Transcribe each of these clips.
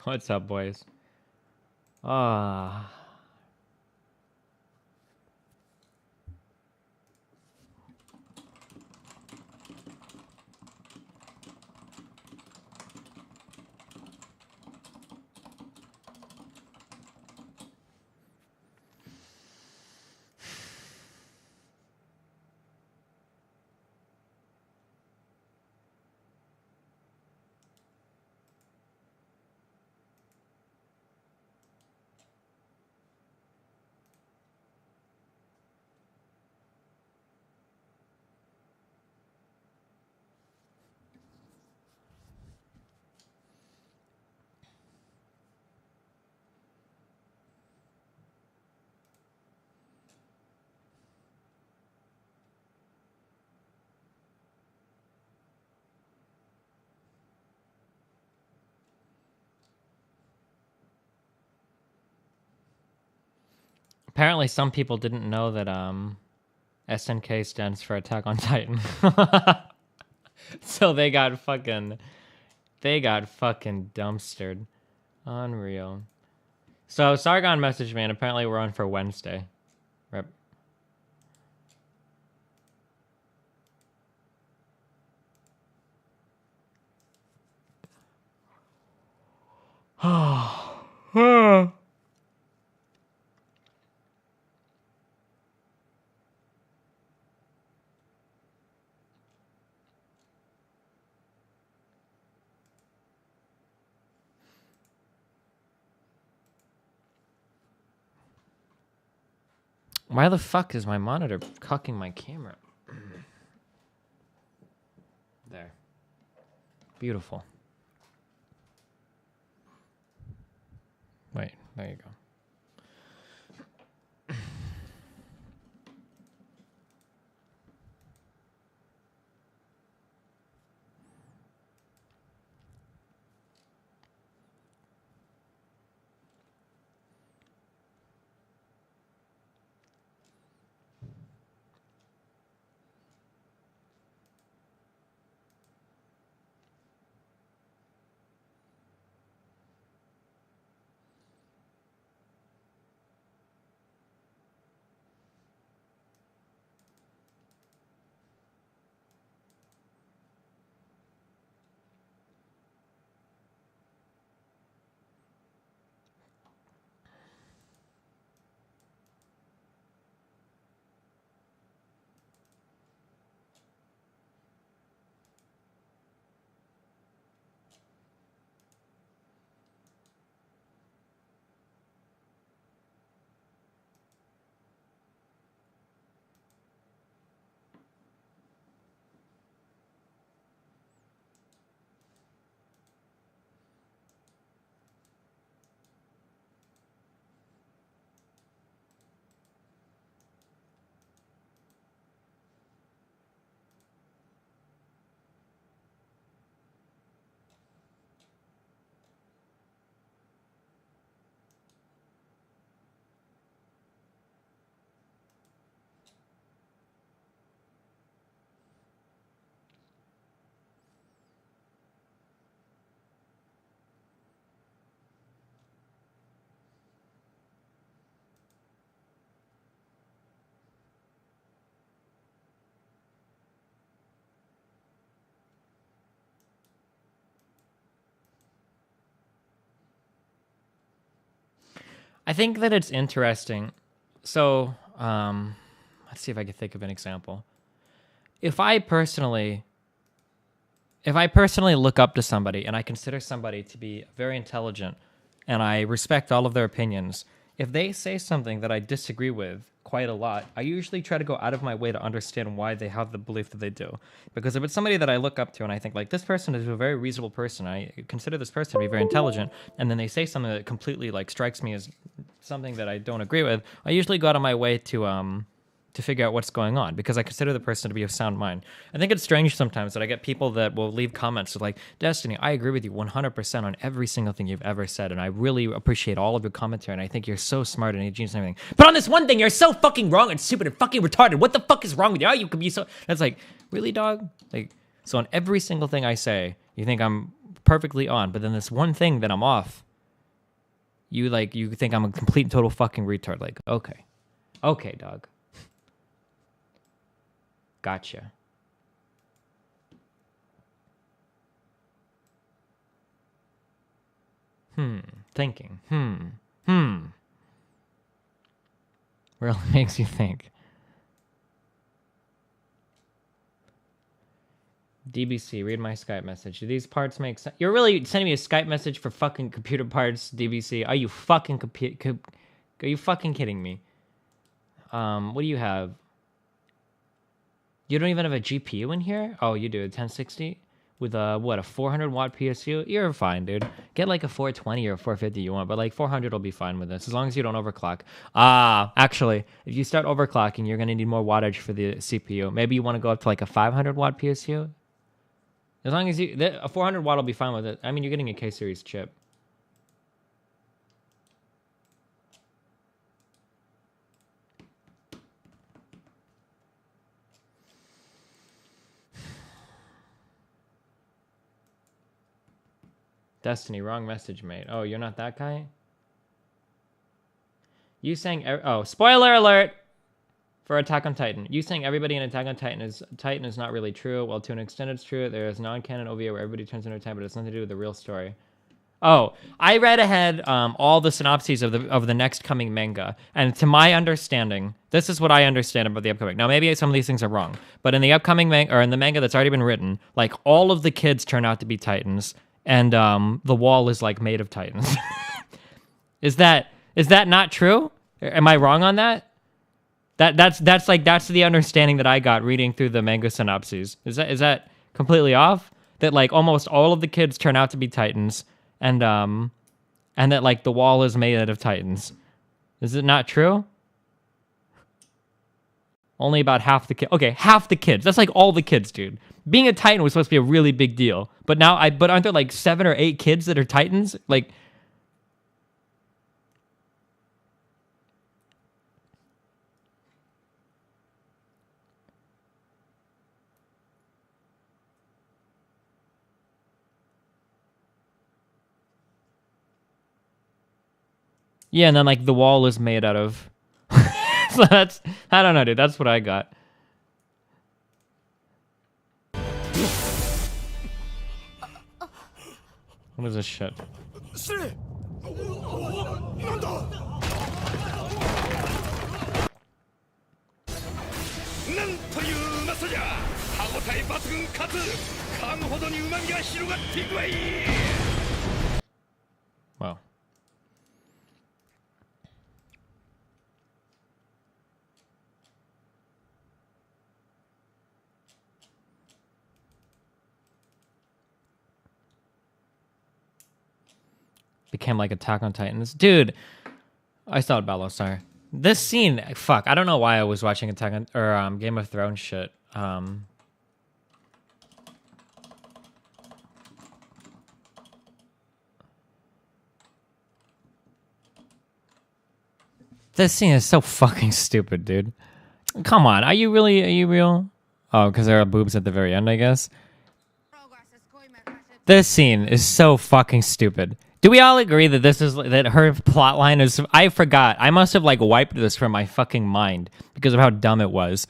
What's up, boys? Ah. Apparently, some people didn't know that SNK stands for Attack on Titan. So they got fucking dumpstered. Unreal. So Sargon messaged me, and apparently we're on for Wednesday. Rip. Why the fuck is my monitor cocking my camera? There. Beautiful. Wait, there you go. I think that it's interesting. So, let's see if I can think of an example. If I personally look up to somebody and I consider somebody to be very intelligent and I respect all of their opinions, if they say something that I disagree with quite a lot, I usually try to go out of my way to understand why they have the belief that they do. Because if it's somebody that I look up to and I think, like, this person is a very reasonable person, I consider this person to be very intelligent, and then they say something that completely, like, strikes me as something that I don't agree with, I usually go out of my way to figure out what's going on, because I consider the person to be of sound mind. I think it's strange sometimes that I get people that will leave comments like, Destiny, I agree with you 100% on every single thing you've ever said, and I really appreciate all of your commentary, and I think you're so smart and a genius and everything. But on this one thing, you're so fucking wrong and stupid and fucking retarded. What the fuck is wrong with you? How you could be so... That's like, really, dog? Like, so on every single thing I say, you think I'm perfectly on, but then this one thing that I'm off, You think I'm a complete and total fucking retard. Like, okay. Okay, dog. Gotcha. Thinking. Really makes you think. DBC, read my Skype message. Do these parts make sense? You're really sending me a Skype message for fucking computer parts, DBC? Are you fucking are you fucking kidding me? What do you have? You don't even have a GPU in here? Oh, you do, a 1060? With a 400 watt PSU? You're fine, dude. Get like a 420 or a 450 you want, but like 400 will be fine with this, as long as you don't overclock. Actually, if you start overclocking, you're gonna need more wattage for the CPU. Maybe you want to go up to like a 500 watt PSU? As long as a 400 watt will be fine with it. I mean, you're getting a K-series chip. Destiny, wrong message, mate. Oh, you're not that guy? You saying... Oh, spoiler alert! For Attack on Titan. You saying everybody in Attack on Titan is not really true. Well, to an extent it's true. There is non-canon OVA where everybody turns into a Titan, but it's nothing to do with the real story. Oh, I read ahead all the synopses of the next coming manga, and to my understanding, this is what I understand about the upcoming. Now, maybe some of these things are wrong, but in the upcoming in the manga that's already been written, like all of the kids turn out to be Titans, and the wall is like made of Titans. Is that not true? Am I wrong on that? That's the understanding that I got reading through the manga synopses. Is that completely off? That like almost all of the kids turn out to be Titans, and that like the wall is made out of Titans. Is it not true? Only about half the kids. Okay, half the kids. That's like all the kids, dude. Being a Titan was supposed to be a really big deal, but aren't there like 7 or 8 kids that are Titans? Like. Yeah, and then like the wall is made out of. So that's, I don't know, dude. That's what I got. What is this shit? Wow. Became like Attack on Titans. Dude, I saw it, Bello, sorry. This scene, fuck, I don't know why I was watching Attack on, or Game of Thrones shit. This scene is so fucking stupid, dude. Come on, are you real? Oh, because there are boobs at the very end, I guess. This scene is so fucking stupid. Do we all agree that that her plotline is... I forgot. I must have like wiped this from my fucking mind because of how dumb it was.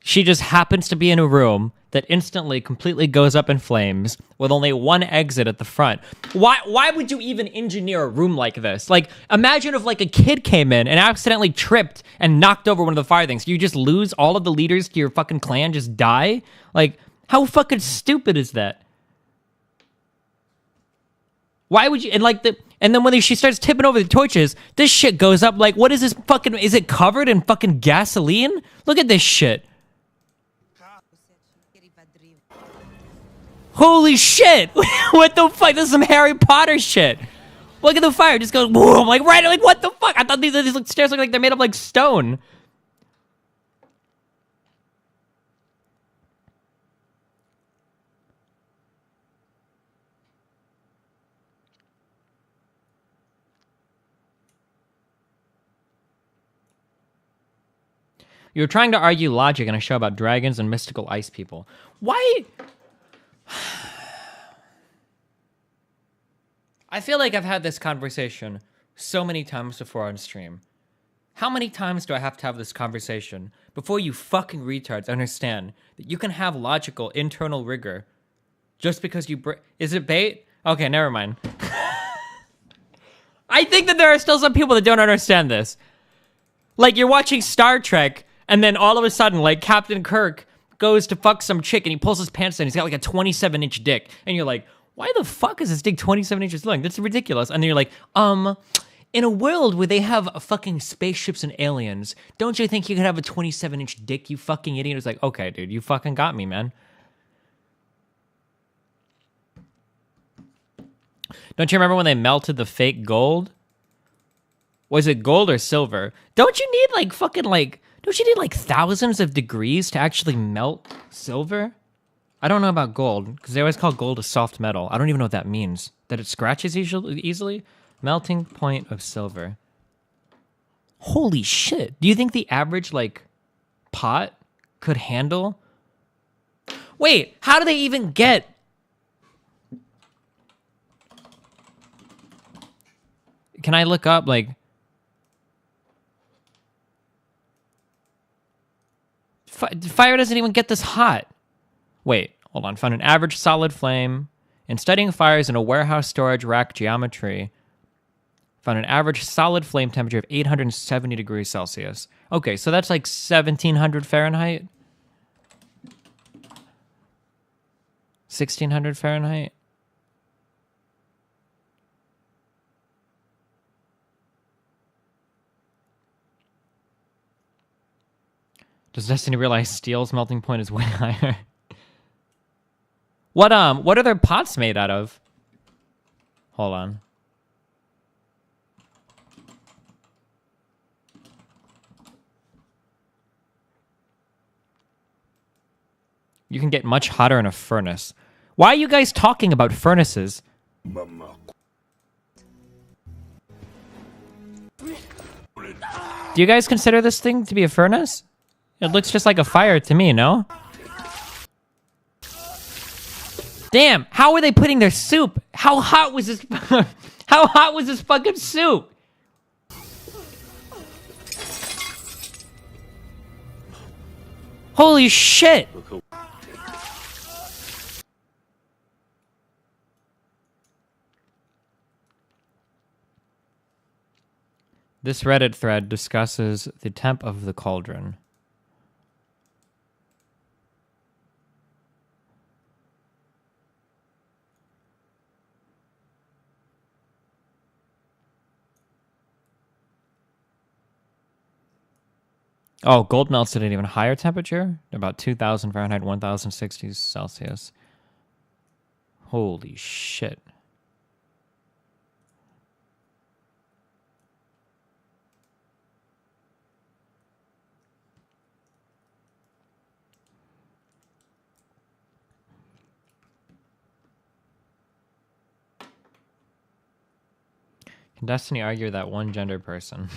She just happens to be in a room that instantly completely goes up in flames with only one exit at the front. Why would you even engineer a room like this? Like, imagine if like a kid came in and accidentally tripped and knocked over one of the fire things. You just lose all of the leaders to your fucking clan, just die? Like, how fucking stupid is that? Why would you, and then when she starts tipping over the torches, this shit goes up. Like, what is this fucking, is it covered in fucking gasoline? Look at this shit. Holy shit. What the fuck? This is some Harry Potter shit. Look at the fire. It just goes boom. Like, right. Like, what the fuck? I thought these stairs look like they're made of like stone. You're trying to argue logic in a show about dragons and mystical ice people. Why? I feel like I've had this conversation so many times before on stream. How many times do I have to have this conversation before you fucking retards understand that you can have logical internal rigor just because you is it bait? Okay, never mind. I think that there are still some people that don't understand this. Like, you're watching Star Trek, and then all of a sudden, like, Captain Kirk goes to fuck some chick, and he pulls his pants down, he's got, like, a 27-inch dick. And you're like, why the fuck is this dick 27 inches long? That's ridiculous. And then you're like, in a world where they have fucking spaceships and aliens, don't you think you could have a 27-inch dick, you fucking idiot? It's like, okay, dude, you fucking got me, man. Don't you remember when they melted the fake gold? Was it gold or silver? Don't you need like fucking like, don't you need like thousands of degrees to actually melt silver? I don't know about gold, because they always call gold a soft metal. I don't even know what that means. That it scratches easily? Melting point of silver. Holy shit. Do you think the average like pot could handle? Wait, how do they even get... Can I look up, like... Fire doesn't even get this hot. Wait, hold on. Found an average solid flame. In studying fires in a warehouse storage rack geometry, found an average solid flame temperature of 870 degrees Celsius. Okay, so that's like 1,700 Fahrenheit? 1,600 Fahrenheit? Does Destiny realize steel's melting point is way higher? What are their pots made out of? Hold on. You can get much hotter in a furnace. Why are you guys talking about furnaces? Do you guys consider this thing to be a furnace? It looks just like a fire to me, no? Damn, how are they putting their soup? How hot was this? How hot was this fucking soup? Holy shit! This Reddit thread discusses the temp of the cauldron. Oh, gold melts at an even higher temperature? About 2,000 Fahrenheit, 1,060 Celsius. Holy shit. Can Destiny argue that one gender person?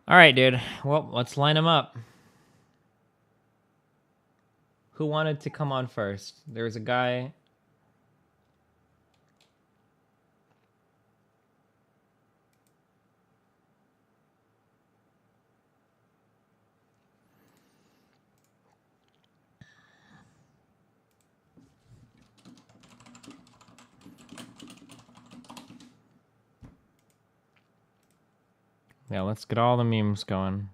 All right, dude. Well, let's line them up. Who wanted to come on first? There was a guy. Yeah, let's get all the memes going.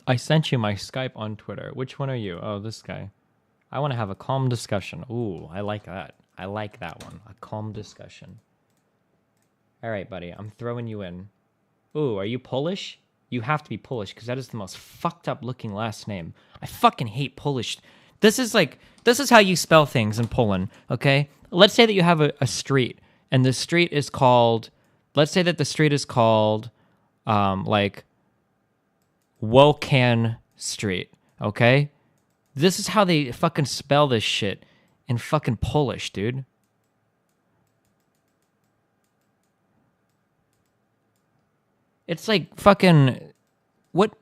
I sent you my Skype on Twitter. Which one are you? Oh, this guy. I want to have a calm discussion. Ooh, I like that. I like that one. A calm discussion. All right, buddy. I'm throwing you in. Ooh, are you Polish? You have to be Polish because that is the most fucked up looking last name. I fucking hate Polish. This is how you spell things in Poland, okay? Let's say that you have a street, and the street is called, let's say that the street is called, like, Wokan Street, okay? This is how they fucking spell this shit in fucking Polish, dude. It's like fucking what?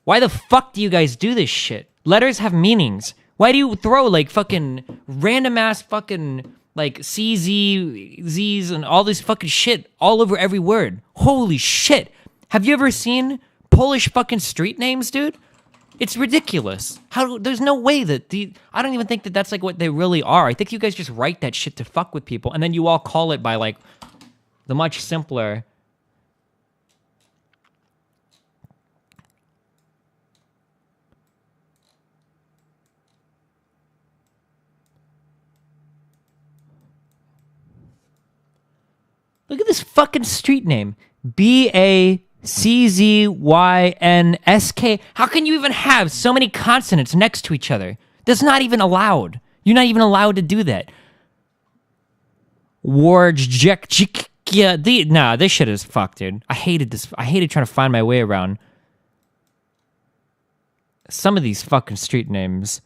Why the fuck do you guys do this shit? Letters have meanings. Why do you throw like fucking random ass fucking like Z's and all this fucking shit all over every word? Holy shit. Have you ever seen Polish fucking street names, dude? It's ridiculous. There's no way that I don't even think that that's like what they really are. I think you guys just write that shit to fuck with people and then you all call it by like the much simpler. Look at this fucking street name. Baczynsk. How can you even have so many consonants next to each other? That's not even allowed. You're not even allowed to do that. Nah, this shit is fucked, dude. I hated this. I hated trying to find my way around some of these fucking street names.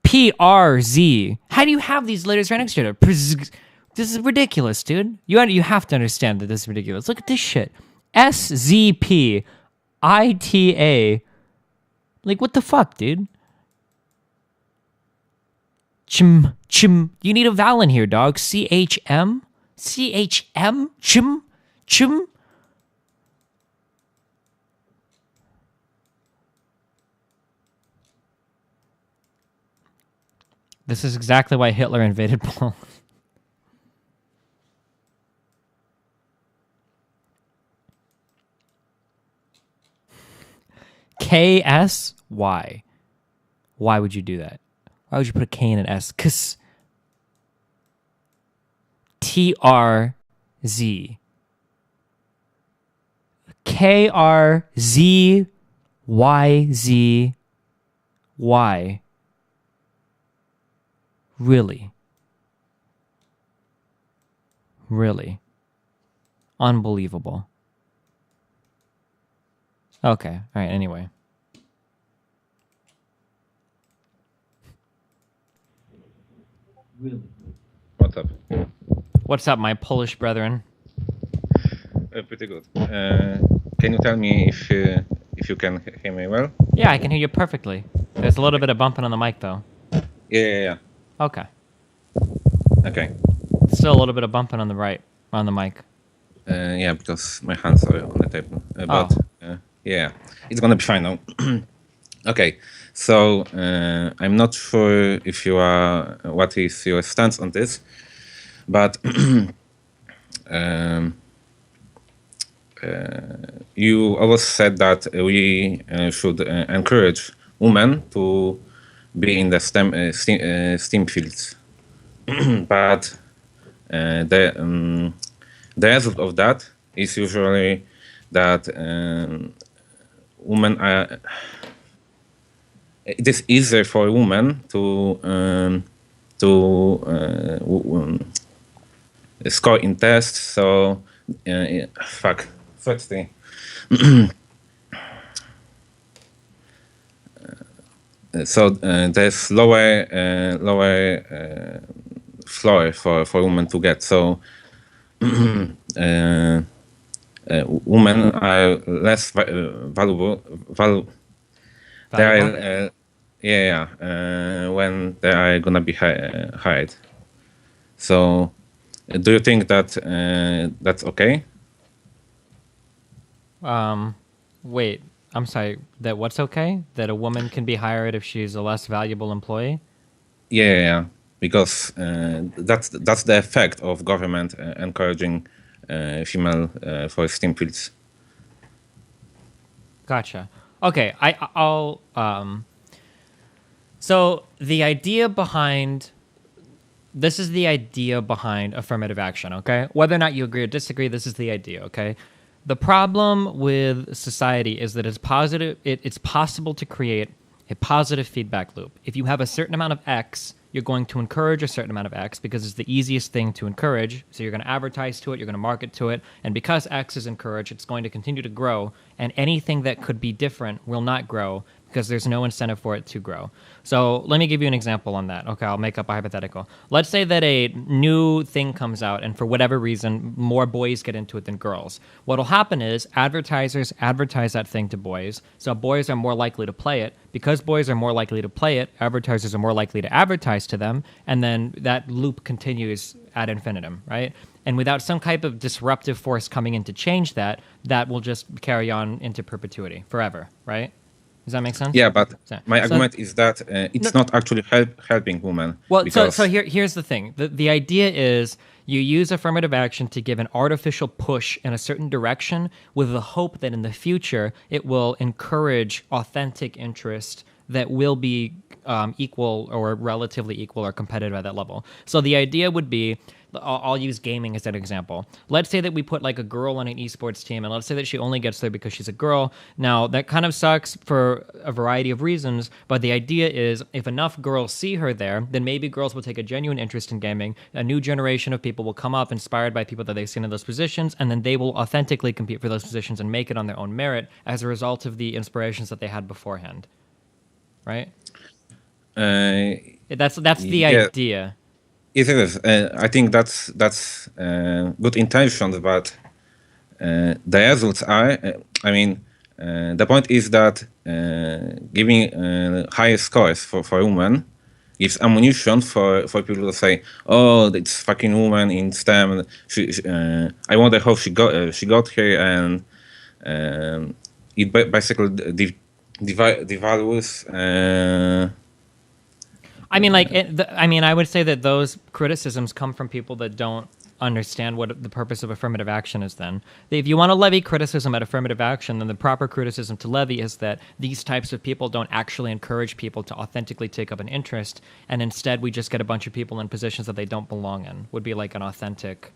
PRZ. How do you have these letters right next to each other? This is ridiculous, dude. You have to understand that this is ridiculous. Look at this shit. SZPITA. Like, what the fuck, dude? Chim. You need a vowel in here, dog. CHM? CHM? Chim? This is exactly why Hitler invaded Poland. KS? Why? Why would you do that? Why would you put a K and an S? Cause TRZ. KRZYZY. Really? Really? Unbelievable. Okay. All right. Anyway. Really? What's up? What's up, my Polish brethren? Pretty good. Can you tell me if you can hear me well? Yeah, I can hear you perfectly. There's a little bit of bumping on the mic, though. Yeah. Okay. Okay. Still a little bit of bumping on the mic. Yeah, because my hands are on the table. Yeah, it's gonna be fine now. Okay, so I'm not sure if you are. What is your stance on this? But you always said that we should encourage women to be in the STEM fields, but the result of that is usually that women are. It is easier for women to score in tests. So firstly. So there's lower floor for women to get. So women are less valuable. They are, when they are gonna be hired. So, do you think that that's okay? Wait. I'm sorry. That what's okay? That a woman can be hired if she's a less valuable employee? Yeah. Because that's the effect of government encouraging female for STEM fields. Gotcha. Okay, I'll so the idea behind this is the idea behind affirmative action, okay? Whether or not you agree or disagree, this is the idea, okay? The problem with society is that it's possible to create a positive feedback loop. If you have a certain amount of X, you're going to encourage a certain amount of X because it's the easiest thing to encourage. So you're going to advertise to it, you're going to market to it, and because X is encouraged, it's going to continue to grow, and anything that could be different will not grow because there's no incentive for it to grow. So let me give you an example on that. Okay, I'll make up a hypothetical. Let's say that a new thing comes out, and for whatever reason, more boys get into it than girls. What'll happen is advertisers advertise that thing to boys, so boys are more likely to play it. Because boys are more likely to play it, advertisers are more likely to advertise to them, and then that loop continues ad infinitum, right? And without some type of disruptive force coming in to change that, that will just carry on into perpetuity forever, right? Does that make sense? Yeah, but So, my so argument is that it's not actually helping women. well, Because so here's the thing. The idea is you use affirmative action to give an artificial push in a certain direction with the hope that in the future it will encourage authentic interest that will be equal or relatively equal or competitive at that level. So the idea would be, I'll use gaming as an example. Let's say that we put like a girl on an esports team, and let's say that she only gets there because she's a girl. Now, that kind of sucks for a variety of reasons, but the idea is if enough girls see her there, then maybe girls will take a genuine interest in gaming. A new generation of people will come up inspired by people that they've seen in those positions, and then they will authentically compete for those positions and make it on their own merit as a result of the inspirations that they had beforehand. Right? uh, That's the yeah, idea. it is. I think that's good intentions, but the results are. The point is that giving higher scores for women gives ammunition for people to say, "Oh, it's fucking woman in STEM. I wonder how she got here," and it basically devalues. I mean, I would say that those criticisms come from people that don't understand what the purpose of affirmative action is. Then, if you want to levy criticism at affirmative action, then the proper criticism to levy is that these types of people don't actually encourage people to authentically take up an interest, and instead we just get a bunch of people in positions that they don't belong in. Would be like an authentic.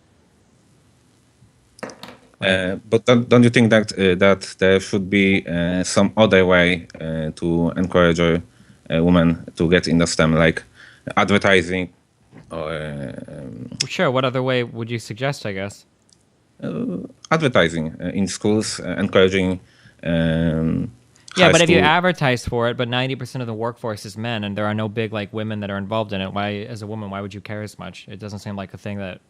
But don't you think that that there should be some other way to encourage a woman to get in the STEM, like advertising or Sure. What other way would you suggest? I guess. advertising in schools, encouraging Yeah, high but if you school. advertise for it, but 90% of the workforce is men, and there are no big like women that are involved in it, why, as a woman, why would you care as much? It doesn't seem like a thing that.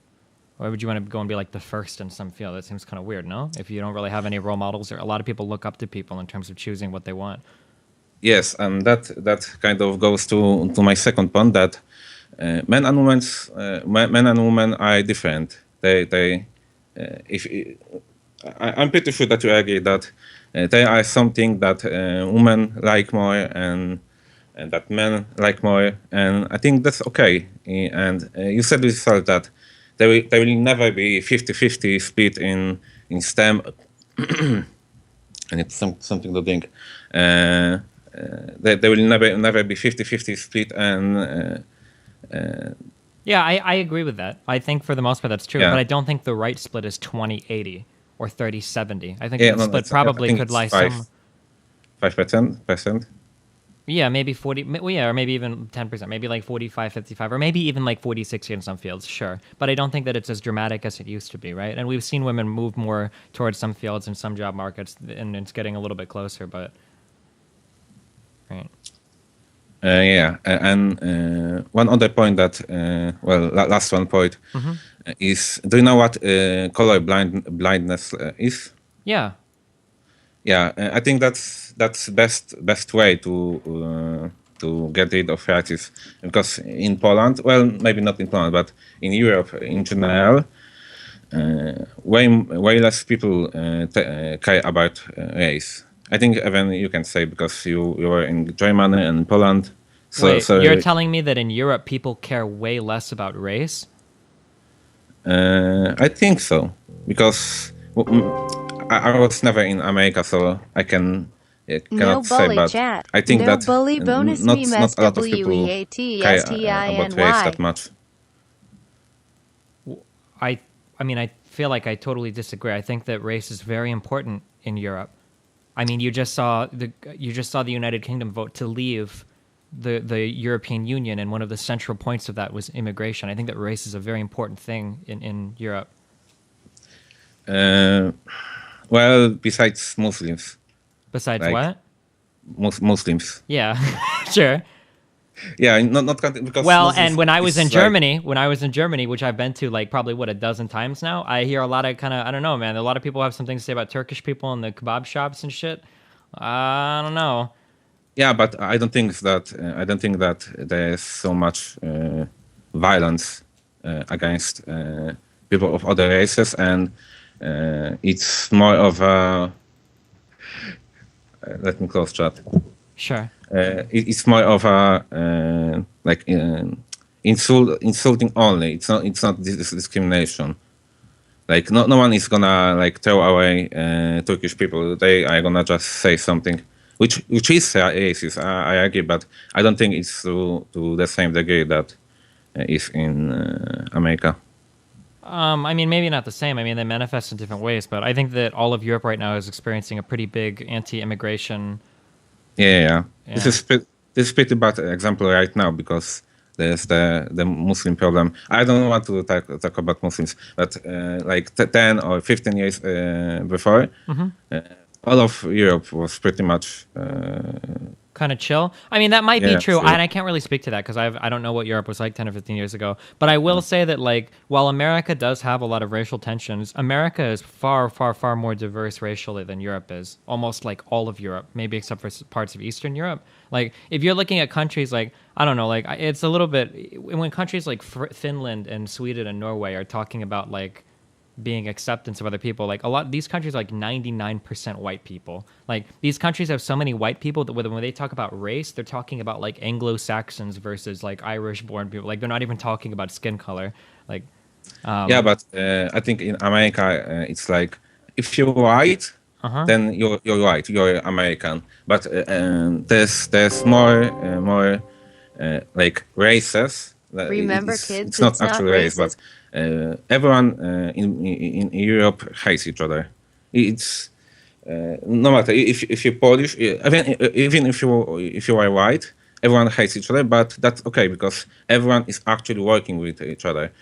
Why would you want to go and be like the first in some field? That seems kind of weird, no? If you don't really have any role models, or a lot of people look up to people in terms of choosing what they want. Yes, and that kind of goes to my second point that men and women are different. They if I'm pretty sure that you agree that there are something that women like more and that men like more, and I think that's okay. And you said yourself that there will never be 50-50 split in STEM, and it's something to think. There will never be 50-50 split, and Yeah, I agree with that. I think for the most part that's true, yeah, but I don't think the right split is 20-80 or 30-70. I think yeah, the no, split I probably think could it's lie some. 5%. Yeah, maybe 40. Well, yeah, or maybe even 10%. Maybe like 45-55, or maybe even like 40-60 in some fields. Sure, but I don't think that it's as dramatic as it used to be, right? And we've seen women move more towards some fields and some job markets, and it's getting a little bit closer. But right. Yeah, and one other point that last one point Hmm. is, do you know what color blindness is? Yeah. Yeah, I think that's best way to get rid of racism, because in Poland, well, maybe not in Poland, but in Europe in general, way less people care about race. I think even you can say, because you were in Germany and Poland, Wait, so you're telling me that in Europe people care way less about race? I think so, because I was never in America, so I No cannot say, bully but chat. I think No that bully bonus meme not a lot of people care about race SWEATSTINY. that much. I I mean I feel like I totally disagree. I think that race is very important in Europe. I mean, you just saw the United Kingdom vote to leave the European Union, and one of the central points of that was immigration. I think that race is a very important thing in Europe. Uh, well, besides Muslims, Besides like what? Muslims. Yeah, sure. Yeah, not counting because Well, and Muslims when I was in is like Germany, which I've been to like probably what a dozen times now, I hear a lot of kind of I don't know, man. A lot of people have something to say about Turkish people in the kebab shops and shit. I don't know. yeah, but I don't think that there's so much violence against people of other races, and it's more of a let me close chat. Sure. It's more of a like insulting only. It's not discrimination. Like no one is gonna like throw away Turkish people. They are gonna just say something, which is racist. I agree, but I don't think it's to the same degree that is in America. I mean, maybe not the same. I mean, they manifest in different ways, but I think that all of Europe right now is experiencing a pretty big anti-immigration. Yeah. Yeah. This is pretty bad example right now because there's the Muslim problem. I don't want to talk about Muslims, but like 10 or 15 years before, uh, all of Europe was pretty much Kind of chill. I mean, that might be yeah. true. So And I can't really speak to that because I don't know what Europe was like 10 or 15 years ago. But I will say that, like, while America does have a lot of racial tensions, America is far, far, far more diverse racially than Europe is. Almost like all of Europe, maybe except for parts of Eastern Europe. Like, if you're looking at countries like, I don't know, like, it's a little bit, when countries like Finland and Sweden and Norway are talking about, like, being acceptance of other people, like a lot these countries are like 99% white people. Like these countries have so many white people that when they talk about race, they're talking about like Anglo-Saxons versus like Irish born people. Like they're not even talking about skin color. Like yeah, but I think in America it's like if you're white, uh-huh. then you're white, you're American. But there's more like races. Remember, kids, It's not it's not actually race, but racist. everyone in Europe hates each other. It's no matter if you're Polish, even if you are white, everyone hates each other. But that's okay because everyone is actually working with each other.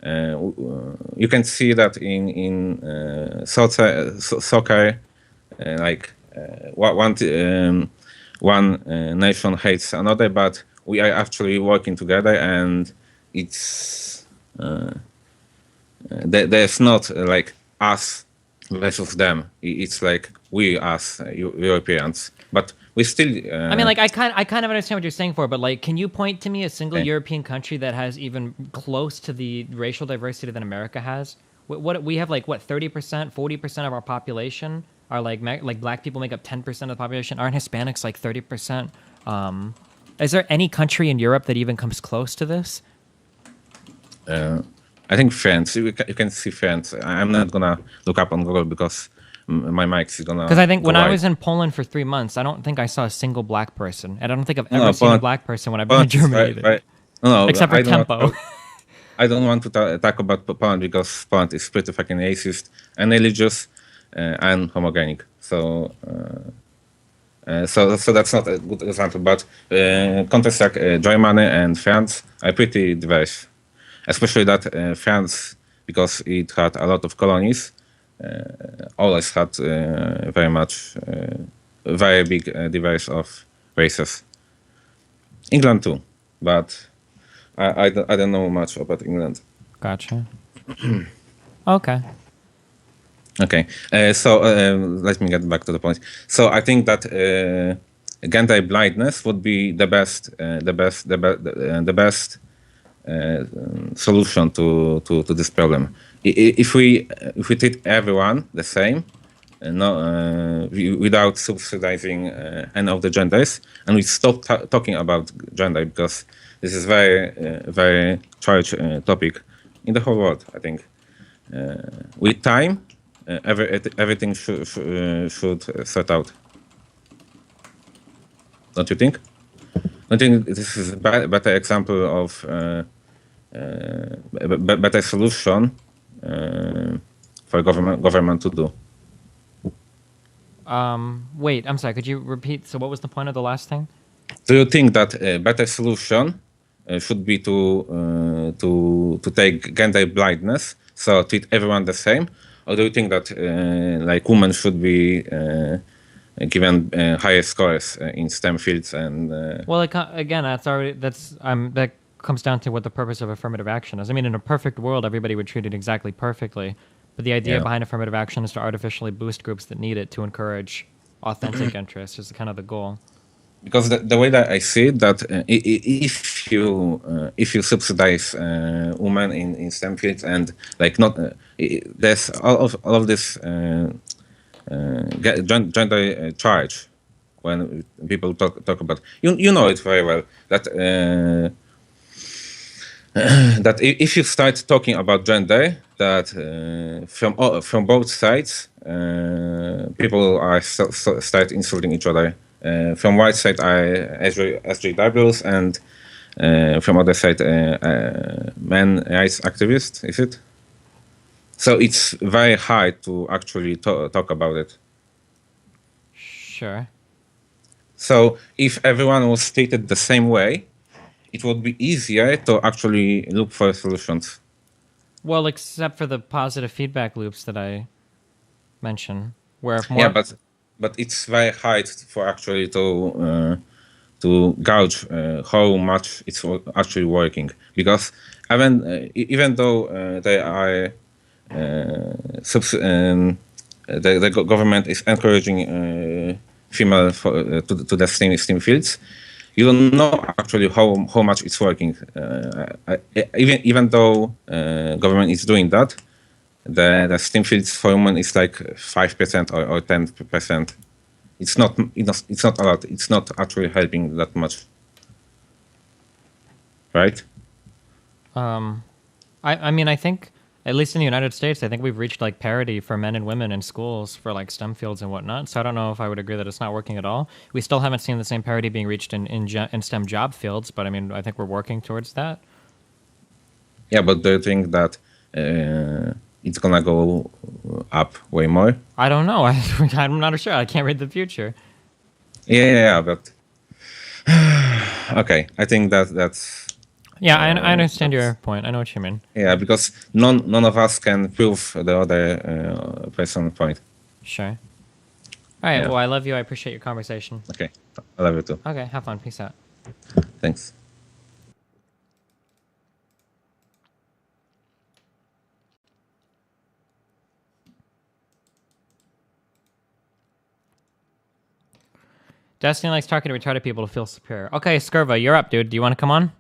You can see that in soccer, like one nation hates another, but we are actually working together, and it's there's not like us versus them. It's like we us Europeans, but we still. I mean, like I kind of understand what you're saying but like, can you point to me a single Okay. European country that has even close to the racial diversity that America has? What we have, like what 30%, 40% of our population are like black people make up 10% of the population. Aren't Hispanics like 30%? Is there any country in Europe that even comes close to this? I think France. You can see France. I'm not gonna look up on Google because my mic is gonna. Because I think when go I wide. was in Poland for 3 months, I don't think I saw a single black person, and I don't think I've No, ever seen a Poland- black person when I've been in Poland is Germany either. no, Except for I don't Tempo. I don't want to talk about Poland because Poland is pretty fucking racist and religious and homogenic. So that's not a good example. But countries like Germany and France are pretty diverse, especially that France, because it had a lot of colonies, always had very big diverse of races. England too, but I don't know much about England. Gotcha. Okay. Okay, so let me get back to the point. So I think that gender blindness would be the best solution to this problem. If we treat everyone the same, without subsidizing any of the genders, and we stop talking about gender because this is very charged topic in the whole world. I think with time, everything should sort out. Don't you think? I think this is a better example of better solution for government to do. Wait, I'm sorry. Could you repeat? So, what was the point of the last thing? Do you think that a better solution should be to take gender blindness, so treat everyone the same, or do you think that like women should be given higher scores in STEM fields and Well, again, that comes down to what the purpose of affirmative action is. I mean, in a perfect world, everybody would treat it exactly perfectly, but the idea yeah. behind affirmative action is to artificially boost groups that need it to encourage authentic interest. Is kind of the goal. Because the way that I see it, that if you subsidize women in STEM fields and like not there's all of this gender charge when people talk about you know it very well that that if you start talking about gender, that from both sides, people are start insulting each other. From one side are SJWs, and from other side, men rights activists. Is it? So it's very hard to actually talk about it. Sure. So if everyone was treated the same way, it would be easier to actually look for solutions. Well, except for the positive feedback loops that I mentioned, where if more... Yeah, but it's very hard for actually to gauge how much it's actually working, because even though they are the government is encouraging female to the STEM fields, you don't know actually how much it's working. Even though government is doing that, the STEM fields for women is like 5% or 10%. It's not a lot. It's not actually helping that much, right? I mean, I think, at least in the United States, I think we've reached like parity for men and women in schools for like STEM fields and whatnot. So I don't know if I would agree that it's not working at all. We still haven't seen the same parity being reached in STEM job fields, but I mean, I think we're working towards that. Yeah, but do you think that it's gonna go up way more? I don't know. I'm not sure. I can't read the future. Yeah, but okay. I think that's Yeah, I understand your point. I know what you mean. yeah, because none of us can prove the other person's point. Sure. All right. Yeah. Well, I love you. I appreciate your conversation. Okay, I love you too. Okay. Have fun. Peace out. Thanks. Destiny likes talking to retarded people to feel superior. Okay, Skirva, you're up, dude. Do you want to come on?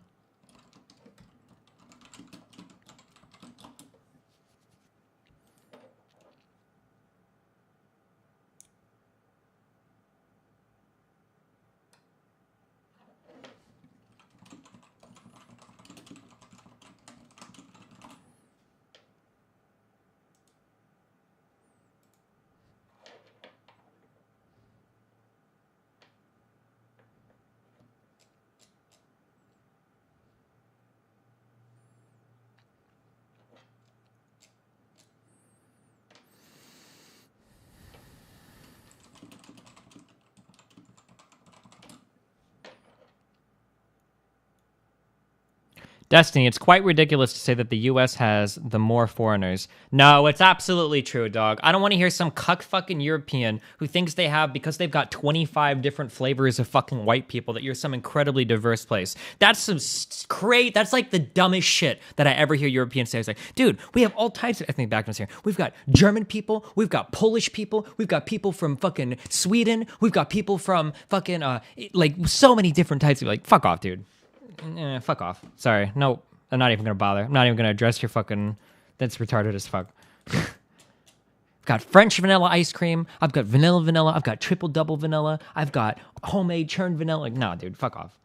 Destiny, it's quite ridiculous to say that the U.S. has the more foreigners. No, it's absolutely true, dog. I don't want to hear some cuck fucking European who thinks they have, because they've got 25 different flavors of fucking white people, that you're some incredibly diverse place. That's some that's like the dumbest shit that I ever hear Europeans say. It's like, dude, we have all types of ethnic backgrounds here. We've got German people, we've got Polish people, we've got people from fucking Sweden, we've got people from fucking, like, so many different types of, like, fuck off, dude. Fuck off. Sorry. No, I'm not even gonna bother. I'm not even gonna address your fucking... That's retarded as fuck. I've got French vanilla ice cream. I've got vanilla. I've got triple double vanilla. I've got homemade churned vanilla. Like, nah, dude, fuck off.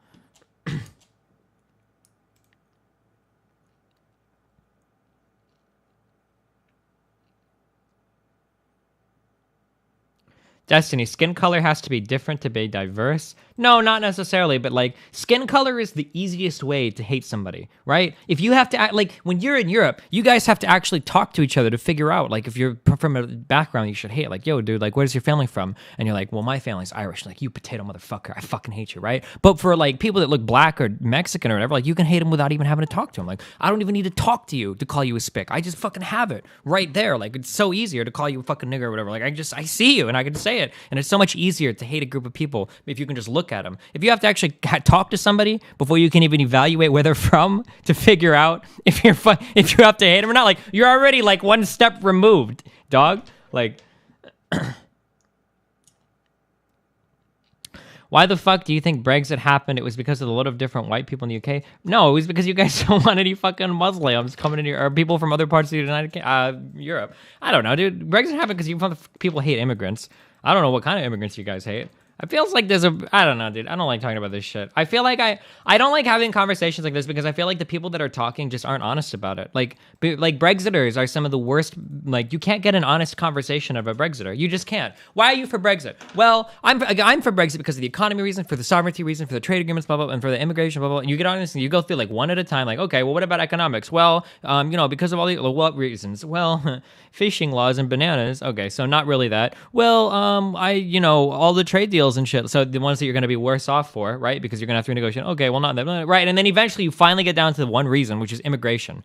Destiny, skin color has to be different to be diverse? No, not necessarily, but like, skin color is the easiest way to hate somebody, right? If you have to act, like, when you're in Europe, you guys have to actually talk to each other to figure out, like, if you're from a background you should hate, like, yo, dude, like, where's your family from? And you're like, well, my family's Irish. Like, you potato motherfucker, I fucking hate you, right? But for, like, people that look black or Mexican or whatever, like, you can hate them without even having to talk to them. Like, I don't even need to talk to you to call you a spick. I just fucking have it right there. Like, it's so easier to call you a fucking nigger or whatever. Like, I see you and I can say say it. And it's so much easier to hate a group of people if you can just look at them. If you have to actually talk to somebody before you can even evaluate where they're from to figure out if you have to hate them or not, like, you're already like one step removed, dog. Like, why the fuck do you think Brexit happened? It was because of a lot of different white people in the UK? No, it was because you guys don't want any fucking Muslims coming in here, or people from other parts of the Europe. I don't know, dude. Brexit happened because people hate immigrants. I don't know what kind of immigrants you guys hate. I feels like I don't know, dude. I don't like talking about this shit. I feel like I don't like having conversations like this because I feel like the people that are talking just aren't honest about it. Like Brexiters are some of the worst. Like, you can't get an honest conversation of a Brexiter. You just can't. Why are you for Brexit? Well, I'm for Brexit because of the economy reason, for the sovereignty reason, for the trade agreements, blah, blah, and for the immigration, blah, blah. And you get honest and you go through like one at a time. Like, okay, well, what about economics? Well, because of all the what reasons? Well, fishing laws and bananas. Okay, so not really that. Well, all the trade deals and shit. So the ones that you're going to be worse off for, right? Because you're going to have to renegotiate. Okay, well, not that, right? And then eventually you finally get down to the one reason, which is immigration.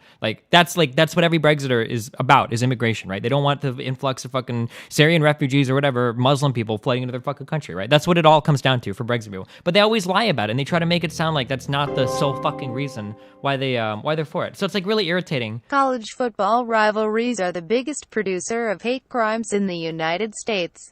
That's what every Brexiter is about, is immigration, right? They don't want the influx of fucking Syrian refugees or whatever, Muslim people flooding into their fucking country, right? That's what it all comes down to for Brexit people. But they always lie about it, and they try to make it sound like that's not the sole fucking reason why they're for it. So it's like really irritating. College football rivalries are the biggest producer of hate crimes in the United States.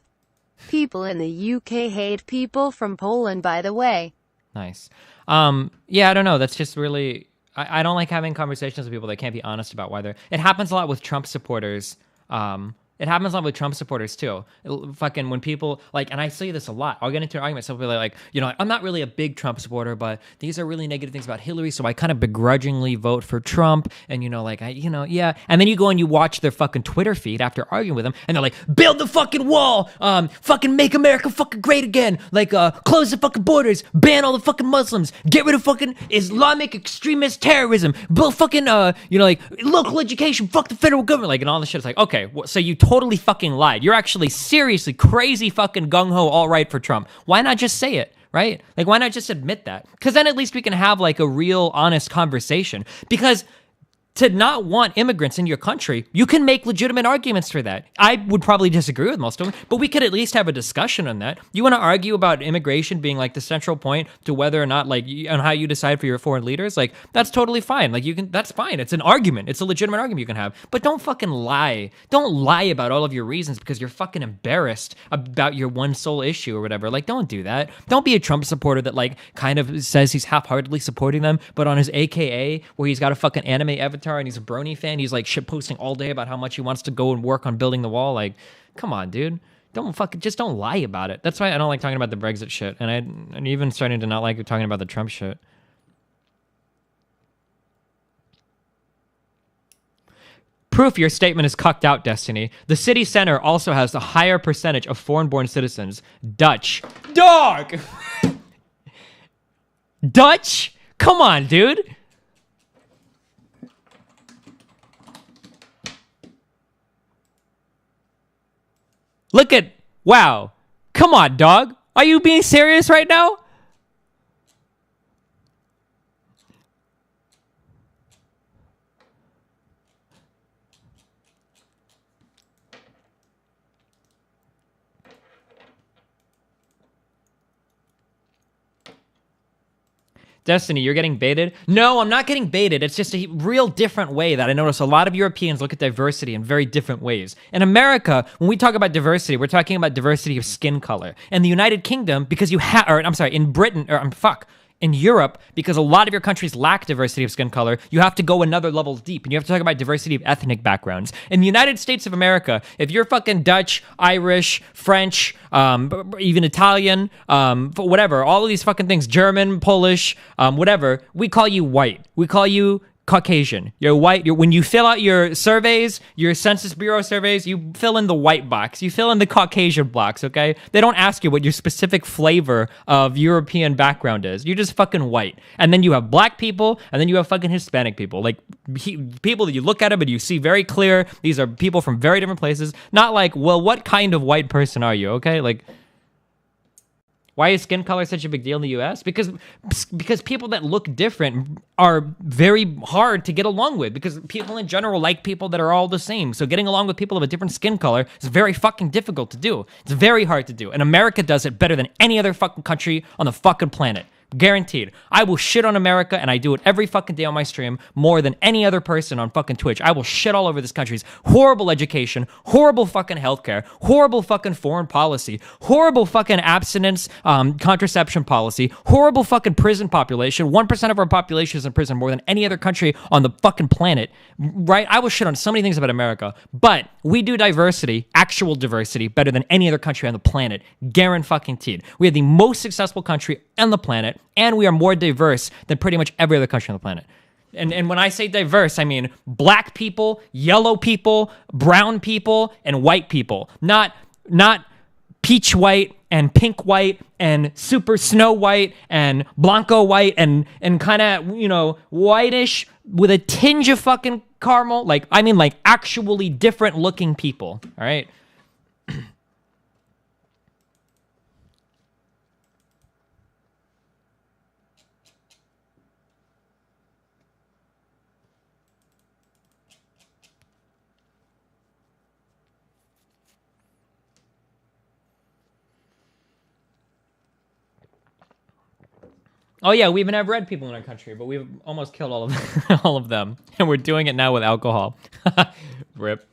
People in the UK hate people from Poland, by the way. Nice. Yeah, I don't know. That's just really... I don't like having conversations with people that can't be honest about why they're... It happens a lot with Trump supporters. It happens a lot with Trump supporters too. Fucking when people and I see this a lot. I'll get into an argument. Some people are like, I'm not really a big Trump supporter, but these are really negative things about Hillary, so I kind of begrudgingly vote for Trump. And yeah. And then you go and you watch their fucking Twitter feed after arguing with them, and they're like, build the fucking wall, fucking make America fucking great again, close the fucking borders, ban all the fucking Muslims, get rid of fucking Islamic extremist terrorism, build fucking local education, fuck the federal government, and all this shit. It's like, okay, so you totally fucking lied. You're actually seriously crazy fucking gung-ho all right for Trump. Why not just say it, right? Why not just admit that? Because then at least we can have a real honest conversation. Because to not want immigrants in your country, you can make legitimate arguments for that. I would probably disagree with most of them, but we could at least have a discussion on that. You want to argue about immigration being the central point to whether or not on how you decide for your foreign leaders? That's totally fine. That's fine. It's an argument. It's a legitimate argument you can have, but don't fucking lie. Don't lie about all of your reasons because you're fucking embarrassed about your one sole issue or whatever. Don't do that. Don't be a Trump supporter that kind of says he's half-heartedly supporting them, but on his AKA where he's got a fucking anime avatar and he's a brony fan, he's shit posting all day about how much he wants to go and work on building the wall. Come on, dude. Just don't lie about it. That's why I don't like talking about the Brexit shit, and I'm even starting to not like talking about the Trump shit. Proof your statement is cucked out, Destiny. The city center also has a higher percentage of foreign-born citizens. Dutch. Dog! Dutch? Come on, dude. Wow. Come on, dog. Are you being serious right now? Destiny, you're getting baited? No, I'm not getting baited. It's just a real different way that I notice a lot of Europeans look at diversity in very different ways. In America, when we talk about diversity, we're talking about diversity of skin color. In the United Kingdom, because in Britain, in Europe, because a lot of your countries lack diversity of skin color, you have to go another level deep, and you have to talk about diversity of ethnic backgrounds. In the United States of America, if you're fucking Dutch, Irish, French, even Italian, whatever, all of these fucking things, German, Polish, whatever, we call you white. We call you Caucasian. You're white. When you fill out your surveys, your Census Bureau surveys, you fill in the white box. You fill in the Caucasian box, okay? They don't ask you what your specific flavor of European background is. You're just fucking white. And then you have black people, and then you have fucking Hispanic people. People that you look at them and you see very clear, these are people from very different places. Not well, what kind of white person are you, okay? Why is skin color such a big deal in the US? Because people that look different are very hard to get along with, because people in general like people that are all the same. So getting along with people of a different skin color is very fucking difficult to do. It's very hard to do. And America does it better than any other fucking country on the fucking planet. Guaranteed. I will shit on America, and I do it every fucking day on my stream more than any other person on fucking Twitch. I will shit all over this country's horrible education, horrible fucking healthcare, horrible fucking foreign policy, horrible fucking abstinence, contraception policy, horrible fucking prison population. 1% of our population is in prison more than any other country on the fucking planet, right? I will shit on so many things about America, but we do diversity, actual diversity, better than any other country on the planet. Guaranteed. We are the most successful country on the planet, and we are more diverse than pretty much every other country on the planet. And when I say diverse, I mean black people, yellow people, brown people, and white people. Not peach white and pink white and super snow white and blanco white and kind of, you know, whitish with a tinge of fucking caramel. Like, I mean, like actually different looking people. All right. Oh yeah, we even have red people in our country, but we've almost killed all of all of them, and we're doing it now with alcohol. Rip.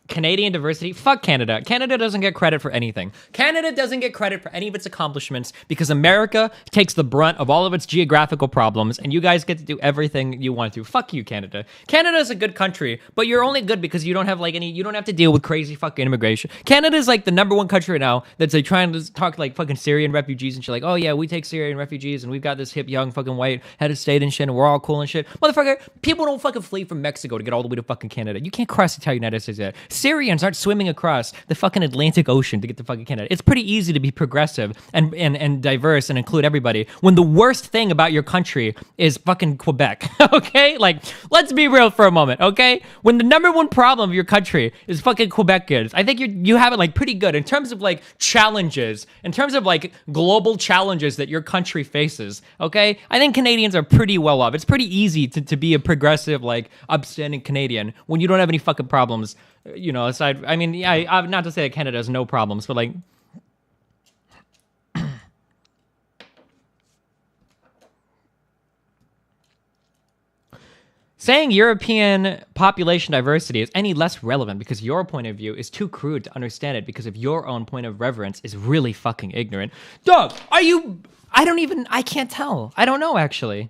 Canadian diversity? Fuck Canada. Canada doesn't get credit for anything. Canada doesn't get credit for any of its accomplishments because America takes the brunt of all of its geographical problems, and you guys get to do everything you want to. Fuck you, Canada. Canada is a good country, but you're only good because you don't have like you don't have to deal with crazy fucking immigration. Canada is like the #1 country right now that's like trying to talk like fucking Syrian refugees and shit, like, oh yeah, we take Syrian refugees and we've got this hip young fucking white head of state and shit and we're all cool and shit. Motherfucker, people don't fucking flee from Mexico to get all the way to fucking Canada. You can't cross the entire United States yet. Syrians aren't swimming across the fucking Atlantic Ocean to get to fucking Canada. It's pretty easy to be progressive and diverse and include everybody when the worst thing about your country is fucking Quebec, okay? Like, let's be real for a moment, okay? When the #1 problem of your country is fucking Quebecans, I think you have it like pretty good in terms of like challenges, in terms of like global challenges that your country faces, okay? I think Canadians are pretty well off. It's pretty easy to be a progressive, like, upstanding Canadian when you don't have any fucking problems. You know, aside, I mean, yeah, not to say that Canada has no problems, but like, saying European population diversity is any less relevant because your point of view is too crude to understand it because of your own point of reference is really fucking ignorant. Dog, I can't tell. I don't know, actually.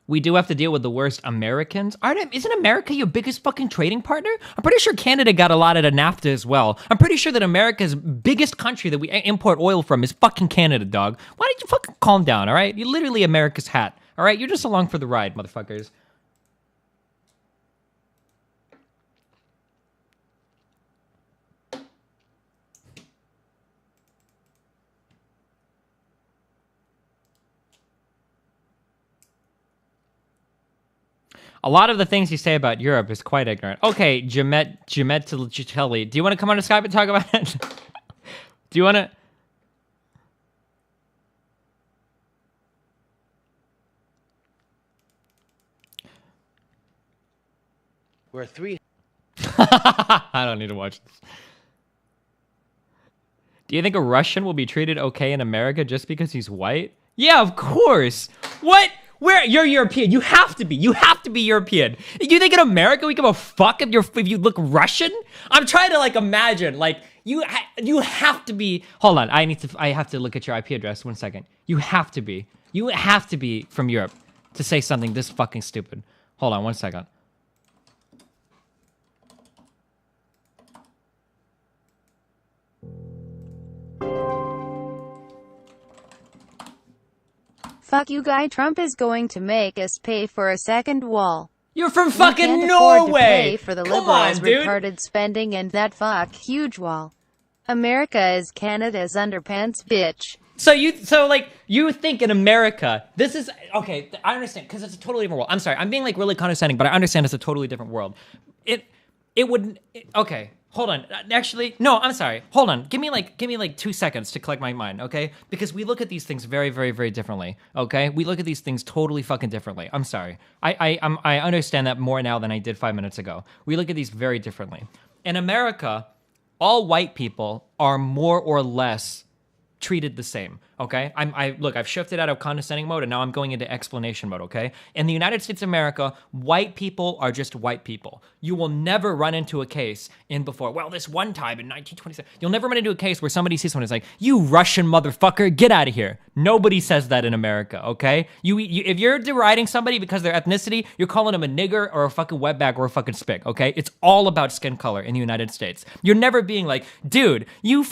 We do have to deal with the worst Americans. Isn't America your biggest fucking trading partner? I'm pretty sure Canada got a lot out of NAFTA as well. I'm pretty sure that America's biggest country that we import oil from is fucking Canada, dog. Why don't you fucking calm down, all right? You're literally America's hat, all right? You're just along for the ride, motherfuckers. A lot of the things you say about Europe is quite ignorant. Okay, Jamet Tilly, do you want to come on to Skype and talk about it? Do you want to? We're three. I don't need to watch this. Do you think a Russian will be treated okay in America just because he's white? Yeah, of course. What? Where? You're European. You have to be. You have to be European. You think in America we give a fuck if you look Russian? I'm trying to like imagine like you have to be. Hold on. I have to look at your IP address. 1 second. You have to be from Europe to say something this fucking stupid. Hold on 1 second. Fuck you, guy. Trump is going to make us pay for a second wall. You're from We fucking can't afford to Norway. pay for the Come liberals' on, dude. retarded spending and that fuck huge wall. America is Canada's underpants, bitch. So you think in America, this is okay. I understand because it's a totally different world. I'm sorry, I'm being like really condescending, but I understand it's a totally different world. Okay. Hold on. Actually, no, I'm sorry. Hold on. Give me like 2 seconds to collect my mind, okay? Because we look at these things very, very, very differently, okay? We look at these things totally fucking differently. I'm sorry. I understand that more now than I did 5 minutes ago. We look at these very differently. In America, all white people are more or less treated the same, okay? I've shifted out of condescending mode and now I'm going into explanation mode, okay? In the United States of America, white people are just white people. You will never run into a case this one time in 1927, you'll never run into a case where somebody sees someone and is like, you Russian motherfucker, get out of here. Nobody says that in America, okay? If you're deriding somebody because of their ethnicity, you're calling them a nigger or a fucking wetback or a fucking spick, okay? It's all about skin color in the United States. You're never being like, dude, you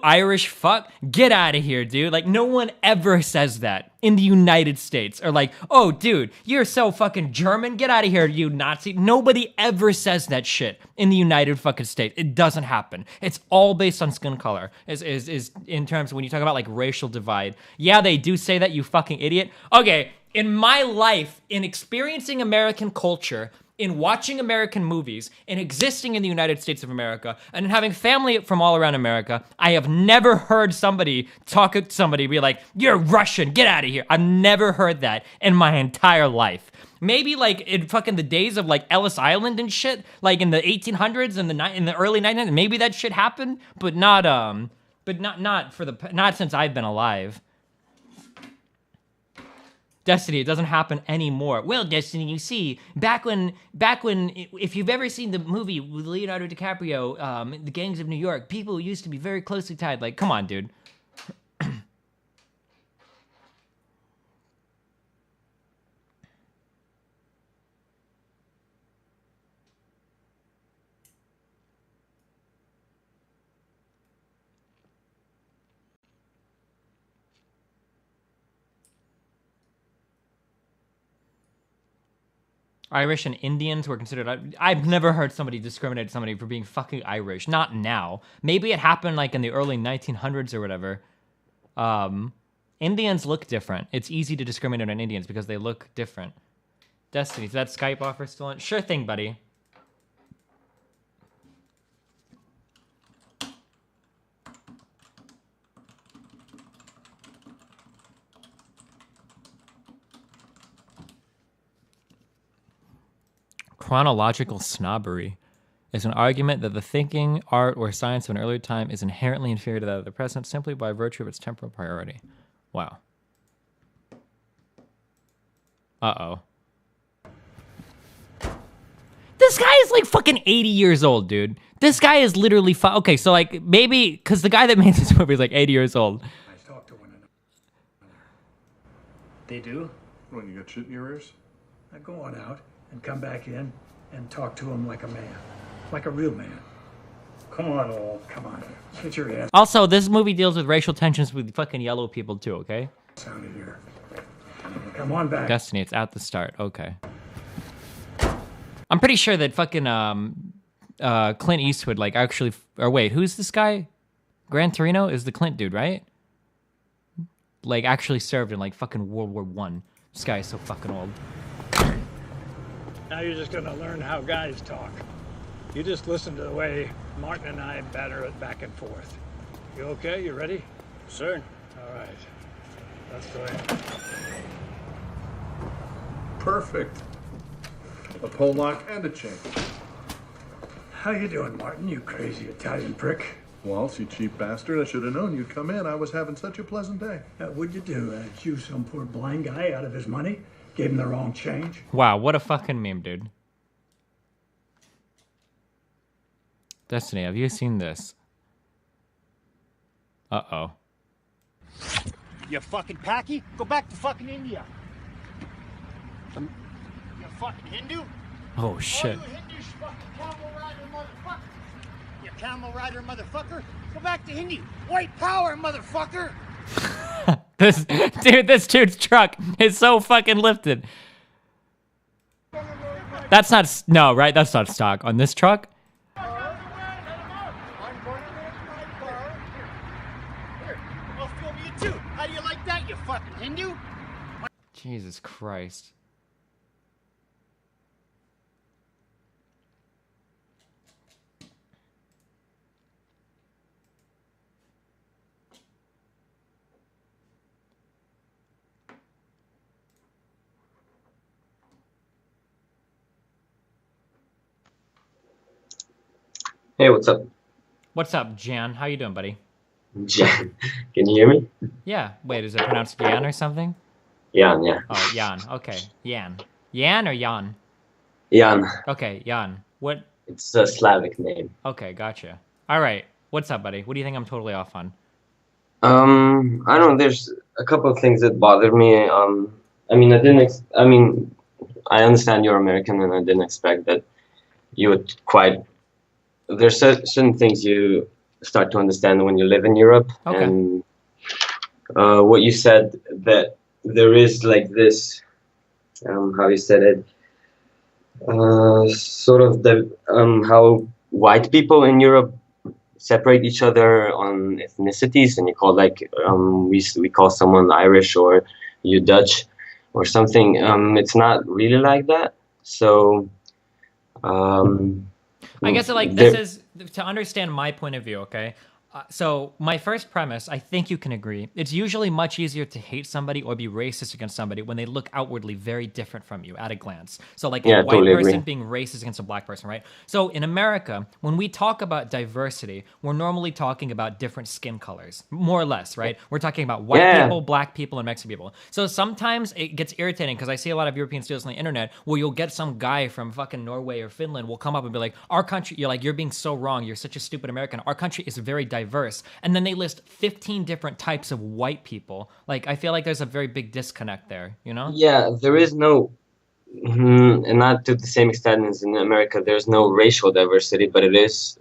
Irish fuck, get out of here, dude. Like, no one ever says that in the United States. Or like, oh, dude, you're so fucking German, get out of here, you Nazi. Nobody ever says that shit in the United fucking States. It doesn't happen. It's all based on skin color, is in terms of when you talk about like racial divide. Yeah, they do say that, you fucking idiot. Okay, in my life, in experiencing American culture, in watching American movies, in existing in the United States of America, and in having family from all around America, I have never heard somebody talk to somebody be like, you're Russian, get out of here. I've never heard that in my entire life. Maybe like in fucking the days of like Ellis Island and shit, like in the 1800s and in the early 1900s, maybe that shit happened, but not since I've been alive. Destiny, it doesn't happen anymore. Well, Destiny, you see, back when, if you've ever seen the movie with Leonardo DiCaprio, The Gangs of New York, people used to be very closely tied. Like, come on, dude. Irish and Indians were considered... I've never heard somebody discriminate somebody for being fucking Irish. Not now. Maybe it happened like in the early 1900s or whatever. Indians look different. It's easy to discriminate on Indians because they look different. Destiny, is that Skype offer still on? Sure thing, buddy. Chronological snobbery is an argument that the thinking, art, or science of an earlier time is inherently inferior to that of the present simply by virtue of its temporal priority. Wow. Uh-oh. This guy is like fucking 80 years old, dude. This guy is literally... Okay, so like maybe... Because the guy that made this movie is like 80 years old. I talk to one another. They do? When you got shit in your ears? I go on out and come back in and talk to him like a man. Like a real man. Come on, all. Come on. Get your ass Also, this movie deals with racial tensions with fucking yellow people too, okay? out of here. Come on back. Destiny, it's at the start. Okay. I'm pretty sure that fucking Clint Eastwood like actually... Or wait, who's this guy? Gran Torino is the Clint dude, right? Like actually served in like fucking World War I. This guy is so fucking old. Now you're just gonna learn how guys talk. You just listen to the way Martin and I batter it back and forth. You okay? You ready? Sir. All right. Let's go in. Perfect. A pole lock and a chain. How you doing, Martin, you crazy Italian prick? Waltz, you cheap bastard. I should have known you'd come in. I was having such a pleasant day. What'd you do? Chew some poor blind guy out of his money? Gave him the wrong change? Wow, what a fucking meme, dude. Destiny, have you seen this? Uh-oh. You fucking Paki? Go back to fucking India. You fucking Hindu? Oh, shit. Oh, you Hindu fucking camel rider motherfucker. You camel rider motherfucker. Go back to Hindu. White power, motherfucker. This dude's truck is so fucking lifted. That's not... No, right? That's not stock. On this truck? motherfucking Hindu. Jesus Christ. Hey, what's up? What's up, Jan? How you doing, buddy? Jan, can you hear me? Yeah. Wait, is it pronounced Jan or something? Jan, yeah. Oh, Jan. Okay. Jan. Jan or Jan? Jan. Okay, Jan. What? It's a Slavic name. Okay, gotcha. All right. What's up, buddy? What do you think I'm totally off on? I don't know, there's a couple of things that bothered me. I mean, I understand you're American and I didn't expect that you would quite, there's certain things you start to understand when you live in Europe. Okay. And what you said, that there is like this, how you said it, sort of the how white people in Europe separate each other on ethnicities, and you call like we call someone Irish or you Dutch or something. It's not really like that. So I guess like this is to understand my point of view, okay? So my first premise, I think you can agree, it's usually much easier to hate somebody or be racist against somebody when they look outwardly very different from you at a glance. So like a white totally person agree. being racist against a black person, right? So in America, when we talk about diversity, we're normally talking about different skin colors, more or less, right? We're talking about white people, black people, and Mexican people. So sometimes it gets irritating because I see a lot of European students on the internet where you'll get some guy from fucking Norway or Finland will come up and be like, our country, you're being so wrong. You're such a stupid American. Our country is very diverse. And then they list 15 different types of white people. Like, I feel like there's a very big disconnect there, you know? Yeah, there is no, and not to the same extent as in America, there's no racial diversity, but it is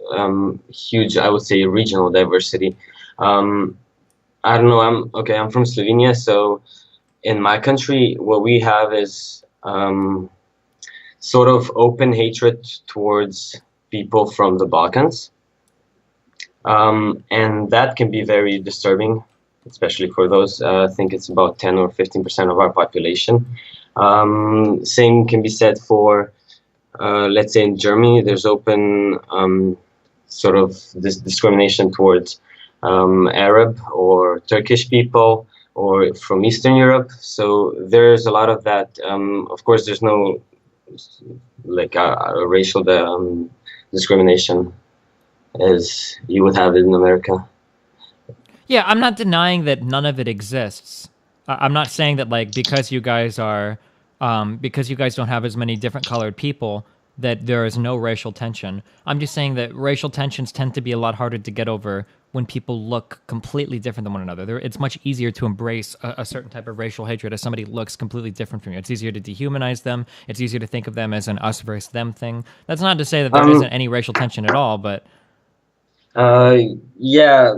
huge, I would say, regional diversity. I don't know, I'm from Slovenia, so in my country, what we have is sort of open hatred towards people from the Balkans. And that can be very disturbing, especially for those. I think it's about 10 or 15% of our population. Same can be said for, let's say in Germany, there's open sort of this discrimination towards Arab or Turkish people or from Eastern Europe. So there's a lot of that. Of course, there's no like a racial discrimination as you would have it in America. Yeah, I'm not denying that none of it exists. I'm not saying that like because you guys don't have as many different colored people that there is no racial tension. I'm just saying that racial tensions tend to be a lot harder to get over when people look completely different than one another. It's much easier to embrace a certain type of racial hatred as somebody looks completely different from you. It's easier to dehumanize them. It's easier to think of them as an us versus them thing. That's not to say that there isn't any racial tension at all, but yeah,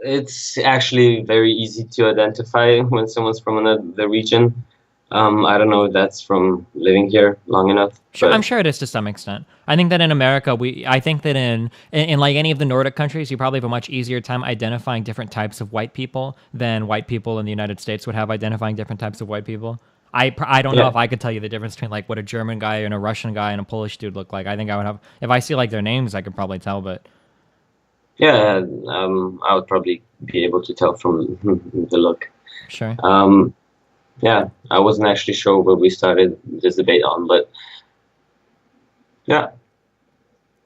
it's actually very easy to identify when someone's from another region. I don't know if that's from living here long enough. Sure, but I'm sure it is to some extent. I think that in America, I think that in like any of the Nordic countries, you probably have a much easier time identifying different types of white people than white people in the United States would have identifying different types of white people. I don't know if I could tell you the difference between like what a German guy and a Russian guy and a Polish dude look like. I think I would have, if I see like their names, I could probably tell, but yeah, I would probably be able to tell from the look. sure. Yeah, I wasn't actually sure what we started this debate on, but yeah.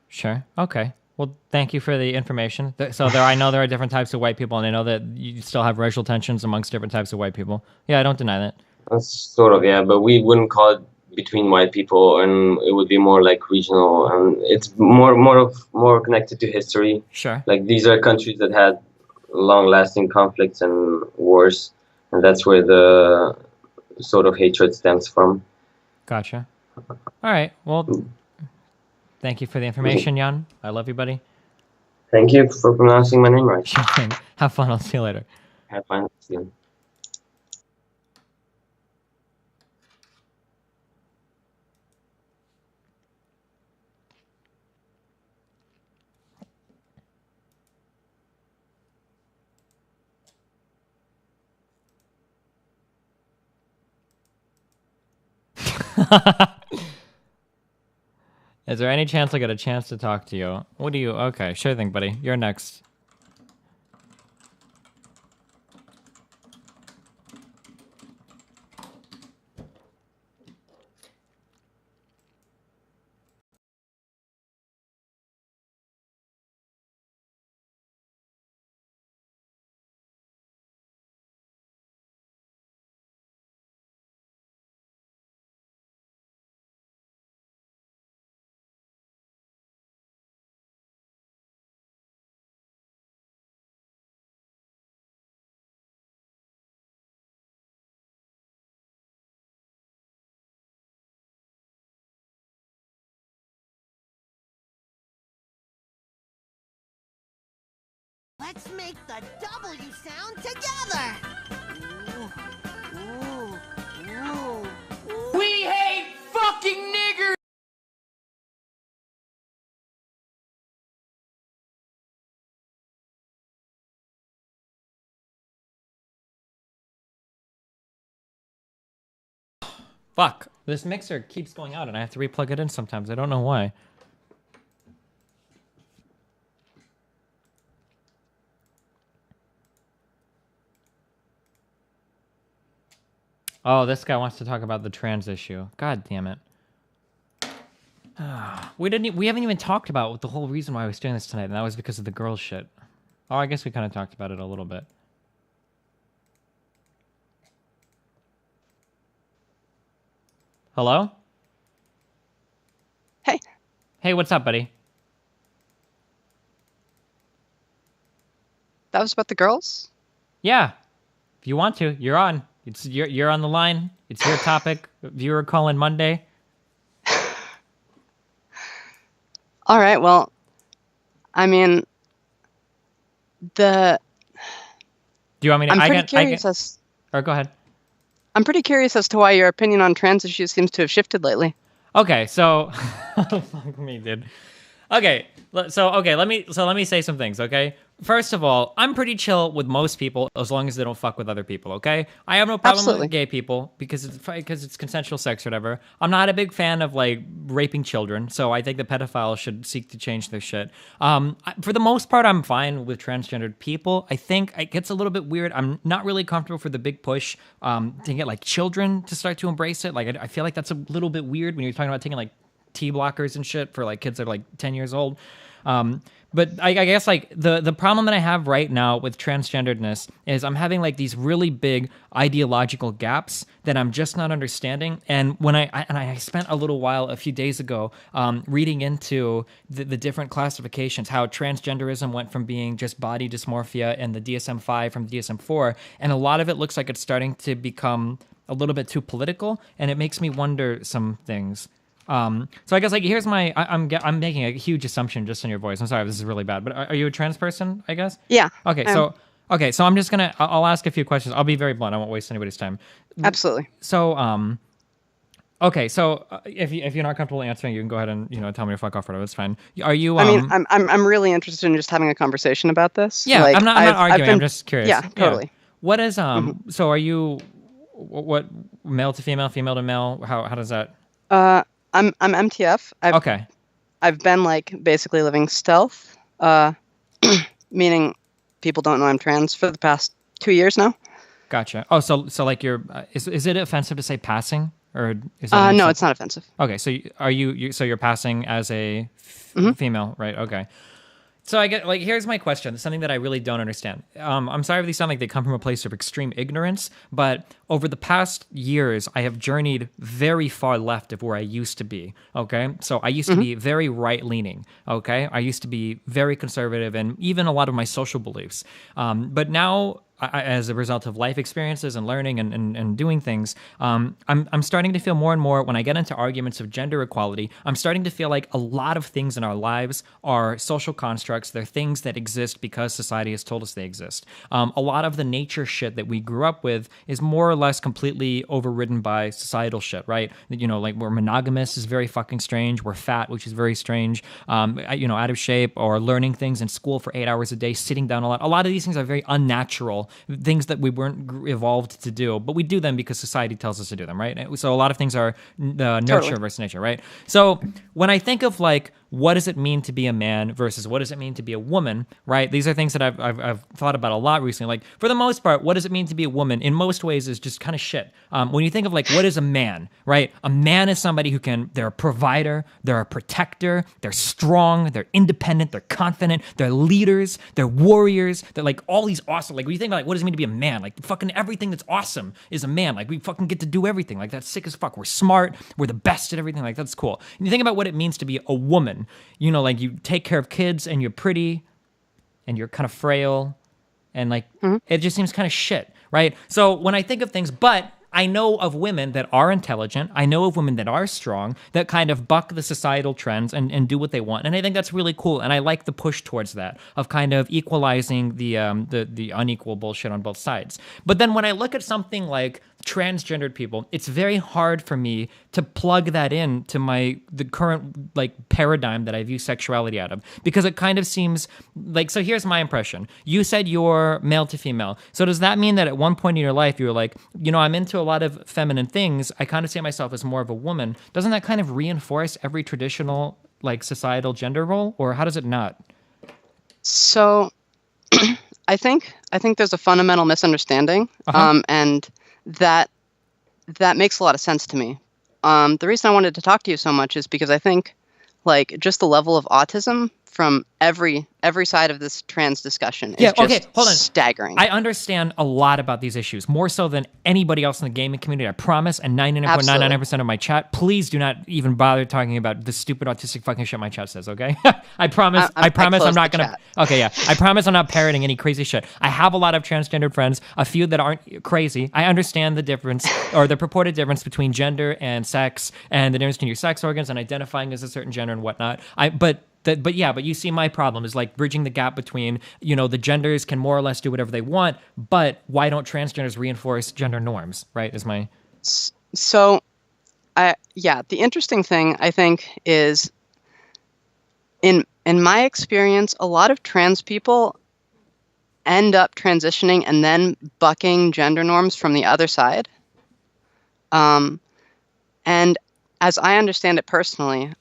Sure. Okay. Well, thank you for the information. So I know there are different types of white people, and I know that you still have racial tensions amongst different types of white people. Yeah, I don't deny that. That's sort of, yeah, but we wouldn't call it between white people, and it would be more like regional, and it's more connected to history. Sure. Like these are countries that had long-lasting conflicts and wars, and that's where the sort of hatred stems from. Gotcha. All right. Well, thank you for the information, Jan. I love you, buddy. Thank you for pronouncing my name right. Sure thing. Have fun. I'll see you later. Have fun. See you. Is there any chance I get a chance to talk to you? What do you... Okay, sure thing, buddy. You're next. Let's make the W sound together. Ooh, ooh, ooh. We hate fucking niggers! Fuck. This mixer keeps going out and I have to replug it in sometimes. I don't know why. Oh, this guy wants to talk about the trans issue. God damn it. We haven't even talked about the whole reason why I was doing this tonight, and that was because of the girl shit. Oh, I guess we kind of talked about it a little bit. Hello? Hey. Hey, what's up, buddy? That was about the girls? Yeah. If you want to, you're on. You're on the line. It's your topic. Viewer call-in Monday. All right, well, I mean, Do you want me to... I'm pretty curious as... Or go ahead. I'm pretty curious as to why your opinion on trans issues seems to have shifted lately. Okay, so... Fuck me, dude. Okay, let me say some things, okay? First of all, I'm pretty chill with most people as long as they don't fuck with other people, okay? I have no problem with gay people because it's consensual sex or whatever. I'm not a big fan of, like, raping children, so I think the pedophiles should seek to change their shit. For the most part, I'm fine with transgendered people. I think it gets a little bit weird. I'm not really comfortable for the big push to get, like, children to start to embrace it. Like, I feel like that's a little bit weird when you're talking about taking, like, T blockers and shit for like kids that are like 10 years old. But I guess like the problem that I have right now with transgenderedness is I'm having like these really big ideological gaps that I'm just not understanding. And when I spent a little while a few days ago reading into the different classifications, how transgenderism went from being just body dysmorphia and the DSM-5 from the DSM-4, and a lot of it looks like it's starting to become a little bit too political, and it makes me wonder some things. So I guess like here's my I'm making a huge assumption just in your voice. I'm sorry if this is really bad, but are you a trans person, I guess? Yeah. Okay, so I'm just gonna I'll ask a few questions. I'll be very blunt. I won't waste anybody's time. Absolutely. So okay, so if you're not comfortable answering, you can go ahead and tell me to fuck off or whatever. It's fine. Are you? I mean, I'm really interested in just having a conversation about this. Yeah, like, I'm not arguing. I'm just curious. Yeah, totally. Yeah. What is So are you what male to female, female to male? How does that? I'm MTF. I've been like basically living stealth, meaning people don't know I'm trans for the past 2 years now. Gotcha. Oh, so like you're is it offensive to say passing or is that no, it's not offensive. Okay, so you're passing as a female, right? Okay. So I get like here's my question. Something that I really don't understand. I'm sorry if these sound like they come from a place of extreme ignorance, but over the past years, I have journeyed very far left of where I used to be. Okay, so I used to be very right leaning. Okay, I used to be very conservative and even a lot of my social beliefs. But now, as a result of life experiences and learning and doing things, I'm starting to feel more and more when I get into arguments of gender equality, I'm starting to feel like a lot of things in our lives are social constructs. They're things that exist because society has told us they exist. A lot of the nature shit that we grew up with is more or less completely overridden by societal shit, right? Like we're monogamous is very fucking strange. We're fat, which is very strange. Out of shape or learning things in school for 8 hours a day, sitting down a lot. A lot of these things are very unnatural things that we weren't evolved to do, but we do them because society tells us to do them, right? So a lot of things are nurture versus nature, right? So when I think of like, what does it mean to be a man versus what does it mean to be a woman, right? These are things that I've thought about a lot recently. Like, for the most part, what does it mean to be a woman in most ways is just kind of shit. When you think of like, what is a man, right? A man is somebody who they're a provider, they're a protector, they're strong, they're independent, they're confident, they're leaders, they're warriors, they're like all these awesome, like when you think about like, what does it mean to be a man? Like fucking everything that's awesome is a man. Like we fucking get to do everything. Like that's sick as fuck. We're smart, we're the best at everything. Like that's cool. And you think about what it means to be a woman. You know, like you take care of kids and you're pretty and you're kind of frail and like it just seems kind of shit, right? So when I think of things, but I know of women that are intelligent. I know of women that are strong, that kind of buck the societal trends and do what they want. And I think that's really cool. And I like the push towards that of kind of equalizing the unequal bullshit on both sides. But then when I look at something like transgendered people, it's very hard for me to plug that in to the current like paradigm that I view sexuality out of, because it kind of seems like, so here's my impression. You said you're male to female. So does that mean that at one point in your life you were like, you know, I'm into a lot of feminine things. I kind of see myself as more of a woman. Doesn't that kind of reinforce every traditional like societal gender role, or how does it not? So I think there's a fundamental misunderstanding, and that makes a lot of sense to me. The reason I wanted to talk to you so much is because I think like just the level of autism from every side of this trans discussion is just staggering. I understand a lot about these issues, more so than anybody else in the gaming community, I promise, and 99.99% of my chat. Please do not even bother talking about the stupid autistic fucking shit my chat says, okay? I promise I'm not gonna... Okay, yeah. I promise I'm not parroting any crazy shit. I have a lot of transgendered friends, a few that aren't crazy. I understand the difference, or the purported difference between gender and sex, and the difference between your sex organs and identifying as a certain gender and whatnot. But you see my problem is like bridging the gap between, you know, the genders can more or less do whatever they want, but why don't transgenders reinforce gender norms, right? Is my... So, the interesting thing I think is in my experience, a lot of trans people end up transitioning and then bucking gender norms from the other side. And as I understand it personally,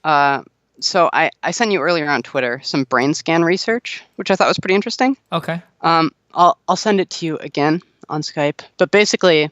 so I sent you earlier on Twitter some brain scan research, which I thought was pretty interesting. Okay. I'll send it to you again on Skype. But basically,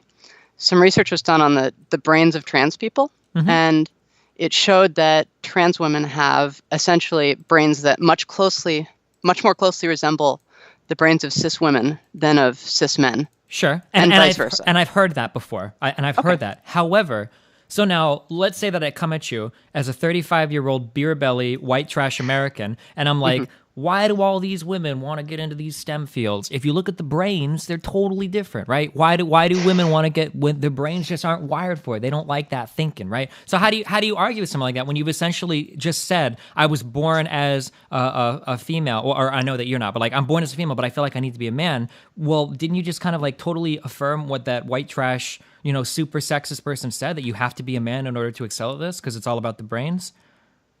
some research was done on the brains of trans people, and it showed that trans women have essentially brains that much more closely resemble the brains of cis women than of cis men. Sure. And vice versa. And I've heard that before. I've heard that. However... So now, let's say that I come at you as a 35-year-old beer belly, white trash American, and I'm like, why do all these women want to get into these STEM fields? If you look at the brains, they're totally different, right? Why do women want to get, when their brains just aren't wired for it? They don't like that thinking, right? So how do you argue with something like that when you've essentially just said, I was born as a female, or I know that you're not, but like I'm born as a female, but I feel like I need to be a man. Well, didn't you just kind of like totally affirm what that white trash, you know, super sexist person said, that you have to be a man in order to excel at this because it's all about the brains?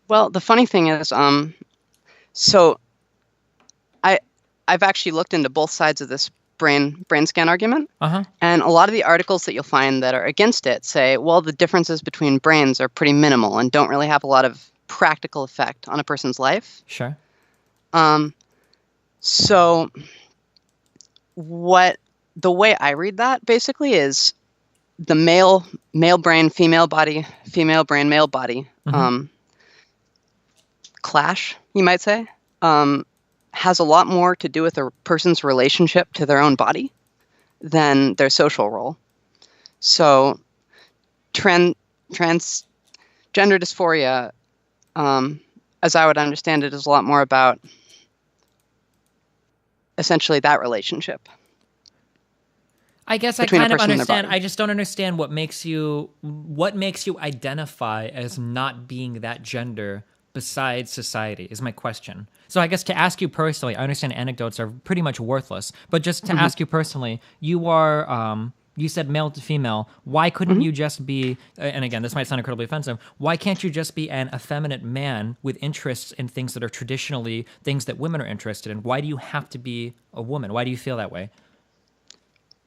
Well, the funny thing is, so I've actually looked into both sides of this brain scan argument, and a lot of the articles that you'll find that are against it say, well, the differences between brains are pretty minimal and don't really have a lot of practical effect on a person's life. Sure. So the way I read that basically is the male brain, female body, female brain, male body, clash, you might say, has a lot more to do with a person's relationship to their own body than their social role. So transgender dysphoria, as I would understand it, is a lot more about essentially that relationship. I guess I kind of understand. I just don't understand what makes you identify as not being that gender besides society is my question. So I guess to ask you personally, I understand anecdotes are pretty much worthless, but just to ask you personally, you are, you said male to female. Why couldn't you just be, and again, this might sound incredibly offensive, why can't you just be an effeminate man with interests in things that are traditionally things that women are interested in? Why do you have to be a woman? Why do you feel that way?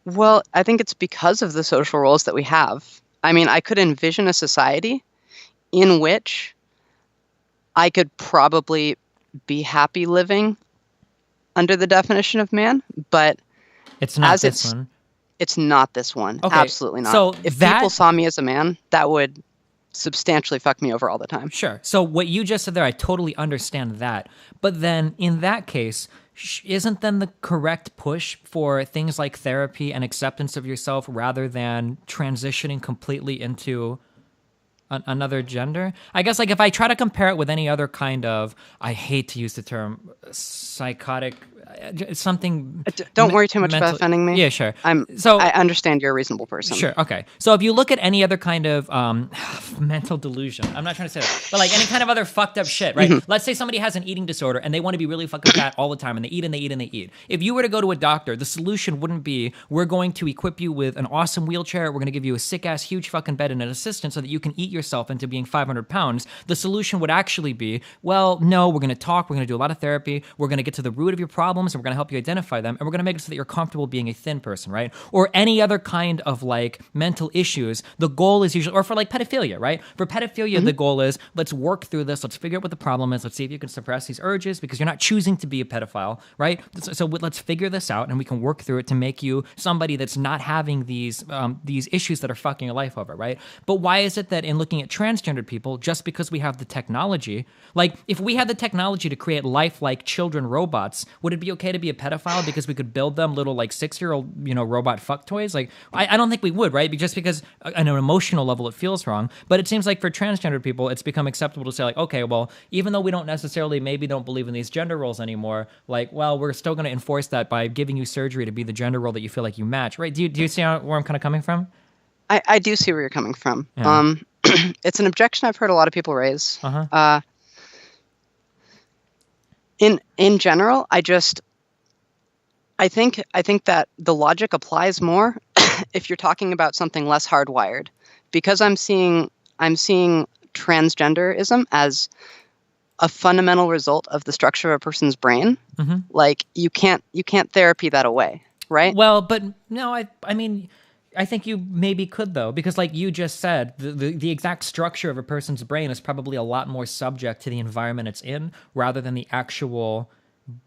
Well, I think it's because of the social roles that we have. I mean, I could envision a society in which I could probably be happy living under the definition of man, but It's not as this one. it's not this one. Okay, Absolutely not. so if that- people saw me as a man, that would substantially fuck me over all the time. Sure. So what you just said there, I totally understand that. But then in that case, isn't then the correct push for things like therapy and acceptance of yourself rather than transitioning completely into another gender? I guess like if I try to compare it with any other kind of, I hate to use the term psychotic, something. Don't worry too much about offending me. Yeah, sure. So I understand you're a reasonable person. Sure. Okay. So if you look at any other kind of mental delusion, I'm not trying to say that, but like any kind of other fucked up shit, right? Let's say somebody has an eating disorder and they want to be really fucking fat all the time, and they eat and they eat and they eat. If you were to go to a doctor, the solution wouldn't be, we're going to equip you with an awesome wheelchair, we're going to give you a sick ass huge fucking bed and an assistant so that you can eat yourself into being 500 pounds. The solution would actually be, well, no, we're going to talk, we're going to do a lot of therapy, we're going to get to the root of your problems, and we're going to help you identify them, and we're going to make it so that you're comfortable being a thin person, right? Or any other kind of like mental issues. The goal is usually, or for like pedophilia, right? For pedophilia, the goal is, let's work through this, let's figure out what the problem is, let's see if you can suppress these urges because you're not choosing to be a pedophile, right? So let's figure this out and we can work through it to make you somebody that's not having these issues that are fucking your life over, right? But why is it that in looking at transgendered people, just because we have the technology, like if we had the technology to create lifelike children robots, would it be okay to be a pedophile because we could build them little like 6-year-old, robot fuck toys? Like I don't think we would, right? Just because on an emotional level it feels wrong. But it seems like for transgendered people, it's become acceptable to say like, okay, well, even though we don't necessarily maybe don't believe in these gender roles anymore, like, well, we're still going to enforce that by giving you surgery to be the gender role that you feel like you match, right? Do you see where I'm kind of coming from? I do see where you're coming from. Yeah. It's an objection I've heard a lot of people raise. Uh-huh. In general, I think that the logic applies more if you're talking about something less hardwired, because I'm seeing transgenderism as a fundamental result of the structure of a person's brain. Like you can't therapy that away, right? Well, but no, I mean, I think you maybe could though, because like you just said, the exact structure of a person's brain is probably a lot more subject to the environment it's in rather than the actual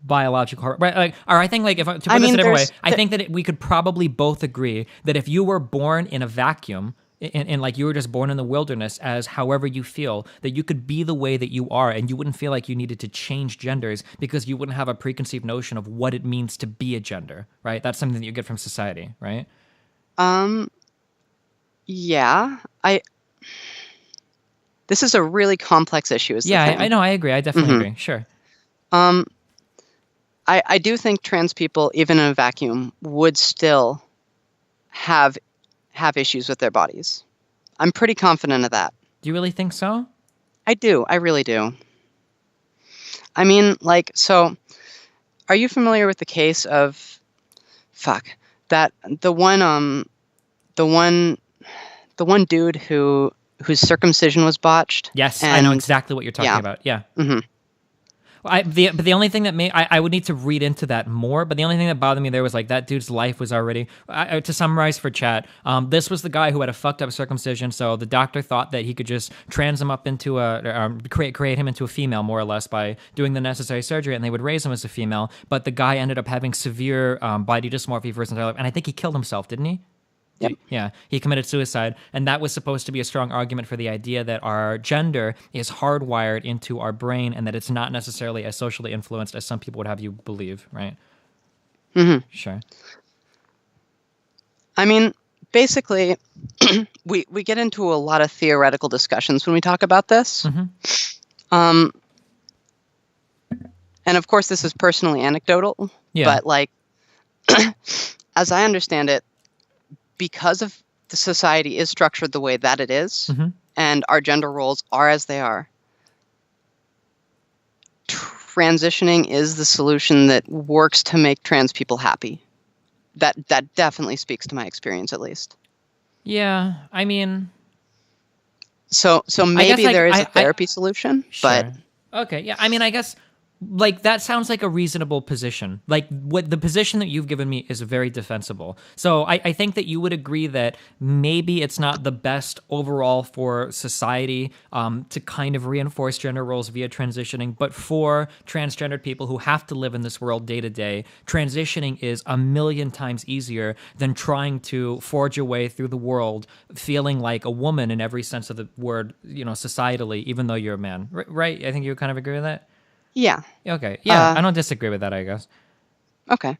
biological, right? Like, or I think like if to put this a different way, I think that we could probably both agree that if you were born in a vacuum, and like you were just born in the wilderness as however you feel, that you could be the way that you are and you wouldn't feel like you needed to change genders because you wouldn't have a preconceived notion of what it means to be a gender, right? That's something that you get from society, right? Yeah, this is a really complex issue. I know. I agree. I definitely agree. Sure. I do think trans people, even in a vacuum, would still have issues with their bodies. I'm pretty confident of that. Do you really think so? I do. I really do. I mean, like, so are you familiar with the case of the one dude whose circumcision was botched? Yes, I know exactly what you're talking about. Yeah. Mm-hmm. But the only thing that I would need to read into that more, but the only thing that bothered me there was like that dude's life was already, to summarize for chat, this was the guy who had a fucked up circumcision, so the doctor thought that he could just trans him up into create him into a female more or less by doing the necessary surgery, and they would raise him as a female, but the guy ended up having severe body dysmorphia for his entire life, and I think he killed himself, didn't he? Yep. Yeah, he committed suicide, and that was supposed to be a strong argument for the idea that our gender is hardwired into our brain and that it's not necessarily as socially influenced as some people would have you believe, right? Mm-hmm. Sure. I mean, basically, we get into a lot of theoretical discussions when we talk about this. Mm-hmm. And of course, this is personally anecdotal, but like, as I understand it, because of the society is structured the way that it is, and our gender roles are as they are, transitioning is the solution that works to make trans people happy. That definitely speaks to my experience, at least. Yeah, I mean, so maybe there is a therapy solution, sure. but okay, yeah, I mean, I guess like that sounds like a reasonable position. Like what the position that you've given me is very defensible. So I think that you would agree that maybe it's not the best overall for society to kind of reinforce gender roles via transitioning, but for transgendered people who have to live in this world day to day, transitioning is a million times easier than trying to forge your way through the world feeling like a woman in every sense of the word, societally, even though you're a man. Right? I think you would kind of agree with that. Yeah. Okay. Yeah, I don't disagree with that, I guess. Okay.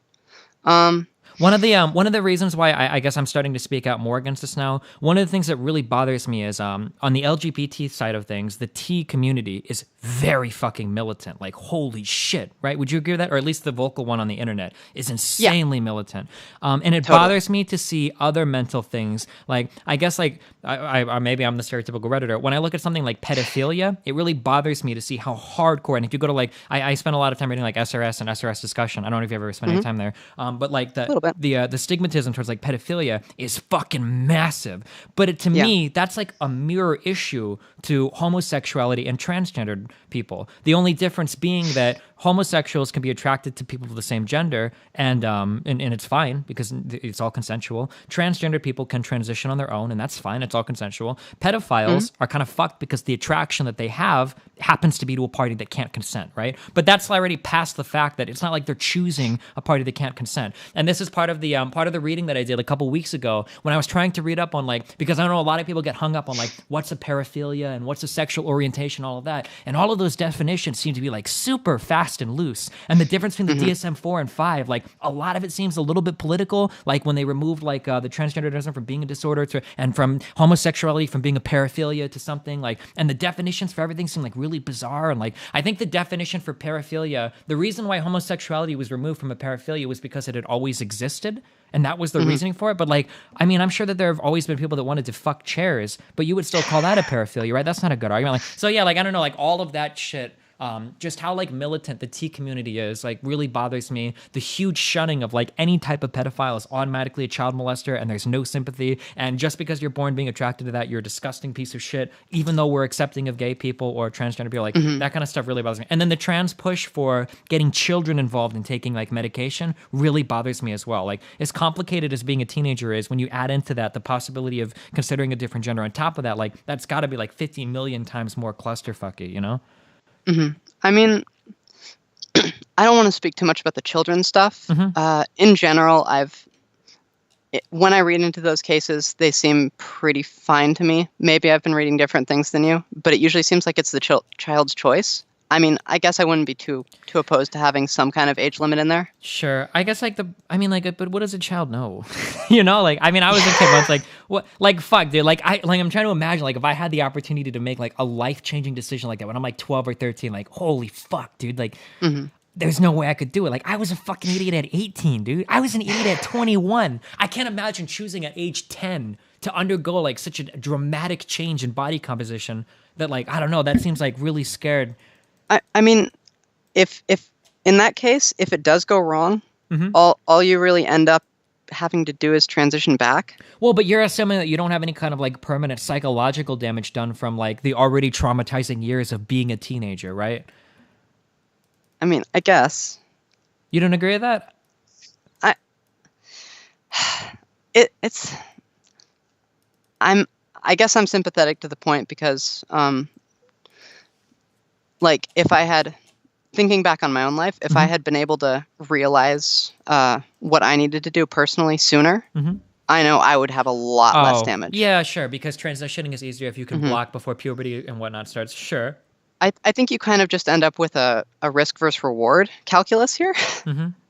One of the reasons why I guess I'm starting to speak out more against this now, one of the things that really bothers me is on the LGBT side of things, the T community is very fucking militant. Like, holy shit, right? Would you agree with that? Or at least the vocal one on the internet is insanely militant. And it bothers me to see other mental things. Like, I guess, like, I maybe I'm the stereotypical Redditor. When I look at something like pedophilia, it really bothers me to see how hardcore, and if you go to, like, I spend a lot of time reading, like, SRS and SRS discussion. I don't know if you've ever spent any time there. But, like, the stigmatism towards, like, pedophilia is fucking massive. But to me, that's like a mirror issue to homosexuality and transgendered people. The only difference being that homosexuals can be attracted to people of the same gender, and it's fine because it's all consensual. Transgender people can transition on their own, and that's fine. It's all consensual. Pedophiles are kind of fucked because the attraction that they have happens to be to a party that can't consent, right? But that's already past the fact that it's not like they're choosing a party that can't consent. And this is part of the reading that I did a couple weeks ago when I was trying to read up on, like, because I know a lot of people get hung up on, like, what's a paraphilia and what's a sexual orientation, all of that, and all of those definitions seem to be, like, super fast and loose. And the difference between the DSM-4 and 5, like, a lot of it seems a little bit political, like when they removed, like, the transgenderism from being a disorder and from homosexuality from being a paraphilia to something, like, and the definitions for everything seem, like, really bizarre. And, like, I think the definition for paraphilia, the reason why homosexuality was removed from a paraphilia was because it had always existed, and that was the reasoning for it. But, like, I mean, I'm sure that there have always been people that wanted to fuck chairs, but you would still call that a paraphilia, right? That's not a good argument. Like, so yeah, like, I don't know, like, all of that shit, just how, like, militant the T community is, like, really bothers me. The huge shunning of, like, any type of pedophile is automatically a child molester, and there's no sympathy. And just because you're born being attracted to that, you're a disgusting piece of shit, even though we're accepting of gay people or transgender people. Like, that kind of stuff really bothers me. And then the trans push for getting children involved in taking, like, medication really bothers me as well. Like, as complicated as being a teenager is, when you add into that the possibility of considering a different gender on top of that, like, that's got to be like 50 million times more clusterfucky, you know? I mean, I don't want to speak too much about the children's stuff. In general, when I read into those cases, they seem pretty fine to me. Maybe I've been reading different things than you, but it usually seems like it's the child's choice. I mean, I guess I wouldn't be too opposed to having some kind of age limit in there. Sure. I guess, like, but what does a child know? You know, like, I mean, I was a kid once, like, what, like, fuck, dude, like, I'm trying to imagine, like, if I had the opportunity to make, like, a life-changing decision like that when I'm, like, 12 or 13, like, holy fuck, dude, like, there's no way I could do it. Like, I was a fucking idiot at 18, dude. I was an idiot at 21. I can't imagine choosing at age 10 to undergo, like, such a dramatic change in body composition that, like, I don't know, that seems, like, really scared. I mean, if in that case, if it does go wrong, all you really end up having to do is transition back. Well, but you're assuming that you don't have any kind of, like, permanent psychological damage done from, like, the already traumatizing years of being a teenager, right? I mean, I guess. You don't agree with that? I guess I'm sympathetic to the point because like, if I had, thinking back on my own life, if I had been able to realize what I needed to do personally sooner, I know I would have a lot less damage. Yeah, sure, because transitioning is easier if you can block before puberty and whatnot starts. Sure. I think you kind of just end up with a risk versus reward calculus here.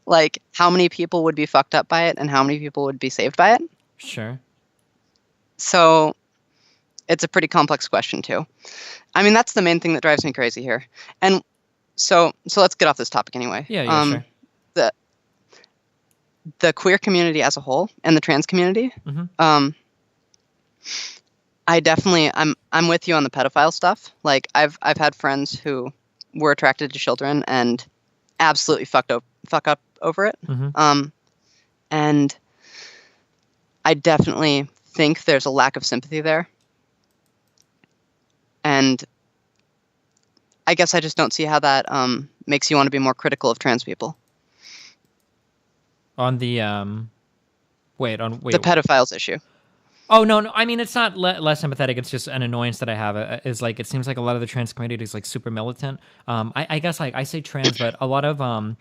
Like, how many people would be fucked up by it and how many people would be saved by it? Sure. So it's a pretty complex question, too. I mean, that's the main thing that drives me crazy here. And so let's get off this topic anyway. Yeah, sure. The queer community as a whole and the trans community, I definitely, I'm with you on the pedophile stuff. Like, I've had friends who were attracted to children and absolutely fuck up over it. And I definitely think there's a lack of sympathy there. And I guess I just don't see how that makes you want to be more critical of trans people. On the wait. The pedophiles issue. Oh no! I mean, it's not less sympathetic. It's just an annoyance that I have. Is like it seems like a lot of the trans community is like super militant. I guess like I say trans, but a lot of I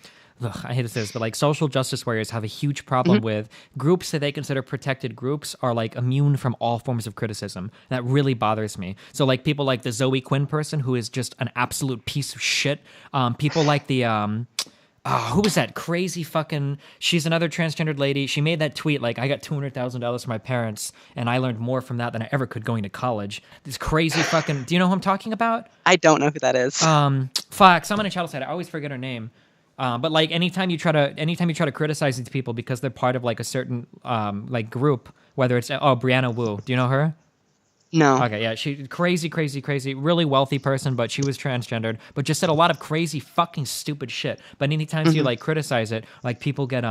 hate to say this, but like social justice warriors have a huge problem with groups that they consider protected groups are like immune from all forms of criticism. That really bothers me. So like people like the Zoe Quinn person who is just an absolute piece of shit. People like the who was that crazy fucking? She's another transgendered lady. She made that tweet like, "I got $200,000 from my parents, and I learned more from that than I ever could going to college." This crazy fucking. Do you know who I'm talking about? I don't know who that is. Fuck. Someone in chat said I always forget her name. But like anytime you try to criticize these people because they're part of like a certain like group, whether it's Brianna Wu. Do you know her? No. Okay, yeah, she crazy, really wealthy person, but she was transgendered, but just said a lot of crazy, fucking stupid shit. But anytime you like criticize it, like people get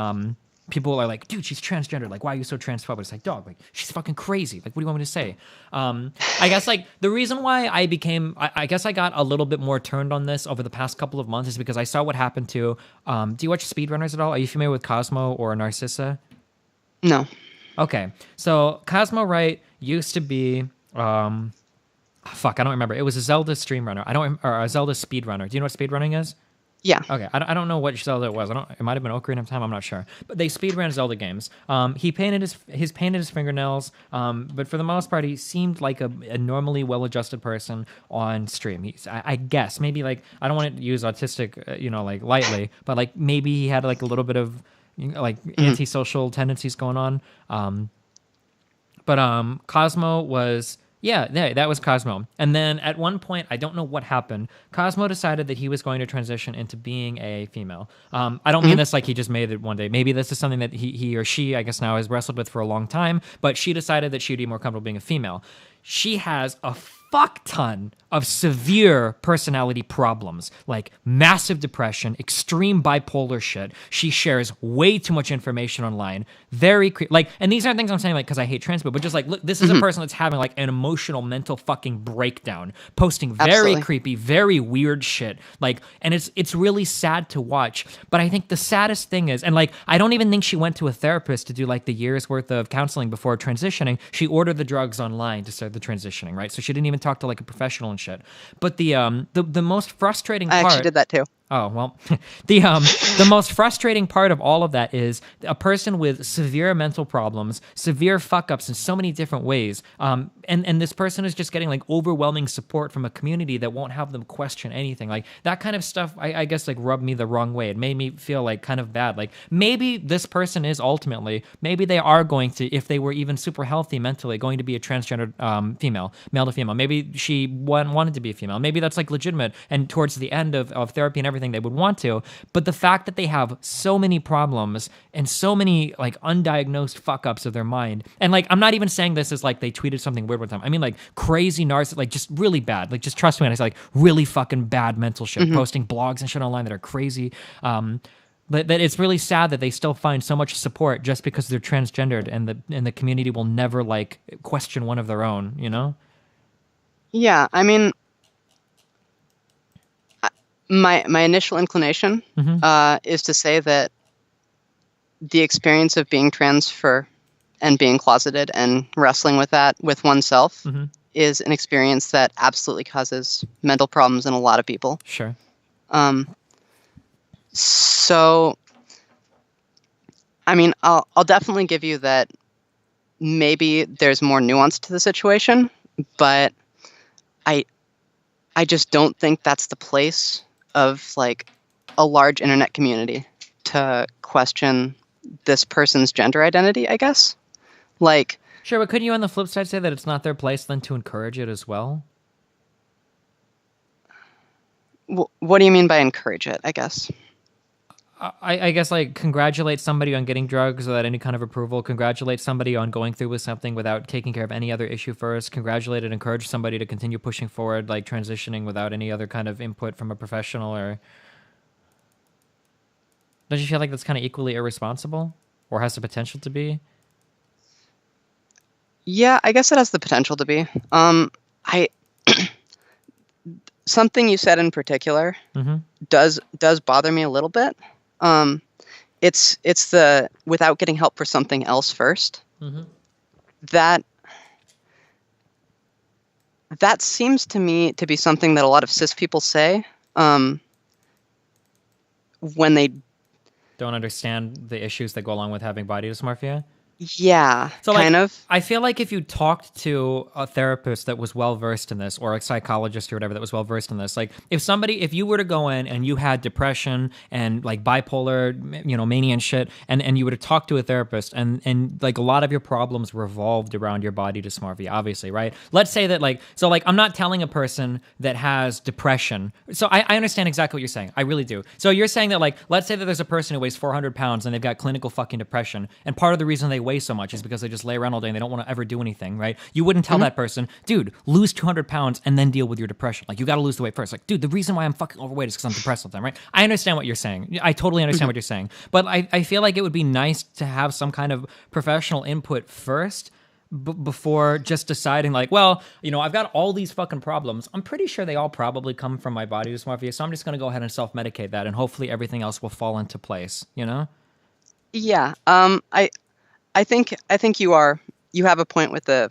people are like, dude, she's transgendered. Like, why are you so transphobic? It's like, dog, like she's fucking crazy. Like, what do you want me to say? I guess like the reason why I guess I got a little bit more turned on this over the past couple of months is because I saw what happened to. Do you watch speedrunners at all? Are you familiar with Cosmo or Narcissa? No. Okay, so Cosmo Wright used to be. Fuck, I don't remember. It was a Zelda streamrunner. Or a Zelda speedrunner. Do you know what speedrunning is? Yeah. Okay, I don't know what Zelda it was. It might have been Ocarina of Time. I'm not sure. But they speedran Zelda games. He painted his fingernails. But for the most part, he seemed like a normally well-adjusted person on stream. I guess maybe like I don't want to use autistic, like lightly, but like maybe he had like a little bit of like antisocial tendencies going on. But Cosmo was. Yeah, that was Cosmo. And then at one point, I don't know what happened, Cosmo decided that he was going to transition into being a female. I don't mean this like he just made it one day. Maybe this is something that he or she, I guess now, has wrestled with for a long time, but she decided that she'd be more comfortable being a female. She has a fuck ton of severe personality problems, like massive depression, extreme bipolar shit. She shares way too much information online. And these aren't things I'm saying like because I hate trans people, but just like, look, this is a person that's having like an emotional, mental fucking breakdown, posting very creepy, very weird shit. Like, and it's really sad to watch. But I think the saddest thing is, and like, I don't even think she went to a therapist to do like the year's worth of counseling before transitioning. She ordered the drugs online to start the transitioning, right? So she didn't even talk to like a professional and shit. But the most frustrating part. I actually did that too. Oh, well, the most frustrating part of all of that is a person with severe mental problems, severe fuck-ups in so many different ways, and this person is just getting, like, overwhelming support from a community that won't have them question anything. Like, that kind of stuff, I guess, like, rubbed me the wrong way. It made me feel, like, kind of bad. Like, maybe this person is ultimately, maybe they are going to, if they were even super healthy mentally, going to be a transgender female, male to female. Maybe she wanted to be a female. Maybe that's, like, legitimate, and towards the end of therapy and everything, they would want to, but the fact that they have so many problems and so many like undiagnosed fuck-ups of their mind, and like I'm not even saying this as like they tweeted something weird one time. I mean like crazy narcissist, like just really bad, like just trust me when I say like really fucking bad mental shit, posting blogs and shit online that are crazy. That it's really sad that they still find so much support just because they're transgendered, and the community will never like question one of their own, you know? Yeah, I mean, my initial inclination is to say that the experience of being trans and being closeted and wrestling with that with oneself is an experience that absolutely causes mental problems in a lot of people. Sure. So, I mean, I'll definitely give you that maybe there's more nuance to the situation, but I just don't think that's the place of like a large internet community to question this person's gender identity, I guess. Like, sure, but couldn't you on the flip side say that it's not their place then to encourage it as well? What do you mean by encourage it, I guess? I guess like congratulate somebody on getting drugs without any kind of approval, congratulate somebody on going through with something without taking care of any other issue first, congratulate and encourage somebody to continue pushing forward, like transitioning without any other kind of input from a professional. Or don't you feel like that's kind of equally irresponsible, or has the potential to be? Yeah, I guess it has the potential to be. something you said in particular does bother me a little bit. It's the without getting help for something else first. That seems to me to be something that a lot of cis people say when they don't understand the issues that go along with having body dysmorphia. Yeah, so kind of. I feel like if you talked to a therapist that was well versed in this, or a psychologist or whatever that was well versed in this, like if you were to go in and you had depression and like bipolar, mania and shit, and you were to talk to a therapist and like a lot of your problems revolved around your body dysmorphia, obviously, right? Let's say that I'm not telling a person that has depression. So I understand exactly what you're saying. I really do. So you're saying that let's say that there's a person who weighs 400 pounds and they've got clinical fucking depression, and part of the reason they weigh so much is because they just lay around all day and they don't want to ever do anything, right? You wouldn't tell that person, dude, lose 200 pounds and then deal with your depression. Like, you got to lose the weight first. Like, dude, the reason why I'm fucking overweight is because I'm depressed all the time, right? I understand what you're saying. I totally understand what you're saying. But I feel like it would be nice to have some kind of professional input first before just deciding I've got all these fucking problems. I'm pretty sure they all probably come from my body dysmorphia, so I'm just going to go ahead and self-medicate that, and hopefully everything else will fall into place, Yeah. I think you have a point with the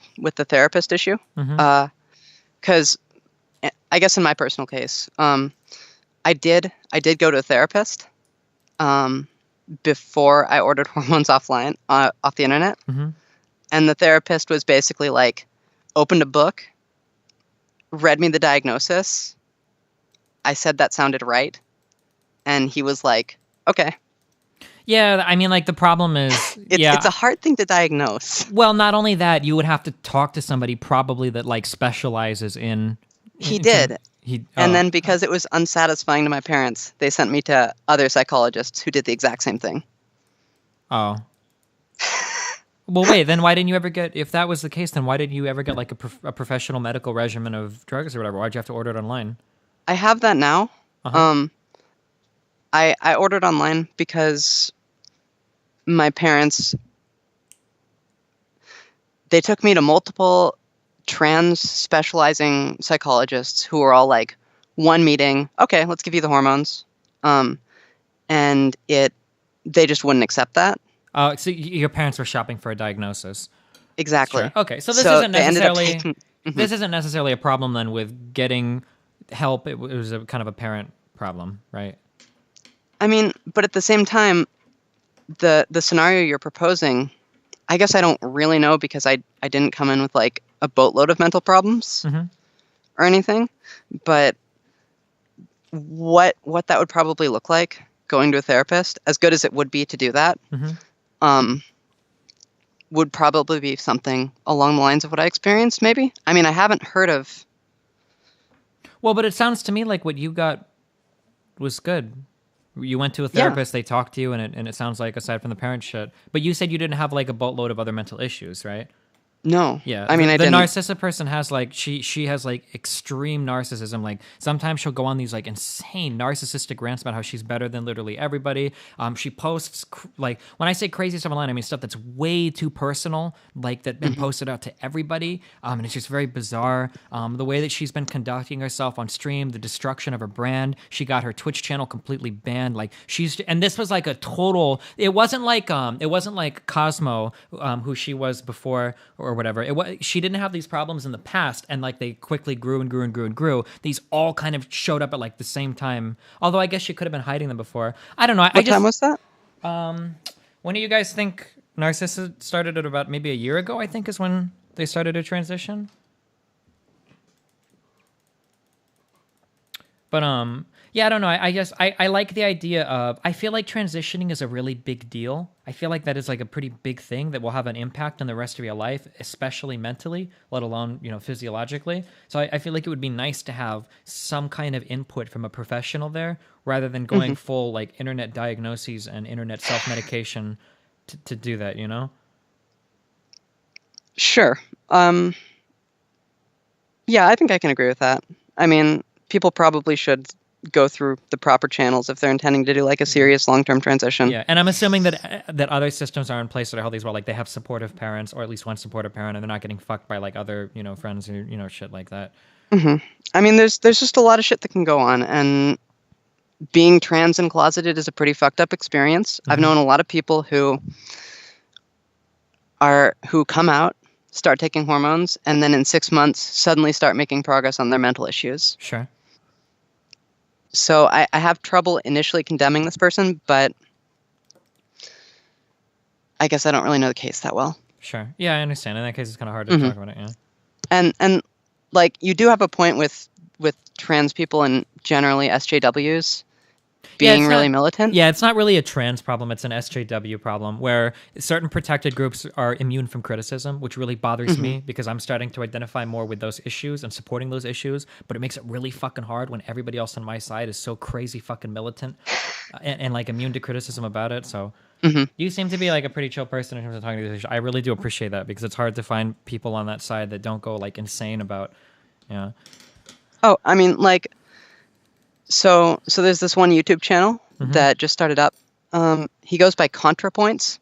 therapist issue. Because I guess in my personal case, I did go to a therapist before I ordered hormones off the internet. And the therapist was basically opened a book, read me the diagnosis. I said that sounded right. And he was like, okay. Yeah, I mean, the problem is... It's a hard thing to diagnose. Well, not only that, you would have to talk to somebody probably that, specializes in... He did. And then because it was unsatisfying to my parents, they sent me to other psychologists who did the exact same thing. Oh. Well, wait, then why didn't you ever get... If that was the case, then why didn't you ever get, a professional medical regimen of drugs or whatever? Why'd you have to order it online? I have that now. I ordered online because my parents, they took me to multiple trans specializing psychologists who were all one meeting, okay, let's give you the hormones. And they just wouldn't accept that. So your parents were shopping for a diagnosis. Exactly. Sure. Okay, so this isn't necessarily this isn't necessarily a problem then with getting help. It was a kind of a parent problem, right? I mean, but at the same time, the scenario you're proposing, I guess I don't really know because I didn't come in with a boatload of mental problems or anything. But what that would probably look like going to a therapist, as good as it would be to do that, would probably be something along the lines of what I experienced, maybe. I mean, I haven't heard of... Well, but it sounds to me like what you got was good. You went to a therapist, they talked to you, and it sounds like, aside from the parent shit, but you said you didn't have a boatload of other mental issues, right? No. Yeah. I mean, the I didn't. narcissistic person has she has extreme narcissism. Sometimes she'll go on these insane narcissistic rants about how she's better than literally everybody. She posts when I say crazy stuff online, I mean stuff that's way too personal, that been posted out to everybody. And it's just very bizarre. The way that she's been conducting herself on stream, the destruction of her brand. She got her Twitch channel completely banned. And this was a total. It wasn't like Cosmo, who she was before or whatever. She didn't have these problems in the past, and they quickly grew and grew and grew and grew. These all kind of showed up at the same time. Although I guess she could have been hiding them before. I don't know. What time was that? When do you guys think Narcissa started? At about maybe a year ago, I think, is when they started to transition. But yeah, I don't know. I guess I like the idea of, I feel like transitioning is a really big deal. I feel like that is a pretty big thing that will have an impact on the rest of your life, especially mentally, let alone, physiologically. So I feel like it would be nice to have some kind of input from a professional there, rather than going full internet diagnoses and internet self-medication to do that, Sure. Yeah, I think I can agree with that. I mean, people probably should go through the proper channels if they're intending to do like a serious long-term transition. Yeah, and I'm assuming that other systems are in place that are healthy as well. Like they have supportive parents, or at least one supportive parent, and they're not getting fucked by like other friends or shit like that. I mean, there's just a lot of shit that can go on, and being trans and closeted is a pretty fucked up experience. I've known a lot of people who come out, start taking hormones, and then in 6 months suddenly start making progress on their mental issues. Sure. So I have trouble initially condemning this person, but I guess I don't really know the case that well. Sure. Yeah, I understand. In that case, it's kind of hard to talk about it. Yeah. And like you do have a point with trans people and generally SJWs being really militant. Yeah, it's not really a trans problem. It's an SJW problem where certain protected groups are immune from criticism, which really bothers me because I'm starting to identify more with those issues and supporting those issues. But it makes it really fucking hard when everybody else on my side is so crazy fucking militant and like immune to criticism about it. So you seem to be like a pretty chill person in terms of talking to this issue. I really do appreciate that because it's hard to find people on that side that don't go like insane about, yeah. Oh, I mean, like, so there's this one YouTube channel that just started up. He goes by ContraPoints.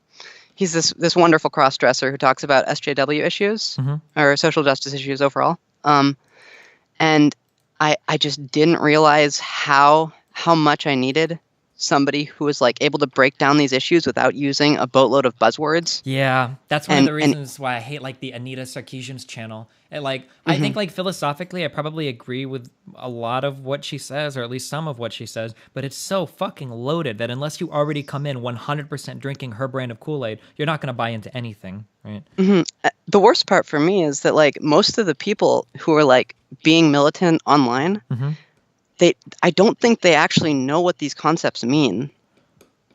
He's this wonderful cross-dresser who talks about SJW issues or social justice issues overall. And I just didn't realize how much I needed somebody who was like able to break down these issues without using a boatload of buzzwords. Yeah, that's one of the reasons why I hate like the Anita Sarkeesian's channel. And like I think like philosophically I probably agree with a lot of what she says, or at least some of what she says, but it's so fucking loaded that unless you already come in 100% drinking her brand of Kool-Aid, you're not going to buy into anything, right? The worst part for me is that like most of the people who are like being militant online, I don't think they actually know what these concepts mean.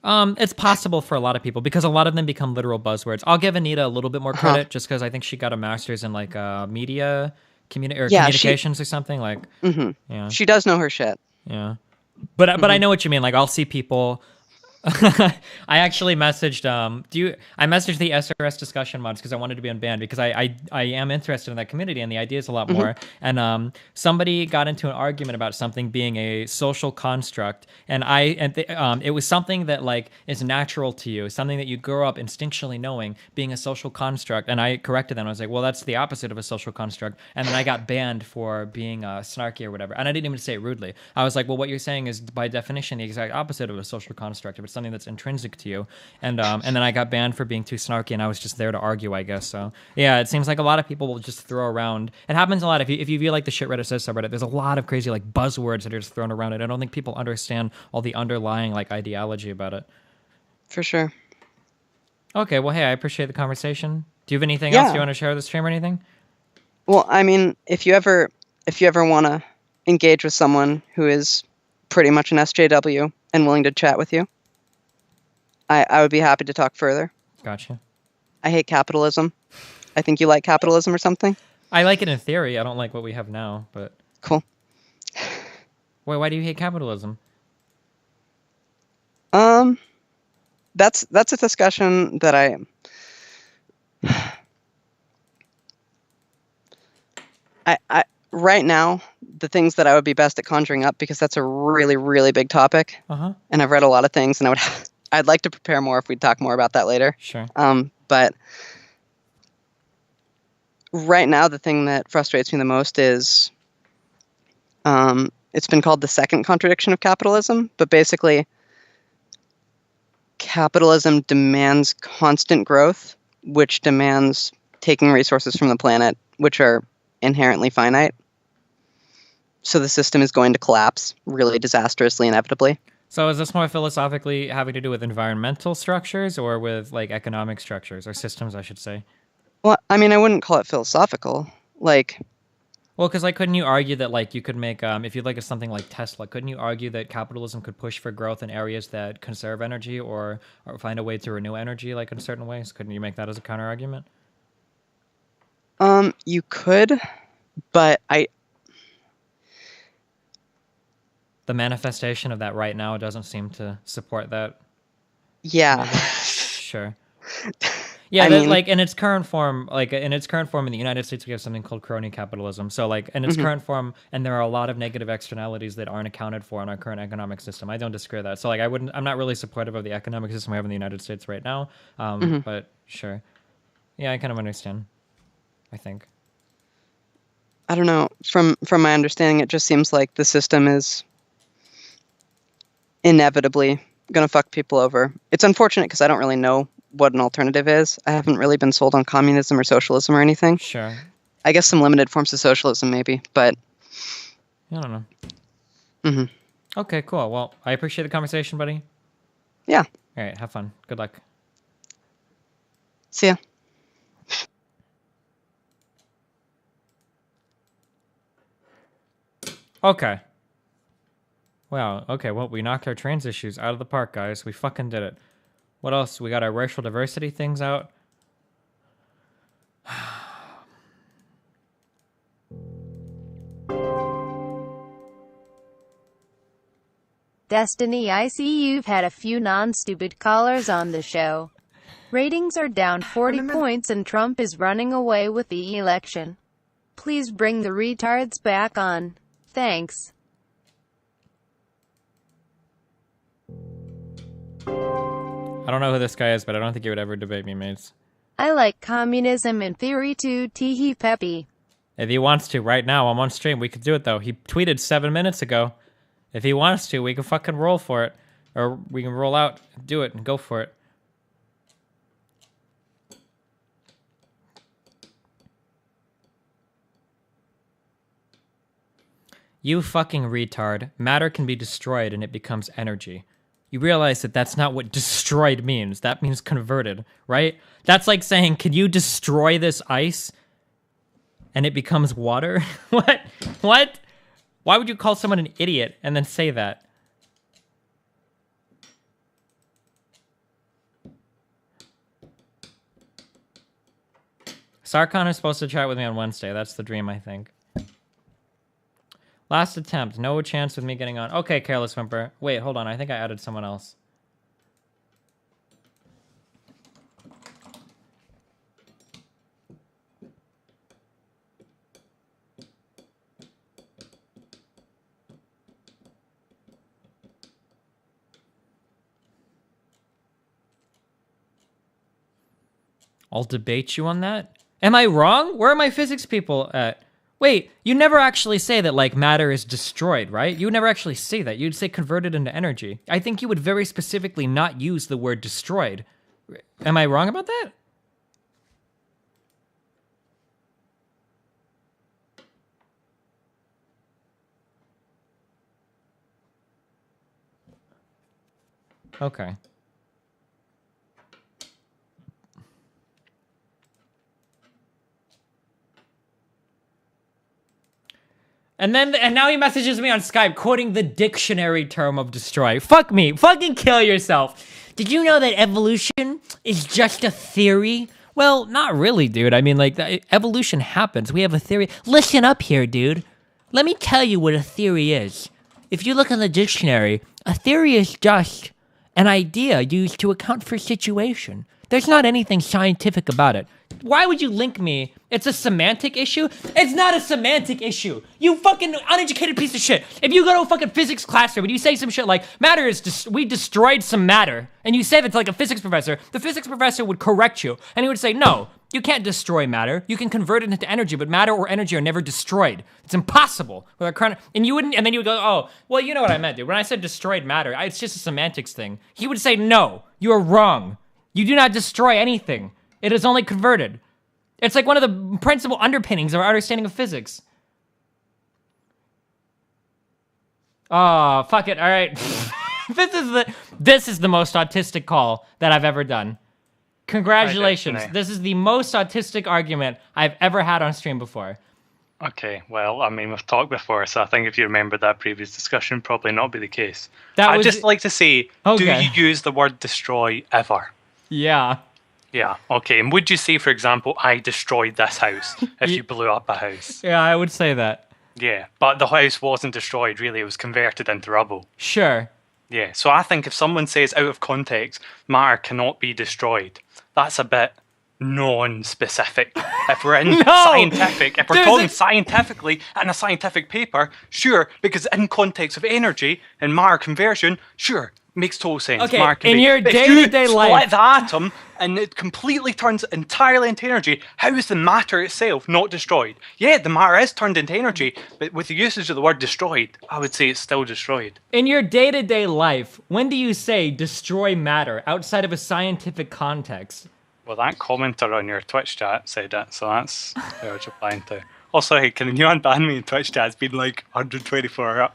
It's possible for a lot of people because a lot of them become literal buzzwords. I'll give Anita a little bit more credit just because I think she got a master's in like media communications or something like. Yeah, she does know her shit. Yeah, but I know what you mean. Like I'll see people. I actually messaged I messaged the SRS discussion mods because I wanted to be unbanned because I am interested in that community and the ideas a lot more. And somebody got into an argument about something being a social construct, and it was something that like is natural to you, something that you grow up instinctually knowing being a social construct. And I corrected them. I was like, well, that's the opposite of a social construct. And then I got banned for being snarky or whatever. And I didn't even say it rudely. I was like, well, what you're saying is by definition the exact opposite of a social construct. If it's something that's intrinsic to you, and then I got banned for being too snarky, and I was just there to argue, I guess. So yeah, it seems like a lot of people will just throw around. It happens a lot. If you view like the shit Reddit says subreddit, there's a lot of crazy like buzzwords that are just thrown around it. I don't think people understand all the underlying like ideology about it. For sure. Okay, well, hey, I appreciate the conversation. Do you have anything else you want to share with the stream or anything? Well, I mean, if you ever want to engage with someone who is pretty much an SJW and willing to chat with you, I would be happy to talk further. Gotcha. I hate capitalism. I think you like capitalism or something? I like it in theory. I don't like what we have now, but... Cool. Why do you hate capitalism? That's a discussion that I right now, the things that I would be best at conjuring up, because that's a really, really big topic. And I've read a lot of things, and I'd like to prepare more if we talk more about that later. Sure. But right now, the thing that frustrates me the most is it's been called the second contradiction of capitalism, but basically capitalism demands constant growth, which demands taking resources from the planet, which are inherently finite. So the system is going to collapse really disastrously, inevitably. So is this more philosophically having to do with environmental structures or with like economic structures or systems, I should say? Well, I mean, I wouldn't call it philosophical. Like, well, because like, couldn't you argue that like you could make if you look at something like Tesla, couldn't you argue that capitalism could push for growth in areas that conserve energy or find a way to renew energy like in certain ways? Couldn't you make that as a counter argument? You could, but the manifestation of that right now doesn't seem to support that. Yeah. Sure. Yeah, I that, mean, like in its current form, in the United States, we have something called crony capitalism. So, like in its current form, and there are a lot of negative externalities that aren't accounted for in our current economic system. I don't disagree with that. So, like, I'm not really supportive of the economic system we have in the United States right now. But sure, yeah, I kind of understand. I think. I don't know. From my understanding, it just seems like the system is inevitably going to fuck people over. It's unfortunate because I don't really know what an alternative is. I haven't really been sold on communism or socialism or anything. Sure. I guess some limited forms of socialism maybe, but I don't know. Mm-hmm. Okay, cool. Well, I appreciate the conversation, buddy. Yeah. All right, have fun. Good luck. See ya. Okay. Wow. Okay. Well, we knocked our trans issues out of the park, guys. We fucking did it. What else? We got our racial diversity things out. Destiny, I see you've had a few non-stupid callers on the show. Ratings are down 40 points and Trump is running away with the election. Please bring the retards back on. Thanks. I don't know who this guy is, but I don't think he would ever debate me, mates. I like communism in theory too, teehee peppy. If he wants to, right now, I'm on stream. We could do it, though. He tweeted 7 minutes ago. If he wants to, we can fucking roll for it. Or we can roll out, do it, and go for it. You fucking retard. Matter can be destroyed and it becomes energy. You realize that that's not what destroyed means. That means converted, right? That's like saying, can you destroy this ice and it becomes water? What? What? Why would you call someone an idiot and then say that? Sarkon is supposed to chat with me on Wednesday. That's the dream, I think. Last attempt. No chance with me getting on. Okay, Careless Whimper. Wait, hold on. I think I added someone else. I'll debate you on that. Am I wrong? Where are my physics people at? Wait, you never actually say that, like, matter is destroyed, right? You would never actually say that. You'd say converted into energy. I think you would very specifically not use the word destroyed. Am I wrong about that? Okay. And now he messages me on Skype quoting the dictionary term of destroy. Fuck me. Fucking kill yourself. Did you know that evolution is just a theory? Well, not really, dude. I mean, like, evolution happens. We have a theory. Listen up here, dude. Let me tell you what a theory is. If you look in the dictionary, a theory is just an idea used to account for a situation. There's not anything scientific about it. Why would you link me? It's a semantic issue? It's not a semantic issue. You fucking uneducated piece of shit. If you go to a fucking physics classroom and you say some shit like, matter is, we destroyed some matter, and you say that to like a physics professor, the physics professor would correct you, and he would say, no, you can't destroy matter. You can convert it into energy, but matter or energy are never destroyed. It's impossible. And you wouldn't, and then you would go, oh, well, you know what I meant, dude. When I said destroyed matter, it's just a semantics thing. He would say, no, you are wrong. You do not destroy anything. It is only converted. It's like one of the principal underpinnings of our understanding of physics. Oh, fuck it. All right. This is the most autistic call that I've ever done. Congratulations. This is the most autistic argument I've ever had on stream before. Okay, well, I mean, we've talked before, so I think if you remember that previous discussion, probably not be the case. I'd just like to say, do you use the word destroy ever? Yeah. Yeah, okay. And would you say, for example, I destroyed this house if you blew up a house? Yeah, I would say that. Yeah, but the house wasn't destroyed, really. It was converted into rubble. Sure. Yeah, so I think if someone says out of context, matter cannot be destroyed, that's a bit non-specific. If we're in scientific, if we're talking scientifically in a scientific paper, sure, because in context of energy and matter conversion, sure, makes total sense. Okay, matter can in be. your day-to-day life, split the atom and it completely turns entirely into energy. How is the matter itself not destroyed? Yeah, the matter is turned into energy, but with the usage of the word destroyed, I would say it's still destroyed. In your day-to-day life, when do you say destroy matter outside of a scientific context? Well, that commenter on your Twitch chat said it, so that's what I was replying to. Also, hey, can you unban me in Twitch chat? It's been like 124,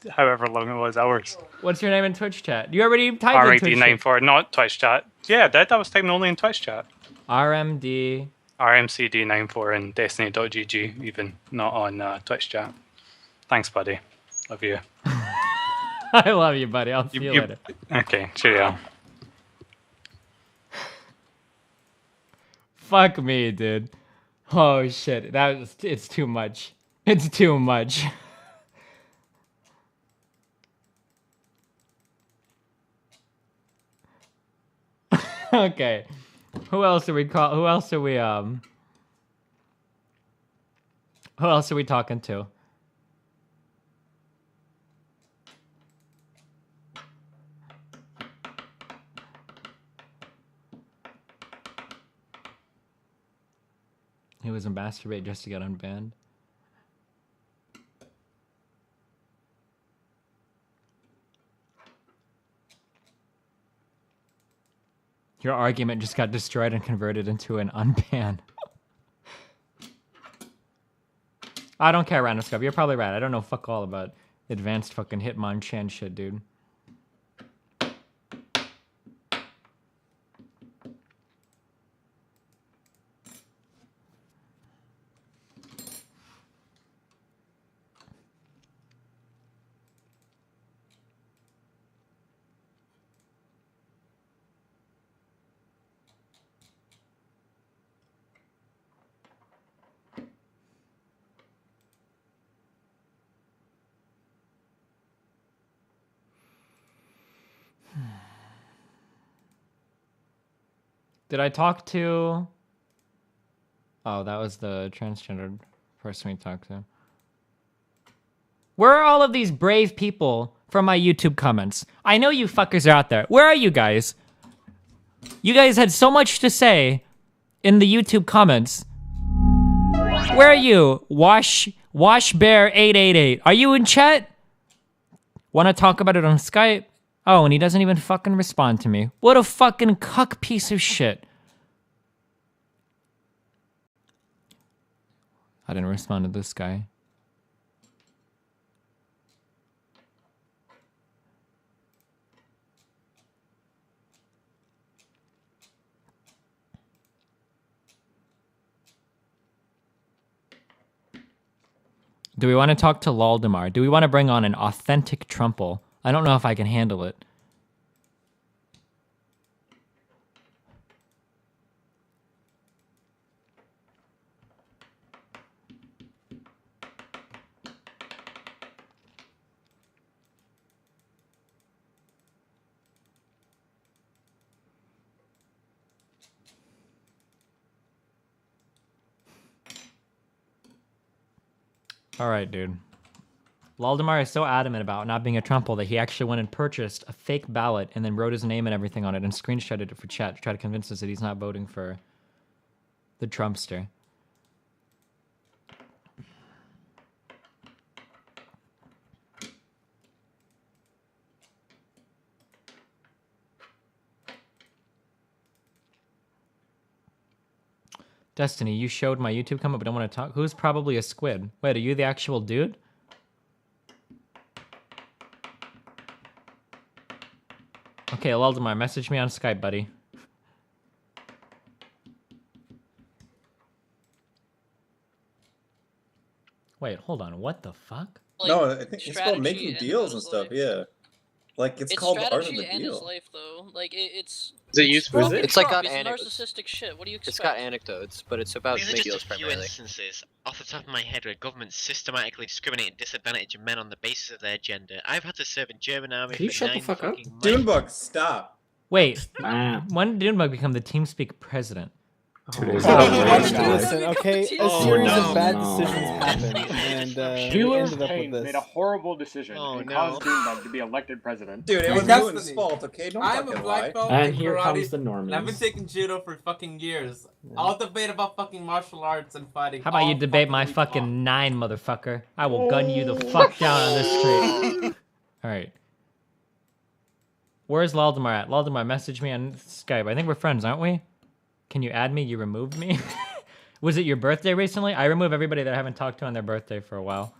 however long it was, hours. What's your name in Twitch chat? You already typed in Twitch chat. RMD94, not Twitch chat. Yeah, I did. I was typing only in Twitch chat. RMD. RMCD94 in Destiny.gg, even, not on Twitch chat. Thanks, buddy. Love you. I love you, buddy. I'll see you later. Okay, cheerio. Fuck me, dude. Oh shit, it's too much. It's too much. Okay. Who else are we talking to? He was a masturbate just to get unbanned. Your argument just got destroyed and converted into an unban. I don't care, Randoscope. You're probably right. I don't know fuck all about advanced fucking Hitmonchan shit, dude. Did I talk to... Oh, that was the transgendered person we talked to. Where are all of these brave people from my YouTube comments? I know you fuckers are out there. Where are you guys? You guys had so much to say in the YouTube comments. Where are you? Washbear888. Are you in chat? Want to talk about it on Skype? Oh, and he doesn't even fucking respond to me. What a fucking cuck piece of shit. I didn't respond to this guy. Do we want to talk to Laldemar? Do we want to bring on an authentic Trumple? I don't know if I can handle it. All right, dude. Laldemar is so adamant about not being a Trumple that he actually went and purchased a fake ballot and then wrote his name and everything on it and screenshotted it for chat to try to convince us that he's not voting for the Trumpster. Destiny, you showed my YouTube comment but don't want to talk. Who's probably a squid? Wait, are you the actual dude? Okay, Laldemar, message me on Skype, buddy. Wait, hold on. What the fuck? Like, no, I think it's about making deals and stuff. Yeah, like it's called the art of the deal. His life, though. Like it's. Is it useful? It's like got narcissistic shit. What do you expect? It's got anecdotes, but it's about making deals primarily. These are just a few instances off the top of my head where governments systematically discriminate and disadvantage men on the basis of their gender. I've had to serve in German army. Can you shut the fuck up? Months. Dunebug, stop. Wait, when did Dunebug become the TeamSpeak president? Listen, okay, a Oh, series no. of bad decisions happened, and we Julius ended up with Haynes this. made a horrible decision and caused Doomdog to be elected president. Dude, it was Newton's fault, okay? Don't I'm a fucking black lie. belt And in here karate, comes the and I've been normies. taking judo for fucking years. I'll debate about fucking martial arts and fighting. How about you debate my fucking 9, motherfucker? I will gun you the fuck down on this street. All right. Where's Laldemar at? Laldemar, message me on Skype. I think we're friends, aren't we? Can you add me? You removed me? Was it your birthday recently? I remove everybody that I haven't talked to on their birthday for a while.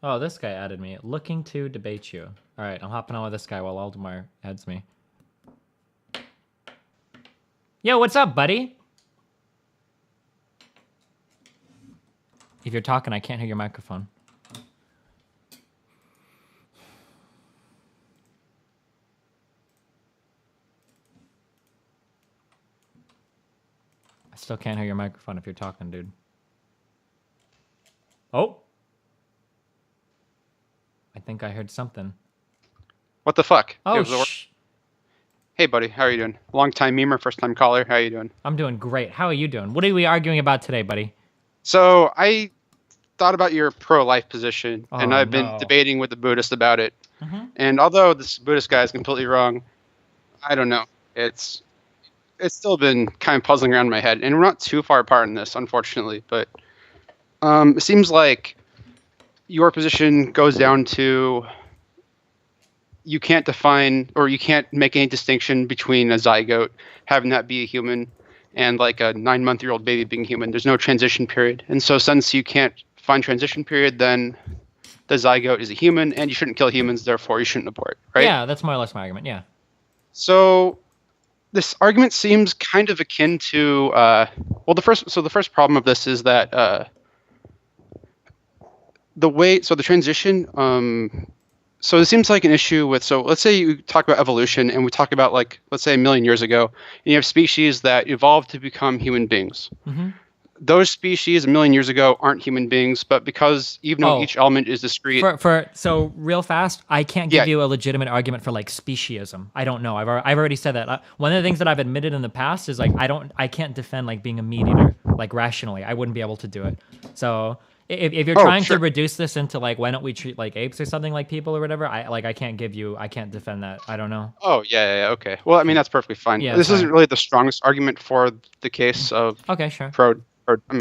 Oh, this guy added me. Looking to debate you. All right, I'm hopping on with this guy while Aldemar adds me. Yo, what's up, buddy? If you're talking, I can't hear your microphone. I still can't hear your microphone if you're talking, dude. Oh. I think I heard something. What the fuck? Oh, Hey, buddy. How are you doing? Long time memer, first time caller. How are you doing? I'm doing great. How are you doing? What are we arguing about today, buddy? So I thought about your pro-life position, and Oh, I've been no. debating with the Buddhist about it. Mhm. And although this Buddhist guy is completely wrong, I don't know. It's still been kind of puzzling around in my head, and we're not too far apart in this, unfortunately. But it seems like your position goes down to you can't define or you can't make any distinction between a zygote having that be a human and like a 9-month-old baby being human. There's no transition period. And so since you can't find transition period, then the zygote is a human and you shouldn't kill humans, therefore you shouldn't abort, right? Yeah, that's more or less my argument, yeah. So this argument seems kind of akin to the first problem of this is that the transition so it seems like an issue with, so let's say you talk about evolution and we talk about like, let's say 1 million years ago, and you have species that evolved to become human beings. Mm-hmm. Those species 1 million years ago aren't human beings, but because even though each element is discrete. So real fast, I can't give you a legitimate argument for like speciesism. I don't know. I've already said that. One of the things that I've admitted in the past is like I can't defend like being a meat eater like rationally. I wouldn't be able to do it. So if you're trying to reduce this into like why don't we treat like apes or something like people or whatever, I can't defend that. I don't know. Oh yeah, okay. Well, I mean that's perfectly fine. Yeah, this fine. isn't really the strongest argument for the case of okay, sure.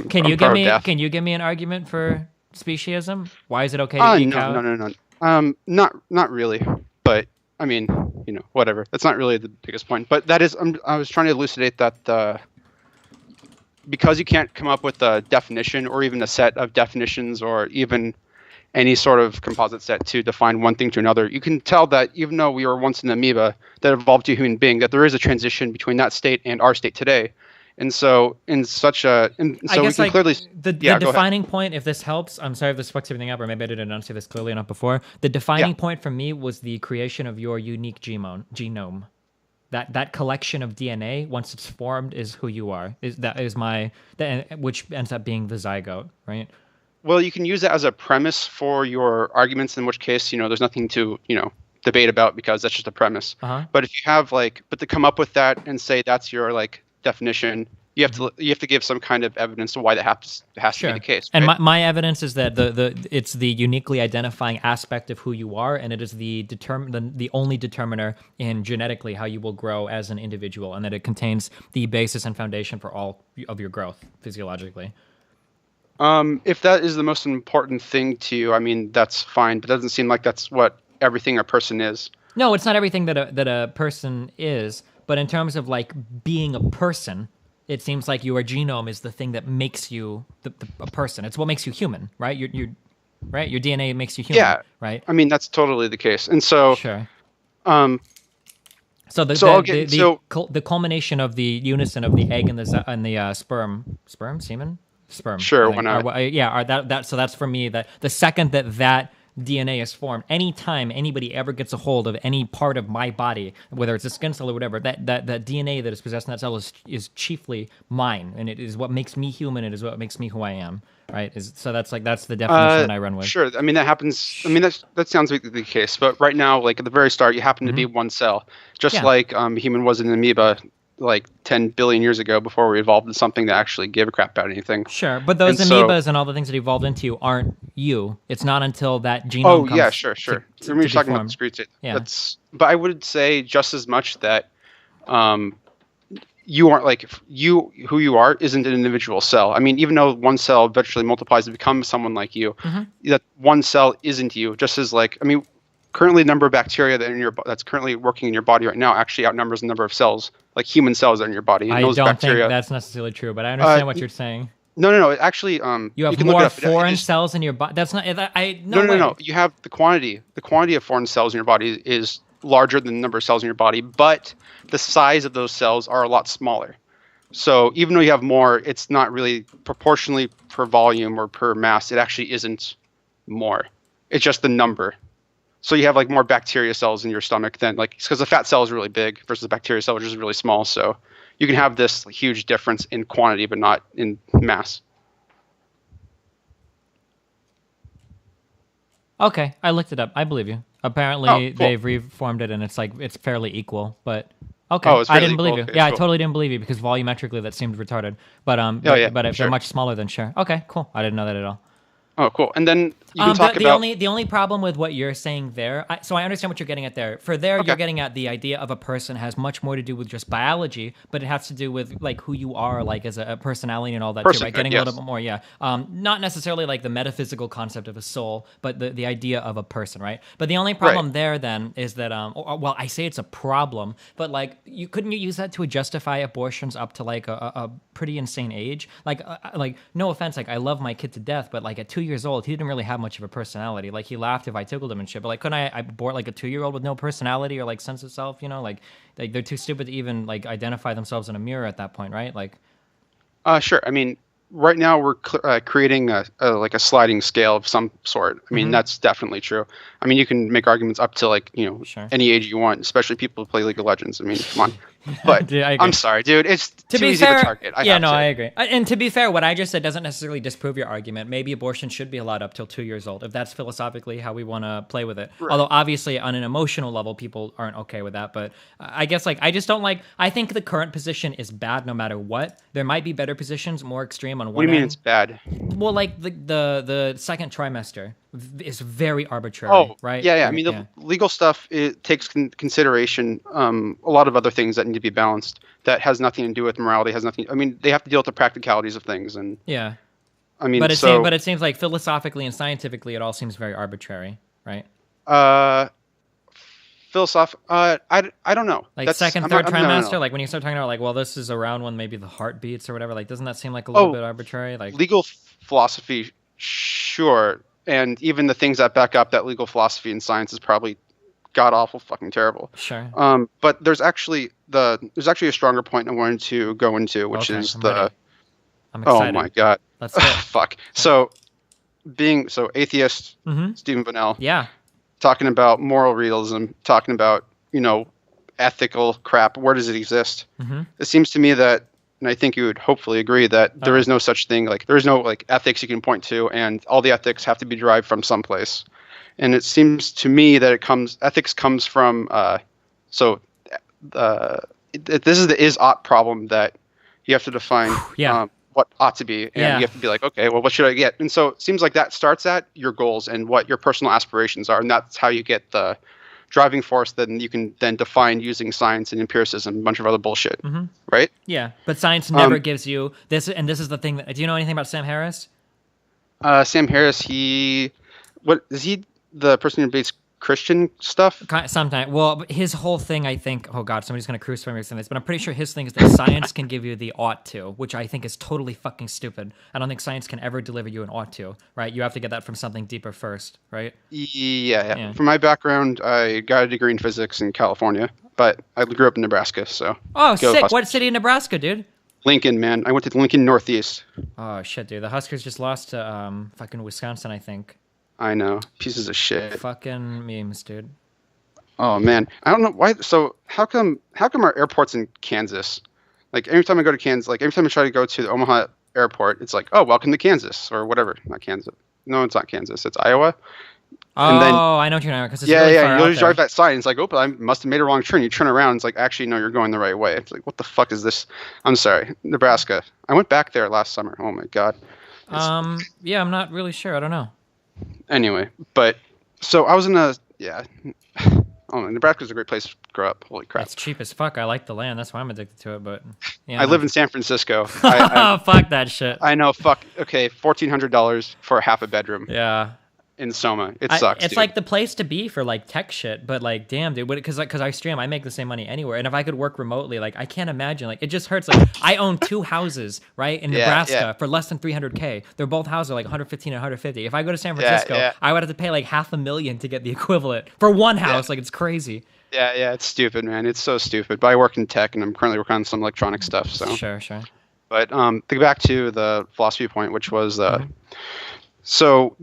Can you give me an argument for speciesism? Why is it okay to eat cow? No. Not really. But I mean, whatever. That's not really the biggest point. But that is, I was trying to elucidate that because you can't come up with a definition or even a set of definitions or even any sort of composite set to define one thing to another, you can tell that even though we were once an amoeba that evolved to a human being, that there is a transition between that state and our state today. And so we can clearly the defining point, if this helps, I'm sorry if this fucks everything up, or maybe I didn't enunciate this clearly enough before. The defining point for me was the creation of your unique genome. That collection of DNA, once it's formed, is who you are. Which ends up being the zygote, right? Well, you can use that as a premise for your arguments, in which case, there's nothing to, debate about because that's just a premise. Uh-huh. But if you have but to come up with that and say that's your definition, you have to give some kind of evidence to why that has to be the case. And right? my evidence is that it's the uniquely identifying aspect of who you are, and it is the only determiner in genetically how you will grow as an individual, and that it contains the basis and foundation for all of your growth physiologically. If that is the most important thing to you, I mean that's fine, but it doesn't seem like that's what everything a person is. No, it's not everything that a person is, but in terms of like being a person, it seems like your genome is the thing that makes you a person. It's what makes you human, right? Right? Your DNA makes you human, right? I mean, that's totally the case. And so... Sure. So the culmination of the unison of the egg and the sperm. Sure, why not? So that's for me that the second that DNA is formed. Anytime anybody ever gets a hold of any part of my body, whether it's a skin cell or whatever, that DNA that is possessed in that cell is chiefly mine, and it is what makes me human. It is what makes me who I am. Right? So that's the definition that I run with. Sure. I mean, that happens. I mean, that sounds like the case. But right now, like at the very start, you happen to be one cell, just like human was an amoeba like 10 billion years ago before we evolved into something that actually gave a crap about anything. Sure, but those amoebas and all the things that evolved into you aren't you. It's not until that genome comes. Oh yeah, sure. I mean, you're talking about discrete state. Yeah. But I would say just as much that you aren't like who you are isn't an individual cell. I mean, even though one cell eventually multiplies to become someone like you, that one cell isn't you. Just as like, I mean, currently the number of bacteria that's currently working in your body right now actually outnumbers the number of cells, like human cells that are in your body. And I those don't bacteria, think that's necessarily true, but I understand what you're saying. No. Actually, you have can more look it up. foreign cells in your body. That's not. No. You have the quantity. The quantity of foreign cells in your body is larger than the number of cells in your body, but the size of those cells are a lot smaller. So even though you have more, it's not really proportionally per volume or per mass. It actually isn't more. It's just the number. So you have like more bacteria cells in your stomach than like, because the fat cell is really big versus the bacteria cell, which is really small. So you can have this huge difference in quantity, but not in mass. Okay, I looked it up. I believe you. Apparently, they've reformed it, and it's fairly equal. But okay, I didn't believe you. Yeah, I totally didn't believe you because volumetrically that seemed retarded. But but if they're much smaller, then sure. Okay, cool. I didn't know that at all. Oh, cool. And then you can talk about... The only problem with what you're saying there, so I understand what you're getting at there. For there, you're getting at the idea of a person has much more to do with just biology, but it has to do with like who you are, like as a personality and all that too, right? Getting a little bit more, not necessarily like the metaphysical concept of a soul, but the idea of a person, right? But the only problem there then is that, well, I say it's a problem, but like couldn't you use that to justify abortions up to like a pretty insane age? Like no offense, like I love my kid to death, but like at 2 years old, he didn't really have much of a personality. Like he laughed if I tickled him and shit. But like, couldn't I abort like a 2-year-old with no personality or like sense of self? You know, like they're too stupid to even like identify themselves in a mirror at that point, right? Like, sure. I mean, right now we're creating a sliding scale of some sort. I mean, that's definitely true. I mean, you can make arguments up to like any age you want, especially people who play League of Legends. I mean, come on. But dude, I'm sorry, dude. It's too easy to target. I agree. And to be fair, what I just said doesn't necessarily disprove your argument. Maybe abortion should be allowed up till 2 years old, if that's philosophically how we want to play with it. Right. Although obviously on an emotional level, people aren't okay with that. But I guess like I just don't like. I think the current position is bad no matter what. There might be better positions, more extreme on one. What do you mean it's bad? Well, like the second trimester is very arbitrary, right? Yeah. I mean, the legal stuff, it takes consideration a lot of other things that need to be balanced. That has nothing to do with morality. Has nothing. I mean, they have to deal with the practicalities of things, and I mean, but it seems like philosophically and scientifically, it all seems very arbitrary, right? I don't know. Like second, third trimester, like when you start talking about like, well, this is around when maybe the heart beats or whatever. Like, doesn't that seem like a little bit arbitrary? Like legal philosophy, sure. And even the things that back up that legal philosophy and science is probably god awful fucking terrible. Sure. But there's actually a stronger point I wanted to go into, which is I'm excited. Oh my god. Let's go. Fuck. So atheist Stephen Bunnell. Yeah. Talking about moral realism, talking about, ethical crap. Where does it exist? It seems to me that, and I think you would hopefully agree that there is no such thing, like there is no like ethics you can point to, and all the ethics have to be derived from someplace. And it seems to me that ethics comes from this is the is-ought problem that you have to define what ought to be, and you have to be like, okay, well, what should I get? And so it seems like that starts at your goals and what your personal aspirations are, and that's how you get the driving force that you can then define using science and empiricism, a bunch of other bullshit, right? Yeah, but science never gives you this, and this is the thing. Do you know anything about Sam Harris? Sam Harris, is he the person who debates Christian stuff? Sometimes. Well, his whole thing, I think, oh God, somebody's going to crucify me for saying this, but I'm pretty sure his thing is that science can give you the ought to, which I think is totally fucking stupid. I don't think science can ever deliver you an ought to, right? You have to get that from something deeper first, right? Yeah. For my background, I got a degree in physics in California, but I grew up in Nebraska, so. Oh, sick. Huskers. What city in Nebraska, dude? Lincoln, man. I went to Lincoln Northeast. Oh, shit, dude. The Huskers just lost to fucking Wisconsin, I think. I know, pieces of shit. Fucking memes, dude. Oh man, I don't know why. So how come our airports in Kansas? Like every time I go to Kansas, like every time I try to go to the Omaha airport, it's like, oh, welcome to Kansas or whatever. Not Kansas. No, it's not Kansas. It's Iowa. And then, I know what you're talking about because it's really far you out drive there. that sign. It's like, oh, but I must have made a wrong turn. You turn around. It's like, actually, no, you're going the right way. It's like, what the fuck is this? I'm sorry, Nebraska. I went back there last summer. Oh my god. Yeah, I'm not really sure. I don't know. Anyway, but so I was in a Oh, Nebraska's a great place to grow up. Holy crap! It's cheap as fuck. I like the land. That's why I'm addicted to it. But yeah, I live in San Francisco. Fuck that shit. I know. Fuck. Okay, $1,400 for half a bedroom. Yeah. In Soma, it sucks. It's dude. like the place to be for like tech shit, but like, damn, dude, because I stream, I make the same money anywhere, and if I could work remotely, like, I can't imagine. Like, it just hurts. Like, I own 2 houses, right, in Nebraska for less than $300K. They're both houses are like 115 and 150. If I go to San Francisco, I would have to pay like $500,000 to get the equivalent for one house. Like, it's crazy. Yeah, it's stupid, man. It's so stupid. But I work in tech, and I'm currently working on some electronic stuff. So sure. But to get back to the philosophy point, which was So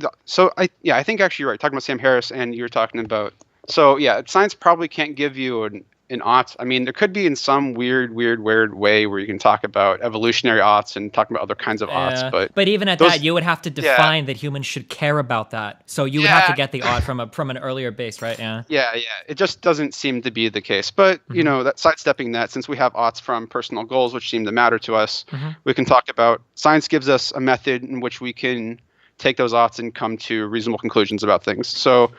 I think actually you're right. Talking about Sam Harris, and you're talking about science probably can't give you an aught. I mean, there could be in some weird way where you can talk about evolutionary aughts and talk about other kinds of aughts, but even at that, you would have to define that humans should care about that. So you would have to get the aught from an earlier base, right? Yeah. It just doesn't seem to be the case. But you know, that sidestepping that, since we have aughts from personal goals, which seem to matter to us, we can talk about science gives us a method in which we can take those aughts and come to reasonable conclusions about things. So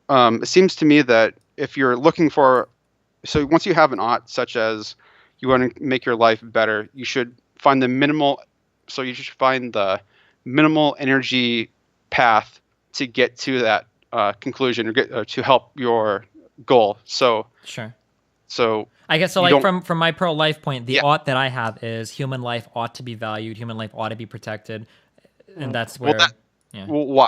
it seems to me that if you're looking for, so once you have an aught, such as you want to make your life better, you should find the minimal energy path to get to that conclusion or get to help your goal. So sure. So I guess so. Like from my pro-life point, the ought that I have is human life ought to be valued. Human life ought to be protected. And that's where. Why?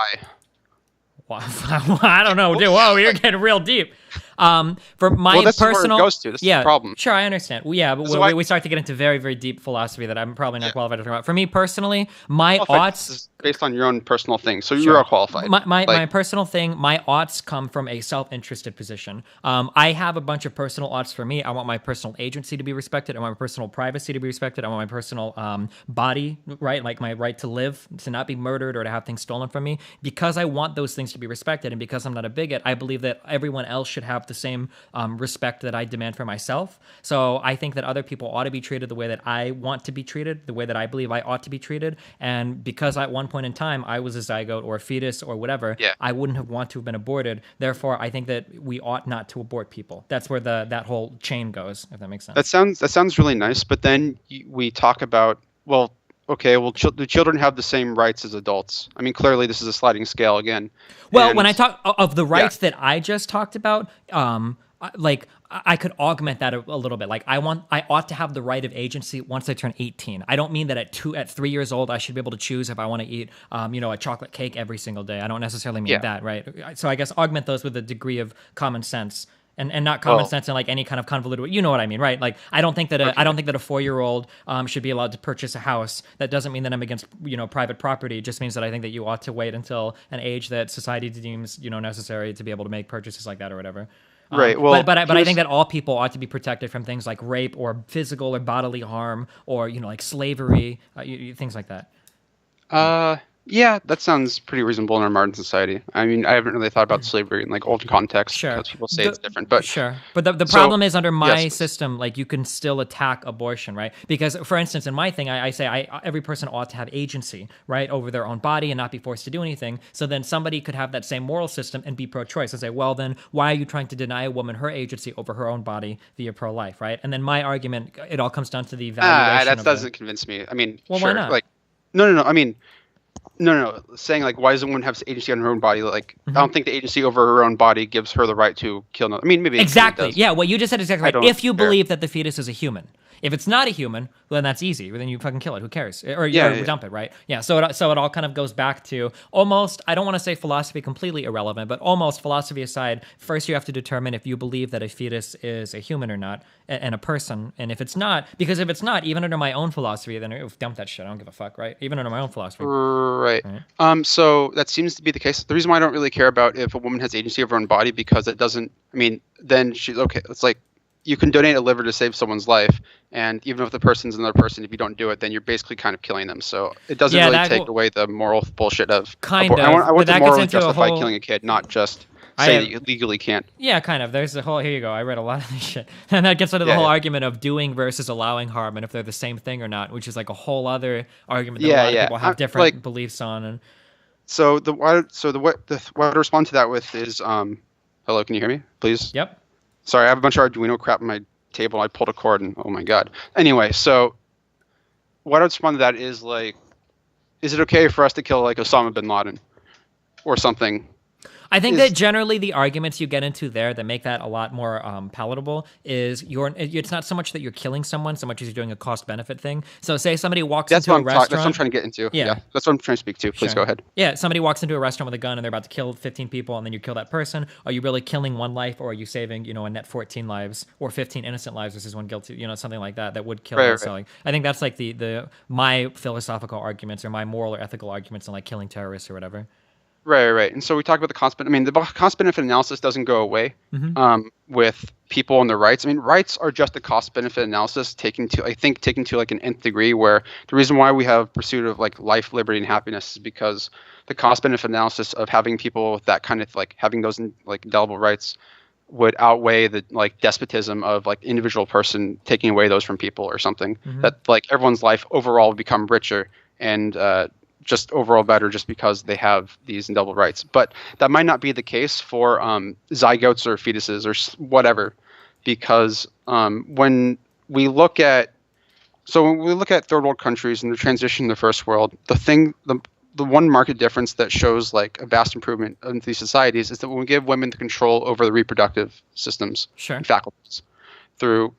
I don't know, dude. Whoa, you're getting real deep. For my that's personal, where it goes to. This is the problem. Sure, I understand. Well, yeah, but we start to get into very, very deep philosophy that I'm probably not qualified to talk about. For me personally, my oughts is based on your own personal thing, so you're all qualified. My personal thing, my oughts come from a self-interested position. I have a bunch of personal oughts for me. I want my personal agency to be respected. I want my personal privacy to be respected. I want my personal body, right, like my right to live, to not be murdered or to have things stolen from me. Because I want those things to be respected, and because I'm not a bigot, I believe that everyone else should have the same respect that I demand for myself. So I think that other people ought to be treated the way that I want to be treated, the way that I believe I ought to be treated. And because at one point in time I was a zygote or a fetus or whatever, I wouldn't have wanted to have been aborted. Therefore, I think that we ought not to abort people. That's where that whole chain goes, if that makes sense. That sounds really nice, but then we talk about, do children have the same rights as adults? I mean, clearly this is a sliding scale again. Well, when I talk of the rights that I just talked about, like I could augment that a little bit. Like I ought to have the right of agency once I turn 18. I don't mean that at 3 years old I should be able to choose if I want to eat, a chocolate cake every single day. I don't necessarily mean that, right? So I guess augment those with a degree of common sense. And not common sense in like any kind of convoluted, you know what I mean, right? Like I don't think that a 4-year-old should be allowed to purchase a house. That doesn't mean that I'm against private property. It just means that I think that you ought to wait until an age that society deems necessary to be able to make purchases like that or whatever. Right. Well, but I think that all people ought to be protected from things like rape or physical or bodily harm or like slavery, things like that. Yeah, that sounds pretty reasonable in our modern society. I mean, I haven't really thought about slavery in like old context because people say it's different. But but the problem is under my system, like you can still attack abortion, right? Because for instance, in my thing, I say every person ought to have agency, right, over their own body and not be forced to do anything. So then somebody could have that same moral system and be pro-choice and say, well, then why are you trying to deny a woman her agency over her own body via pro-life, right? And then my argument, it all comes down to the evaluation. That doesn't convince me. I mean, well, why not? Like, no. I mean. No. Saying like, why does a woman have agency on her own body? Like, I don't think the agency over her own body gives her the right to kill. I mean, maybe exactly. Yeah, what you just said is exactly right. If you believe that the fetus is a human, If it's not a human, then that's easy. Then you fucking kill it. Who cares? Or you Yeah. dump it, right? Yeah. So it all kind of goes back to almost. I don't want to say philosophy completely irrelevant, but almost philosophy aside. First, you have to determine if you believe that a fetus is a human or not, and a person. And if it's not, because if it's not, even under my own philosophy, then dump that shit. I don't give a fuck, right? Even under my own philosophy. Right. So that seems to be the case. The reason why I don't really care about if a woman has agency of her own body, because it doesn't. I mean, then she's okay. It's like you can donate a liver to save someone's life, and even if the person's another person, if you don't do it, then you're basically kind of killing them. So it doesn't really take away the moral bullshit of. I want to morally justify killing a kid, not just say that you legally can't. Yeah, kind of. There's the whole. Here you go. I read a lot of this shit, and that gets into the whole argument of doing versus allowing harm, and if they're the same thing or not, which is like a whole other argument that a lot of people have different beliefs on. And so what to respond to that with is hello, can you hear me, please? Yep. Sorry, I have a bunch of Arduino crap on my table. I pulled a cord and oh my god. Anyway, so what I would respond to that is like, is it okay for us to kill like Osama bin Laden or something? I think that generally the arguments you get into there that make that a lot more palatable is it's not so much that you're killing someone so much as you're doing a cost-benefit thing. So say somebody walks into a restaurant. That's what I'm trying to get into. Yeah, that's what I'm trying to speak to. Please go ahead. Yeah, somebody walks into a restaurant with a gun and they're about to kill 15 people and then you kill that person. Are you really killing one life, or are you saving, a net 14 lives or 15 innocent lives versus one guilty, something like that would kill. Right. So like, I think that's like my philosophical arguments or my moral or ethical arguments on like killing terrorists or whatever. Right. And so we talk about the cost benefit. I mean, the cost benefit analysis doesn't go away with people and their rights. I mean, rights are just a cost benefit analysis taken to like an nth degree, where the reason why we have pursuit of like life, liberty, and happiness is because the cost benefit analysis of having people with that kind of like having those like indelible rights would outweigh the like despotism of like individual person taking away those from people or something. That like everyone's life overall would become richer and just overall better just because they have these indelible rights. But that might not be the case for zygotes or fetuses or whatever, because when we look at third world countries and the transition to first world, the one market difference that shows like a vast improvement in these societies is that when we give women the control over the reproductive systems and faculties through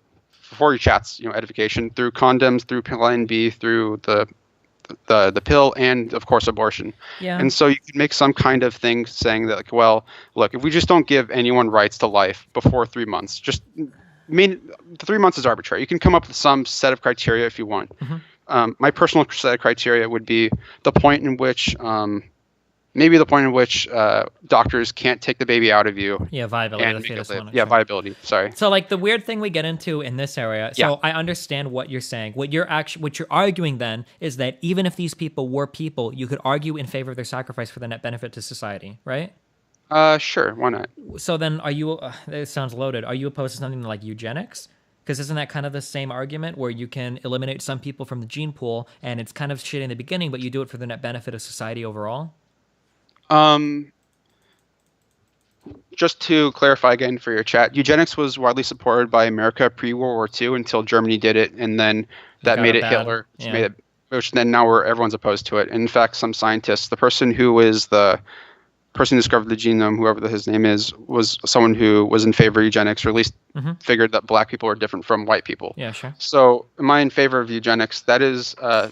before your chats, edification, through condoms, through Plan B, through the pill, and of course abortion. Yeah. And so you could make some kind of thing saying that, like, well, look, if we just don't give anyone rights to life before 3 months, the 3 months is arbitrary. You can come up with some set of criteria if you want. My personal set of criteria would be the point in which doctors can't take the baby out of you. Yeah, viability. The fetus one, yeah, viability. Sorry. So like the weird thing we get into in this area. So I understand what you're saying. What you're arguing then is that even if these people were people, you could argue in favor of their sacrifice for the net benefit to society, right? Sure. Why not? So then, are you? It sounds loaded. Are you opposed to something like eugenics? Because isn't that kind of the same argument where you can eliminate some people from the gene pool and it's kind of shit in the beginning, but you do it for the net benefit of society overall? Just to clarify again for your chat, eugenics was widely supported by America pre-World War II until Germany did it, and then that made it Hitler, which then now everyone's opposed to it. In fact, some scientists, the person who discovered the genome, whoever his name is, was someone who was in favor of eugenics, or at least figured that black people are different from white people. Yeah, sure. So, am I in favor of eugenics? That is the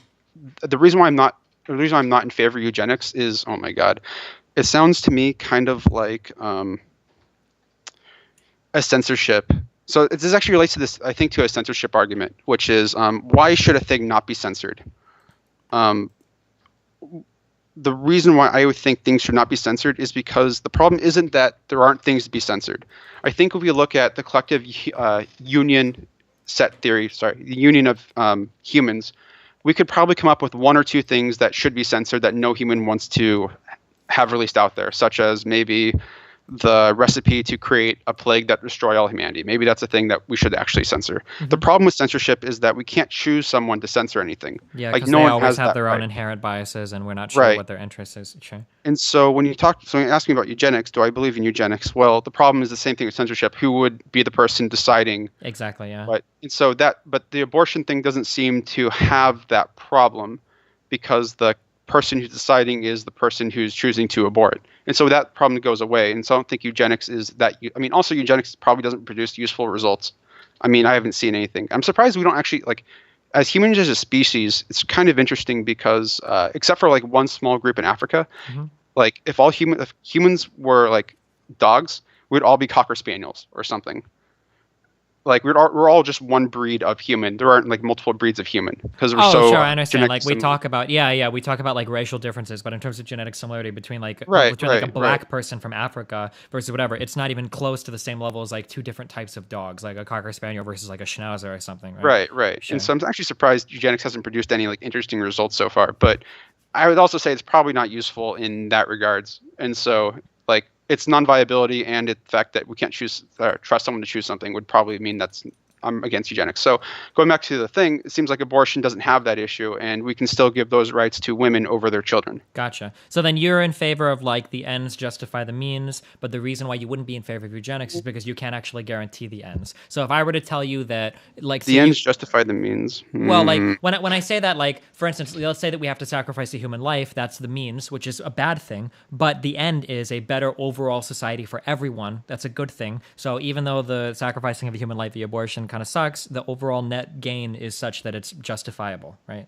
reason why I'm not. The reason I'm not in favor of eugenics is, oh my god, it sounds to me kind of like a censorship. So this actually relates to this, I think, to a censorship argument, which is why should a thing not be censored? The reason why I would think things should not be censored is because the problem isn't that there aren't things to be censored. I think if we look at the collective union set theory, the union of humans, we could probably come up with one or two things that should be censored that no human wants to have released out there, such as maybe the recipe to create a plague that destroy all humanity. Maybe that's a thing that we should actually censor. The problem with censorship is that we can't choose someone to censor anything. Yeah, because they always have their own inherent biases, and we're not sure what their interest is. Sure. And so when you ask me about eugenics, do I believe in eugenics? Well, the problem is the same thing with censorship. Who would be the person deciding? Exactly. Yeah. But the abortion thing doesn't seem to have that problem, because the person who's deciding is the person who's choosing to abort. And so that problem goes away. And so I don't think eugenics is that. I mean, also eugenics probably doesn't produce useful results. I mean, I haven't seen anything. I'm surprised we don't actually like, as humans as a species. It's kind of interesting because except for like one small group in Africa, like if humans were like dogs, we'd all be Cocker Spaniels or something. Like we're all just one breed of human. There aren't like multiple breeds of human because we're so. Sure, I understand. Like we similar. talk about, we talk about like racial differences, but in terms of genetic similarity between like like a black person from Africa versus whatever, it's not even close to the same level as like two different types of dogs, like a Cocker Spaniel versus like a Schnauzer or something. Right. Sure. And so I'm actually surprised eugenics hasn't produced any like interesting results so far. But I would also say it's probably not useful in that regards. And so like its non-viability and the fact that we can't trust someone to choose something would probably mean I'm against eugenics. So going back to the thing, it seems like abortion doesn't have that issue, and we can still give those rights to women over their children. Gotcha. So then you're in favor of like the ends justify the means, but the reason why you wouldn't be in favor of eugenics is because you can't actually guarantee the ends. So if I were to tell you that like the ends justify the means. Well, like when I say that, like for instance, let's say that we have to sacrifice a human life, that's the means, which is a bad thing, but the end is a better overall society for everyone. That's a good thing. So even though the sacrificing of a human life via abortion kind of sucks, the overall net gain is such that it's justifiable, right?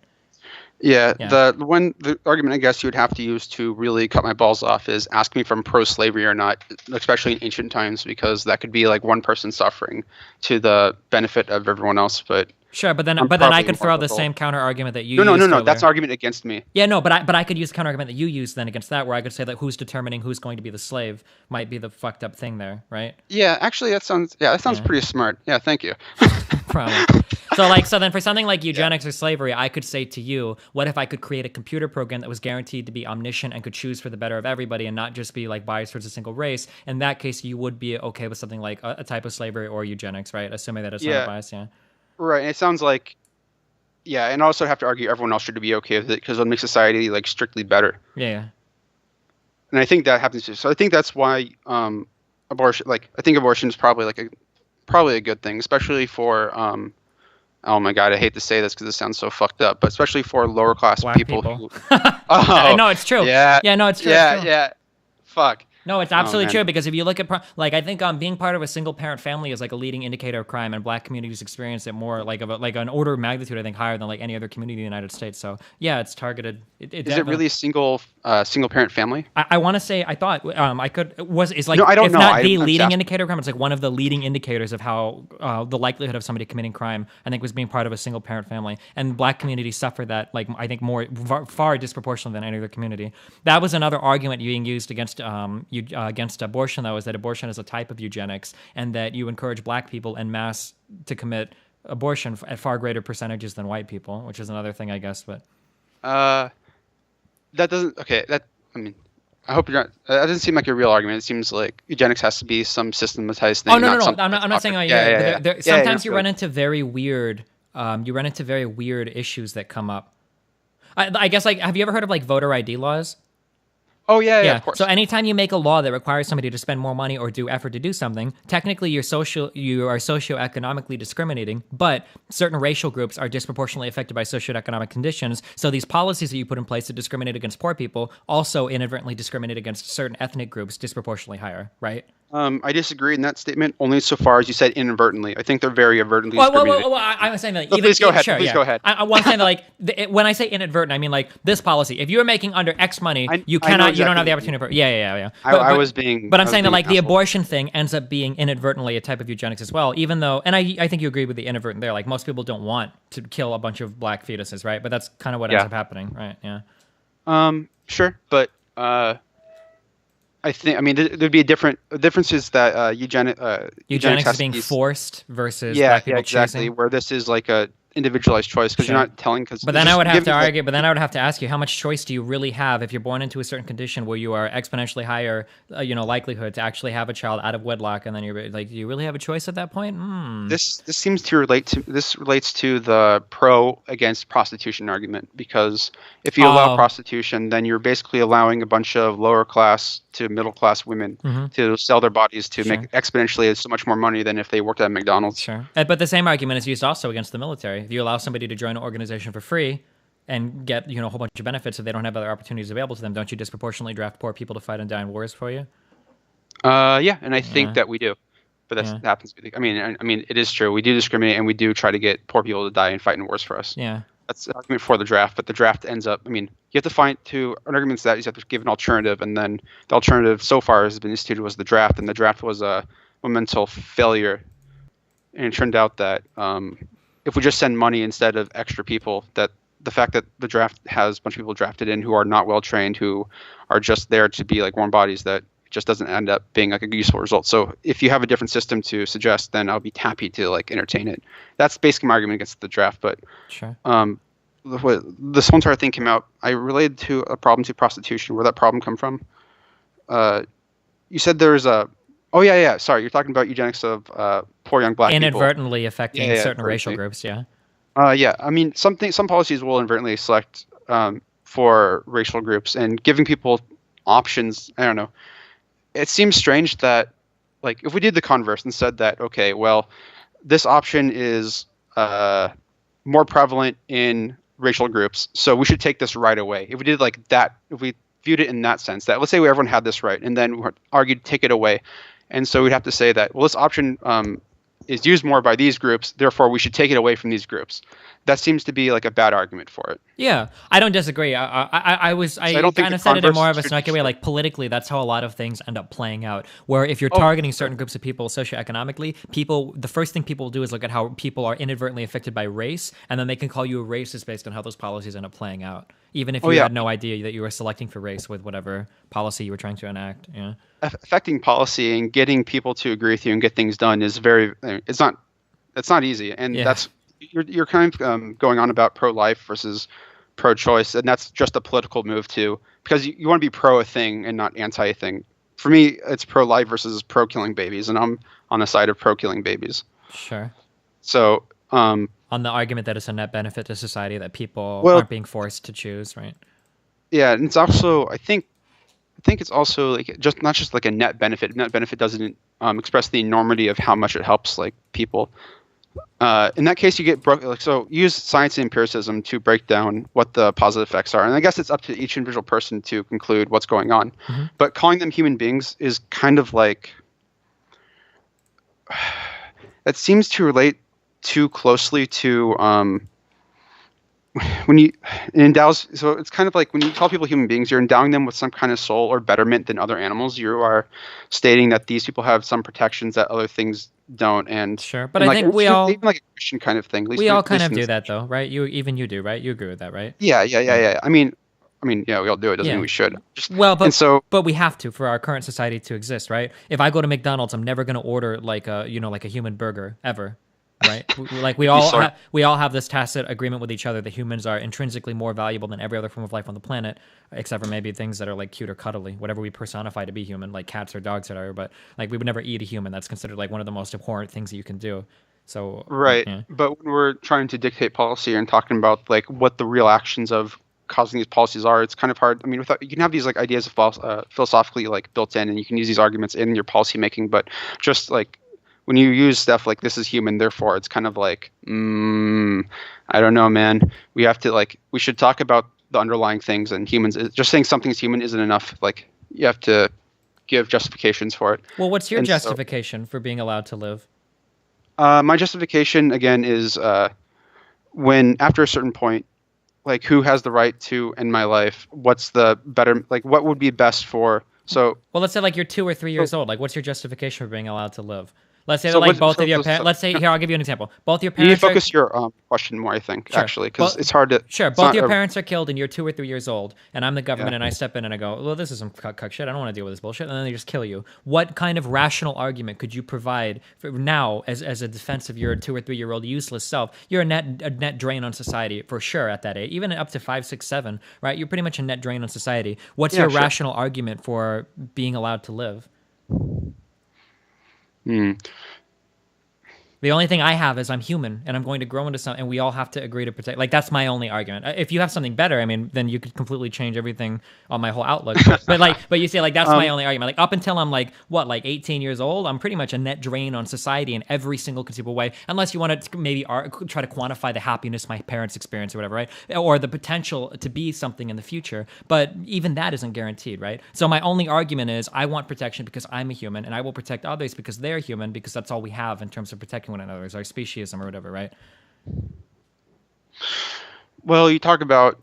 Yeah. The argument I guess you would have to use to really cut my balls off is ask me if I'm pro-slavery or not, especially in ancient times, because that could be like one person suffering to the benefit of everyone else. But sure, but then I could throw the same counter argument that you used. No. That's an argument against me. Yeah, no, but I could use the counter argument that you used then against that, where I could say that who's determining who's going to be the slave might be the fucked up thing there, right? Yeah, actually, that sounds pretty smart. Yeah, thank you. Probably. So then for something like eugenics or slavery, I could say to you, what if I could create a computer program that was guaranteed to be omniscient and could choose for the better of everybody and not just be like biased towards a single race? In that case, you would be okay with something like a type of slavery or eugenics, right? Assuming that it's not biased, Right, and it sounds like, and I also have to argue everyone else should be okay with it because it'll make society like strictly better. Yeah. And I think that happens too. So I think that's why abortion, I think abortion is probably a good thing, especially for oh my god, I hate to say this because it sounds so fucked up, but especially for lower class people. Who, no, it's true. Yeah. No, it's true. Yeah. Fuck. No, it's absolutely true because if you look at I think being part of a single parent family is like a leading indicator of crime, and black communities experience it more like an order of magnitude I think higher than like any other community in the United States. So yeah, it's targeted. Is it really a single parent family? I want to say I thought I could is like no, I don't if know. not the leading indicator of crime, it's like one of the leading indicators of how the likelihood of somebody committing crime I think was being part of a single parent family, and black communities suffer that like I think more far disproportionately than any other community. That was another argument being used against abortion, though, is that abortion is a type of eugenics and that you encourage black people en masse to commit abortion at far greater percentages than white people, which is another thing, I guess. But that doesn't. Okay, I mean, I hope you're not. That doesn't seem like a real argument. It seems like eugenics has to be some systematized thing. Oh no. I'm not saying. Sometimes you run into very weird. You run into very weird issues that come up. I guess have you ever heard of like voter ID laws? Oh, yeah, of course. So anytime you make a law that requires somebody to spend more money or do effort to do something, technically you are socioeconomically discriminating, but certain racial groups are disproportionately affected by socioeconomic conditions. So these policies that you put in place to discriminate against poor people also inadvertently discriminate against certain ethnic groups disproportionately higher, right? I disagree in that statement only so far as you said inadvertently. I think they're very advertently discriminating. Well, I was saying that. Please go ahead. Please go ahead. I want to say that when I say inadvertent, I mean like this policy. If you are making under X money, you cannot. You don't have the opportunity for. Yeah. I was being. But I'm saying that like the abortion thing ends up being inadvertently a type of eugenics as well. Even though, and I think you agree with the inadvertent there. Like most people don't want to kill a bunch of black fetuses, right? But that's kind of what ends up happening, right? Yeah. Sure, but I mean, there'd be a difference is that eugenics is being forced versus black people exactly. choosing. Where this is like a individualized choice because you're not telling. But then I would have to argue. But then I would have to ask you, how much choice do you really have if you're born into a certain condition where you are exponentially higher, likelihood to actually have a child out of wedlock, and then you're like, do you really have a choice at that point? This seems to relate to relates to the pro against prostitution argument, because if you allow prostitution, then you're basically allowing a bunch of lower class to middle class women to sell their bodies to make exponentially so much more money than if they worked at McDonald's. Sure. But the same argument is used also against the military. If you allow somebody to join an organization for free and get a whole bunch of benefits if they don't have other opportunities available to them, don't you disproportionately draft poor people to fight and die in wars for you? Yeah, and I think that we do. but that happens to be. I mean, it is true. We do discriminate, and we do try to get poor people to die and fight in wars for us. Yeah. That's an argument for the draft, but the draft ends up. I mean, you have to find an argument to that. You have to give an alternative, and then the alternative so far has been instituted was the draft, and the draft was a monumental failure. And it turned out that if we just send money instead of extra people, that the fact that the draft has a bunch of people drafted in who are not well trained, who are just there to be like warm bodies, that just doesn't end up being like a useful result. So if you have a different system to suggest, then I'll be happy to like entertain it. That's basically my argument against the draft. But sure. This whole entire thing came out. I related to a problem to prostitution. Where that problem come from? You said there's a. Oh yeah. Sorry, you're talking about eugenics of poor young black people. Inadvertently affecting certain racial groups. Yeah. Yeah. I mean, some policies will inadvertently select for racial groups, and giving people options. I don't know. It seems strange that, like, if we did the converse and said that, okay, well, this option is more prevalent in racial groups, so we should take this right away. If we did like that, if we viewed it in that sense, that let's say everyone had this right, and then we argued take it away, and so we'd have to say that, well, this option is used more by these groups, therefore we should take it away from these groups. That seems to be like a bad argument for it. Yeah, I don't disagree. I kind of said it in more of a snarky way. Like politically, that's how a lot of things end up playing out. Where if you're targeting certain groups of people socioeconomically, the first thing people will do is look at how people are inadvertently affected by race, and then they can call you a racist based on how those policies end up playing out. Even if you had no idea that you were selecting for race with whatever policy you were trying to enact. Yeah. Affecting policy and getting people to agree with you and get things done is it's not easy, and that's. You're kind of going on about pro-life versus pro-choice, and that's just a political move too, because you want to be pro a thing and not anti a thing. For me, it's pro-life versus pro-killing babies, and I'm on the side of pro-killing babies. Sure. So on the argument that it's a net benefit to society that people aren't being forced to choose, right? Yeah, and it's also I think it's also like not just like a net benefit. Net benefit doesn't express the enormity of how much it helps like people. In that case, you get use science and empiricism to break down what the positive effects are, and I guess it's up to each individual person to conclude what's going on. Mm-hmm. But calling them human beings is kind of like that seems to relate too closely to when you endows. So it's kind of like when you call people human beings, you're endowing them with some kind of soul or betterment than other animals. You are stating that these people have some protections that other things don't. And sure, but I think we all even like a Christian kind of thing. We all kind of do that though, right? You do, right? You agree with that, right? Yeah. I mean, yeah, we all do it. Doesn't mean we should. But we have to for our current society to exist, right? If I go to McDonald's, I'm never going to order like a human burger ever. Right, like we all have this tacit agreement with each other that humans are intrinsically more valuable than every other form of life on the planet, except for maybe things that are like cute or cuddly, whatever we personify to be human, like cats or dogs or whatever. But like we would never eat a human. That's considered like one of the most abhorrent things that you can do. So right, yeah. But when we're trying to dictate policy and talking about like what the real actions of causing these policies are, it's kind of hard. I mean, you can have these like ideas of philosophically like built in, and you can use these arguments in your policy making, but just like when you use stuff like this is human, therefore it's kind of like, I don't know, man. We should talk about the underlying things, and humans. Just saying something's human isn't enough. Like you have to give justifications for it. Well, what's your justification for being allowed to live? My justification again is when after a certain point, like who has the right to end my life? What's the better? Like what would be best for? So well, let's say like you're 2 or 3 years old. Like what's your justification for being allowed to live? Let's say both of your parents. Let's say here, I'll give you an example. Both your parents. You need to focus your question more, I think, actually, because it's hard to. Sure, both your parents are killed, and you're 2 or 3 years old, and I'm the government, and I step in and I go, well, this is some cuck shit. I don't want to deal with this bullshit, and then they just kill you. What kind of rational argument could you provide for now as a defense of your 2 or 3 year old useless self? You're a net drain on society for sure at that age, even up to 5, 6, 7, right? You're pretty much a net drain on society. What's your rational argument for being allowed to live? The only thing I have is I'm human, and I'm going to grow into something, and we all have to agree to protect. Like, that's my only argument. If you have something better, I mean, then you could completely change everything on my whole outlook. But you see, like, that's my only argument. Like, up until I'm like 18 years old, I'm pretty much a net drain on society in every single conceivable way, unless you want to maybe try to quantify the happiness my parents experience or whatever, right? Or the potential to be something in the future. But even that isn't guaranteed, right? So my only argument is I want protection because I'm a human, and I will protect others because they're human, because that's all we have in terms of protecting one another, is our speciesism or whatever, right? Well, you talk about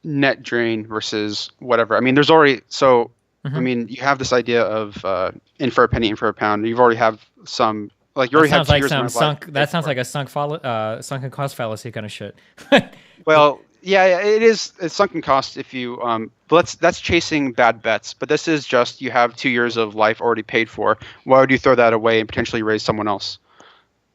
net drain versus whatever. I mean, there's already I mean, you have this idea of in for a penny, in for a pound. You've already have some like you already have 2 years of my life. That sounds like a sunken cost fallacy kind of shit. Well, yeah, it is a sunken cost if you but that's chasing bad bets. But this is just you have 2 years of life already paid for. Why would you throw that away and potentially raise someone else?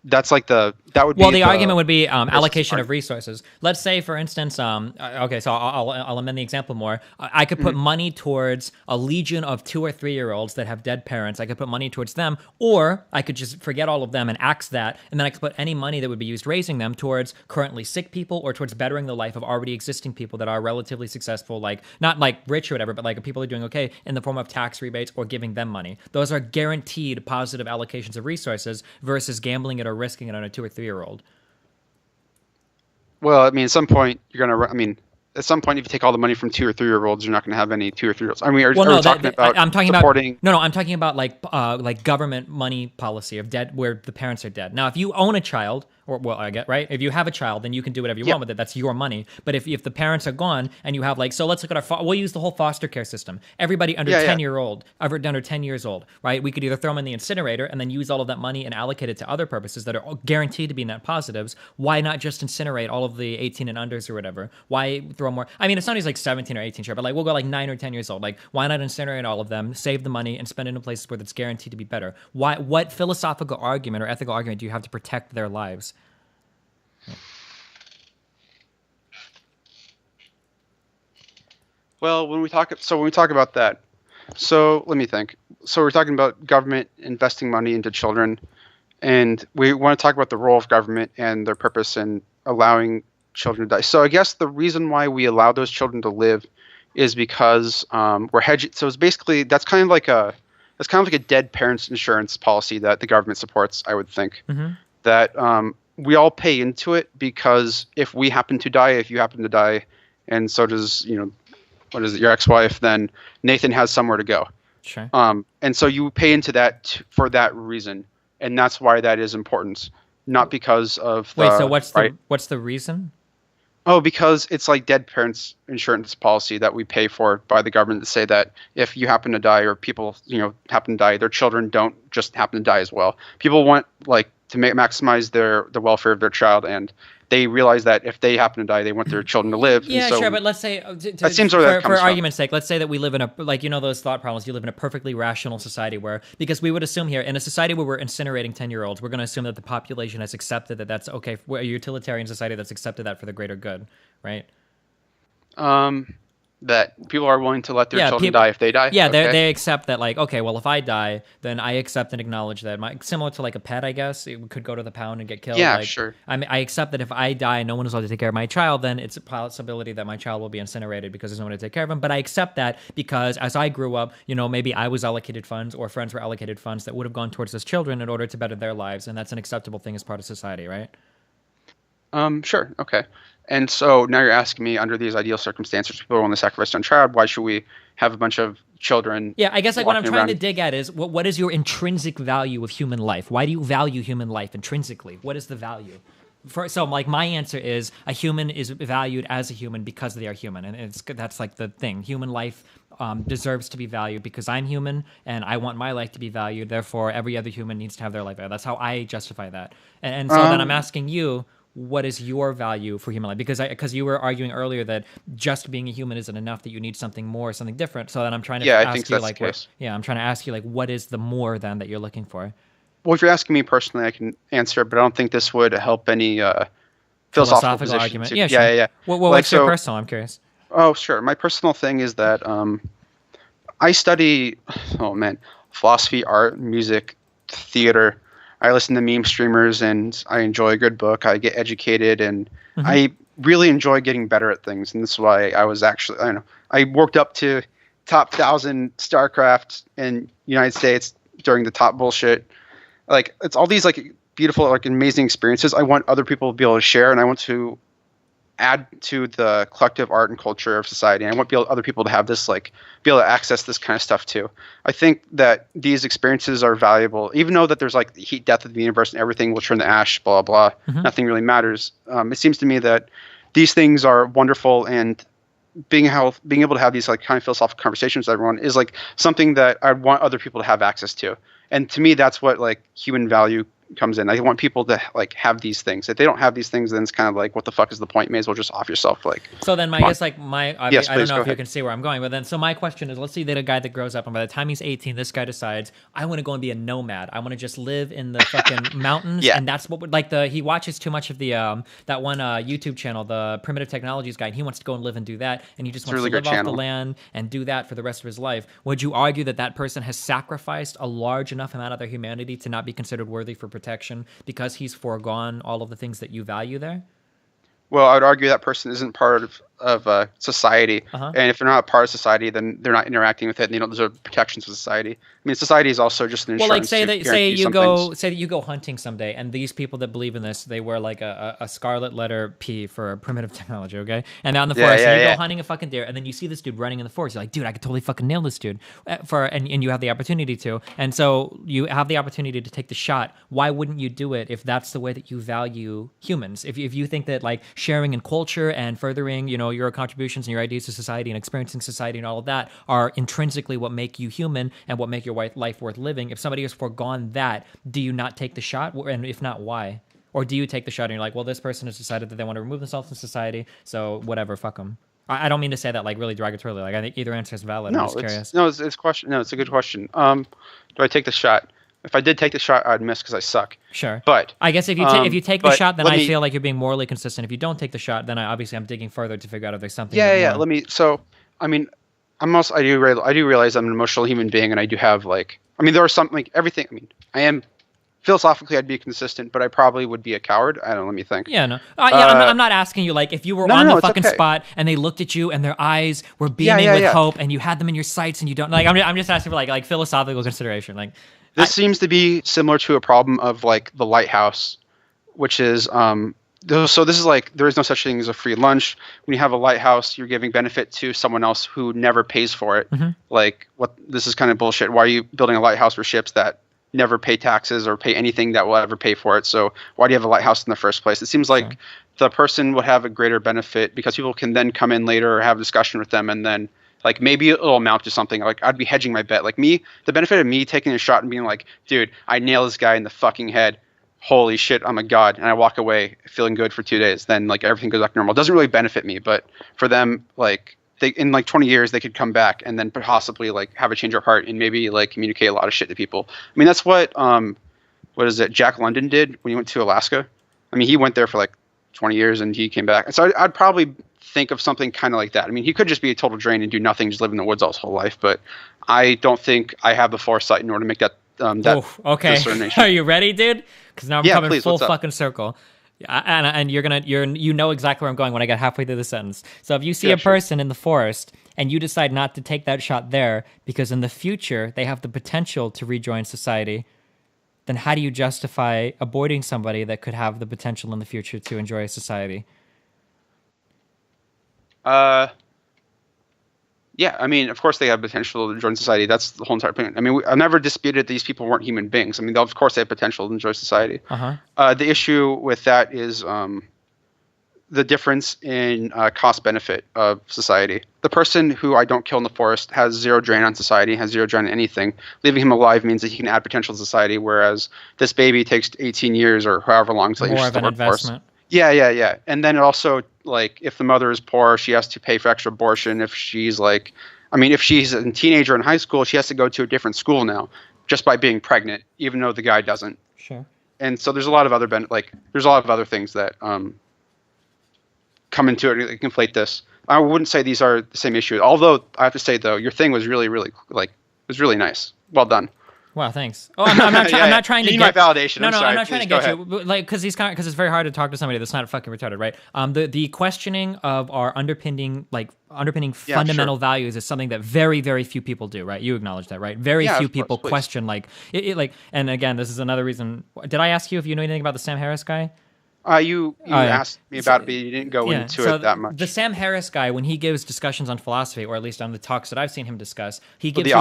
That's like that would be. Well, the argument would be allocation of resources. Let's say, for instance, okay, so I'll amend the example more. I could put money towards a legion of 2 or 3 year olds that have dead parents. I could put money towards them, or I could just forget all of them and axe that, and then I could put any money that would be used raising them towards currently sick people or towards bettering the life of already existing people that are relatively successful, like not like rich or whatever, but like people are doing okay in the form of tax rebates or giving them money. Those are guaranteed positive allocations of resources versus gambling it or risking it on a 2 or 3 year old. Well, I mean, at some point you're gonna. I mean, at some point, if you take all the money from 2 or 3 year olds, you're not going to have any 2 or 3 year olds. I mean, are we talking about? I'm talking supporting... about. No, I'm talking about like government money policy of dead where the parents are dead. Now, if you own a child, or well, I get right. If you have a child, then you can do whatever you want with it. That's your money. But if the parents are gone and you have so let's look at we'll use the whole foster care system. Everybody under 10 years old, right? We could either throw them in the incinerator and then use all of that money and allocate it to other purposes that are guaranteed to be net positives. Why not just incinerate all of the 18 and unders or whatever? Why throw more? I mean, it's not even like 17 or 18, sure, but we'll go 9 or 10 years old. Why not incinerate all of them, save the money, and spend it in places where it's guaranteed to be better? Why? What philosophical argument or ethical argument do you have to protect their lives? Well, when we talk about that, so let me think. So we're talking about government investing money into children, and we want to talk about the role of government and their purpose in allowing children to die. So I guess the reason why we allow those children to live is because we're hedging. So it's basically that's kind of like a dead parents insurance policy that the government supports. I would think that we all pay into it because if we happen to die, if you happen to die, and so does what is it, your ex-wife, then Nathan has somewhere to go. Sure. And so you pay into that for that reason, and that's why that is important, not because of the... Wait, so what's the reason? Oh, because it's like dead parents insurance policy that we pay for by the government to say that if you happen to die or people, happen to die, their children don't just happen to die as well. People want to maximize the welfare of their child, and they realize that if they happen to die, they want their children to live. Yeah, so sure, but let's say that seems where that comes for argument's sake, let's say that we live in a those thought problems. You live in a perfectly rational society because we would assume here in a society where we're incinerating 10-year-olds, we're going to assume that the population has accepted that that's okay. We're a utilitarian society that's accepted that for the greater good, right? That people are willing to let their children die if they die. Yeah, okay. They accept that, okay, well, if I die, then I accept and acknowledge that similar to a pet, I guess, it could go to the pound and get killed. Yeah, sure. I accept that if I die, no one is allowed to take care of my child, then it's a possibility that my child will be incinerated because there's no one to take care of him. But I accept that because as I grew up, maybe I was allocated funds or friends were allocated funds that would have gone towards those children in order to better their lives, and that's an acceptable thing as part of society, right? Sure. Okay. And so now you're asking me, under these ideal circumstances, people are willing to sacrifice their own child. Why should we have a bunch of children? Yeah, I guess what I'm trying to dig at is what is your intrinsic value of human life? Why do you value human life intrinsically? What is the value? So my answer is a human is valued as a human because they are human, and that's the thing. Human life deserves to be valued because I'm human and I want my life to be valued. Therefore, every other human needs to have their life valued. That's how I justify that. And so then I'm asking you, what is your value for human life? Because you were arguing earlier that just being a human isn't enough, that you need something more, something different. So then I'm trying to ask you I'm trying to ask you what is the more then that you're looking for? Well, if you're asking me personally, I can answer, but I don't think this would help any philosophical argument. Yeah, sure. yeah. What's your personal? I'm curious. Oh, sure. My personal thing is that I study, philosophy, art, music, theater, I listen to meme streamers, and I enjoy a good book. I get educated, and Mhm. I really enjoy getting better at things. And this is why I was actually, I don't know, I worked up to top 1,000 StarCraft in United States during the top bullshit. Like, it's all these like beautiful, like amazing experiences I want other people to be able to share, and I want to add to the collective art and culture of society. And I want other people to have this, like, be able to access this kind of stuff too. I think that these experiences are valuable, even though that there's like the heat death of the universe and everything will turn to ash, blah, blah, Mhm. nothing really matters. It seems to me that these things are wonderful, and being able to have these like kind of philosophical conversations with everyone is like something that I want other people to have access to. And to me, that's what like human value comes in. I want people to like have these things. If they don't have these things, then it's kind of like, what the fuck is the point? May as well just off yourself. Like, So then, I guess like Yes, I don't please, know go if you ahead. can see where I'm going, but then so my question is, let's see that a guy that grows up and by the time he's 18, this guy decides I want to go and be a nomad. I want to just live in the fucking mountains, Yeah. and that's what he watches too much of the that one YouTube channel, the Primitive Technologies guy, and he wants to go and live and do that, and he just It's a wants really to live great off channel. the land and do that for the rest of his life. Would you argue that that person has sacrificed a large enough amount of their humanity to not be considered worthy for protection because he's foregone all of the things that you value there? well, I would argue that person isn't part of society. Uh-huh. And if they're not part of society, then they're not interacting with it, and they don't deserve protections of society. I mean, society is also just an Well, insurance. like to guarantee some things. say that you go hunting someday, and these people that believe in this, they wear like a scarlet letter P for primitive technology, okay? And out in the Yeah, forest, yeah, and you yeah. go hunting a fucking deer, and then you see this dude running in the forest. You're like, dude, I could totally fucking nail this dude. And you have the opportunity to, and so you have the opportunity to take the shot. Why wouldn't you do it if that's the way that you value humans? If you think that like sharing in culture and furthering, your contributions and your ideas to society and experiencing society and all of that are intrinsically what make you human and what make your life worth living. If somebody has foregone that, do you not take the shot? And if not, why? Or do you take the shot and you're like, well, this person has decided that they want to remove themselves from society, so whatever, fuck them. I don't mean to say that like really derogatorily. Like I think either answer is valid. I'm just curious. It's question. No, it's a good question. Do I take the shot? If I did take the shot, I'd miss because I suck. Sure. But I guess if you take the but shot, then let I me- feel like you're being morally consistent. If you don't take the shot, then I'm digging further to figure out if there's something. Yeah. more. Let me. So, I mean, I do realize I'm an emotional human being, and I do have like. I mean, there are some like everything. I mean, I am philosophically, I'd be consistent, but I probably would be a coward. I don't know. Let me think. Yeah, no. I'm not asking you like if you were No, on no, the it's fucking okay. spot and they looked at you and their eyes were beaming with hope and you had them in your sights and you don't like. I'm just asking for like philosophical consideration. Like This seems to be similar to a problem of like the lighthouse, which is so this is like there is no such thing as a free lunch. When you have a lighthouse, you're giving benefit to someone else who never pays for it. Mhm. Like this is kind of bullshit. Why are you building a lighthouse for ships that never pay taxes or pay anything that will ever pay for it? So why do you have a lighthouse in the first place? It seems like the person would have a greater benefit because people can then come in later or have a discussion with them and then like maybe it'll amount to something. Like I'd be hedging my bet. Like me, the benefit of me taking a shot and being like, dude, I nail this guy in the fucking head. Holy shit, I'm a god. And I walk away feeling good for 2 days. Then like everything goes back to normal. It doesn't really benefit me, but for them, like they in like 20 years they could come back and then possibly like have a change of heart and maybe like communicate a lot of shit to people. I mean, that's what is it, Jack London did when he went to Alaska. I mean, he went there for like 20 years and he came back. And so I'd probably think of something kind of like that. I mean, he could just be a total drain and do nothing, just live in the woods all his whole life. But I don't think I have the foresight in order to make that Oof, okay. discernation. Are you ready, dude? Because now I'm Yeah, coming please, full what's up? fucking circle. And you know exactly where I'm going when I get halfway through the sentence. So if you see Yeah, a sure. person in the forest and you decide not to take that shot there because in the future they have the potential to rejoin society, then how do you justify avoiding somebody that could have the potential in the future to enjoy society? Yeah, I mean, of course they have potential to join society. That's the whole entire point. I mean, I've never disputed these people weren't human beings. I mean, of course they have potential to enjoy society. Uh-huh. The issue with that is the difference in cost benefit of society. The person who I don't kill in the forest has zero drain on society, has zero drain on anything. Leaving him alive means that he can add potential to society, whereas this baby takes 18 years or however long to More of an investment. Yeah. And then it also, like, if the mother is poor, she has to pay for extra abortion. If she's like, I mean, if she's a teenager in high school, she has to go to a different school now just by being pregnant, even though the guy doesn't. Sure. And so there's a lot of other there's a lot of other things that come into it and conflate this. I wouldn't say these are the same issue. Although I have to say though, your thing was really, really was really nice. Well done. Wow, thanks. Oh, I'm not, Yeah, I'm not trying you to need get my validation. No, I'm no, sorry. I'm not trying to Please, go get you, ahead. but, like, because it's very hard to talk to somebody that's not fucking retarded, right? The questioning of our underpinning Yeah, fundamental sure. values is something that very, very few people do, right? You acknowledge that, right? Very Yeah, few of course, people please. question like like. And again, this is another reason. Did I ask you if you know anything about the Sam Harris guy? You Oh, yeah. asked me about it, but you didn't go into so it that much. The Sam Harris guy, when he gives discussions on philosophy, or at least on the talks that I've seen him discuss, he gives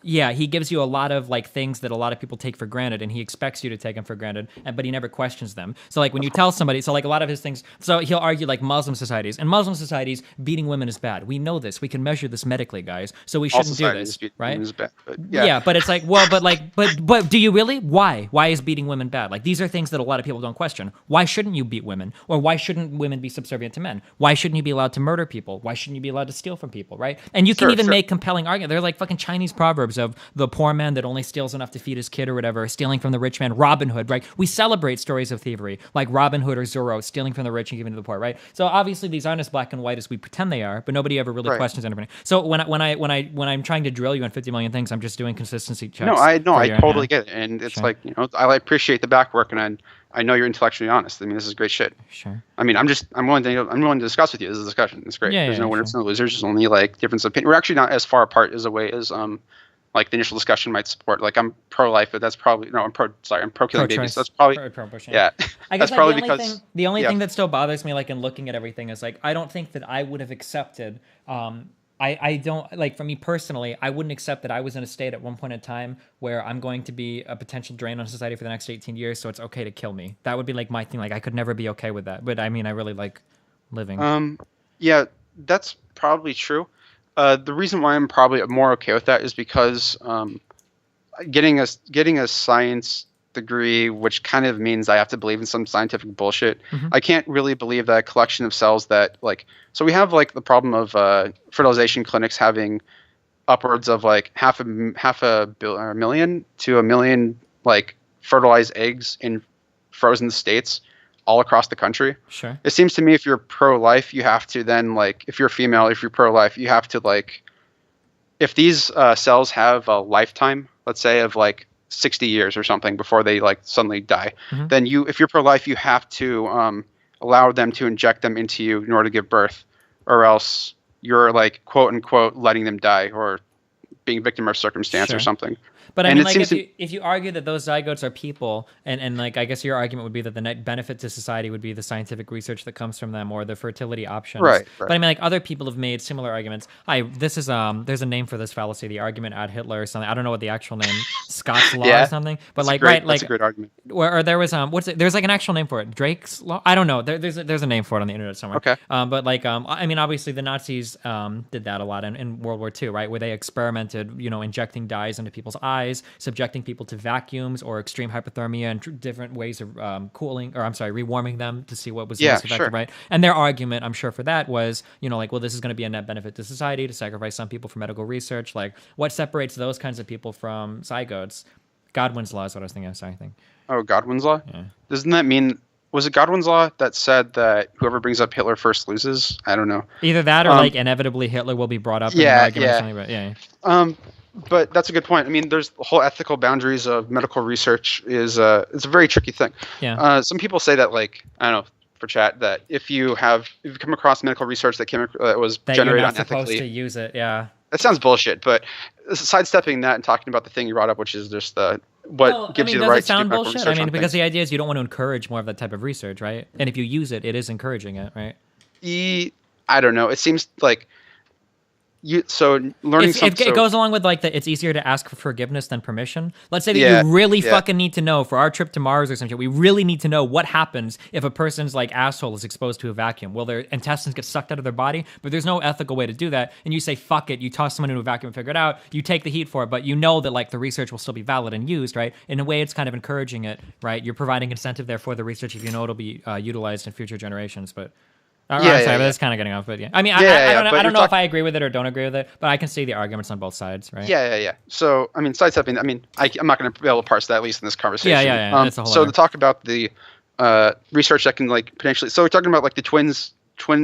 he gives you a lot of like things that a lot of people take for granted, and he expects you to take them for granted, but he never questions them. So like when you tell somebody, so like a lot of his things, so he'll argue like Muslim societies, and Muslim societies beating women is bad. We know this. We can measure this medically, guys. So we shouldn't do this, right? Is bad, but Yeah, but it's like, well, but do you really? Why? Why is beating women bad? Like these are things that a lot of people don't question. Why shouldn't you beat women? Or why shouldn't women be subservient to men? Why shouldn't you be allowed to murder people? Why shouldn't you be allowed to steal from people, right? And you can even make compelling arguments. They're like fucking Chinese proverbs of the poor man that only steals enough to feed his kid or whatever, stealing from the rich man, Robin Hood, right? We celebrate stories of thievery, like Robin Hood or Zorro, stealing from the rich and giving to the poor, right? So obviously these aren't as black and white as we pretend they are, but nobody ever really questions anything. So when I'm trying to drill you on 50 million things, I'm just doing consistency checks. No, I totally get it, and it's like I appreciate the back work, and I know you're intellectually honest. I mean, this is great shit. Sure. I mean, I'm willing to discuss with you. This is a discussion. It's great. Yeah, There's yeah, no winners, no losers. There's only like difference of opinion. We're actually not as far apart as like the initial discussion might support. Like I'm pro-life, but that's probably I'm pro-killing babies. So that's probably yeah. I guess that's probably the only thing that still bothers me, like in looking at everything, is like I don't think that I would have accepted. I don't like, for me personally, I wouldn't accept that I was in a state at one point in time where I'm going to be a potential drain on society for the next 18 years, so it's okay to kill me. That would be like my thing. Like I could never be okay with that. But I mean, I really like living. Yeah, that's probably true. The reason why I'm probably more okay with that is because getting a science degree, which kind of means I have to believe in some scientific bullshit. I can't really believe that a collection of cells that so we have like the problem of fertilization clinics having upwards of like half a million to a million like fertilized eggs in frozen states all across the country. Sure. It seems to me if you're pro-life, you have to then like if you're female, if you're pro-life, you have to like if these cells have a lifetime, let's say of like 60 years or something before they like suddenly die, then if you're pro-life, you have to allow them to inject them into you in order to give birth, or else you're like quote unquote letting them die or being a victim of circumstance or something. But I mean, like, if you argue that those zygotes are people, and like, I guess your argument would be that the net benefit to society would be the scientific research that comes from them or the fertility options. Right. But I mean, like, other people have made similar arguments. This is there's a name for this fallacy, the argument ad Hitler or something. I don't know what the actual name, Scott's law or something. But like, that's a great argument. Or there was there's like an actual name for it, Drake's law. I don't know. There's a name for it on the internet somewhere. Okay. But like, I mean, obviously the Nazis did that a lot in World War II, right, where they experimented, injecting dyes into people's eyes, subjecting people to vacuums or extreme hypothermia and different ways of rewarming them to see what was most effective, right? And their argument, I'm sure, for that was, like, well, this is going to be a net benefit to society to sacrifice some people for medical research. Like, what separates those kinds of people from zygotes? Godwin's law is what I was thinking. Sorry, Oh, Godwin's law? Yeah. Doesn't that mean, was it Godwin's law that said that whoever brings up Hitler first loses? I don't know. Either that or like inevitably Hitler will be brought up in an argument or something. But but that's a good point. I mean, there's the whole ethical boundaries of medical research it's a very tricky thing. Yeah. Some people say that, like, I don't know, for chat, that if you come across medical research that was generated you're not unethically, supposed to use it. Yeah. That sounds bullshit, but sidestepping that and talking about the thing you brought up, which is just gives you the right to do medical research. I mean, because the idea is you don't want to encourage more of that type of research, right? And if you use it, it is encouraging it, right? I don't know. It seems like it goes along with like it's easier to ask for forgiveness than permission. Let's say that you really fucking need to know for our trip to Mars or something. We really need to know what happens if a person's like asshole is exposed to a vacuum. Will their intestines get sucked out of their body? But there's no ethical way to do that. And you say fuck it. You toss someone into a vacuum and figure it out. You take the heat for it, but you know that like the research will still be valid and used, right? In a way, it's kind of encouraging it, right? You're providing incentive there for the research if you know it'll be utilized in future generations, but. I'm sorry, but that's kind of getting off. But I mean, I don't know if I agree with it or don't agree with it, but I can see the arguments on both sides, right? Yeah. So, I mean, sidestepping, I'm not going to be able to parse that, at least in this conversation. Yeah. That's a whole so to talk about the research that can like potentially, so we're talking about like the twin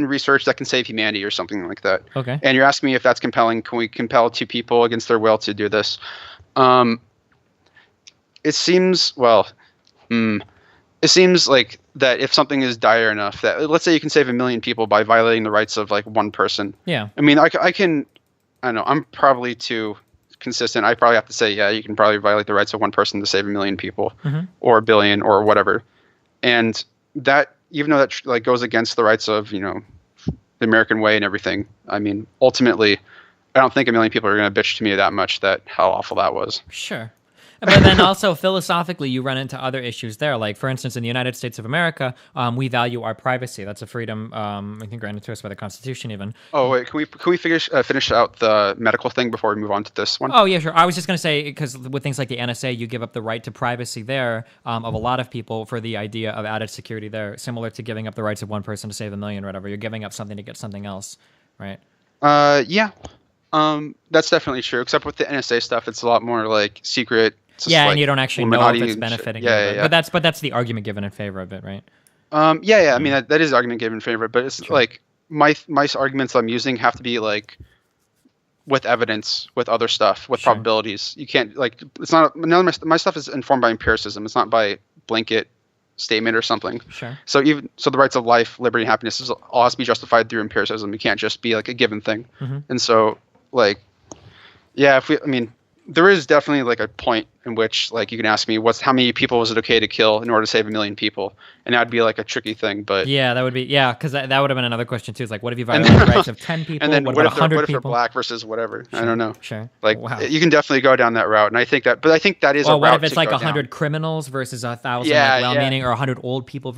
research that can save humanity or something like that. Okay. And you're asking me if that's compelling. Can we compel two people against their will to do this? it seems it seems like that if something is dire enough that, let's say, you can save 1 million people by violating the rights of like one person. Yeah. I mean, I don't know. I'm probably too consistent. I probably have to say, yeah, you can probably violate the rights of one person to save 1 million people, or 1 billion, or whatever. And that, even though that like goes against the rights of, you know, the American way and everything, I mean, ultimately, I don't think 1 million people are going to bitch to me that much that how awful that was. Sure. But then also philosophically, you run into other issues there. Like, for instance, in the United States of America, we value our privacy. That's a freedom, I think, granted to us by the Constitution, even. Oh wait, can we finish out the medical thing before we move on to this one? Oh yeah, sure. I was just going to say, because with things like the NSA, you give up the right to privacy there of a lot of people for the idea of added security there, similar to giving up the rights of one person to save 1 million or whatever. You're giving up something to get something else, right? Yeah. That's definitely true. Except with the NSA stuff, it's a lot more like secret. Yeah, like and you don't actually know if it's benefiting you. Yeah. But that's the argument given in favor of it, right? Yeah. I mean, that is argument given in favor, but it's like my arguments I'm using have to be like with evidence, with other stuff, with probabilities. You can't like, it's not, none of my stuff is informed by empiricism. It's not by blanket statement or something. Sure. So the rights of life, liberty, and happiness all has to be justified through empiricism. You can't just be like a given thing. And so like, yeah, there is definitely like a point in which like you can ask me how many people was it okay to kill in order to save 1 million people, and that'd be like a tricky thing. But yeah, that would be because that would have been another question too. It's like, what if you violate the rights of 10 people? And then what about 100 people? What if they're black versus whatever? Sure, I don't know. Sure. Like you can definitely go down that route, and I think that is a route. What if it's to like go 100 down. criminals versus 1,000 like well-meaning, or 100 old people?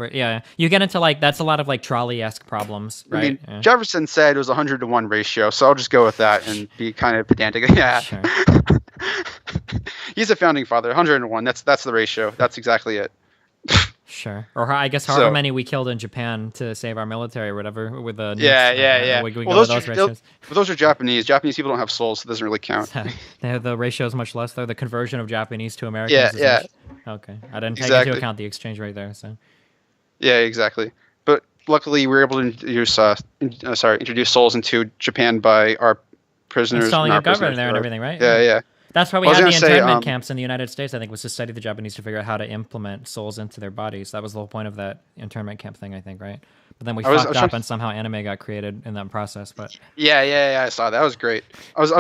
You get into like that's a lot of like trolley-esque problems, right? I mean, Jefferson said it was 100-to-1 ratio, so I'll just go with that and be kind of pedantic. Yeah. Sure. He's a founding father. 101. That's the ratio. That's exactly it. Sure. Or I guess however many we killed in Japan to save our military or whatever with the yeah. We Well, ratios. those are Japanese. Japanese people don't have souls, so it doesn't really count. The ratio is much less though. The conversion of Japanese to Americans. Yeah. Okay. I didn't take into account the exchange rate there. So. Yeah, exactly. But luckily, we were able to introduce souls into Japan by our prisoners. Installing a government there and everything, right? Yeah. That's why we had the internment camps in the United States, I think, was to study the Japanese to figure out how to implement souls into their bodies. That was the whole point of that internment camp thing, I think, right? But then we fucked up, and somehow anime got created in that process. But yeah, I saw that. That was great. I was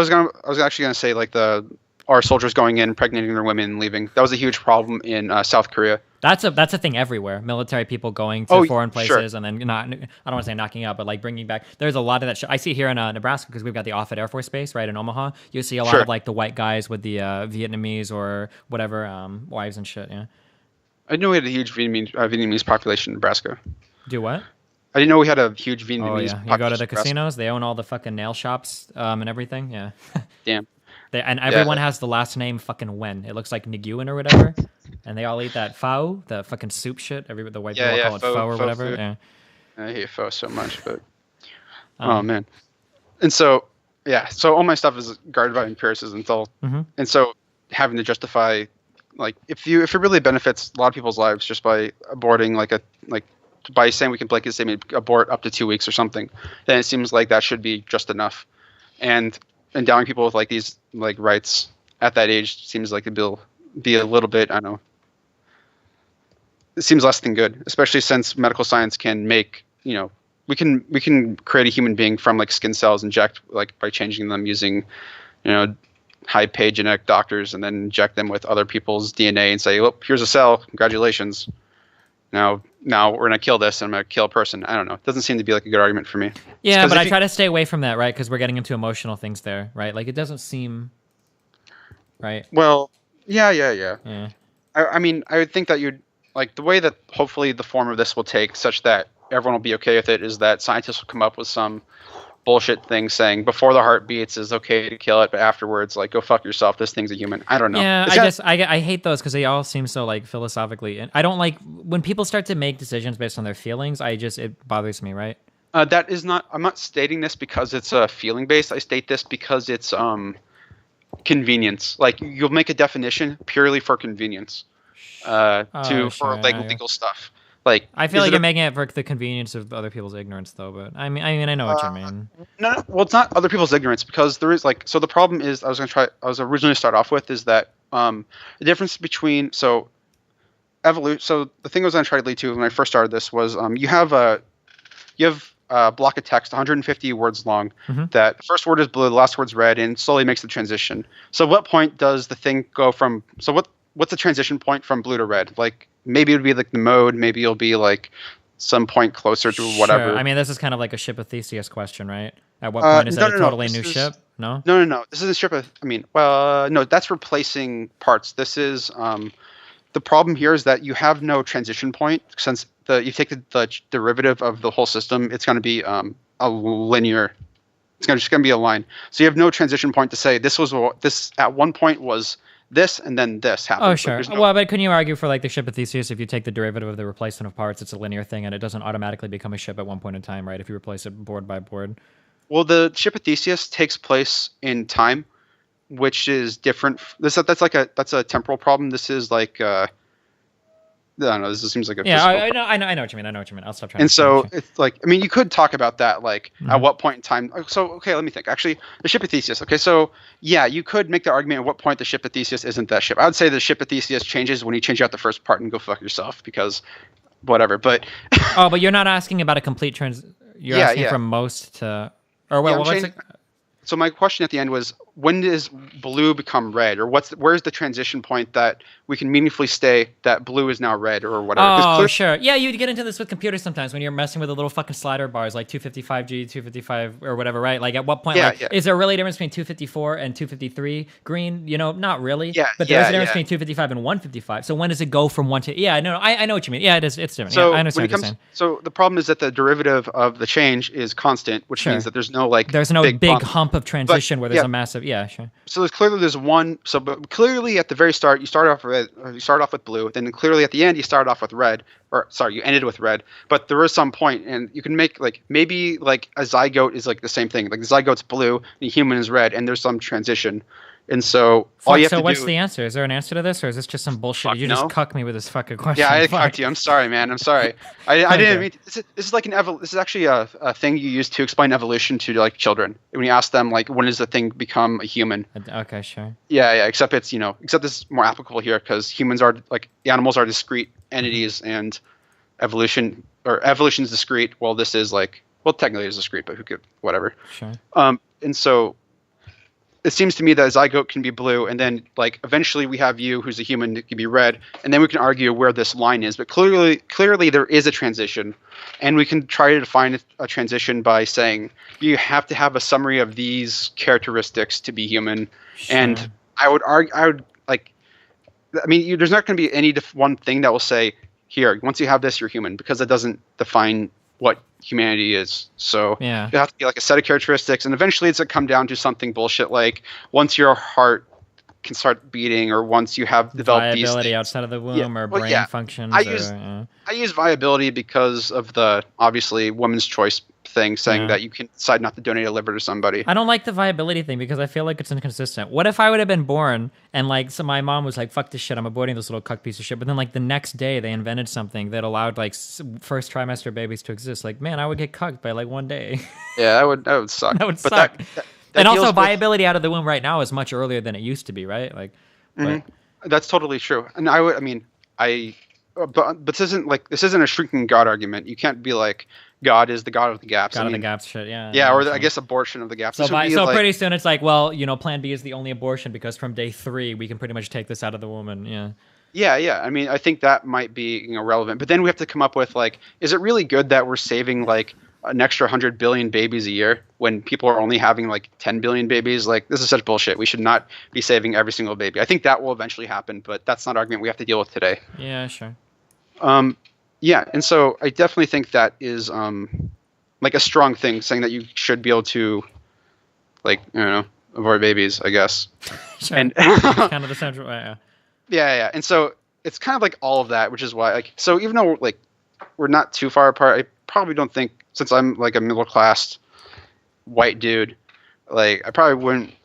actually gonna say like our soldiers going in, impregnating their women, and leaving. That was a huge problem in South Korea. That's a thing everywhere. Military people going to foreign places and then I don't want to say knocking out, but like bringing back. There's a lot of that. I see here in Nebraska because we've got the Offutt Air Force Base right in Omaha. You see a lot of like the white guys with the Vietnamese or whatever wives and shit. Yeah. I didn't know we had a huge Vietnamese population in Nebraska. Do what? I didn't know we had a huge Vietnamese. Oh yeah, you go to the casinos. They own all the fucking nail shops and everything. Yeah. Damn. And everyone has the last name fucking Wen. It looks like Nguyen or whatever. And they all eat that pho, the fucking soup shit. The white people call it pho or whatever. Food. Yeah. I hate pho so much, but oh man. And so so all my stuff is guarded by empiricism. And so having to justify, like, if it really benefits a lot of people's lives just by aborting by saying we can blanket statement abort up to 2 weeks or something, then it seems like that should be just enough. And endowing people with like these like rights at that age seems like it'll be a little bit, I don't know. It seems less than good, especially since medical science can make, we can create a human being from like skin cells, inject like by changing them using, high-paid genetic doctors, and then inject them with other people's DNA and say, well, here's a cell, congratulations. Now we're gonna kill this, and I'm gonna kill a person. I don't know. It doesn't seem to be like a good argument for me. Yeah, but I try to stay away from that, right? Because we're getting into emotional things there, right? Like it doesn't seem right. Well, yeah. I mean, I would think that you'd like the way that hopefully the form of this will take, such that everyone will be okay with it, is that scientists will come up with some bullshit thing saying before the heart beats is okay to kill it, but afterwards, like, go fuck yourself. This thing's a human. I don't know. Yeah, I hate those because they all seem so like philosophically. And I don't like when people start to make decisions based on their feelings. It bothers me, right? That is not. I'm not stating this because it's feeling based. I state this because it's convenience. Like you'll make a definition purely for convenience. For legal stuff. Like I feel like you're making it for the convenience of other people's ignorance, though. But I mean, I know what you mean. No, well, it's not other people's ignorance because there is so the problem is I was originally start off with is that The difference between evolution. So the thing I was going to try to lead to when I first started this was you have a block of text, 150 words long. Mhm. That the first word is blue, the last word's red, and slowly makes the transition. So at what point does the thing go from? So what's the transition point from blue to red? Like maybe it would be like the mode. Maybe it'll be like some point closer to whatever. Sure. I mean, this is kind of like a ship of Theseus question, right? At what point is it a totally new ship? No? No. This is a ship of. I mean, well, no, that's replacing parts. This is the problem here is that you have no transition point since you take the derivative of the whole system. It's going to be a linear. It's just going to be a line. So you have no transition point to say this at one point was this and then this happened. Oh, sure. Well, but couldn't you argue for like the ship of Theseus, if you take the derivative of the replacement of parts, it's a linear thing and it doesn't automatically become a ship at one point in time, right? If you replace it board by board. Well, the ship of Theseus takes place in time, which is different. That's a temporal problem. This is like I don't know. This seems like a yeah. physical I know what you mean. I know what you mean. I'll stop trying. And to so it's like, I mean, you could talk about that, like at what point in time. So, okay, let me think. Actually, the ship of Theseus. Okay, so yeah, you could make the argument at what point the ship of Theseus isn't that ship. I would say the ship of Theseus changes when you change out the first part and go fuck yourself because whatever. But oh, but you're not asking about a complete You're asking from most to, or well, so my question at the end was, when does blue become red, or where's the transition point that we can meaningfully say that blue is now red or whatever? Oh, sure. Yeah, you get into this with computers sometimes when you're messing with the little fucking slider bars like 255G, 255 or whatever, right? Like at what point, is there really a difference between 254 and 253 green? You know, not really. Yeah. But there's a difference between 255 and 155. So when does it go from one to? Yeah, no, I know what you mean. Yeah, it's different. So yeah, I understand what you're saying. So the problem is that the derivative of the change is constant, which means that there's no big hump of transition where there's a massive sure. So there's one. So but clearly at the very start you start off with blue. Then clearly at the end you start off with red. You ended with red. But there is some point, and you can make maybe a zygote is like the same thing. Like the zygote's blue, and the human is red, and there's some transition. And so all you have to do. So what's the answer? Is there an answer to this, or is this just some bullshit? Did you just cuck me with this fucking question? Yeah, I cucked you. I'm sorry, man. I'm sorry. I didn't mean. This is like this is actually a thing you use to explain evolution to children. When you ask them when does the thing become a human? Okay, sure. Yeah. Except it's except this is more applicable here because humans are animals are discrete entities, and evolution is discrete. Well, this is technically it's discrete, but who could whatever. Sure. And so. It seems to me that a zygote can be blue, and then eventually we have you, who's a human, that can be red, and then we can argue where this line is. But clearly there is a transition, and we can try to define a transition by saying you have to have a summary of these characteristics to be human. Sure. And I would argue, there's not going to be any one thing that will say here once you have this you're human, because it doesn't define what humanity is. So you have to be a set of characteristics, and eventually it's going to come down to something bullshit like once your heart can start beating, or once you have developed these viability outside of the womb, or brain functions. I use viability because of the obviously woman's choice thing, saying that you can decide not to donate a liver to somebody. I don't like the viability thing because I feel like it's inconsistent. What if I would have been born and so my mom was like, fuck this shit, I'm aborting this little cuck piece of shit, but then the next day they invented something that allowed first trimester babies to exist. Man, I would get cucked by 1 day. Yeah, that would suck. That would suck. And also viability out of the womb right now is much earlier than it used to be, right? That's totally true. And but this isn't a shrinking God argument. You can't be God is the God of the gaps. God of the gaps shit, yeah. Yeah, or I guess abortion of the gaps. So pretty soon it's plan B is the only abortion because from day 3 we can pretty much take this out of the woman, yeah. Yeah. I mean, I think that might be relevant. But then we have to come up with is it really good that we're saving an extra 100 billion babies a year when people are only having 10 billion babies? This is such bullshit. We should not be saving every single baby. I think that will eventually happen, but that's not an argument we have to deal with today. Yeah, sure. Yeah, and so I definitely think that is a strong thing, saying that you should be able to avoid babies, I guess. Sure. And kind of the central Yeah. And so it's kind of all of that, which is why so even though we're not too far apart, I probably don't think, since I'm a middle class white dude, I probably wouldn't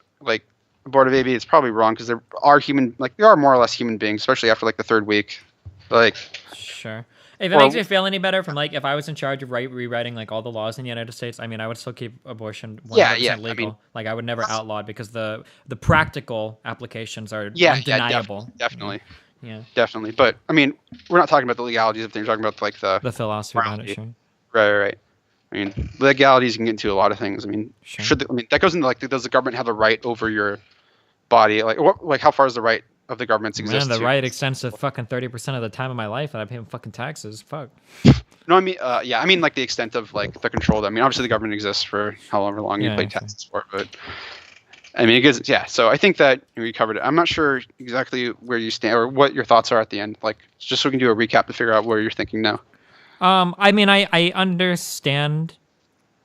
abort a baby. It's probably wrong because there are more or less human beings, especially after the 3rd week. Sure. If it makes you feel any better, from like if I was in charge of rewriting like all the laws in the United States, I mean, I would still keep abortion 100% legal. I mean, like I would never outlaw it because the practical applications are undeniable. Definitely. Yeah. Definitely. But I mean, we're not talking about the legalities of things. We're talking about like the philosophy behind it. Sure. Right. I mean, legalities can get into a lot of things. I mean, that goes into like, does the government have the right over your body? Like how far is the right of the government's existence? Man, the right extends to fucking 30% of the time of my life that I pay fucking taxes. Fuck. No, I mean, I mean like the extent of like the control. I mean, obviously the government exists for however long you pay taxes for, but I mean, it gives, so I think that we covered it. I'm not sure exactly where you stand or what your thoughts are at the end. Like, just so we can do a recap to figure out where you're thinking now. I mean, I understand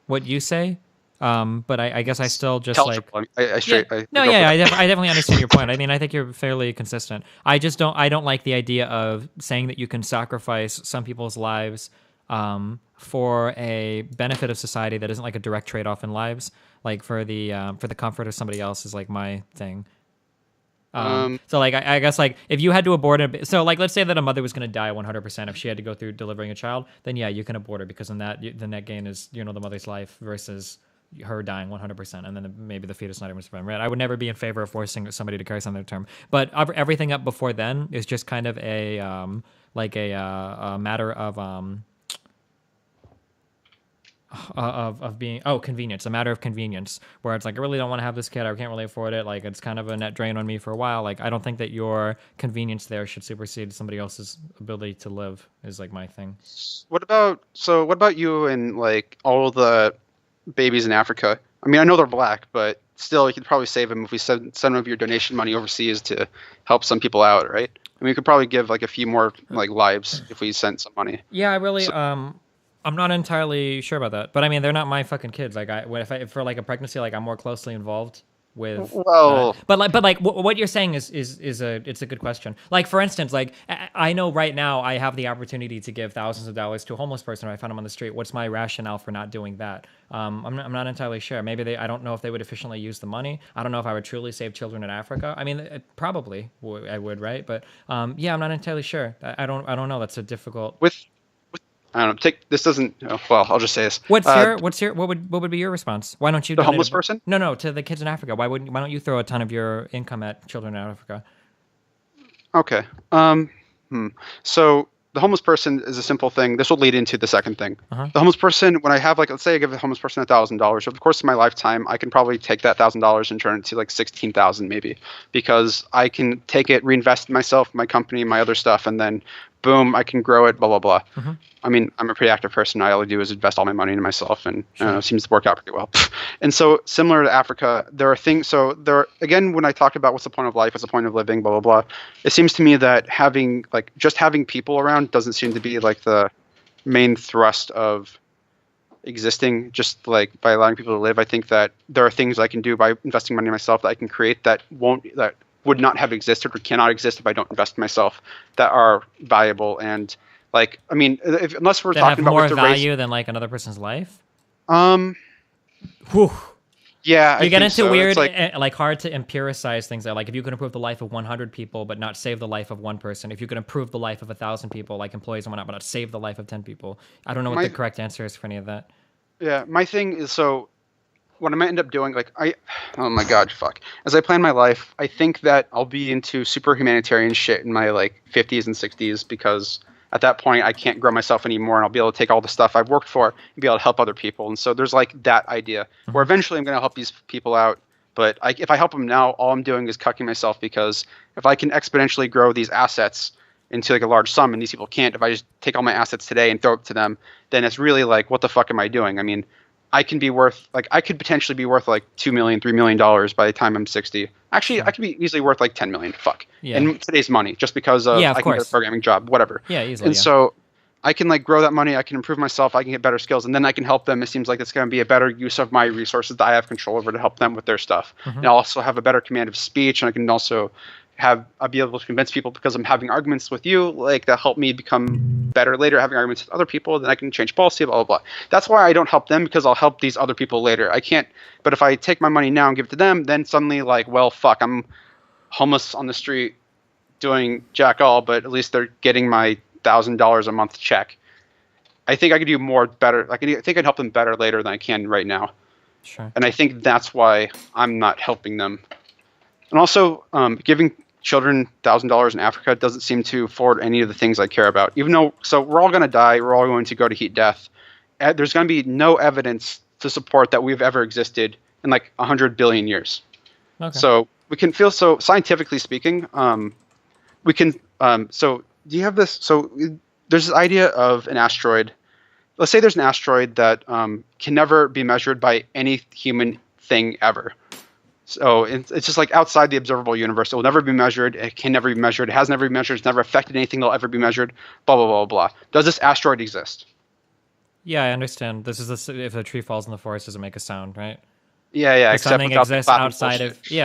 what you say, but I guess I still just I definitely understand your point. I mean, I think you're fairly consistent. I don't like the idea of saying that you can sacrifice some people's lives for a benefit of society that isn't like a direct trade-off in lives, like for the comfort of somebody else is like my thing. So like I guess like if you had to abort it, so like let's say that a mother was going to die 100% if she had to go through delivering a child, then yeah, you can abort her because then the net gain is the mother's life versus her dying 100%, and then maybe the fetus not even surviving. Right? I would never be in favor of forcing somebody to carry something to term, but everything up before then is just kind of a matter of being convenience, a matter of convenience, where it's like I really don't want to have this kid, I can't really afford it, like it's kind of a net drain on me for a while. Like I don't think that your convenience there should supersede somebody else's ability to live is like my thing. What about you and like all the babies in Africa? I mean, I know they're black, but still you could probably save them if we send some of your donation money overseas to help some people out, right? I mean, we could probably give like a few more like lives if we sent some money. Yeah, I really I'm not entirely sure about that, but I mean, they're not my fucking kids. Like, if for like a pregnancy, like I'm more closely involved with. Well, but what you're saying is a good question. Like for instance, like I know right now I have the opportunity to give thousands of dollars to a homeless person if I found him on the street. What's my rationale for not doing that? I'm not entirely sure. Maybe I don't know if they would efficiently use the money. I don't know if I would truly save children in Africa. I mean, probably I would, right? But yeah, I'm not entirely sure. I don't know. That's a difficult. I don't know. This doesn't. Well, I'll just say this. What would be your response? Why don't you? The homeless person? No, to the kids in Africa. Why don't you throw a ton of your income at children in Africa? Okay. So the homeless person is a simple thing. This will lead into the second thing. The homeless person, when I have let's say I give a homeless person $1,000. Over the course of my lifetime, I can probably take that $1,000 and turn it to like 16,000 maybe, because I can take it, reinvest in myself, my company, my other stuff, and then boom, I can grow it. Blah blah blah. I mean, I'm a pretty active person. All I do is invest all my money into myself, and it seems to work out pretty well. And so, similar to Africa, there are things. So again, when I talked about what's the point of life, what's the point of living, blah blah blah, it seems to me that having people around doesn't seem to be like the main thrust of existing. Just like by allowing people to live, I think that there are things I can do by investing money in myself that I can create that would not have existed or cannot exist if I don't invest in myself, that are valuable and. Like, I mean, unless we're talking about more value than like another person's life. Whew. Yeah, you get into weird, like hard to empiricize things. Like if you can improve the life of 100 people, but not save the life of one person. If you can improve the life of 1,000 people, like employees and whatnot, but not save the life of 10 people. I don't know what the correct answer is for any of that. Yeah, my thing is what I might end up doing, oh my god, fuck. As I plan my life, I think that I'll be into super humanitarian shit in my 50s and 60s because. At that point, I can't grow myself anymore, and I'll be able to take all the stuff I've worked for and be able to help other people. And so there's that idea where eventually I'm going to help these people out. But if I help them now, all I'm doing is cucking myself, because if I can exponentially grow these assets into a large sum, and these people can't, if I just take all my assets today and throw it to them, then it's really what the fuck am I doing? I mean, I could potentially be worth $2 million, $3 million by the time I'm 60. Actually, I could be easily worth $10 million. Fuck. Yeah. In today's money, just because I can get a programming job, whatever. Yeah, easily. And so I can grow that money. I can improve myself. I can get better skills, and then I can help them. It seems like it's going to be a better use of my resources that I have control over to help them with their stuff. And I'll also have a better command of speech, and I can also I'll be able to convince people because I'm having arguments with you, that help me become better later, having arguments with other people, then I can change policy, blah, blah, blah. That's why I don't help them, because I'll help these other people later. I can't, but if I take my money now and give it to them, then suddenly well, fuck, I'm homeless on the street doing jack all, but at least they're getting $1,000 a month check. I think I could do better. I think I'd help them better later than I can right now. Sure. And I think that's why I'm not helping them. And also, giving children $1,000 in Africa doesn't seem to forward any of the things I care about. Even though, so we're all going to die, we're all going to go to heat death. There's going to be no evidence to support that we've ever existed in like 100 billion years. Okay. So we can feel, so scientifically speaking, we can, so do you have this? So there's this idea of an asteroid. Let's say there's an asteroid that can never be measured by any human thing ever. So it's just like outside the observable universe. It will never be measured. It can never be measured. It has never been measured. It's never affected anything that will ever be measured. Blah, blah, blah, blah. Does this asteroid exist? Yeah, I understand. This is if a tree falls in the forest, does it make a sound, right? Yeah. Except something exists outside of because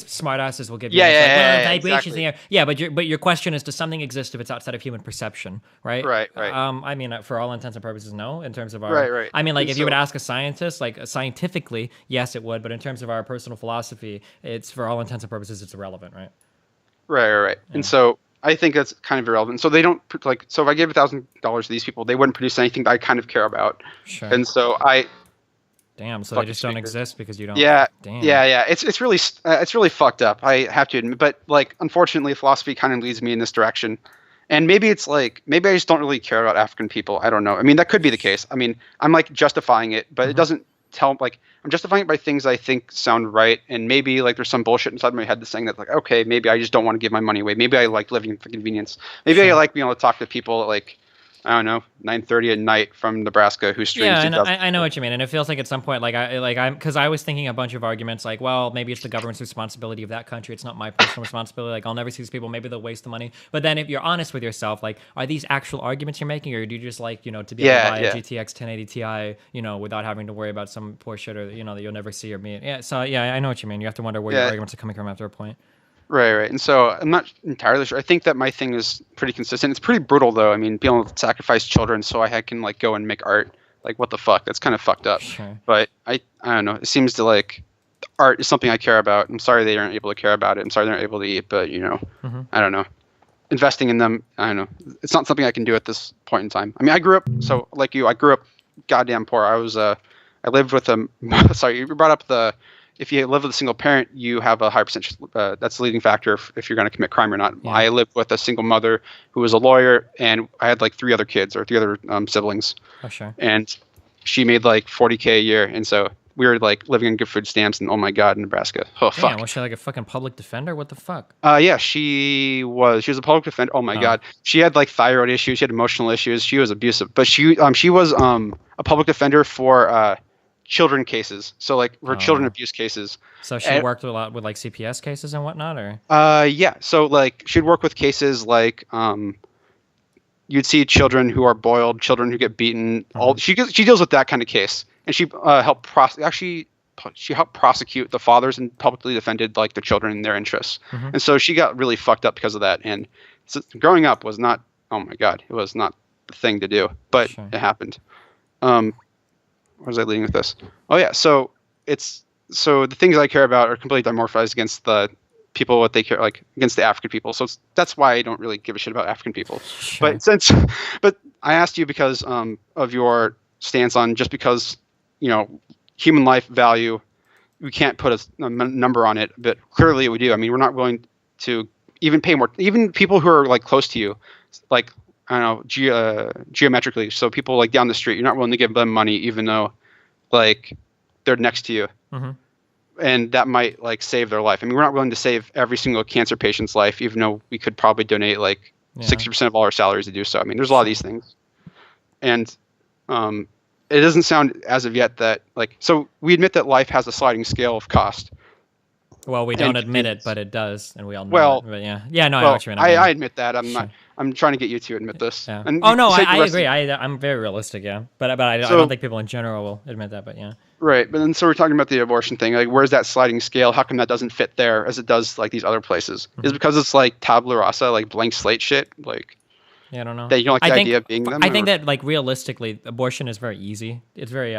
smartasses will give you vibrations in the air. Yeah, but your question is, does something exist if it's outside of human perception, right? Right. I mean, for all intents and purposes, no. In terms of our right. I mean, like if you would ask a scientist, like scientifically, yes, it would. But in terms of our personal philosophy, it's for all intents and purposes, it's irrelevant, right? Right. Yeah. And so I think that's kind of irrelevant. So they don't like. So if I gave $1,000 to these people, they wouldn't produce anything that I kind of care about. Sure. And so Damn, so they just don't exist because you don't. Yeah, damn. yeah. It's really fucked up. I have to admit, but like unfortunately, philosophy kind of leads me in this direction, and maybe it's like maybe I just don't really care about African people. I don't know. I mean, that could be the case. I mean, I'm like justifying it, but it doesn't tell like I'm justifying it by things I think sound right, and maybe like there's some bullshit inside my head that's saying that like okay, maybe I just don't want to give my money away. Maybe I like living for convenience. Maybe I like being able to talk to people at like I don't know, 9:30 at night from Nebraska who streams. Yeah, and I know what you mean, and it feels like at some point, because I was thinking a bunch of arguments, like, well, maybe it's the government's responsibility of that country. It's not my personal responsibility. Like, I'll never see these people. Maybe they'll waste the money. But then, if you're honest with yourself, like, are these actual arguments you're making, or do you just like, to be able to buy a GTX 1080 Ti, without having to worry about some poor shit or that you'll never see or meet? Yeah, so yeah, I know what you mean. You have to wonder where your arguments are coming from after a point. Right. And so I'm not entirely sure. I think that my thing is pretty consistent. It's pretty brutal, though. I mean, being able to sacrifice children so I can, like, go and make art. Like, what the fuck? That's kind of fucked up. Sure. But I don't know. It seems to, like, art is something I care about. I'm sorry they aren't able to care about it. I'm sorry they aren't able to eat. But, I don't know. Investing in them, I don't know. It's not something I can do at this point in time. I mean, I grew up, so like you, I grew up goddamn poor. I lived with sorry, you brought up if you live with a single parent, you have a high percentage. That's the leading factor if you're going to commit crime or not. Yeah. I lived with a single mother who was a lawyer, and I had like three other siblings. Oh, sure. And she made like $40K a year, and so we were like living on good food stamps. And oh my god, in Nebraska. Oh fuck. Damn, was she like a fucking public defender? What the fuck? Yeah, she was a public defender. Oh my god, she had like thyroid issues. She had emotional issues. She was abusive, but she was a public defender for children cases, so like for children abuse cases. So she worked a lot with like CPS cases and whatnot, or yeah, so like she'd work with cases like you'd see children who are boiled, children who get beaten. She deals with that kind of case, and she helped prosecute the fathers and publicly defended like the children in their interests. And so she got really fucked up because of that. And so growing up was not, oh my god, it was not the thing to do, but it happened. Where was I leading with this? Oh yeah, so the things I care about are completely dimorphized against the people, what they care, like against the African people. So that's why I don't really give a shit about African people. Sure. But I asked you because of your stance on just because human life value, we can't put a number on it, but clearly we do. I mean, we're not willing to even pay more. Even people who are like close to you, like I don't know, geometrically. So people like down the street, you're not willing to give them money, even though like they're next to you. And that might like save their life. I mean, we're not willing to save every single cancer patient's life, even though we could probably donate like 60% of all our salaries to do so. I mean, there's a lot of these things. And it doesn't sound as of yet that like, so we admit that life has a sliding scale of cost. Well, we don't admit it, but it does, and we all know it. But I know what you mean. I admit that. I'm trying to get you to admit this. Yeah. And I agree. I'm very realistic. Yeah, but I don't think people in general will admit that. But yeah. Right, but then so we're talking about the abortion thing. Like, where's that sliding scale? How come that doesn't fit there as it does like these other places? Is it because it's like tabula rasa, like blank slate shit? Like, yeah, I don't know. That you don't like the idea of being them? I think that like realistically, abortion is very easy. It's very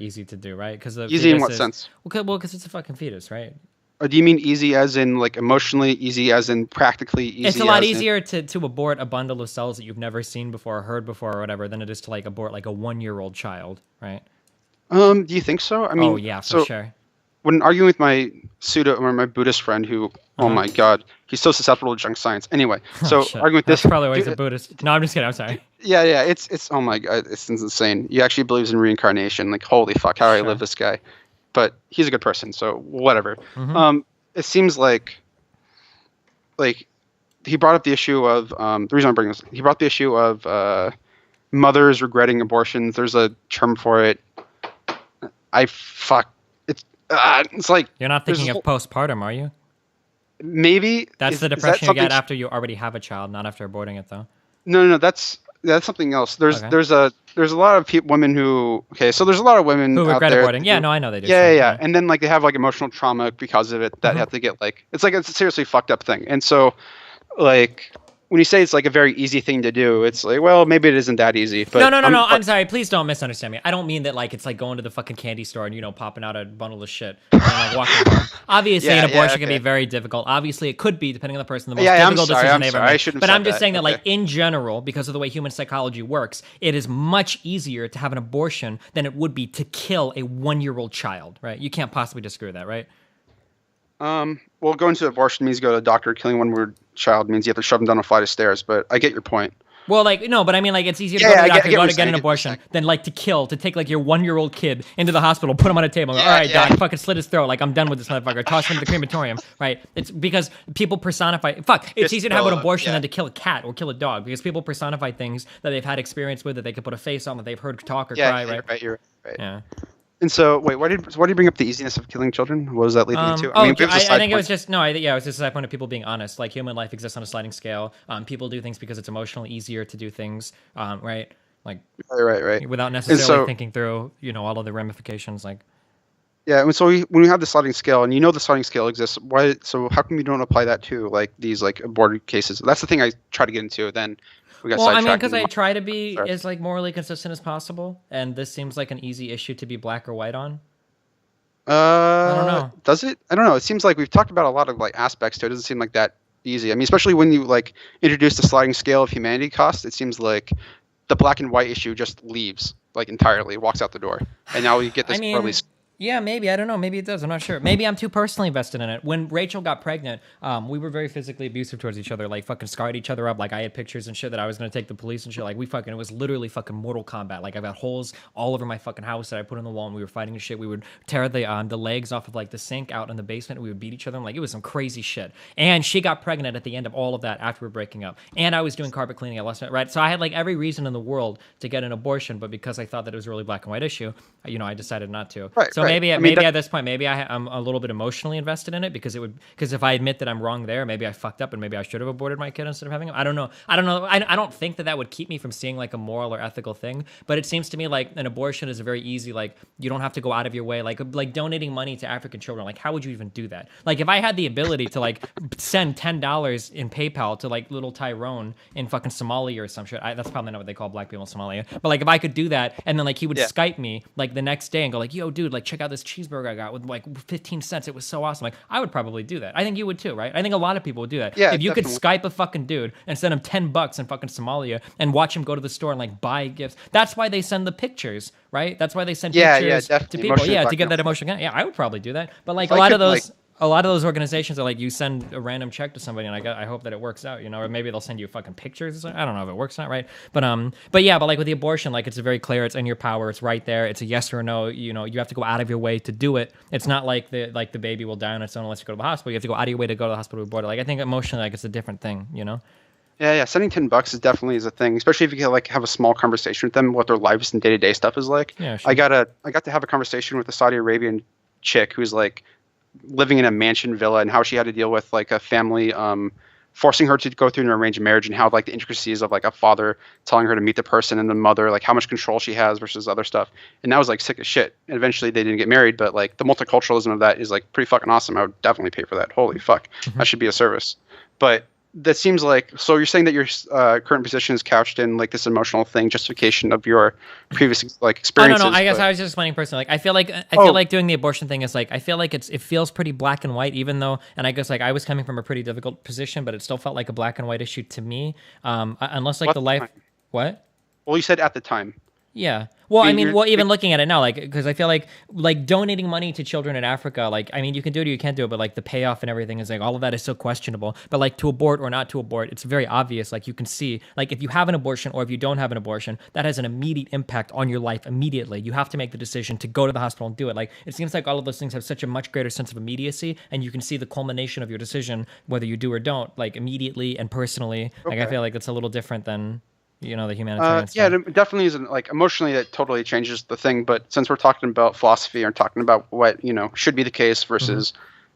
easy to do, right? Because easy in what sense? Well, because it's a fucking fetus, right? Or do you mean easy as in like emotionally easy, as in practically easy? It's a lot easier to abort a bundle of cells that you've never seen before or heard before or whatever than it is to like abort like a 1-year-old child, right? Do you think so? I mean, oh yeah, for sure. When arguing with my my Buddhist friend, who, oh my god, he's so susceptible to junk science. Anyway, so arguing with That's this, probably why he's a Buddhist. No, I'm just kidding. I'm sorry. Yeah, it's oh my god, it's insane. He actually believes in reincarnation. Like, holy fuck, how I live this guy. But he's a good person, so whatever. It seems like he brought up the issue of the reason I'm bringing this. He brought up the issue of mothers regretting abortions. There's a term for it. It's like you're not thinking of postpartum, are you? Maybe that's the depression you get after you already have a child, not after aborting it, though. No, that's something else. There's a lot of women who so there's a lot of women who regret out there aborting. Yeah, no, I know they do. Yeah, and then like they have like emotional trauma because of it that have to get like it's a seriously fucked up thing. And so like when you say it's like a very easy thing to do, it's like, well, maybe it isn't that easy. But no. I'm sorry. Please don't misunderstand me. I don't mean that like it's like going to the fucking candy store and popping out a bundle of shit and like walking home. Obviously, an abortion can be very difficult. Obviously, it could be, depending on the person, the most difficult decision they ever made. But I'm just saying that like in general, because of the way human psychology works, it is much easier to have an abortion than it would be to kill a 1-year-old child. Right? You can't possibly disagree with that, right? Well, going to abortion means go to a doctor. Killing one child means you have to shove them down a flight of stairs. But I get your point. Well, like no, but I mean, like it's easier to go to the doctor to get an abortion than like to take like your 1-year-old kid into the hospital, put him on a table, and go, all right, doc, fucking slit his throat. Like I'm done with this motherfucker. Toss him to the crematorium, right? It's because people personify. It's easier to have an abortion than to kill a cat or kill a dog because people personify things that they've had experience with, that they could put a face on, that they've heard talk or cry, right? You're right. Yeah. And so, wait, why did you bring up the easiness of killing children? What was that leading into? I think it was just it was just a side point of people being honest. Like human life exists on a sliding scale. People do things because it's emotionally easier to do things, right? Like right. Without necessarily thinking through, all of the ramifications. Like, yeah. And so when we have the sliding scale, and the sliding scale exists, why? So how come you don't apply that to like these like aborted cases? That's the thing I try to get into. Then. Because I try to be as like morally consistent as possible, and this seems like an easy issue to be black or white on. I don't know. Does it? I don't know. It seems like we've talked about a lot of like aspects to it. It doesn't seem like that easy. I mean, especially when you like introduce the sliding scale of humanity cost, it seems like the black and white issue just leaves like entirely, walks out the door, and now we get this early. Yeah, maybe. I don't know. Maybe it does. I'm not sure. Maybe I'm too personally invested in it. When Rachel got pregnant, we were very physically abusive towards each other. Like, fucking scarred each other up. Like, I had pictures and shit that I was going to take the police and shit. Like, it was literally fucking Mortal Kombat. Like, I've got holes all over my fucking house that I put in the wall, and we were fighting and shit. We would tear the legs off of, like, the sink out in the basement, and we would beat each other. Like, it was some crazy shit. And she got pregnant at the end of all of that after we were breaking up. And I was doing carpet cleaning at last night, right? So I had, like, every reason in the world to get an abortion, but because I thought that it was a really black and white issue, I decided not to. Maybe at this point, maybe I'm a little bit emotionally invested in it because if I admit that I'm wrong there, maybe I fucked up and maybe I should have aborted my kid instead of having him. I don't know. I don't think that would keep me from seeing like a moral or ethical thing, but it seems to me like an abortion is a very easy, like you don't have to go out of your way, like donating money to African children. Like how would you even do that? Like if I had the ability to like send $10 in PayPal to like little Tyrone in fucking Somalia or some shit, that's probably not what they call black people in Somalia, but like if I could do that and then like he would Skype me like the next day and go like, yo dude, like check out this cheeseburger I got with like 15 cents. It was so awesome. Like I would probably do that. I think you would too, right? I think a lot of people would do that. Yeah, if you could Skype a fucking dude and send him $10 in fucking Somalia and watch him go to the store and like buy gifts. That's why they send the pictures, right? That's why they send pictures to people. To get that emotion. Yeah, I would probably do that. But like a lot of those organizations are like you send a random check to somebody and I hope that it works out, or maybe they'll send you fucking pictures. I don't know if it works out right, but like with the abortion, like it's very clear, it's in your power, it's right there, it's a yes or no. You have to go out of your way to do it. It's not like the baby will die on its own unless you go to the hospital. You have to go out of your way to go to the hospital to abort it. Like I think emotionally, like it's a different thing, Yeah, sending $10 is definitely a thing, especially if you can like have a small conversation with them, what their lives and day-to-day stuff is like. Yeah, sure. I got to have a conversation with a Saudi Arabian chick who's like living in a mansion villa and how she had to deal with like a family forcing her to go through an arranged marriage and how like the intricacies of like a father telling her to meet the person and the mother, like how much control she has versus other stuff. And that was like sick as shit. And eventually they didn't get married, but like the multiculturalism of that is like pretty fucking awesome. I would definitely pay for that. Holy fuck. That should be a service. But that seems like, so you're saying that your current position is couched in like this emotional thing, justification of your previous like Oh experiences. no, I guess but- I was just explaining personally. Like I feel like doing the abortion thing is like I feel like it feels pretty black and white, even though, and I guess like I was coming from a pretty difficult position, but it still felt like a black and white issue to me. Unless like What the life, time? what? Well, you said at the time. Yeah. Well, I You're- mean, well, even looking at it now, like, because I feel like donating money to children in Africa, like, I mean, you can do it or you can't do it, but like the payoff and everything is like all of that is so questionable. But like to abort or not to abort, it's very obvious. Like you can see, like if you have an abortion or if you don't have an abortion, that has an immediate impact on your life immediately. You have to make the decision to go to the hospital and do it. Like it seems like all of those things have such a much greater sense of immediacy, and you can see the culmination of your decision whether you do or don't, like immediately and personally. Like I Okay. feel like it's a little different than the humanitarian Yeah, stuff. it definitely isn't like emotionally that totally changes the thing. But since we're talking about philosophy and talking about what should be the case versus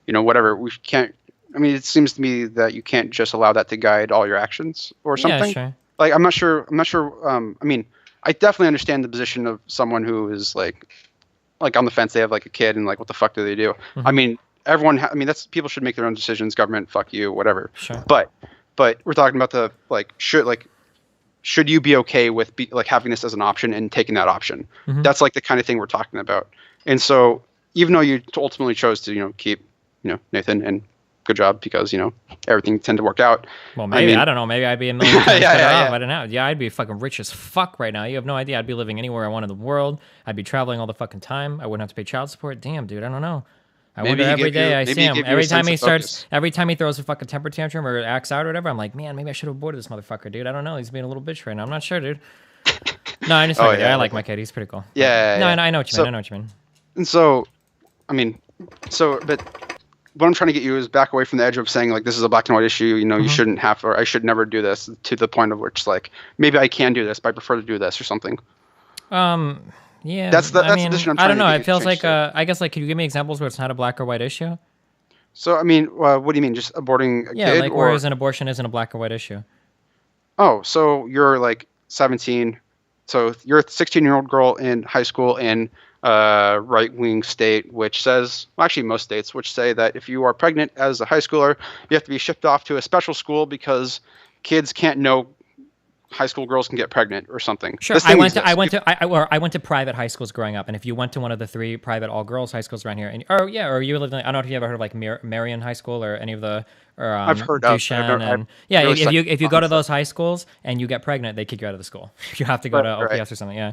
whatever, we can't. I mean, it seems to me that you can't just allow that to guide all your actions or Yeah, something. sure. Like I'm not sure. I mean, I definitely understand the position of someone who is like on the fence. They have like a kid and like, what the fuck do they do? I mean, everyone. I mean, that's people should make their own decisions. Government, fuck you, whatever. Sure. But we're talking about the should you be okay with having this as an option and taking that option? Mhm. That's like the kind of thing we're talking about. And so even though you ultimately chose to keep Nathan, and good job, because everything tended to work out. Well, maybe I don't know. Maybe I'd be a million times better off. yeah. I don't know. Yeah, I'd be fucking rich as fuck right now. You have no idea. I'd be living anywhere I want in the world. I'd be traveling all the fucking time. I wouldn't have to pay child support. Damn, dude, I don't know. I Maybe wonder you every give day you- I maybe see you him. give you a Every time sense he of starts, focus. every time he throws a fucking temper tantrum or acts out or whatever, I'm like, man, maybe I should have aborted this motherfucker, dude. I don't know. He's being a little bitch right now. I'm not sure, dude. No, I just Oh, I yeah, like okay. my kid. He's pretty cool. Yeah, No, yeah. I know what you So- mean. I know what you mean. And so, I mean, but what I'm trying to get you is back away from the edge of saying like this is a black and white issue. You Mm-hmm. shouldn't have, or I should never do this, to the point of which like maybe I can do this, but I prefer to do this or something. Yeah. That's the I mean, position I'm I don't trying to know. get It you to feels change like I guess like could you give me examples where it's not a black or white issue? So I mean, what do you mean? Just aborting a Yeah, kid, like or whereas an abortion isn't a black or white issue. oh, so you're like 17, so you're a 16-year-old girl in high school in a right-wing state, which says, well, actually most states, which say that if you are pregnant as a high schooler, you have to be shipped off to a special school because kids can't know high school girls can get pregnant or something. Sure, This I thing went to exists. I went to private high schools growing up, and if you went to one of the 3 private all girls high schools around here, and or you lived in, I don't know if you ever heard of like Marion High School or any of the I've heard of. Duchesne, I've and yeah, really if you go to those high schools and you get pregnant, they kick you out of the school. You have to go to Right, OPS right. or something. Yeah.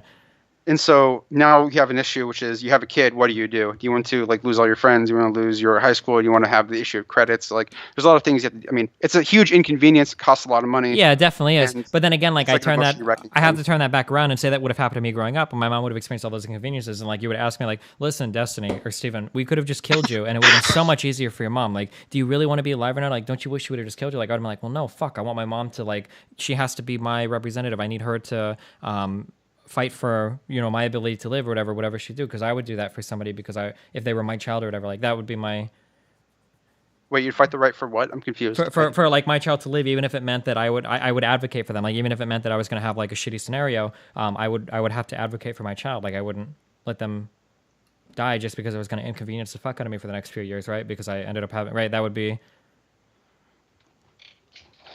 And so now you have an issue, which is you have a kid. What do? Do you want to like lose all your friends? You want to lose your high school? You want to have the issue of credits? Like, there's a lot of things. I mean, it's a huge inconvenience. It costs a lot of money. Yeah, it definitely is. And But then again, like it's I like an turn that, emotionally wrecking I have thing. to turn that back around and say that would have happened to me growing up, and my mom would have experienced all those inconveniences, and like you would ask me, like, listen, Destiny or Steven, we could have just killed you, and it would have been so much easier for your mom. Like, do you really want to be alive or not? Like, don't you wish you would have just killed you? Like, I'd be like, well, no, fuck, I want my mom to like, she has to be my representative. I need her to fight for my ability to live or whatever she do, because I would do that for somebody because if they were my child or whatever, like that would be my. Wait, you'd fight the right for what? I'm confused. For like my child to live, even if it meant that I would advocate for them. Like even if it meant that I was going to have like a shitty scenario, I would have to advocate for my child. Like I wouldn't let them die just because it was going to inconvenience the fuck out of me for the next few years, right? Because I ended up having That would be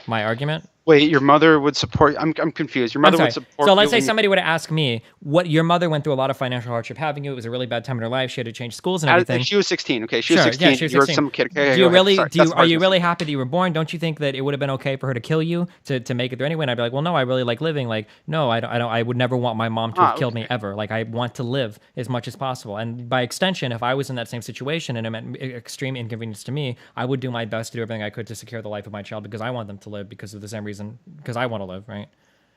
my argument. Wait, your mother would support. I'm confused. Your I'm mother sorry. would support. So let's you say and- somebody would ask me, what your mother went through a lot of financial hardship having you. It was a really bad time in her life. She had to change schools and everything. She was 16. Okay, she was Sure, 16. yeah, she was You were 16. some kid. Okay, Do you go ahead. really? Sorry, Do you? that's Are you what I was really happy that you were born? Don't you think that it would have been okay for her to kill you to make it through anyway? And I'd be like, well, no, I really like living. Like, no, I don't. I would never want my mom to have killed me ever. Like, I want to live as much as possible. And by extension, if I was in that same situation and it meant extreme inconvenience to me, I would do my best to do everything I could to secure the life of my child because I want them to live because of the same reason. Because I want to live, right?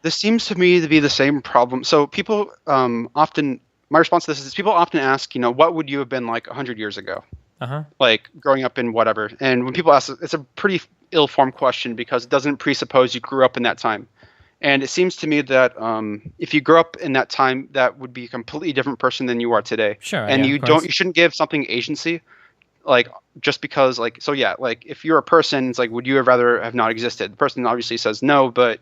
This seems to me to be the same problem. So people often, my response to this is people often ask, what would you have been like 100 years ago? Uh-huh. Like growing up in whatever. And when people ask, it's a pretty ill-formed question because it doesn't presuppose you grew up in that time. And it seems to me that if you grew up in that time, that would be a completely different person than you are today. Sure. And yeah, you shouldn't give something agency. Like just because like if you're a person, it's like would you have rather have not existed? The person obviously says no, but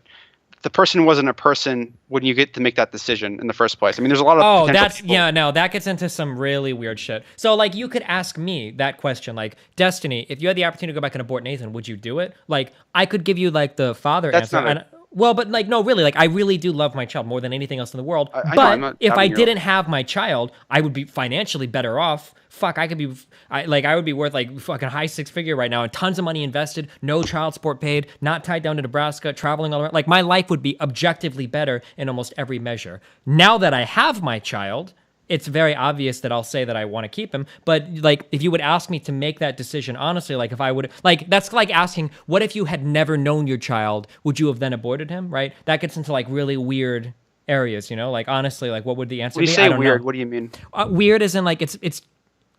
the person wasn't a person, wouldn't you get to make that decision in the first place? I mean, there's a lot of potential people. No, that gets into some really weird shit. So like, you could ask me that question, like, Destiny, if you had the opportunity to go back and abort Nathan, would you do it? Like, I could give you like the father answer. Well, but like, no, really, like, I really do love my child more than anything else in the world. But if I didn't have my child, I would be financially better off. Fuck, I would be worth like fucking high six-figure right now and tons of money invested, no child support paid, not tied down to Nebraska, traveling all around. Like, my life would be objectively better in almost every measure. Now that I have my child, it's very obvious that I'll say that I want to keep him. But like, if you would ask me to make that decision, honestly, like if I would, like, that's like asking, what if you had never known your child? Would you have then aborted him? Right? That gets into like really weird areas, you know? Like, honestly, like, what would the answer be? When you say weird, what do you mean? Weird as in like, it's,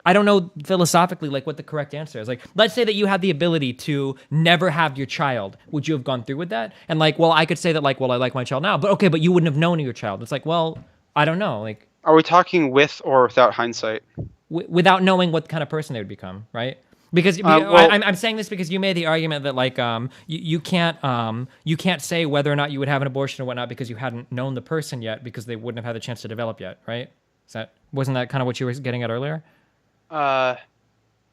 I don't know philosophically like what the correct answer is. Like, let's say that you had the ability to never have your child. Would you have gone through with that? And like, well, I could say that like, well, I like my child now, but okay, but you wouldn't have known your child. It's like, well, I don't know. Like, are we talking with or without hindsight? Without knowing what kind of person they would become, right? Because I'm saying this because you made the argument that like you can't say whether or not you would have an abortion or whatnot because you hadn't known the person yet because they wouldn't have had the chance to develop yet, right? Wasn't that kind of what you were getting at earlier?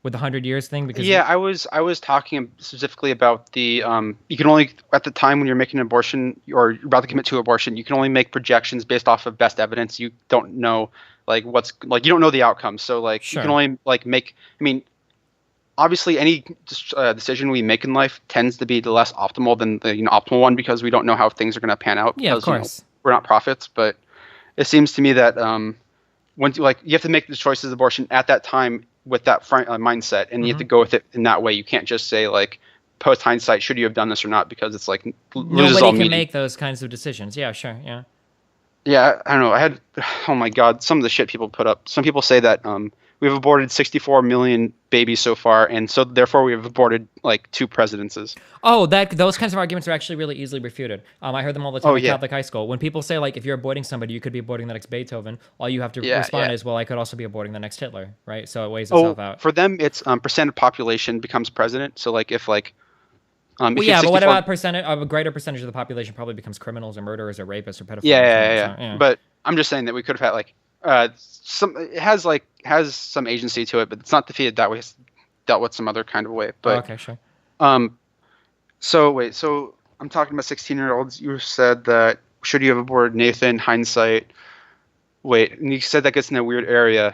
With the 100 years thing, because I was talking specifically about the you can only, at the time when you're making an abortion or you're about to commit to abortion, you can only make projections based off of best evidence. You don't know like what's like, you don't know the outcome, so like you can only like make. I mean, obviously any decision we make in life tends to be the less optimal than the optimal one because we don't know how things are going to pan out. Yeah, because, of course. We're not prophets, but it seems to me that when you have to make the choices of abortion at that time with that mindset, and you have to go with it in that way. You can't just say like post hindsight, should you have done this or not, because it's like nobody can make those kinds of decisions. Yeah, sure, yeah. Yeah, I don't know. Oh my God, some of the shit people put up. Some people say that we've aborted 64 million babies so far, and so therefore we have aborted like 2 presidencies. Oh, those kinds of arguments are actually really easily refuted. I heard them all the time in Catholic high school. When people say like, if you're aborting somebody, you could be aborting the next Beethoven. All you have to respond is, well, I could also be aborting the next Hitler, right? So it weighs itself out. For them, it's percent of population becomes president. So like if like. But what about a greater percentage of the population probably becomes criminals or murderers or rapists or pedophiles? Yeah. But I'm just saying that we could have had like it has some agency to it, but it's not defeated that way. It's dealt with some other kind of way. But okay, sure. So I'm talking about 16-year-olds. You said that should you have aborted Nathan? Hindsight. And you said that gets in a weird area.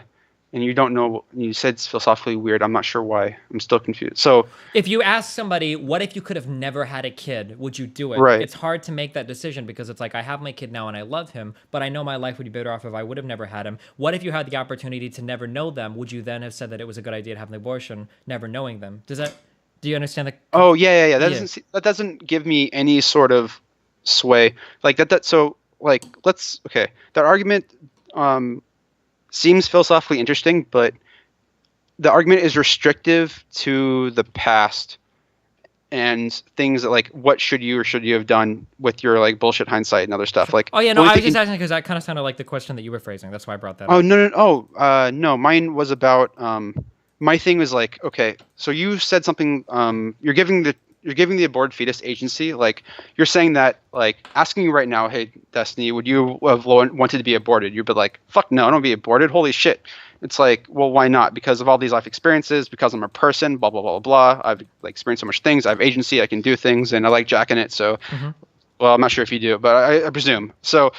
And you don't know, you said it's philosophically weird. I'm not sure why. I'm still confused. So if you ask somebody, what if you could have never had a kid? Would you do it? Right. It's hard to make that decision because it's like, I have my kid now and I love him, but I know my life would be better off if I would have never had him. What if you had the opportunity to never know them? Would you then have said that it was a good idea to have an abortion, never knowing them? Do you understand the? Oh, yeah. That doesn't give me any sort of sway. Like so like, that argument, seems philosophically interesting, but the argument is restrictive to the past and things that like what should you or should you have done with your like bullshit hindsight and other stuff. Like, oh yeah, no, I was just asking because that kind of sounded like the question that you were phrasing. That's why I brought that up. No, mine was about my thing was like, okay, so you said something, you're giving the aborted fetus agency. Like, you're saying that, like, asking you right now, hey, Destiny, would you have wanted to be aborted? You'd be like, fuck no, I don't be aborted. Holy shit. It's like, well, why not? Because of all these life experiences, because I'm a person, blah, blah, blah, blah. I've like, experienced so much things. I have agency. I can do things, and I like jacking it. So, well, I'm not sure if you do, but I presume. So,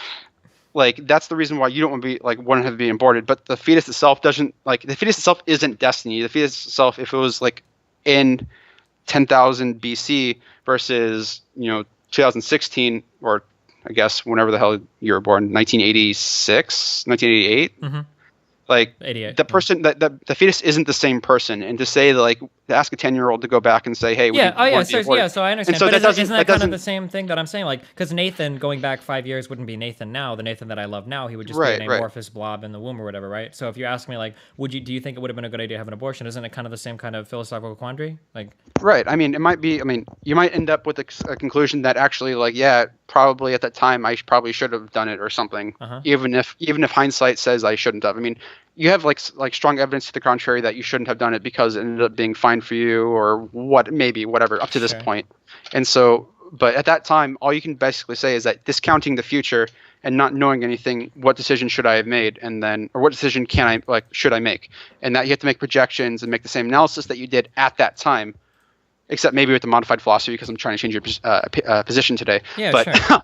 like, that's the reason why you don't want to be, like, want to have to be aborted. But the fetus itself doesn't, like, the fetus itself isn't Destiny. The fetus itself, if it was, like, in 10,000 BC versus 2016, or I guess whenever the hell you were born, 1986, 1988. Like 88, the person that the fetus isn't the same person, and to say that, like, to ask a 10-year-old to go back and say, hey, so I understand. And so but isn't that kind doesn't, of the same thing that I'm saying? Like, because Nathan going back 5 years wouldn't be Nathan now. The Nathan that I love now, he would just be an amorphous blob in the womb or whatever, right? So if you ask me, like, do you think it would have been a good idea to have an abortion? Isn't it kind of the same kind of philosophical quandary? Like, right. I mean, it might be. I mean, you might end up with a conclusion that actually, like, yeah, probably at that time I probably should have done it or something. Even if hindsight says I shouldn't have. I mean, you have like strong evidence to the contrary that you shouldn't have done it because it ended up being fine for you or whatever up to this point. And so but at that time, all you can basically say is that discounting the future and not knowing anything, what decision should I have made, and then, or what decision should I make, and that you have to make projections and make the same analysis that you did at that time, except maybe with the modified philosophy because I'm trying to change your position today. Yeah, but, sure.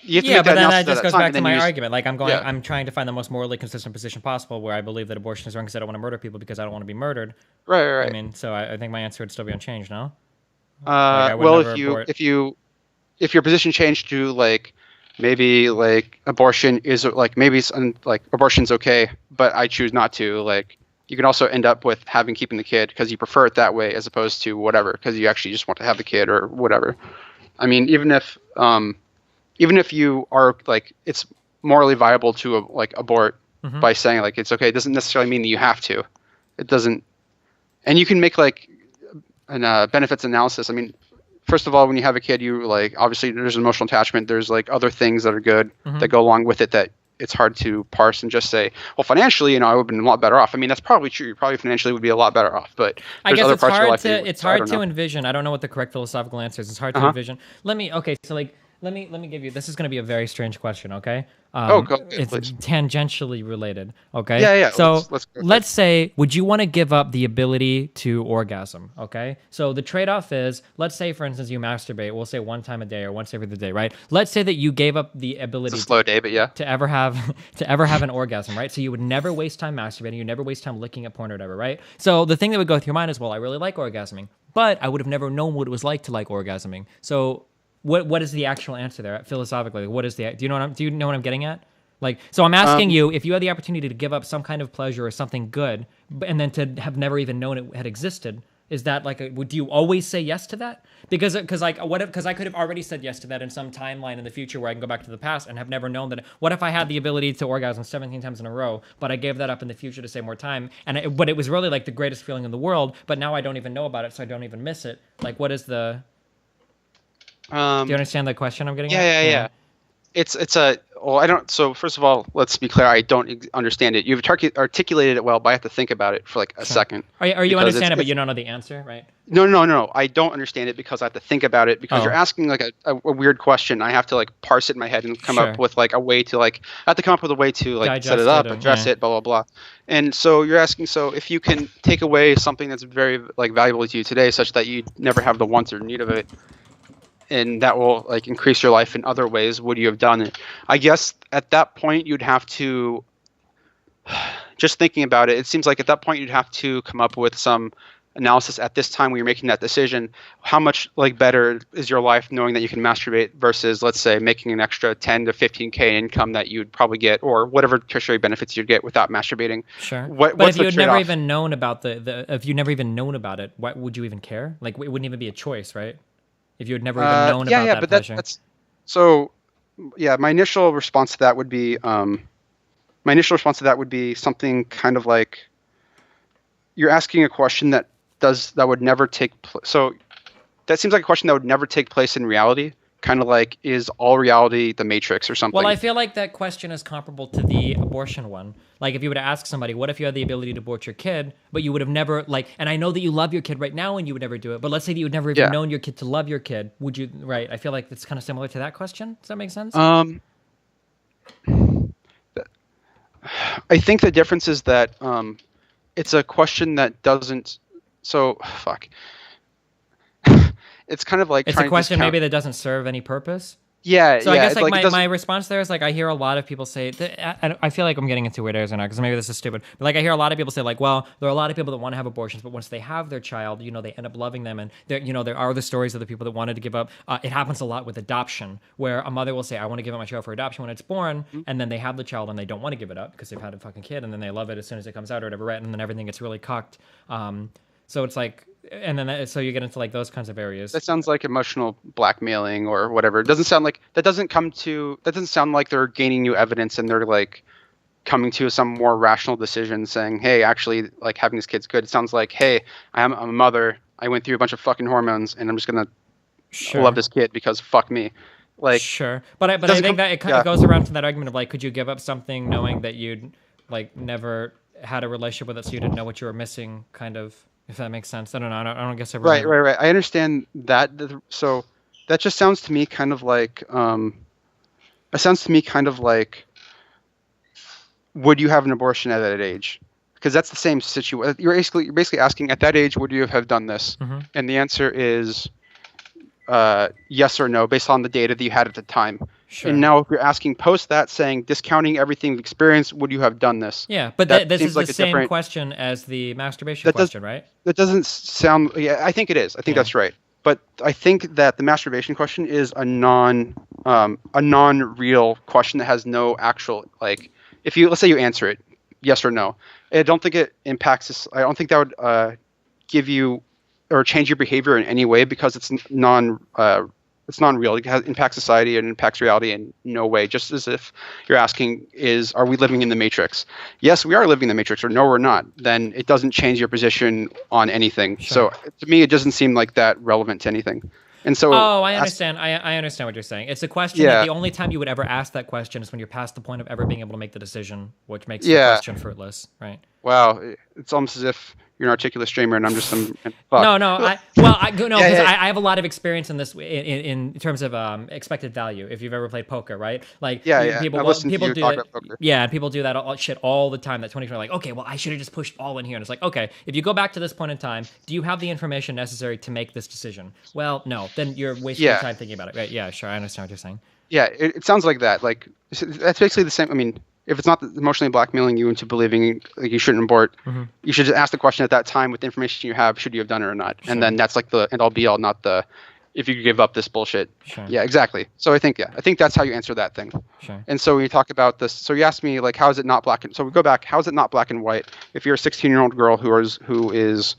you have to make but that then analysis that just at goes time, back and to then my use- argument. Like Yeah. I'm trying to find the most morally consistent position possible, where I believe that abortion is wrong because I don't want to murder people because I don't want to be murdered. Right. I mean, so I think my answer would still be unchanged. No. Well, if your position changed to like maybe like abortion is like maybe like abortion's okay, but I choose not to, like you can also end up with keeping the kid because you prefer it that way as opposed to whatever because you actually just want to have the kid or whatever. I mean, even if you are like it's morally viable to like abort by saying like it's okay, it doesn't necessarily mean that you have to. It doesn't, and you can make like an benefits analysis. I mean, first of all, when you have a kid, you like obviously there's an emotional attachment. There's like other things that are good that go along with it that it's hard to parse and just say, well, financially, I would have been a lot better off. I mean, that's probably true. You probably financially would be a lot better off, but I guess other it's parts of your hard life to that I don't know. envision. I don't know what the correct philosophical answer is. It's hard to envision. Let me give you. This is going to be a very strange question. Okay. It's please. tangentially related. Okay. Yeah. So let's say, would you want to give up the ability to orgasm? Okay. So the trade-off is, let's say, for instance, you masturbate. We'll say one time a day or once every other day, right? Let's say that you gave up the ability. It's a slow day, but yeah. To ever have an orgasm, right? So you would never waste time masturbating. You never waste time looking at porn or whatever, right? So the thing that would go through your mind is, well, I really like orgasming, but I would have never known what it was like to like orgasming. So what is the actual answer there philosophically? What is do you know what I'm getting at? Like, so I'm asking you, if you had the opportunity to give up some kind of pleasure or something good, and then to have never even known it had existed, is that like would you always say yes to that? Because I could have already said yes to that in some timeline in the future where I can go back to the past and have never known that. What if I had the ability to orgasm 17 times in a row, but I gave that up in the future to save more time, but it was really like the greatest feeling in the world, but now I don't even know about it, so I don't even miss it. Like, what is the? Do you understand the question I'm getting at? Yeah. It's a well, I don't. So first of all, let's be clear. I don't understand it. You've articulated it well, but I have to think about it for like a second. Are you understand it, but you don't know the answer, right? No. I don't understand it because I have to think about it because you're asking like a weird question. I have to like parse it in my head and come up with like a way to like. I have to come up with a way to like digest set it up, address it, blah blah blah. And so you're asking, so if you can take away something that's very like valuable to you today, such that you never have the want or need of it, and that will like increase your life in other ways, would you have done it? I guess at that point you'd have to, just thinking about it, it seems like at that point you'd have to come up with some analysis at this time when you're making that decision. How much like better is your life knowing that you can masturbate versus, let's say, making an extra 10 to 15K income that you'd probably get, or whatever tertiary benefits you'd get without masturbating? Sure. But if you had never even known about if you never even known about it, what would you even care? Like, it wouldn't even be a choice, right? If you had never even known about that pleasure. That's so. Yeah, my initial response to that would be something kind of like you're asking a question that would never take place. So that seems like a question that would never take place in reality. Kind of like, is all reality the Matrix or something? Well, I feel like that question is comparable to the abortion one. Like, if you were to ask somebody, what if you had the ability to abort your kid, but you would have never, like, and I know that you love your kid right now and you would never do it, but let's say that you would never even known your kid to love your kid. Would you, right? I feel like it's kind of similar to that question. Does that make sense? I think the difference is that it's a question that doesn't, so, fuck. It's kind of like it's a question maybe that doesn't serve any purpose. Yeah. So I guess like my response there is like, I hear a lot of people say, I feel like I'm getting into weird areas right now because maybe this is stupid, but like I hear a lot of people say like, well, there are a lot of people that want to have abortions, but once they have their child, they end up loving them, and there are the stories of the people that wanted to give up. It happens a lot with adoption, where a mother will say, I want to give up my child for adoption when it's born, and then they have the child and they don't want to give it up because they've had a fucking kid, and then they love it as soon as it comes out or whatever, right? And then everything gets really cocked. So it's like, and then so you get into like those kinds of areas. That sounds like emotional blackmailing or whatever. It doesn't sound like that doesn't sound like they're gaining new evidence and they're like coming to some more rational decision saying, hey, actually like having this kid's good. It sounds like, hey, I'm a mother. I went through a bunch of fucking hormones and I'm just going to love this kid because fuck me. Like, sure. But I think that it kind of goes around to that argument of like, could you give up something knowing that you'd like never had a relationship with it, so you didn't know what you were missing, kind of. If that makes sense. I don't know. I don't guess I really Right. I understand that. So that just sounds to me kind of like it sounds to me kind of like, would you have an abortion at that age? Because that's the same situation. You're basically asking, at that age, would you have done this? Mhm. And the answer is yes or no, based on the data that you had at the time. Sure. And now, if you're asking post that, saying discounting everything you've experienced, would you have done this? Yeah, but That this seems is like the a same different- question as the masturbation That does- question, right? That doesn't sound. Yeah, I think it is. I think that's right. But I think that the masturbation question is a non-real question that has no actual, like, if you, let's say you answer it yes or no, I don't think it impacts this. I don't think that would give you or change your behavior in any way, because it's it's non-real. It impacts society and impacts reality in no way. Just as if you're asking, are we living in the Matrix? Yes, we are living in the Matrix, or no, we're not. Then it doesn't change your position on anything. Sure. So to me, it doesn't seem like that relevant to anything. And so, Oh, I understand. I understand what you're saying. It's a question that the only time you would ever ask that question is when you're past the point of ever being able to make the decision, which makes the question fruitless, right? Wow, it's almost as if you're an articulate streamer and I'm just some fuck. No. I have a lot of experience in this in terms of expected value. If you've ever played poker, right? Like people do that. Yeah, and people do that shit all the time. That 2020, like, okay, well, I should have just pushed all in here. And it's like, okay, if you go back to this point in time, do you have the information necessary to make this decision? Well, no. Then you're wasting your time thinking about it, right? Yeah, sure, I understand what you're saying. Yeah, it sounds like that. Like, that's basically the same. I mean, if it's not emotionally blackmailing you into believing like you shouldn't abort, you should just ask the question at that time with the information you have, should you have done it or not? Sure. And then that's like the end all be all, not the if you give up this bullshit. Sure. Yeah, exactly. So I think that's how you answer that thing. Sure. And so when you talk about this, so you asked me like, how is it not black and so we go back, how is it not black and white? If you're a 16-year-old girl who is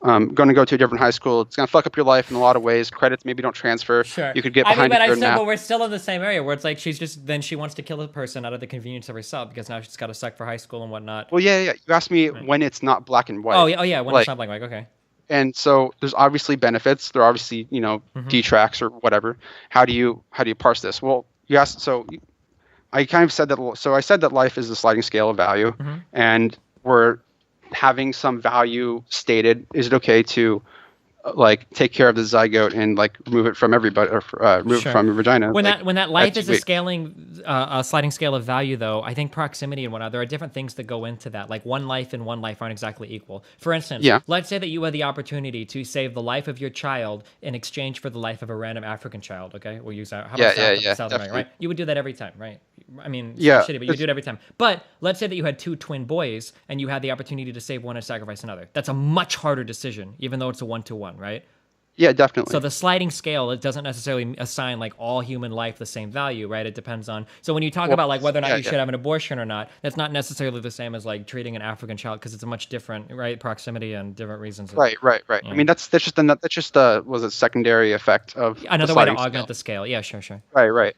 going to go to a different high school, it's going to fuck up your life in a lot of ways. Credits maybe don't transfer. Sure. You could get behind but we're still in the same area where it's like she wants to kill a person out of the convenience of herself because now she's got to suck for high school and whatnot. Well, yeah. You asked me when it's not black and white. Oh yeah, when it's not black and white. Okay. And so there's obviously benefits. There are obviously detracts or whatever. How do you parse this? Well, you asked. So I kind of said that. So I said that life is a sliding scale of value, and we're having some value stated. Is it okay to like take care of the zygote and like remove it from everybody or remove it from your vagina? When that life is a sliding scale of value, though, I think proximity and whatnot, there are different things that go into that. Like one life and one life aren't exactly equal. For instance, let's say that you had the opportunity to save the life of your child in exchange for the life of a random African child. Okay, we'll use that. How about South America, right? You would do that every time, right? I mean, it's shitty, but you do it every time. But let's say that you had two twin boys and you had the opportunity to save one and sacrifice another. That's a much harder decision, even though it's a 1-to-1, right? Yeah, definitely. So the sliding scale, it doesn't necessarily assign like all human life the same value, right? It depends on. So when you talk about like whether or not you should have an abortion or not, that's not necessarily the same as like treating an African child because it's a much different, right? Proximity and different reasons. Right. Yeah. I mean, that's just was a secondary effect of another way to augment the scale. Yeah, sure. Right.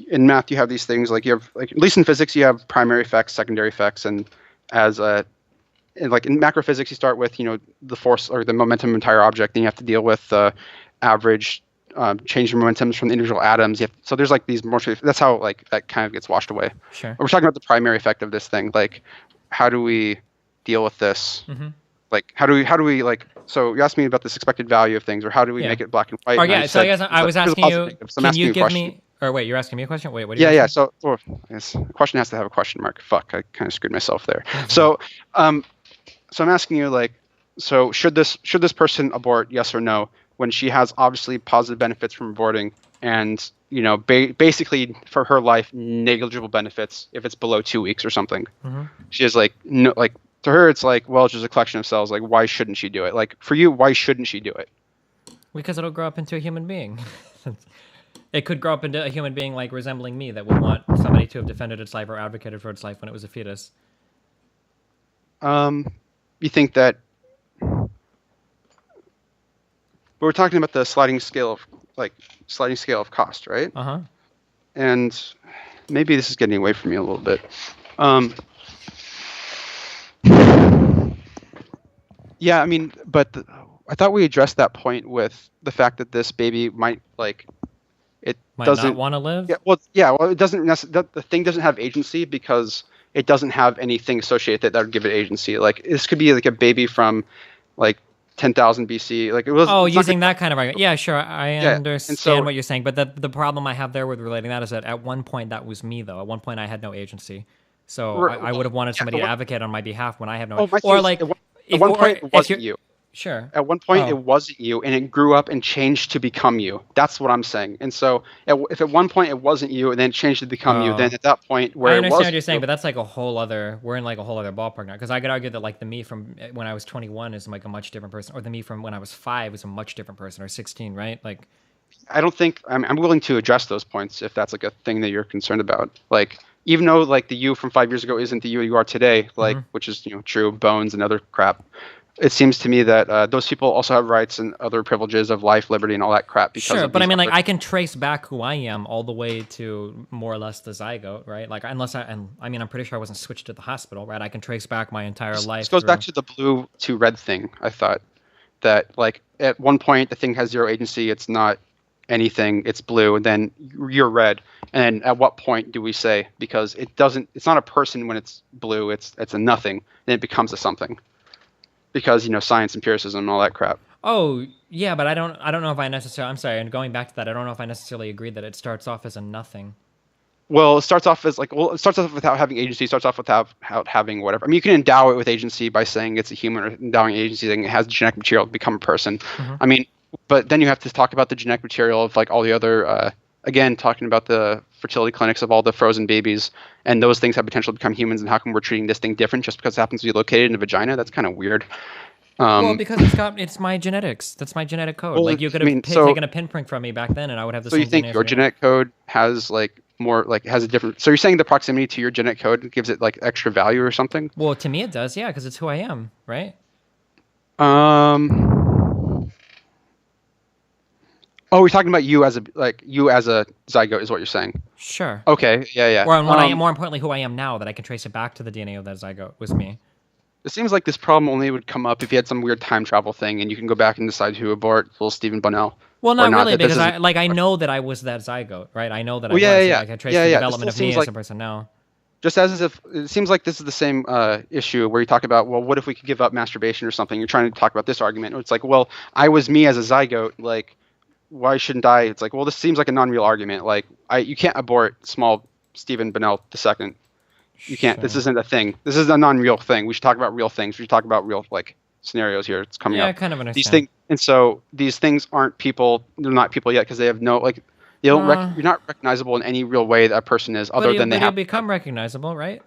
In math, you have these things like you have like at least in physics, you have primary effects, secondary effects, and as like in macrophysics, you start with the force or the momentum of an entire object, then you have to deal with the average change in momentums from the individual atoms. So there's like these more. That's how like that kind of gets washed away. Sure. We're talking about the primary effect of this thing. Like, how do we deal with this? Like, how do we like? So you asked me about this expected value of things, or how do we make it black and white? So I guess I was asking you. Can you give me? Or wait, you're asking me a question? Wait, what? Yeah. So I guess the question has to have a question mark. Fuck, I kind of screwed myself there. So I'm asking you like, so should this person abort? Yes or no? When she has obviously positive benefits from aborting, and basically for her life negligible benefits if it's below 2 weeks or something. She has like no like to her it's like, well, it's just a collection of cells. Like, why shouldn't she do it? Like for you, why shouldn't she do it? Because it'll grow up into a human being. It could grow up into a human being like resembling me that would want somebody to have defended its life or advocated for its life when it was a fetus. You think that we're talking about the sliding scale of cost, right? And maybe this is getting away from me a little bit. Yeah, I mean, but I thought we addressed that point with the fact that this baby might doesn't not want to live. Well, it doesn't. The thing doesn't have agency because it doesn't have anything associated that would give it agency. Like this could be like a baby from, like 10,000 BC. Like it was. Oh, it's not using gonna- that kind of argument. Yeah, sure. I Yeah, understand and so- what you're saying, but the problem I have there with relating that is that at one point that was me, though. At one point I had no agency. So Right, I would have wanted somebody to what- advocate on my behalf when I have no. Oh, my or thing is, like, at one point it wasn't you're- you. Sure. At one point Oh. it wasn't you, and it grew up and changed to become you. That's what I'm saying. And so, if at one point it wasn't you, and then it changed to become you, Oh. then at that point where I it understand was what you're saying, you, but that's like a whole other. We're in like a whole other ballpark now, because I could argue that like the me from when I was 21 is like a much different person, or the me from when I was 5 is a much different person, or 16, right? Like, I don't think I'm willing to address those points if that's like a thing that you're concerned about. Like, even though like the you from 5 years ago isn't the you are today, like which is true, bones and other crap. It seems to me that those people also have rights and other privileges of life, liberty, and all that crap. Because sure, of but I these mean, like, other- I can trace back who I am all the way to more or less the zygote, right? Like, unless and I mean, I'm pretty sure I wasn't switched to the hospital, right? I can trace back my entire life. This goes through- back to the blue to red thing. I thought that like at one point the thing has zero agency. It's not anything. It's blue, and then you're red. And at what point do we say, because it doesn't? It's not a person when it's blue. It's a nothing. Then it becomes a something. Because science, empiricism, and all that crap. Oh yeah, but I don't know if I necessarily. I'm sorry, and going back to that, I don't know if I necessarily agree that it starts off as a nothing. Well, it starts off as it starts off without having agency. It starts off without having whatever. I mean, you can endow it with agency by saying it's a human, or endowing agency saying it has genetic material to become a person. I mean, but then you have to talk about the genetic material of like all the other. Again, talking about the fertility clinics of all the frozen babies, and those things have potential to become humans. And how come we're treating this thing different just because it happens to be located in a vagina? That's kind of weird. Well, because it's my genetics. That's my genetic code. Well, like you could I have mean, taken a pinprint from me back then, and I would have the So same. you think DNA your as genetic code has like more like has a different? So you're saying the proximity to your genetic code gives it like extra value or something? Well, to me it does, yeah, because it's who I am, right? Oh, we're talking about you as a zygote is what you're saying. Sure. Okay. Yeah. Or more importantly, who I am now, that I can trace it back to the DNA of that zygote was me. It seems like this problem only would come up if you had some weird time travel thing, and you can go back and decide who abort little Stephen Bunnell. Well, not really, that this because isn't- I know that I was that zygote, right? I know that I Well, yeah, was. yeah, I can trace yeah, the yeah. development This of still me seems as a like- person now. Just as if it seems like this is the same issue where you talk about, well, what if we could give up masturbation or something? You're trying to talk about this argument. It's like, well, I was me as a zygote. Like, why shouldn't I? It's like, well, this seems like a non-real argument. Like, you can't abort small Stephen Bunnell II. You can't. This isn't a thing. This is a non-real thing. We should talk about real things. We should talk about real like scenarios here. It's coming Yeah, up. I kind of understand. These things, and so these things aren't people. They're not people yet because they have no like. They don't. You're not recognizable in any real way that a person is, other than they But have. you become recognizable, right?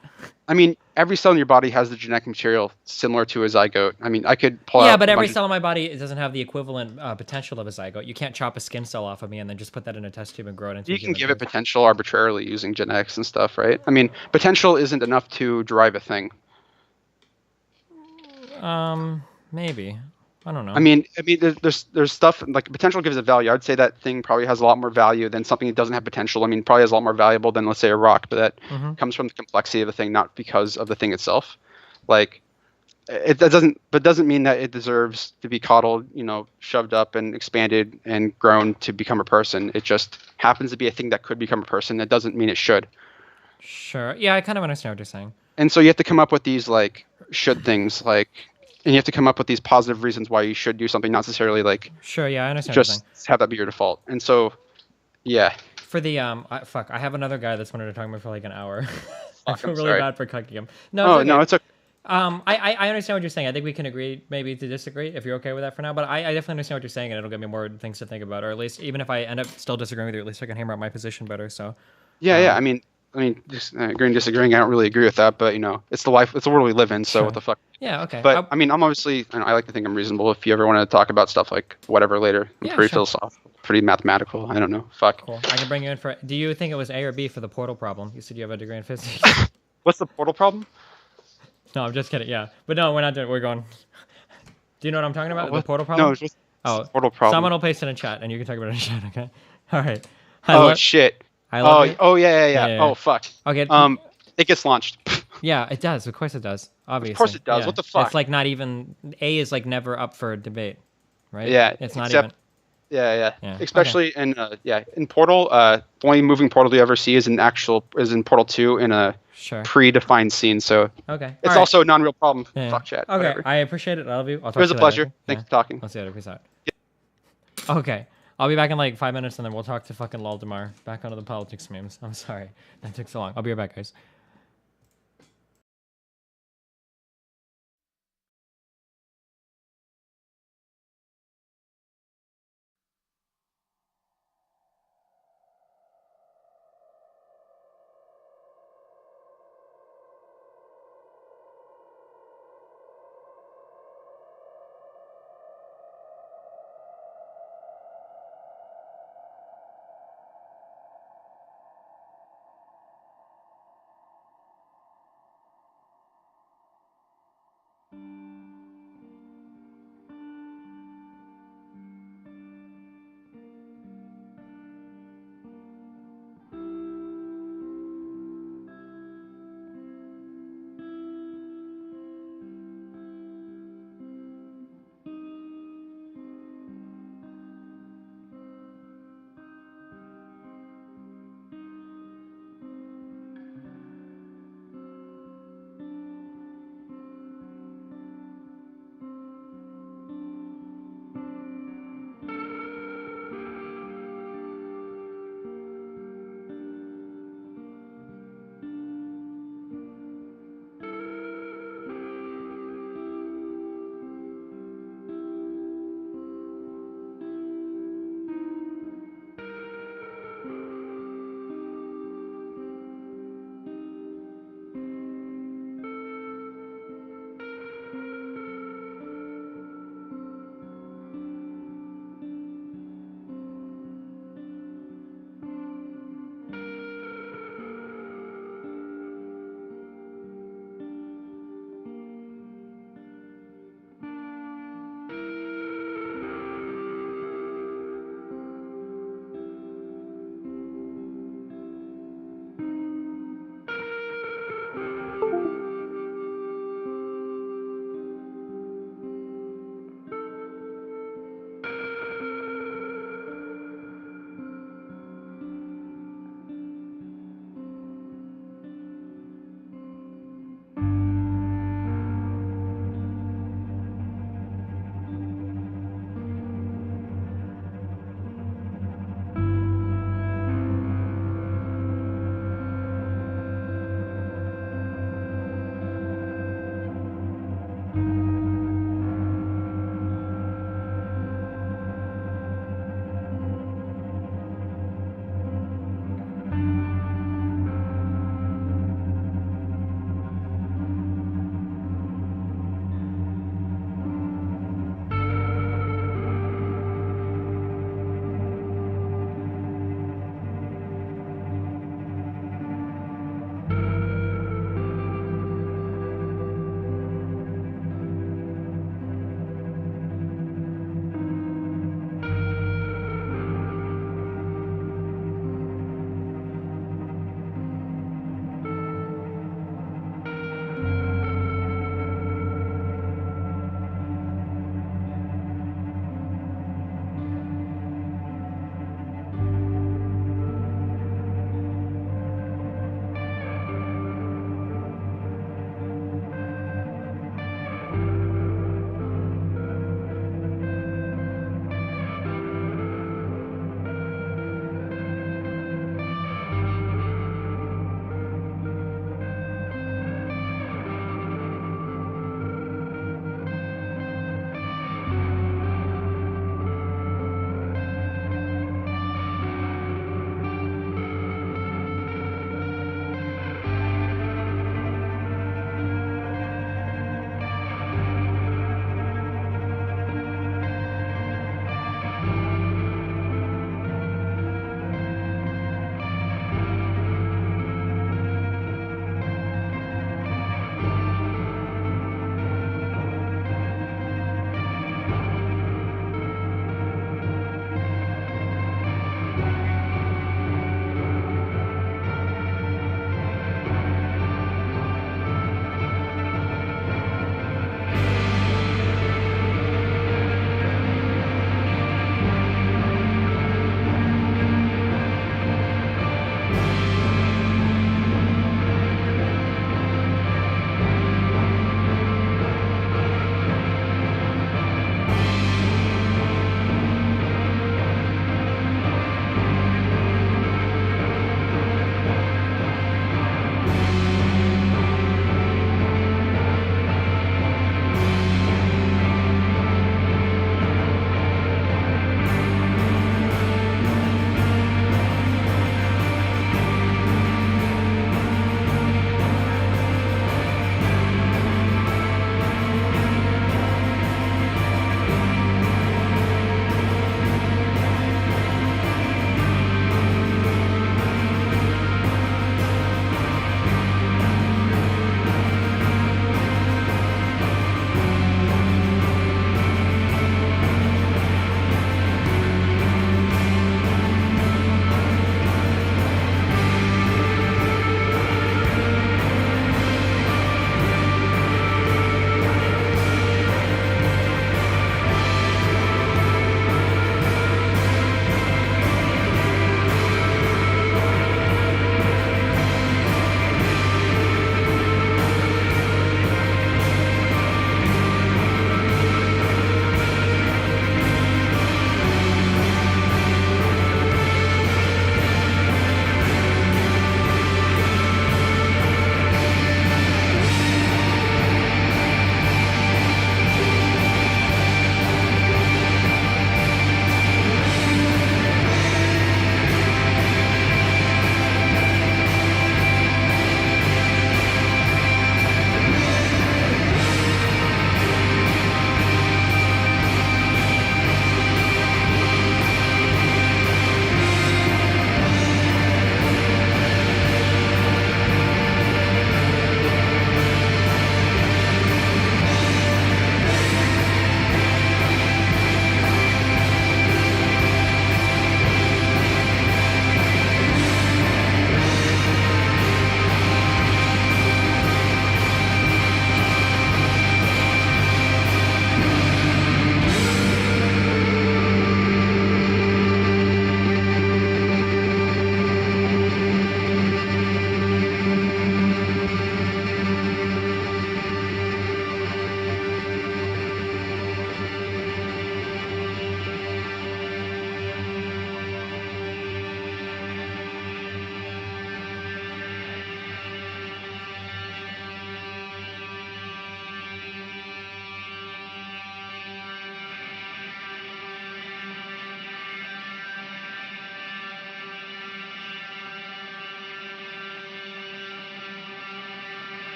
I mean, every cell in your body has the genetic material similar to a zygote. I mean, I could pull out. Yeah, but a every bunch of- cell in my body doesn't have the equivalent potential of a zygote. You can't chop a skin cell off of me and then just put that in a test tube and grow it into. You a can human give it being. potential arbitrarily using genetics and stuff, right? I mean, potential isn't enough to drive a thing. Maybe. I don't know. I mean, there's stuff like potential gives it value. I'd say that thing probably has a lot more value than something that doesn't have potential. I mean, probably has a lot more valuable than let's say a rock, but that comes from the complexity of the thing, not because of the thing itself. Like, doesn't mean that it deserves to be coddled, shoved up and expanded and grown to become a person. It just happens to be a thing that could become a person. That doesn't mean it should. Sure. Yeah, I kind of understand what you're saying. And so you have to come up with these like should things like. And you have to come up with these positive reasons why you should do something, not necessarily like. Sure, yeah, I understand what you're saying. Just have that be your default. And so, yeah. For the I have another guy that's wanted to talk to me for like an hour. I feel I'm really sorry. bad for cucking him. No, it's okay. I understand what you're saying. I think we can agree maybe to disagree if you're okay with that for now. But I definitely understand what you're saying, and it'll give me more things to think about, or at least even if I end up still disagreeing with you, at least I can hammer out my position better. So. Yeah. I mean, just agreeing, disagreeing. I don't really agree with that, but it's the life, it's the world we live in. So what the fuck? Yeah. Okay. But I mean, I'm obviously, I like to think I'm reasonable. If you ever want to talk about stuff like whatever later, I'm pretty philosophical, pretty mathematical. I don't know. Fuck. Cool. I can bring you in for. Do you think it was A or B for the portal problem? You said you have a degree in physics. What's the portal problem? No, I'm just kidding. Yeah, but no, we're not doing. We're going. Do you know what I'm talking about? The portal problem. No, it's just portal problem. Someone will paste it in chat, and you can talk about it in chat. Okay. All right. Shit. Yeah. Oh fuck. Okay. It gets launched. Yeah, it does. Of course it does. Obviously. Of course it does. Yeah. What the fuck? It's like not even A is like never up for debate, right? Yeah. It's not except even. Yeah. Yeah, Especially in in Portal, the only moving portal you ever see is in Portal 2 in a predefined scene. So Okay. it's Alright. also a non-real problem. Yeah. Fuck chat. Okay, Whatever. I appreciate it. I love you. I'll talk It was to a you pleasure. later. Thanks for talking. I'll see you later. Peace out. Okay. I'll be back in like 5 minutes and then we'll talk to fucking Laldemar. Back onto the politics memes. I'm sorry. That took so long. I'll be right back, guys.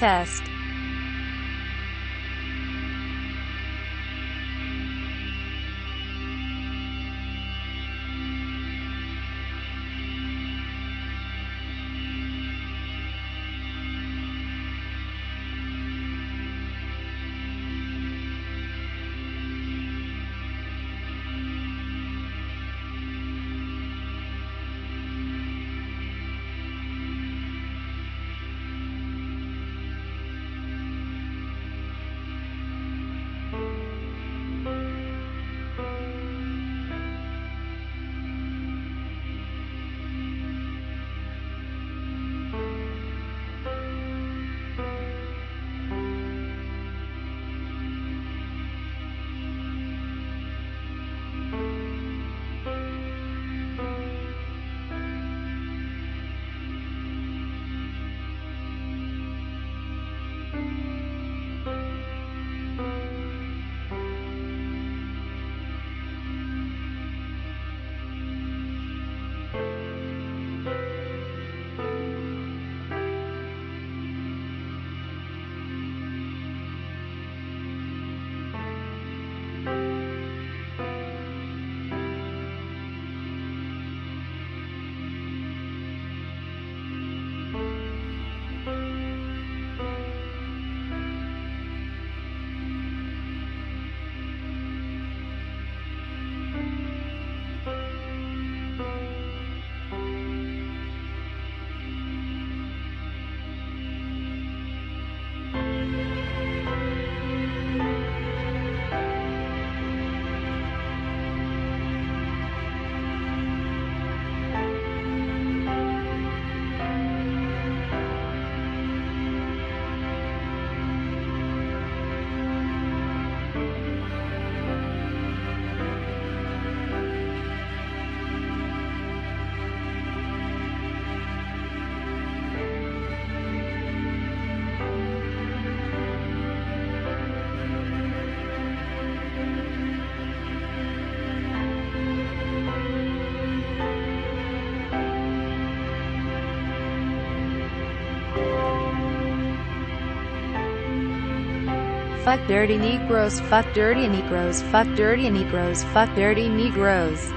test. Fuck dirty Negroes, fuck dirty Negroes, fuck dirty Negroes, fuck dirty Negroes.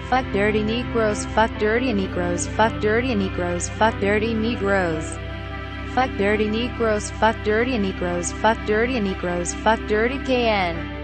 Fuck dirty Negroes, fuck dirty Negroes, fuck dirty Negroes, fuck dirty Negroes. Fuck dirty Negroes, fuck dirty Negroes, fuck dirty Negroes, fuck dirty KN.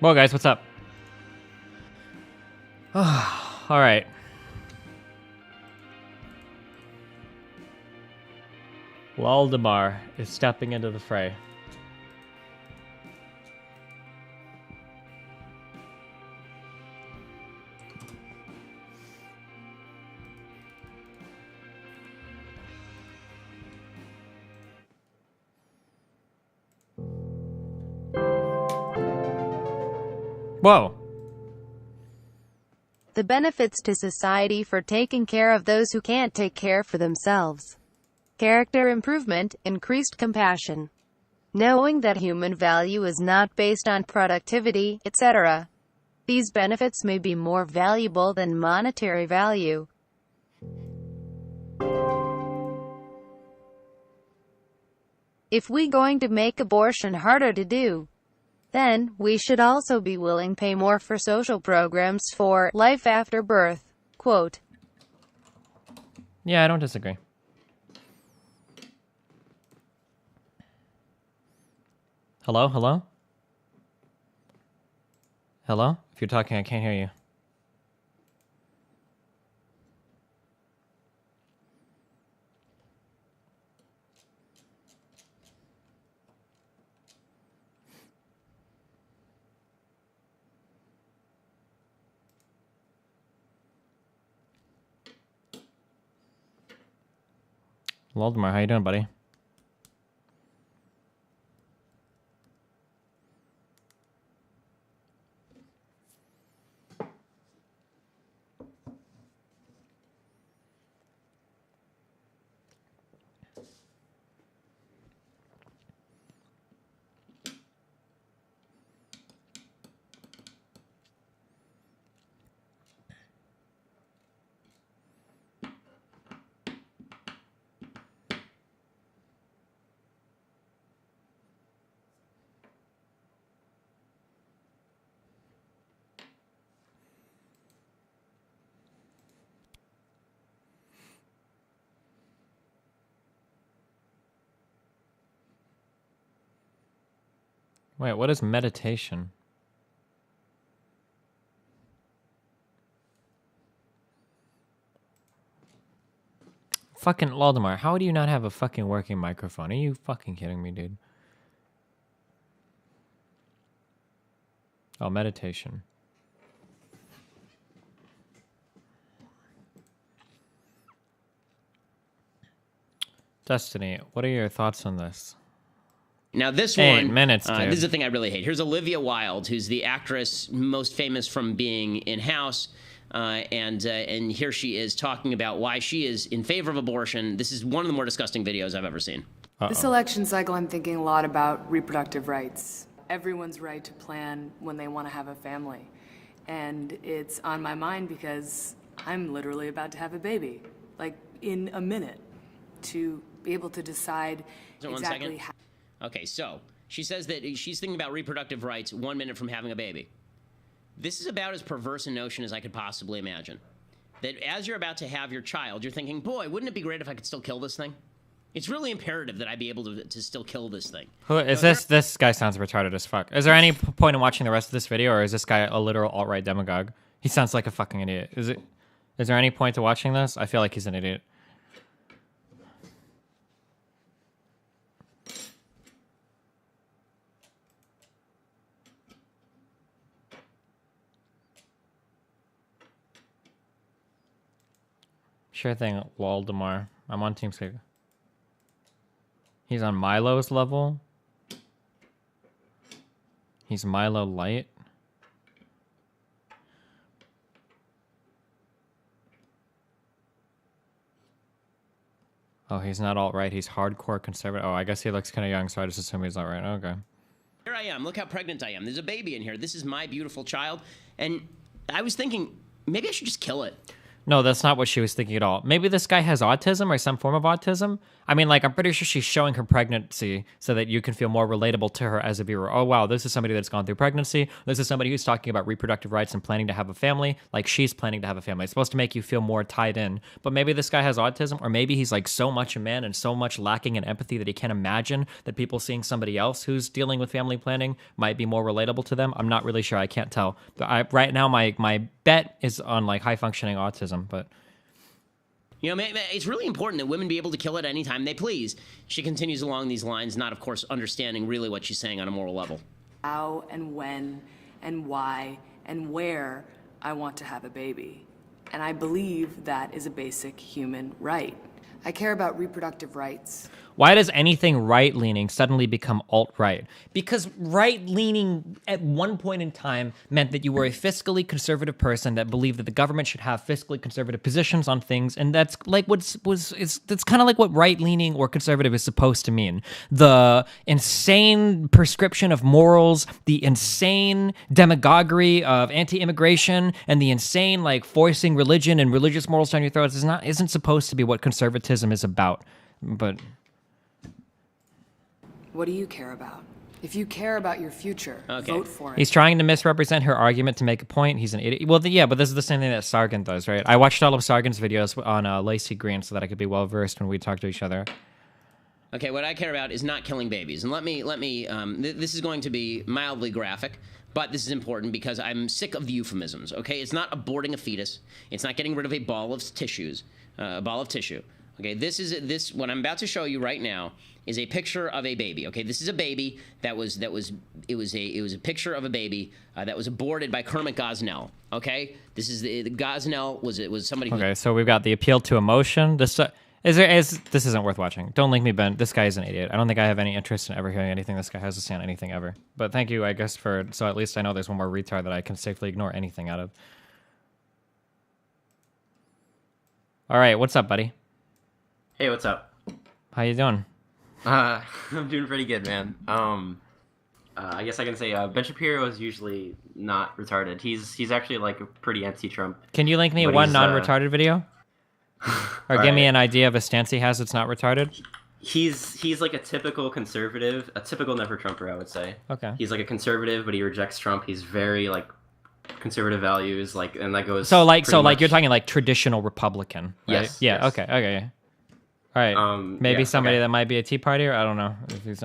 Well, guys, what's up? All right. Waldemar is stepping into the fray. Whoa. The benefits to society for taking care of those who can't take care for themselves. Character improvement, increased compassion. Knowing that human value is not based on productivity, etc. These benefits may be more valuable than monetary value. If we going to make abortion harder to do, then we should also be willing to pay more for social programs for life after birth. Quote. Yeah, I don't disagree. Hello? Hello? Hello? If you're talking, I can't hear you. Waldemar, how you doing, buddy? Wait, what is meditation? Fucking Waldemar, how do you not have a fucking working microphone? Are you fucking kidding me, dude? Oh, meditation. Destiny, what are your thoughts on this? Now this 8 one, minutes, dude. this is the thing I really hate. Here's Olivia Wilde, who's the actress most famous from being in House, and here she is talking about why she is in favor of abortion. This is one of the more disgusting videos I've ever seen. This election cycle, I'm thinking a lot about reproductive rights. Everyone's right to plan when they want to have a family. And it's on my mind because I'm literally about to have a baby, like in a minute, to be able to decide exactly how. Okay, so she says that she's thinking about reproductive rights 1 minute from having a baby. This is about as perverse a notion as I could possibly imagine. That as you're about to have your child, you're thinking, boy, wouldn't it be great if I could still kill this thing? It's really imperative that I be able to still kill this thing. Who is this? This guy sounds retarded as fuck. Is there any point in watching the rest of this video, or is this guy a literal alt-right demagogue? He sounds like a fucking idiot. Is there any point to watching this? I feel like he's an idiot. Sure thing, Waldemar. I'm on TeamSpeak. He's on Milo's level. He's Milo Light. Oh, he's not alt-right. He's hardcore conservative. Oh, I guess he looks kind of young, so I just assume he's alt-right. Okay. Here I am. Look how pregnant I am. There's a baby in here. This is my beautiful child. And I was thinking, maybe I should just kill it. No, that's not what she was thinking at all. Maybe this guy has autism or some form of autism. I mean, like, I'm pretty sure she's showing her pregnancy so that you can feel more relatable to her as a viewer. Oh, wow, this is somebody that's gone through pregnancy. This is somebody who's talking about reproductive rights and planning to have a family. Like, she's planning to have a family. It's supposed to make you feel more tied in. But maybe this guy has autism, or maybe he's, like, so much a man and so much lacking in empathy that he can't imagine that people seeing somebody else who's dealing with family planning might be more relatable to them. I'm not really sure. I can't tell. But right now, my bet is on, like, high-functioning autism, but... You know, it's really important that women be able to kill at any time they please. She continues along these lines, not, of course, understanding really what she's saying on a moral level. How and when and why and where I want to have a baby. And I believe that is a basic human right. I care about reproductive rights. Why does anything right-leaning suddenly become alt-right? Because right-leaning at one point in time meant that you were a fiscally conservative person that believed that the government should have fiscally conservative positions on things, and that's like that's kind of like what right-leaning or conservative is supposed to mean. The insane prescription of morals, the insane demagoguery of anti-immigration, and the insane like forcing religion and religious morals down your throats isn't supposed to be what conservatism is about. But what do you care about? If you care about your future, vote for it. He's trying to misrepresent her argument to make a point. He's an idiot. Well, yeah, but this is the same thing that Sargon does, right? I watched all of Sargon's videos on Lacey Green so that I could be well-versed when we talk to each other. Okay, what I care about is not killing babies. And let me this is going to be mildly graphic, but this is important because I'm sick of the euphemisms, okay? It's not aborting a fetus. It's not getting rid of a ball of tissue. Okay, what I'm about to show you right now is a picture of a baby. Okay, this is a baby it was a picture of a baby that was aborted by Kermit Gosnell. Okay, this is the Gosnell was somebody. Okay, so we've got the appeal to emotion. This isn't worth watching. Don't link me, Ben. This guy is an idiot. I don't think I have any interest in ever hearing anything this guy has to say on anything ever. But thank you, I guess, so at least I know there's one more retard that I can safely ignore anything out of. All right, what's up, buddy? Hey, what's up? How you doing? I'm doing pretty good, man. I guess I can say Ben Shapiro is usually not retarded. He's actually like a pretty anti-Trump. Can you link me one non-retarded video? Or give me an idea of a stance he has that's not retarded? He's like a typical conservative, a typical never Trumper, I would say. Okay. He's like a conservative, but he rejects Trump. He's very like conservative values, like, and that goes. So you're talking like traditional Republican, right? Yes. Yeah. Yes. Okay. All right. Maybe somebody that might be a Tea Partier. I don't know.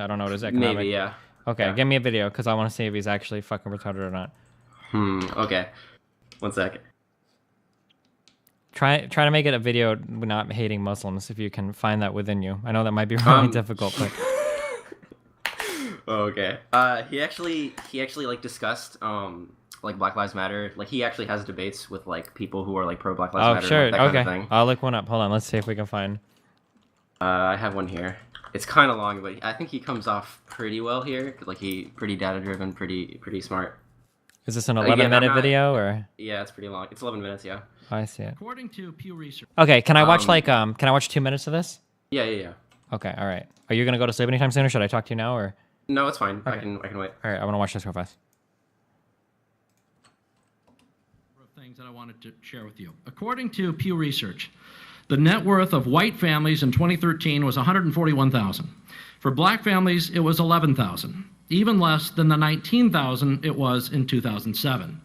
I don't know what his economic. Maybe, yeah. Okay, yeah. Give me a video because I want to see if he's actually fucking retarded or not. Okay. 1 second. Try to make it a video not hating Muslims if you can find that within you. I know that might be really difficult, but. Okay. He actually like discussed like Black Lives Matter. Like he actually has debates with like people who are like pro Black Lives Matter. Sure. Like, that okay. Kind of thing. I'll look one up. Hold on. Let's see if we can find. I have one here. It's kind of long, but I think he comes off pretty well here. Like pretty data driven, pretty smart. Is this an 11-minute video or? Yeah, it's pretty long. It's 11 minutes. Yeah. Oh, I see it. According to Pew Research. Okay, can I watch can I watch 2 minutes of this? Yeah. Okay, all right. Are you gonna go to sleep anytime soon, or should I talk to you now, or? No, it's fine. Okay. I can wait. All right, I want to watch this real fast. Things that I wanted to share with you. According to Pew Research, the net worth of white families in 2013 was $141,000. For black families, it was $11,000, even less than the $19,000 it was in 2007.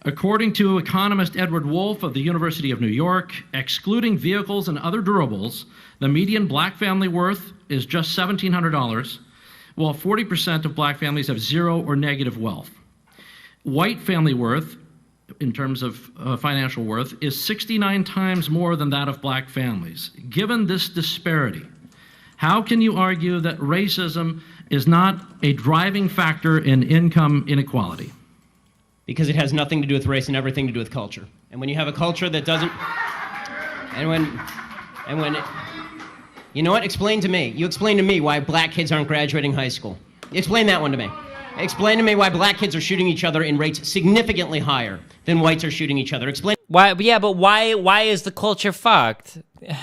According to economist Edward Wolf of the University of New York, excluding vehicles and other durables, the median black family worth is just $1,700, while 40% of black families have zero or negative wealth. White family worth, in terms of financial worth, is 69 times more than that of black families. Given this disparity, how can you argue that racism is not a driving factor in income inequality? Because it has nothing to do with race and everything to do with culture. And when you have a culture that doesn't... You know what? Explain to me. You explain to me why black kids aren't graduating high school. Explain that one to me. Explain to me why black kids are shooting each other in rates significantly higher than whites are shooting each other. Explain. Why? Yeah, but why is the culture fucked? Explain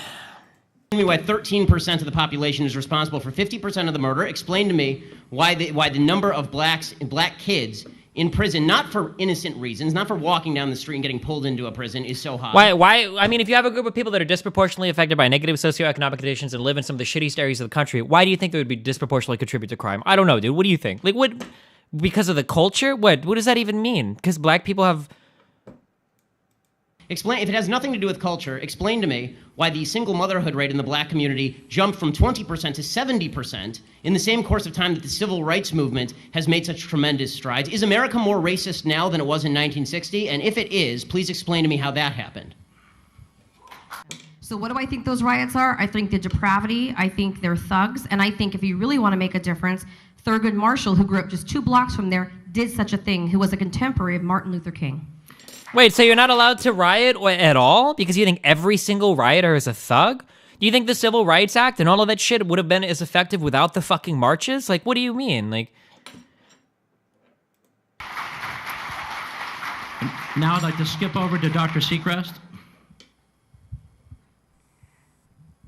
to me why 13% of the population is responsible for 50% of the murder. Explain to me why the number of black kids in prison, not for innocent reasons, not for walking down the street and getting pulled into a prison, is so high. Why? I mean, if you have a group of people that are disproportionately affected by negative socioeconomic conditions and live in some of the shittiest areas of the country, why do you think they would be disproportionately contribute to crime? I don't know, dude. What do you think? Like, what? Because of the culture? What does that even mean? Because black people have... Explain, if it has nothing to do with culture, explain to me why the single motherhood rate in the black community jumped from 20% to 70% in the same course of time that the civil rights movement has made such tremendous strides. Is America more racist now than it was in 1960? And if it is, please explain to me how that happened. So what do I think those riots are? I think they're depravity, I think they're thugs, and I think if you really want to make a difference, Thurgood Marshall, who grew up just 2 blocks from there, did such a thing, who was a contemporary of Martin Luther King. Wait, so you're not allowed to riot at all because you think every single rioter is a thug? Do you think the Civil Rights Act and all of that shit would have been as effective without the fucking marches? Like, what do you mean? Like, Now I'd like to skip over to Dr. Seacrest.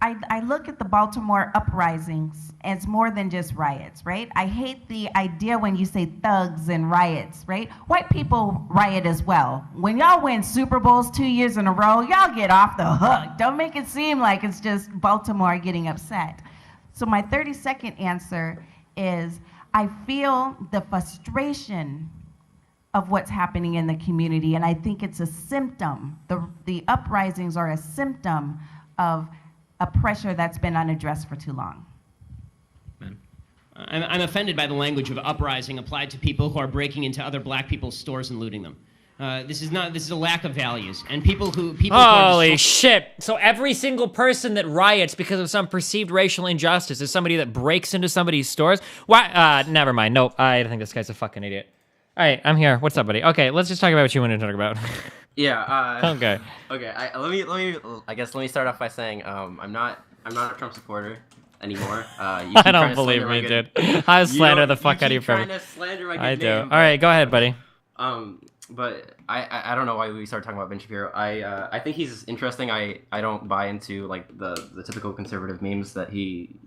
I look at the Baltimore uprisings as more than just riots, right? I hate the idea when you say thugs and riots, right? White people riot as well. When y'all win Super Bowls 2 years in a row, y'all get off the hook. Don't make it seem like it's just Baltimore getting upset. So my 30-second answer is I feel the frustration of what's happening in the community, and I think it's a symptom. The uprisings are a symptom of a pressure that's been unaddressed for too long. I'm offended by the language of uprising applied to people who are breaking into other black people's stores and looting them. This is a lack of values, and people who holy shit! So every single person that riots because of some perceived racial injustice is somebody that breaks into somebody's stores? Why? Never mind. Nope. I think this guy's a fucking idiot. All right, I'm here. What's up, buddy? Okay, let's just talk about what you want to talk about. Yeah. Okay. Okay. Let me start off by saying I'm not a Trump supporter anymore. I don't believe me, dude. I slander the fuck out of you, trying to slander my good I do. name, All right, go ahead, buddy. But I don't know why we started talking about Ben Shapiro. I think he's interesting. I don't buy into like the typical conservative memes that he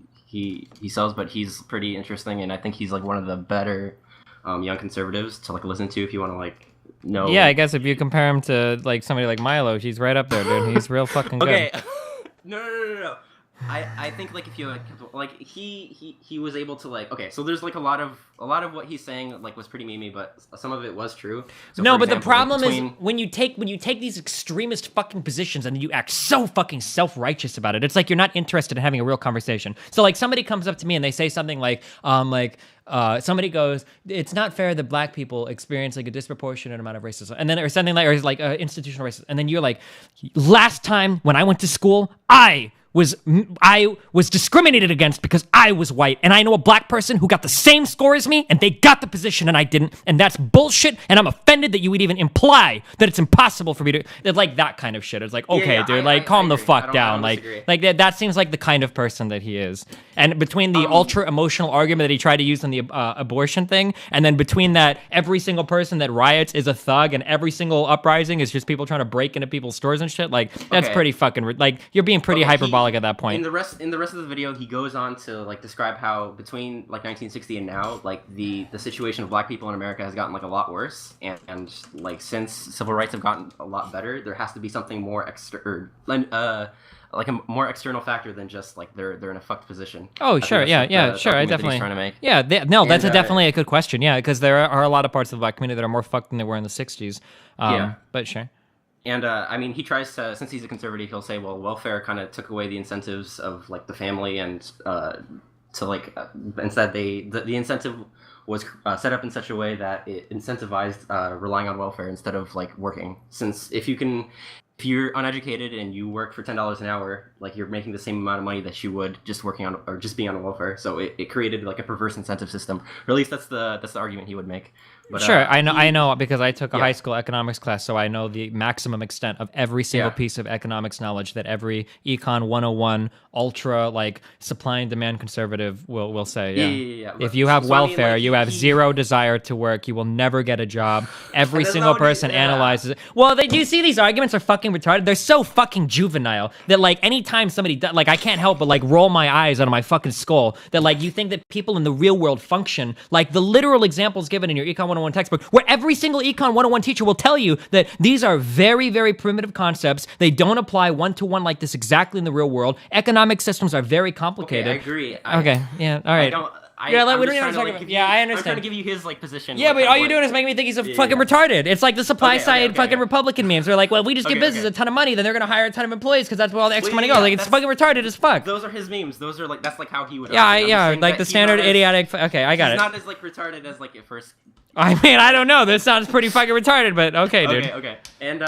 sells, but he's pretty interesting, and I think he's like one of the better young conservatives to like listen to if you want to like know. Yeah, I guess if you compare him to like somebody like Milo, he's right up there, dude. He's real fucking good. Okay. No. I think like if you like he was able to like so there's like a lot of what he's saying like was pretty memey, but some of it was true. So no, but the problem is when you take these extremist fucking positions and you act so fucking self-righteous about it, it's like you're not interested in having a real conversation. So like somebody comes up to me and they say something like somebody goes, it's not fair that black people experience like a disproportionate amount of racism, and then or something like institutional racism, and then you're like, last time when I went to school, I was discriminated against because I was white, and I know a black person who got the same score as me, and they got the position and I didn't, and that's bullshit, and I'm offended that you would even imply that it's impossible for me to, like that kind of shit. It's like, okay, dude, calm the fuck down. Like that seems like the kind of person that he is. And between the ultra emotional argument that he tried to use on the abortion thing, and then between that, every single person that riots is a thug, and every single uprising is just people trying to break into people's stores and shit. Like that's pretty fucking like you're being pretty hyperbolic at that point. In the rest of the video, he goes on to like describe how between like 1960 and now, like the situation of black people in America has gotten like a lot worse, and like since civil rights have gotten a lot better, there has to be something more like a more external factor than just like they're in a fucked position. Oh, sure, yeah, sure, I definitely. Trying to make. Yeah, that's definitely a good question. Yeah, because there are a lot of parts of the black community that are more fucked than they were in the '60s. But sure. And I mean, he tries to, since he's a conservative, he'll say, well, welfare kind of took away the incentives of like the family, and instead the incentive was set up in such a way that it incentivized relying on welfare instead of like working. Since if you're uneducated and you work for $10 an hour, like you're making the same amount of money that you would just working on or just being on welfare. So it created like a perverse incentive system. Or at least that's the argument he would make. But, sure, I know because I took a high school economics class, so I know the maximum extent of every single piece of economics knowledge that every Econ 101 ultra like supply and demand conservative will say. Yeah. If you have welfare, you have zero desire to work. You will never get a job. Every single person analyzes it. Well, do you see these arguments are fucking retarded? They're so fucking juvenile that like anytime somebody like I can't help but like roll my eyes out of my fucking skull that like you think that people in the real world function like the literal examples given in your Econ 101 textbook, where every single Econ 101 teacher will tell you that these are very, very primitive concepts. They don't apply one-to-one like this exactly in the real world. Economic systems are very complicated. Okay, I agree. Okay, yeah, all right. I'm we don't just even trying talk to, about. Yeah, I understand. I'm trying to give you his like position. Yeah, like, but all you're doing is making me think he's a fucking retarded. It's like the supply side fucking Republican memes. They're like, well, if we just give business a ton of money, then they're gonna hire a ton of employees because that's where all the extra money goes. Like, it's fucking retarded as fuck. Those are his memes. Those are like that's like how he would. Yeah, like the standard idiotic. Okay, I got it. He's not as like retarded as like at first. I mean, I don't know. This sounds pretty fucking retarded, but okay, dude. Okay. And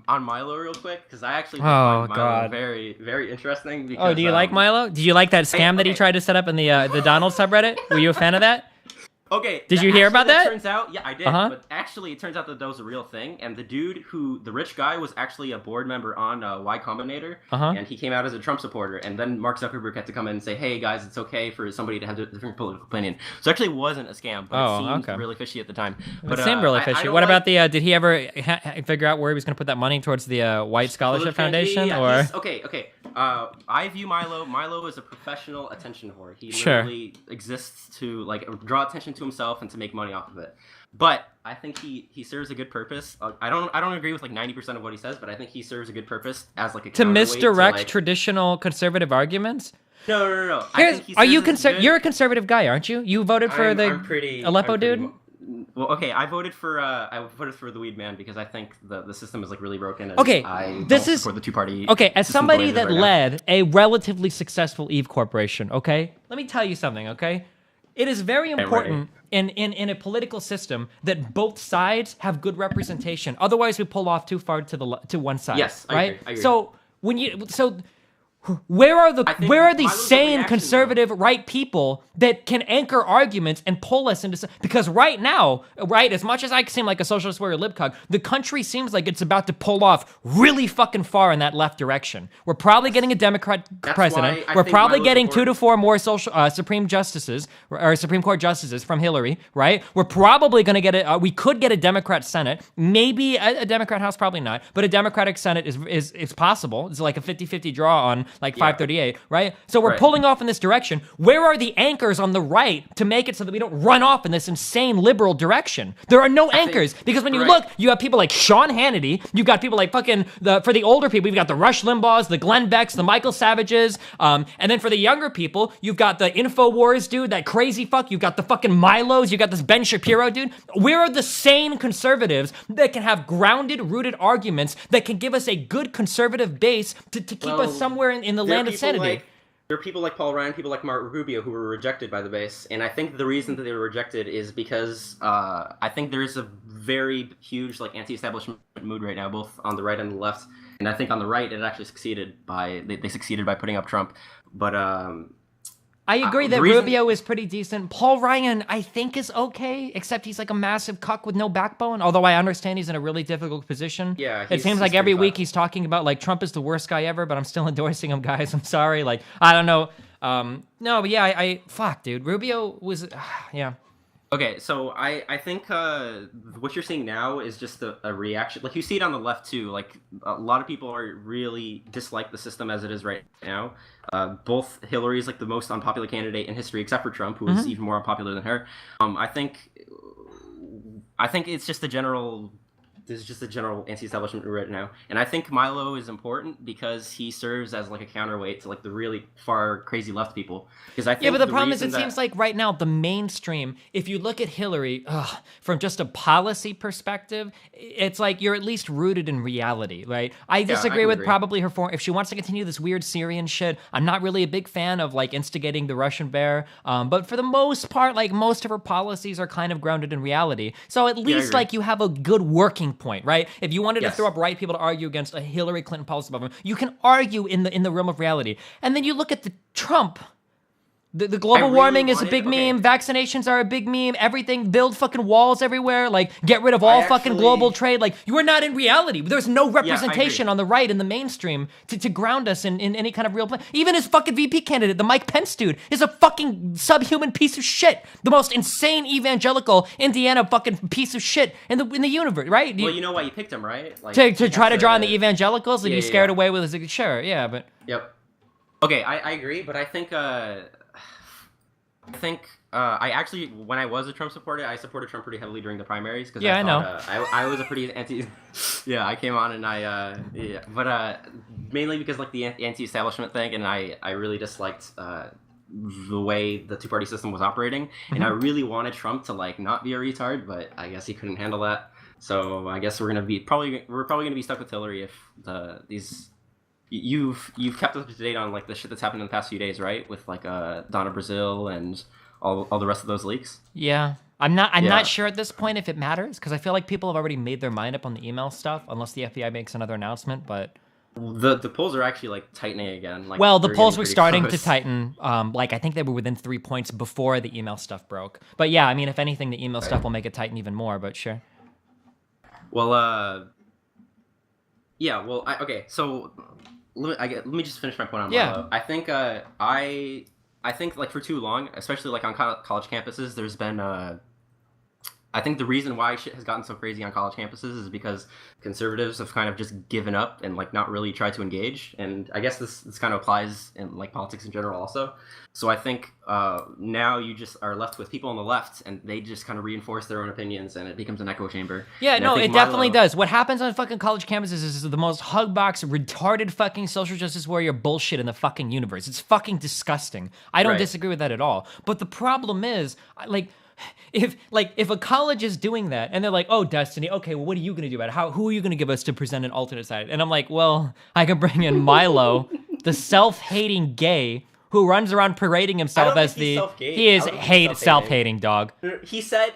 on Milo, real quick, because I actually Oh, find Milo God. very, very interesting. Because, Oh, do you like Milo? Did you like that scam that he tried to set up in the Donald subreddit? Were you a fan of that? Okay. Did you hear about that? Turns out, yeah, I did. But actually, it turns out that was a real thing. And the dude the rich guy, was actually a board member on Y Combinator. And he came out as a Trump supporter. And then Mark Zuckerberg had to come in and say, hey, guys, it's okay for somebody to have a different political opinion. So it actually wasn't a scam, but it seemed really fishy at the time. But, It seemed really fishy. What about the, did he ever figure out where he was going to put that money towards the White Scholarship Foundation? Yeah, okay. I view Milo as a professional attention whore. He literally exists to like draw attention to himself and to make money off of it. But I think he serves a good purpose. I don't agree with like 90% of what he says, but I think he serves a good purpose as like a to counterweight misdirect to, like, conservative conservative arguments? No. Are you You're a conservative guy, aren't you? You voted for Aleppo dude? Well, okay, I voted for the Weed Man because I think the system is like really broken. And Okay, I this don't is support the two-party. Okay, as system somebody the way it that is right now. led a relatively successful Eve Corporation, okay, let me tell you something, okay. It is very important in a political system that both sides have good representation. Otherwise, we pull off too far to one side. Yes, I right. agree. So where are the sane conservative right people that can anchor arguments and pull us into because right now, right, as much as I seem like a socialist warrior libcog, the country seems like it's about to pull off really fucking far in that left direction. We're probably getting a Democrat president. We're probably getting 2 to 4 more Supreme justices or Supreme Court justices from Hillary, right? We're probably going to get we could get a Democrat Senate, maybe a Democrat House, probably not, but a Democratic Senate is possible. It's like a 50-50 draw on like 538, right? So we're pulling off in this direction. Where are the anchors on the right to make it so that we don't run off in this insane liberal direction? There are no anchors because when you look, you have people like Sean Hannity, you've got people like fucking for the older people, you've got the Rush Limbaughs, the Glenn Becks, the Michael Savages, and then for the younger people, you've got the InfoWars dude, that crazy fuck, you've got the fucking Milos, you got this Ben Shapiro dude. Where are the sane conservatives that can have grounded, rooted arguments that can give us a good conservative base to keep us somewhere in the land of sanity? There are people like Paul Ryan, people like Mark Rubio who were rejected by the base, and I think the reason that they were rejected is because I think there is a very huge like anti-establishment mood right now, both on the right and the left. And I think on the right, it actually succeeded by they succeeded by putting up Trump. But I agree that Rubio is pretty decent. Paul Ryan, I think, is okay, except he's like a massive cuck with no backbone. Although I understand he's in a really difficult position. Yeah, it seems like every week he's talking about like Trump is the worst guy ever, but I'm still endorsing him, guys. I'm sorry. Like I don't know. No, but yeah, I fuck, dude. Rubio was, yeah. Okay, so I think what you're seeing now is just a reaction. Like you see it on the left too. Like a lot of people are really dislike the system as it is right now. Both Hillary is like the most unpopular candidate in history, except for Trump, who is even more unpopular than her. I think it's just a general. There's just a general anti-establishment right now, and I think Milo is important because he serves as like a counterweight to like the really far crazy left people. Because I think but the problem is, it seems like right now the mainstream, if you look at Hillary from just a policy perspective, it's like you're at least rooted in reality, right? I disagree with probably her form. If she wants to continue this weird Syrian shit, I'm not really a big fan of like instigating the Russian bear. But for the most part, like most of her policies are kind of grounded in reality. So at least like you have a good working point, right? If you wanted to throw up right people to argue against a Hillary Clinton policy above him, you can argue in the realm of reality. And then you look at the Trump. The global warming is a big meme. Vaccinations are a big meme. Everything, build fucking walls everywhere. Like, get rid of all fucking global trade. Like, you are not in reality. There's no representation on the right in the mainstream to ground us in any kind of real plan. Even his fucking VP candidate, the Mike Pence dude, is a fucking subhuman piece of shit. The most insane evangelical Indiana fucking piece of shit in the universe, right? Well, you know why you picked him, right? Like, to try to draw on the evangelicals and be scared away with his sure, yeah, but Yep. Okay, I agree, but I think I think I actually, when I was a Trump supporter, I supported Trump pretty heavily during the primaries because Yeah, I know. I was a pretty anti. Yeah, I came on and but mainly because like the anti-establishment thing, and I really disliked the way the two-party system was operating, and I really wanted Trump to like not be a retard, but I guess he couldn't handle that. So I guess we're probably gonna be stuck with Hillary if these. You've kept up to date on like the shit that's happened in the past few days, right? With like Donna Brazil and all the rest of those leaks. Yeah. I'm not sure at this point if it matters, because I feel like people have already made their mind up on the email stuff, unless the FBI makes another announcement. But the polls are actually like tightening again. Like, well, the polls were starting close. to tighten. Like I think they were within 3 points before the email stuff broke. But yeah, I mean, if anything, the email stuff will make it tighten even more. But sure. Well, yeah. Well, okay. So let me just finish my point on Milo. I think I think like for too long, especially like on college campuses, there's been I think the reason why shit has gotten so crazy on college campuses is because conservatives have kind of just given up and like not really tried to engage. And I guess this kind of applies in like politics in general also. So I think now you just are left with people on the left and they just kind of reinforce their own opinions and it becomes an echo chamber. Yeah, and no, it definitely does. What happens on fucking college campuses is the most hugbox, retarded fucking social justice warrior bullshit in the fucking universe. It's fucking disgusting. I don't disagree with that at all. But the problem is, like, if a college is doing that and they're like, oh, Destiny, okay, well, what are you gonna do about it? Who are you gonna give us to present an alternate side? And I'm like, well, I can bring in Milo, the self-hating gay who runs around parading himself as he is self-hating dog. He said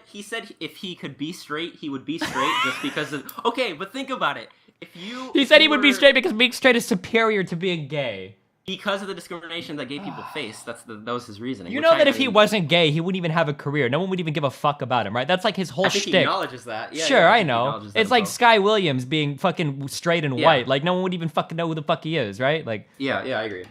if he could be straight, he would be straight just because of okay, but think about it. He said he would be straight because being straight is superior to being gay. Because of the discrimination that gay people face. That was his reasoning. You know that if he wasn't gay, he wouldn't even have a career. No one would even give a fuck about him, right? That's like his whole shtick. He acknowledges that. Yeah, sure, yeah, I know. It's like Sky Williams being fucking straight and white. Like no one would even fucking know who the fuck he is, right? Like yeah, I agree.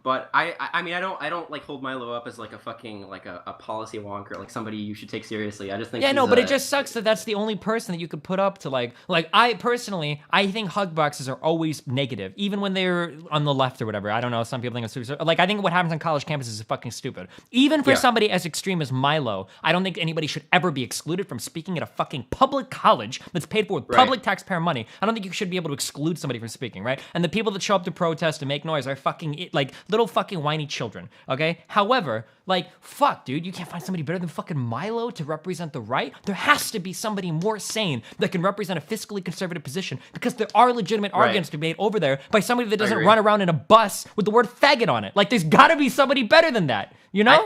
But I mean I don't like hold Milo up as like a fucking like a policy wonk or like somebody you should take seriously. I just think but it just sucks that that's the only person that you could put up to like I personally I think hug boxes are always negative even when they're on the left or whatever. I don't know, some people think it's super like I think what happens on college campuses is fucking stupid. Even for somebody as extreme as Milo, I don't think anybody should ever be excluded from speaking at a fucking public college that's paid for with public taxpayer money. I don't think you should be able to exclude somebody from speaking, right? And the people that show up to protest and make noise are fucking like little fucking whiny children, okay? However, like, fuck, dude, you can't find somebody better than fucking Milo to represent the right? There has to be somebody more sane that can represent a fiscally conservative position because there are legitimate arguments to be made over there by somebody that doesn't run around in a bus with the word faggot on it. Like, there's gotta be somebody better than that, you know?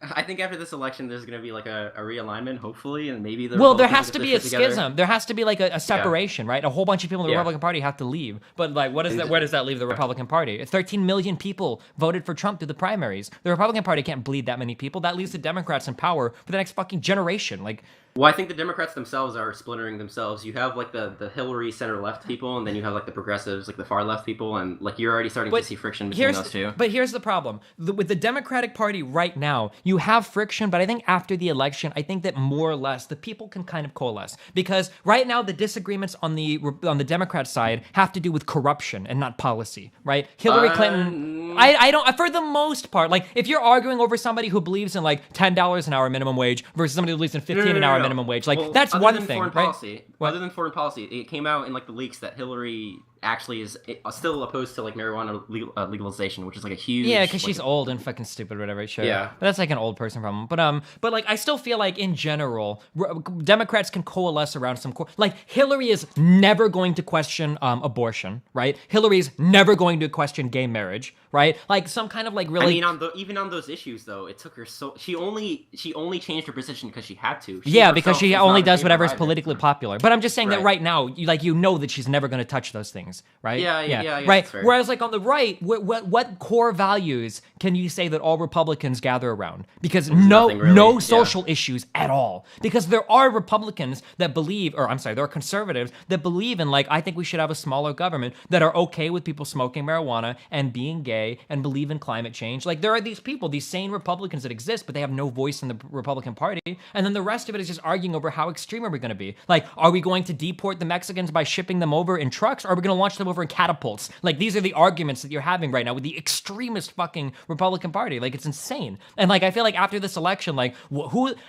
I think after this election, there's going to be like a realignment, hopefully, and maybe the there has to be a schism. There has to be like a separation, right? A whole bunch of people in the Republican Party have to leave. But like, what is that? Where does that leave the Republican Party? 13 million people voted for Trump through the primaries. The Republican Party can't bleed that many people. That leaves the Democrats in power for the next fucking generation. Like. Well, I think the Democrats themselves are splintering themselves. You have like the Hillary center-left people, and then you have like the progressives, like the far-left people, and like you're already starting to see friction between those two. But here's the problem. With the Democratic Party right now, you have friction, but I think after the election, I think that more or less the people can kind of coalesce. Because right now the disagreements on the Democrat side have to do with corruption and not policy, right? Hillary Clinton... I don't... For the most part, like if you're arguing over somebody who believes in like $10 an hour minimum wage versus somebody who believes in $15 an hour minimum wage. Like, that's one thing, right? Other than foreign policy, it came out in, like, the leaks that Hillary actually is still opposed to, like, marijuana legalization, which is, like, a huge... Yeah, because she's old and fucking stupid or whatever, sure. Yeah. But that's, like, an old person problem. But like, I still feel like, in general, Democrats can coalesce around some... Like, Hillary is never going to question abortion, right? Hillary is never going to question gay marriage, right? Like, some kind of, like, really... I mean, even on those issues, though, it took her so... She only changed her position because she had to. Because she only does whatever is politically popular. But I'm just saying that right now, you know that she's never going to touch those things, right? Yeah. Right. Whereas like on the right, what core values can you say that all Republicans gather around? Because no social issues at all. Because there are Republicans that believe, there are conservatives that believe in like I think we should have a smaller government that are okay with people smoking marijuana and being gay and believe in climate change. Like there are these people, these sane Republicans that exist, but they have no voice in the Republican Party. And then the rest of it is just arguing over how extreme are we going to be. Like, are we going to deport the Mexicans by shipping them over in trucks? Or are we going to launch them over in catapults. Like, these are the arguments that you're having right now with the extremist fucking Republican Party. Like, it's insane. And like, I feel like after this election, like,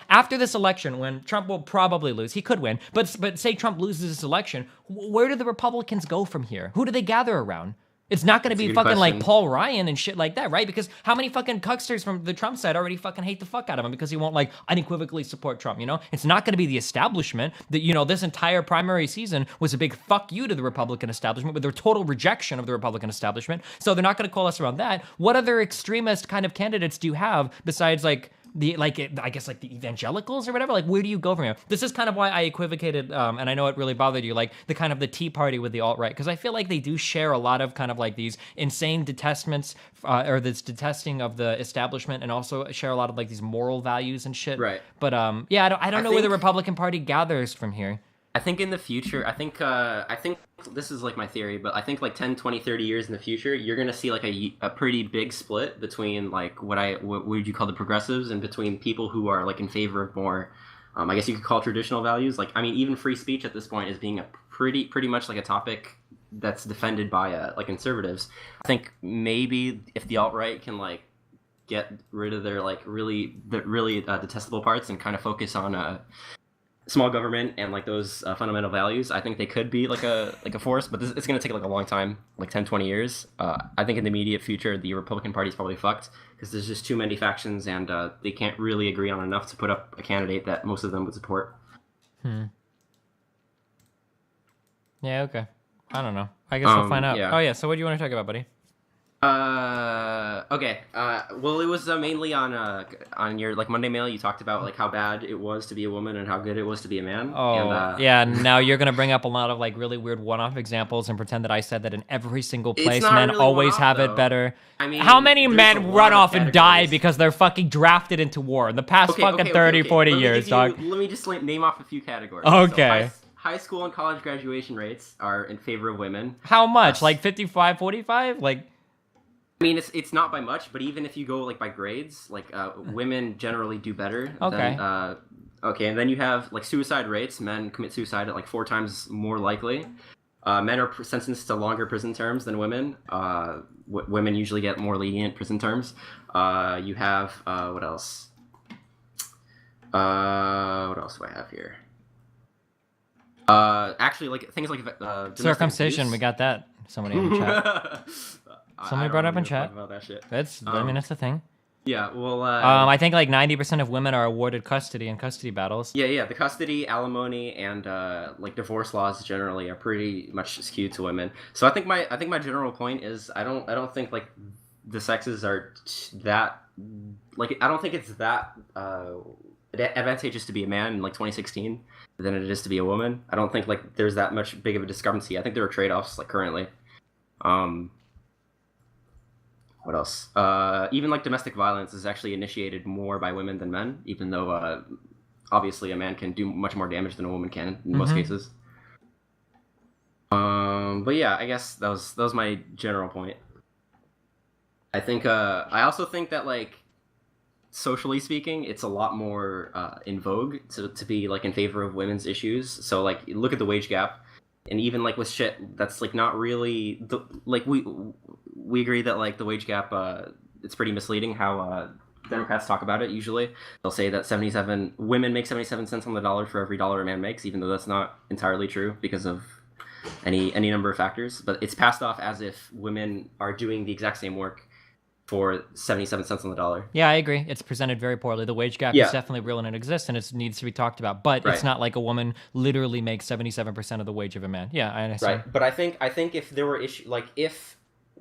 after this election, when Trump will probably lose, he could win, but say Trump loses this election, where do the Republicans go from here? Who do they gather around? It's not going to be fucking like Paul Ryan and shit like that, right? Because how many fucking cucksters from the Trump side already fucking hate the fuck out of him because he won't like unequivocally support Trump, you know? It's not going to be the establishment that, you know, this entire primary season was a big fuck you to the Republican establishment with their total rejection of the Republican establishment. So they're not going to coalesce around that. What other extremist kind of candidates do you have besides like I guess like the evangelicals or whatever? Like, where do you go from here? This is kind of why I equivocated, and I know it really bothered you, like the kind of the Tea Party with the alt-right, because I feel like they do share a lot of kind of like these insane detestments or this detesting of the establishment, and also share a lot of like these moral values and shit. Right. But yeah, I don't know where the Republican Party gathers from here. I think in the future, I think this is like my theory, but I think like 10, 20, 30 years in the future, you're going to see like a pretty big split between like what would you call the progressives and between people who are like in favor of more, I guess you could call traditional values. Like, I mean, even free speech at this point is being a pretty much like a topic that's defended by like conservatives. I think maybe if the alt-right can like get rid of their like really detestable parts and kind of focus on small government and like those fundamental values, I think they could be like a force, but it's going to take like a long time, like 10, 20 years. I think in the immediate future, the Republican Party is probably fucked because there's just too many factions and they can't really agree on enough to put up a candidate that most of them would support. Yeah, okay. I don't know. I guess we'll find out. Yeah. Oh yeah, so what do you want to talk about, buddy? Okay. Well, it was mainly on your like Monday Mail. You talked about like how bad it was to be a woman and how good it was to be a man. Oh, and, yeah. Now you're gonna bring up a lot of like really weird one-off examples and pretend that I said that in every single place not men really always one-off, have though. it better. I mean, how many there's men a lot run of off and die categories. because they're fucking drafted into war in the past fucking 30, 40 years, dog? Let me just name off a few categories. Okay. So high school and college graduation rates are in favor of women. How much? Like 55, 45? Like, I mean, it's not by much, but even if you go like by grades, like women generally do better. Okay. Okay, and then you have like suicide rates. Men commit suicide at like 4 times more likely. Men are sentenced to longer prison terms than women. Women usually get more lenient prison terms. You have what else? What else do I have here? Actually, like things like circumcision. abuse. We got that. Somebody in the chat. Somebody brought up in chat. About that shit. I mean, that's the thing. Yeah, well... I think like 90% of women are awarded custody in custody battles. Yeah, the custody, alimony, and like divorce laws generally are pretty much skewed to women. So I think my general point is I don't think like the sexes are that like I don't think it's that advantageous to be a man in like 2016 than it is to be a woman. I don't think like there's that much big of a discrepancy. I think there are trade-offs like currently. What else? Even like domestic violence is actually initiated more by women than men, even though obviously a man can do much more damage than a woman can in most cases. But yeah, I guess that was my general point. I think I also think that like socially speaking, it's a lot more in vogue to be like in favor of women's issues. So like look at the wage gap. And even like with shit that's like not really like we agree that like the wage gap it's pretty misleading how Democrats talk about it. Usually they'll say that women make 77 cents on the dollar for every dollar a man makes, even though that's not entirely true because of any number of factors. But it's passed off as if women are doing the exact same work for 77 cents on the dollar. Yeah, I agree. It's presented very poorly. The wage gap is definitely real and it exists and it needs to be talked about. But it's not like a woman literally makes 77% of the wage of a man. Yeah, I understand. Right, but I think if there were if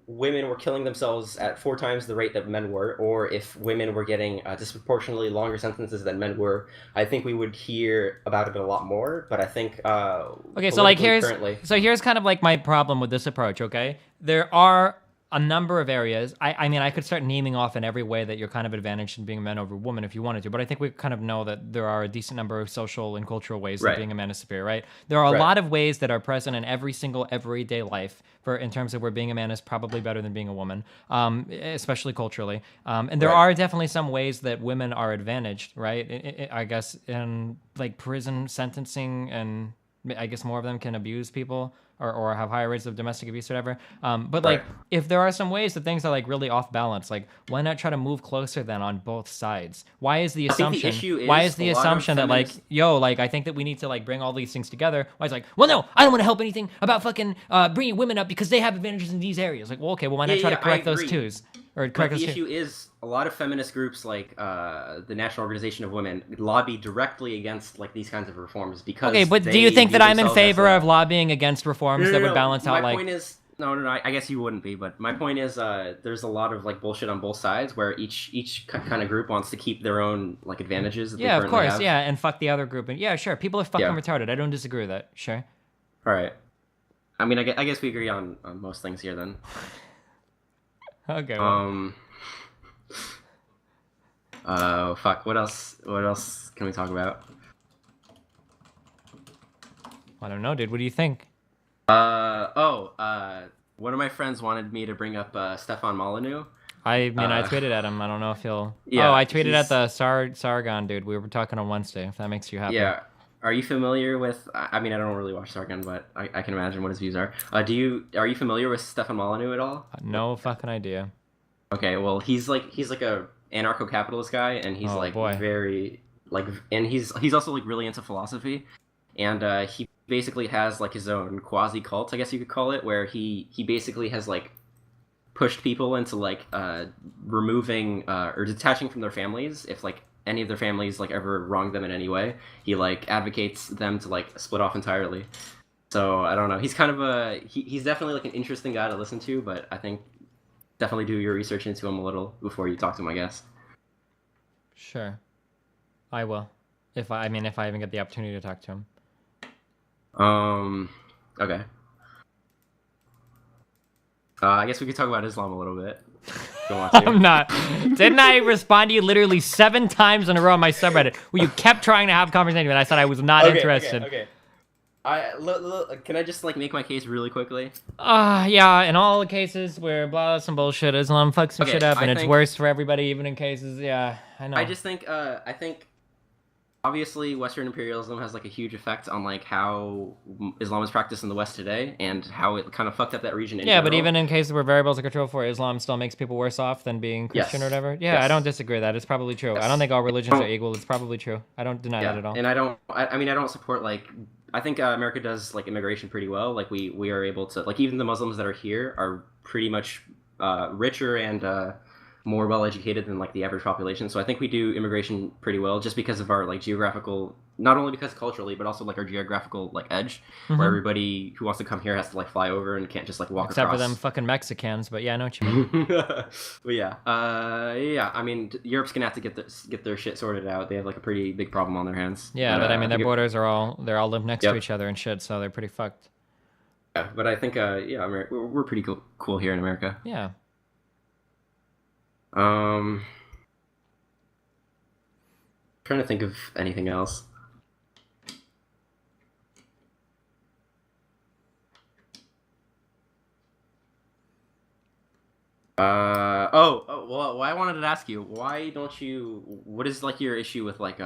women were killing themselves at 4 times the rate that men were, or if women were getting disproportionately longer sentences than men were, I think we would hear about it a lot more. But I think okay, so like here's kind of like my problem with this approach. Okay, there are a number of areas. I mean, I could start naming off in every way that you're kind of advantaged in being a man over a woman if you wanted to, but I think we kind of know that there are a decent number of social and cultural ways that being a man is superior, right? There are a lot of ways that are present in every single everyday life in terms of where being a man is probably better than being a woman, especially culturally. And there are definitely some ways that women are advantaged, right? I guess in like prison sentencing, and I guess more of them can abuse people or have higher rates of domestic abuse or whatever. But like, if there are some ways that things are like really off balance, like why not try to move closer then on both sides? Why is the I think the assumption? issue Why is is the a lot of assumption that like, feminists- yo, like I think that we need to like bring all these things together? Why it's like, well, no, I don't want to help anything about fucking bringing women up because they have advantages in these areas. Like, well, okay, well, why not try to correct those twos? Or But correct the those issue is a lot of feminist groups like the National Organization of Women lobby directly against like these kinds of reforms because Okay, but do you think that I'm in favor of lobbying against reforms that would balance out my like? point is no, I guess you wouldn't be, but my point is there's a lot of like bullshit on both sides where each kind of group wants to keep their own like advantages that they Yeah, of currently course, have. yeah, and fuck the other group, and yeah, sure, people are fucking Yeah. retarded. I don't disagree with that. Sure. All right. I mean, I guess we agree on most things here then. Okay. Well. Fuck. What else? What else can we talk about? I don't know, dude. What do you think? One of my friends wanted me to bring up Stefan Molyneux. I mean, I tweeted at him. I don't know if he'll. Yeah, oh, I tweeted at the Sargon dude. We were talking on Wednesday. If that makes you happy. Yeah. Are you familiar with? I mean, I don't really watch Sargon, but I can imagine what his views are. Are you familiar with Stefan Molyneux at all? No fucking idea. Okay, well, he's like a anarcho-capitalist guy, and he's very like, and he's also like really into philosophy, and he basically has like his own quasi cult, I guess you could call it, where he basically has like pushed people into like removing or detaching from their families if like any of their families like ever wronged them in any way. He like advocates them to like split off entirely. So I don't know. He's kind of he's definitely like an interesting guy to listen to, but I think definitely do your research into him a little before you talk to him, I guess. Sure. I will. If I even get the opportunity to talk to him. Okay. I guess we could talk about Islam a little bit. Go on to. I'm not. Didn't I respond to you literally 7 times in a row on my subreddit where you kept trying to have a conversation and I said I was not interested? Okay. Can I just like make my case really quickly? Yeah, in all the cases where blah, some bullshit, Islam fucks some shit up and it's worse for everybody, even in cases, yeah, I know. I just think, I think obviously Western imperialism has like a huge effect on like how Islam is practiced in the West today and how it kind of fucked up that region in Yeah, but general. even in cases where variables are controlled for, Islam still makes people worse off than being Christian or whatever. Yeah, Yes. I don't disagree with that. It's probably true. Yes. I don't think all religions are equal. It's probably true. I don't deny that at all. And I don't support like, I think America does like immigration pretty well. Like we are able to, like even the Muslims that are here are pretty much richer and more well educated than like the average population. So I think we do immigration pretty well just because of our like geographical, not only because culturally, but also like our geographical like edge, Mhm. where everybody who wants to come here has to like fly over and can't just like walk Except across. for them fucking Mexicans, but yeah, I know what you mean. But yeah, I mean, Europe's gonna have to get their shit sorted out. They have like a pretty big problem on their hands. Yeah, but I mean, their think borders are all live next to each other and shit, so they're pretty fucked. Yeah, but I think we're pretty cool here in America. Yeah. Trying to think of anything else. Well, I wanted to ask you, why don't you? What is like your issue with like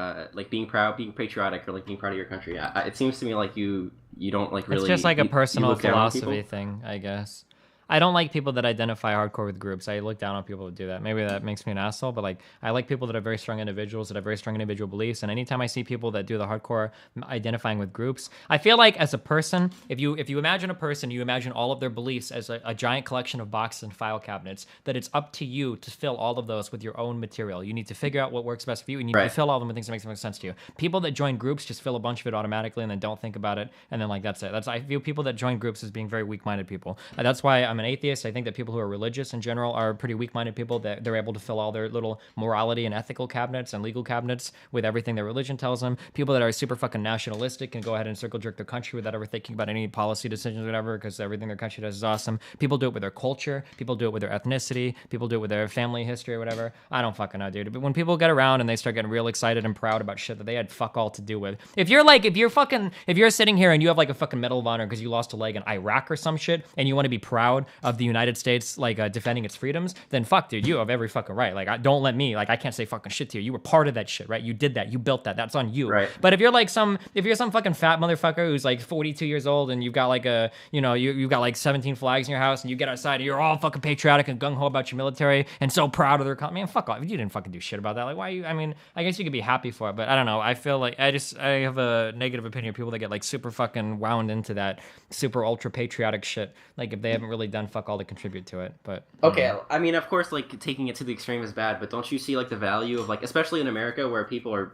being proud, being patriotic, or like being proud of your country? It seems to me like you don't like really. It's just like a you personal look down on philosophy people. thing, I guess. I don't like people that identify hardcore with groups. I look down on people that do that. Maybe that makes me an asshole, but like I like people that are very strong individuals, that have very strong individual beliefs. And anytime I see people that do the hardcore identifying with groups, I feel like as a person, if you imagine a person, you imagine all of their beliefs as a giant collection of boxes and file cabinets, that it's up to you to fill all of those with your own material. You need to figure out what works best for you, and you need to fill all of them with things that make the most sense to you. People that join groups just fill a bunch of it automatically and then don't think about it, and then like that's it. I view people that join groups as being very weak-minded people. That's why I'm an atheist. I think that people who are religious in general are pretty weak-minded people, that they're able to fill all their little morality and ethical cabinets and legal cabinets with everything their religion tells them. People that are super fucking nationalistic can go ahead and circle jerk their country without ever thinking about any policy decisions or whatever, because everything their country does is awesome. People do it with their culture. People do it with their ethnicity. People do it with their family history or whatever. I don't fucking know, dude. But when people get around and they start getting real excited and proud about shit that they had fuck all to do with. If you're sitting here and you have like a fucking Medal of Honor because you lost a leg in Iraq or some shit, and you want to be proud of the United States, like defending its freedoms, then fuck, dude, you have every fucking right. Like, don't let me, like, I can't say fucking shit to you. You were part of that shit, right? You did that. You built that. That's on you. Right. But if you're like some fucking fat motherfucker who's like 42 years old and you've got like you've got like 17 flags in your house and you get outside and you're all fucking patriotic and gung ho about your military and so proud of their man, fuck off. You didn't fucking do shit about that. Like, why you? I mean, I guess you could be happy for it, but I don't know. I feel like I have a negative opinion of people that get like super fucking wound into that super ultra patriotic shit. Like if they haven't really done fuck all to contribute to it. But Okay, I mean, of course, like taking it to the extreme is bad, but don't you see like the value of like, especially in America where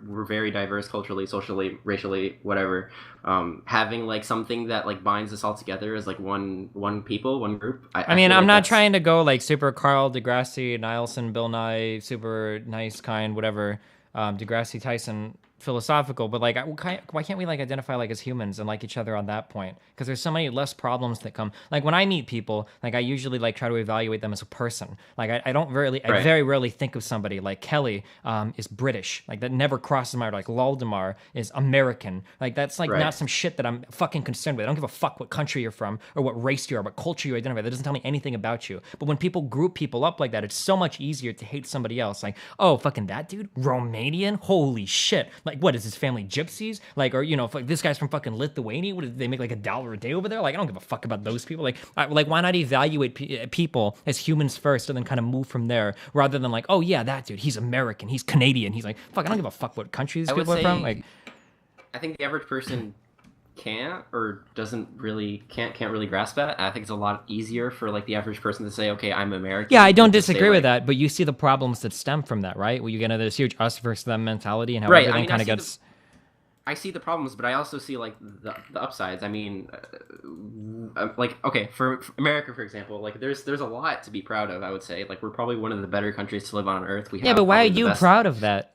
we're very diverse culturally, socially, racially, whatever, having like something that like binds us all together as like one people, one group. I mean, I'm not trying to go like super Carl deGrasse, Nielsen, Bill Nye, super nice, kind, whatever, deGrasse Tyson philosophical, but like why can't we like identify like as humans and like each other on that point? Because there's so many less problems that come. Like when I meet people, like I usually like try to evaluate them as a person. Like I very rarely think of somebody like Kelly is British. Like that never crosses my mind. Like Laldemar is American. Like that's like not some shit that I'm fucking concerned with. I don't give a fuck what country you're from or what race you are, what culture you identify. That doesn't tell me anything about you. But when people group people up like that, it's so much easier to hate somebody else. Like, oh, fucking that dude, Romanian? Holy shit. Like, what is his family gypsies? Like, or, you know, this guy's from fucking Lithuania. What did they make like $1 a day over there? Like, I don't give a fuck about those people. Like, why not evaluate people as humans first and then kind of move from there rather than like, oh yeah, that dude, he's American, he's Canadian. He's like, fuck, I don't give a fuck what country these people are from. Like, I think the average person can't really grasp that. I think it's a lot easier for like the average person to say, okay, I'm American. Yeah, I don't disagree with that, but you see the problems that stem from that, right? Where you get into this huge us versus them mentality and how everything kind of gets. I see the problems, but I also see like the upsides. I mean, like okay, for America, for example, like there's a lot to be proud of. I would say like we're probably one of the better countries to live on Earth. Yeah, but why are you proud of that?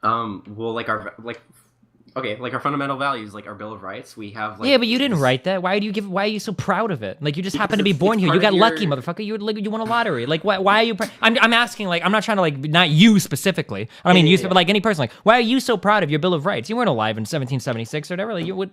Well, like our fundamental values, like our Bill of Rights, we have. Like, yeah, but you didn't write that. Why are you so proud of it? Like you just happen to be born here. You got lucky, motherfucker. You won a lottery. Like why are you? I'm asking. Like I'm not trying to like not you specifically. I mean you, but like any person. Like why are you so proud of your Bill of Rights? You weren't alive in 1776 or whatever. Like you would.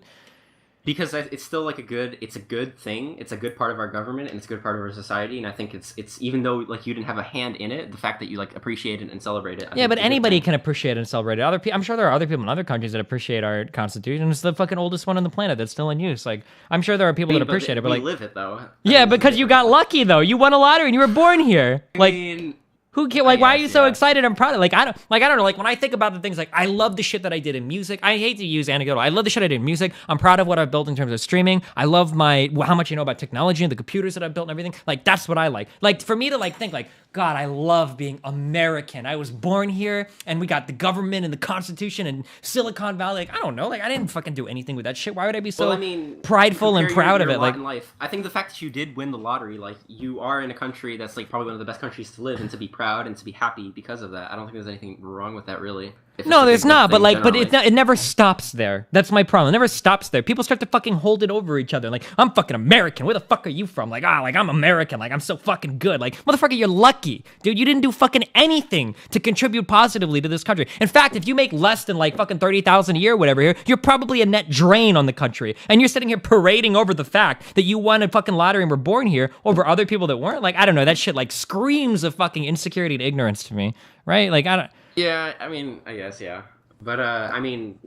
Because it's still like it's a good thing. It's a good part of our government and it's a good part of our society. And I think it's even though like you didn't have a hand in it, the fact that you like appreciate it and celebrate it. Yeah, but anybody can appreciate it and celebrate it. I'm sure there are other people in other countries that appreciate our constitution. It's the fucking oldest one on the planet that's still in use. Like I'm sure there are people that appreciate it, but like live it though. Yeah, because you got lucky though. You won a lottery and you were born here. Like. I mean, who cares? Like, why are you so excited and proud of it? Like, I don't know. Like, when I think about the things, like, I love the shit that I did in music. I hate to use anecdotal. I love the shit I did in music. I'm proud of what I've built in terms of streaming. I love how much you know about technology and the computers that I've built and everything. Like, that's what I like. Like, for me to, like, think, like, God, I love being American. I was born here, and we got the government and the Constitution and Silicon Valley. Like, I don't know. Like, I didn't fucking do anything with that shit. Why would I be so prideful and proud of it? Like, in life. I think the fact that you did win the lottery, like, you are in a country that's, like, probably one of the best countries to live, and to be proud and to be happy because of that. I don't think there's anything wrong with that, really. No, there's not, but like, but it never stops there. That's my problem. It never stops there. People start to fucking hold it over each other. Like, I'm fucking American. Where the fuck are you from? Like, I'm American. Like, I'm so fucking good. Like, motherfucker, you're lucky. Dude, you didn't do fucking anything to contribute positively to this country. In fact, if you make less than like fucking 30,000 a year or whatever here, you're probably a net drain on the country. And you're sitting here parading over the fact that you won a fucking lottery and were born here over other people that weren't. Like, I don't know. That shit like screams of fucking insecurity and ignorance to me. Right? Like, I don't. Yeah, I mean, I guess, yeah. But, I mean,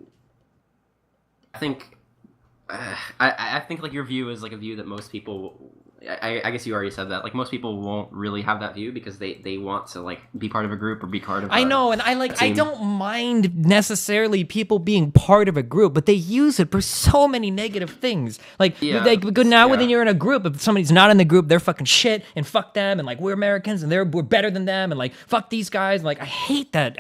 I think, I think, like, your view is, like, a view that most people, I guess you already said that, like, most people won't really have that view because they want to, like, be part of a group or be part of I know, and I don't mind necessarily people being part of a group, but they use it for so many negative things. Like, when you're in a group, if somebody's not in the group, they're fucking shit, and fuck them, and, like, we're Americans, and we're better than them, and, like, fuck these guys. Like, I hate that.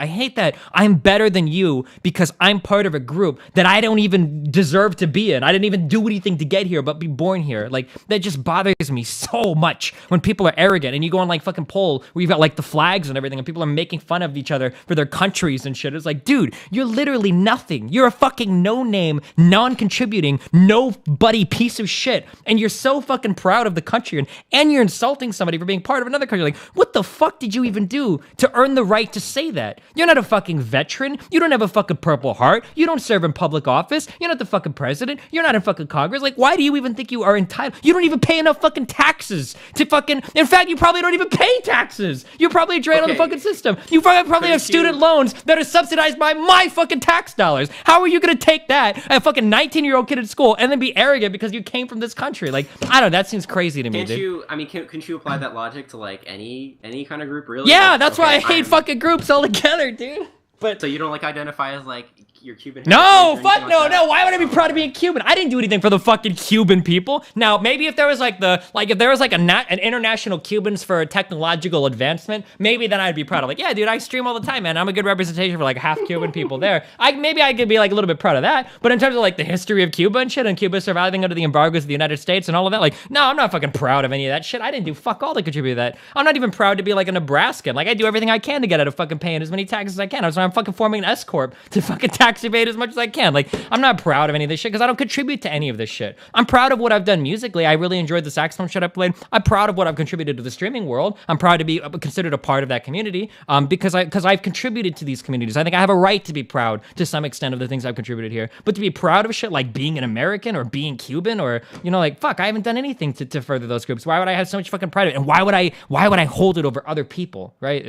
I'm better than you because I'm part of a group that I don't even deserve to be in. I didn't even do anything to get here but be born here. Like, that just bothers me so much when people are arrogant and you go on like fucking poll where you've got like the flags and everything and people are making fun of each other for their countries and shit. It's like, dude, you're literally nothing. You're a fucking no-name, non-contributing, nobody piece of shit. And you're so fucking proud of the country and you're insulting somebody for being part of another country. Like, what the fuck did you even do to earn the right to say that? You're not a fucking veteran. You don't have a fucking Purple Heart. You don't serve in public office. You're not the fucking president. You're not in fucking Congress. Like, why do you even think you are entitled? You don't even pay enough fucking fucking taxes to fucking. In fact, you probably don't even pay taxes. You're probably a drain on the fucking system. You probably have student loans that are subsidized by my fucking tax dollars. How are you gonna take that, a fucking 19-year-old kid at school, and then be arrogant because you came from this country? Like, I don't know. That seems crazy to me, Can't dude. you? I mean, couldn't you apply that logic to like any kind of group, really? Yeah, Like, that's why I hate fucking groups altogether, dude. But so you don't like identify as like you're Cuban? No, fuck no, no. Why would I be proud of being Cuban? I didn't do anything for the fucking Cuban people. Now, maybe if there was like if there was like an international Cubans for technological advancement, maybe then I'd be proud of like, yeah, dude, I stream all the time, man. I'm a good representation for like half Cuban people there. Maybe I could be like a little bit proud of that. But in terms of like the history of Cuba and shit, and Cuba surviving under the embargoes of the United States and all of that, like, no, I'm not fucking proud of any of that shit. I didn't do fuck all to contribute to that. I'm not even proud to be like a Nebraskan. Like, I do everything I can to get out of fucking paying as many taxes as I can. That's why I'm fucking forming an S corp to fucking tax evade as much as I can. Like, I'm not proud of any of this shit because I don't contribute to any of this shit. I'm proud of what I've done musically. I really enjoyed the saxophone shit I played. I'm proud of what I've contributed to the streaming world. I'm proud to be considered a part of that community because I've contributed to these communities. I think I have a right to be proud to some extent of the things I've contributed here. But to be proud of shit like being an American or being Cuban or, you know, like, fuck, I haven't done anything to further those groups. Why would I have so much fucking pride of it? And why would I hold it over other people, right?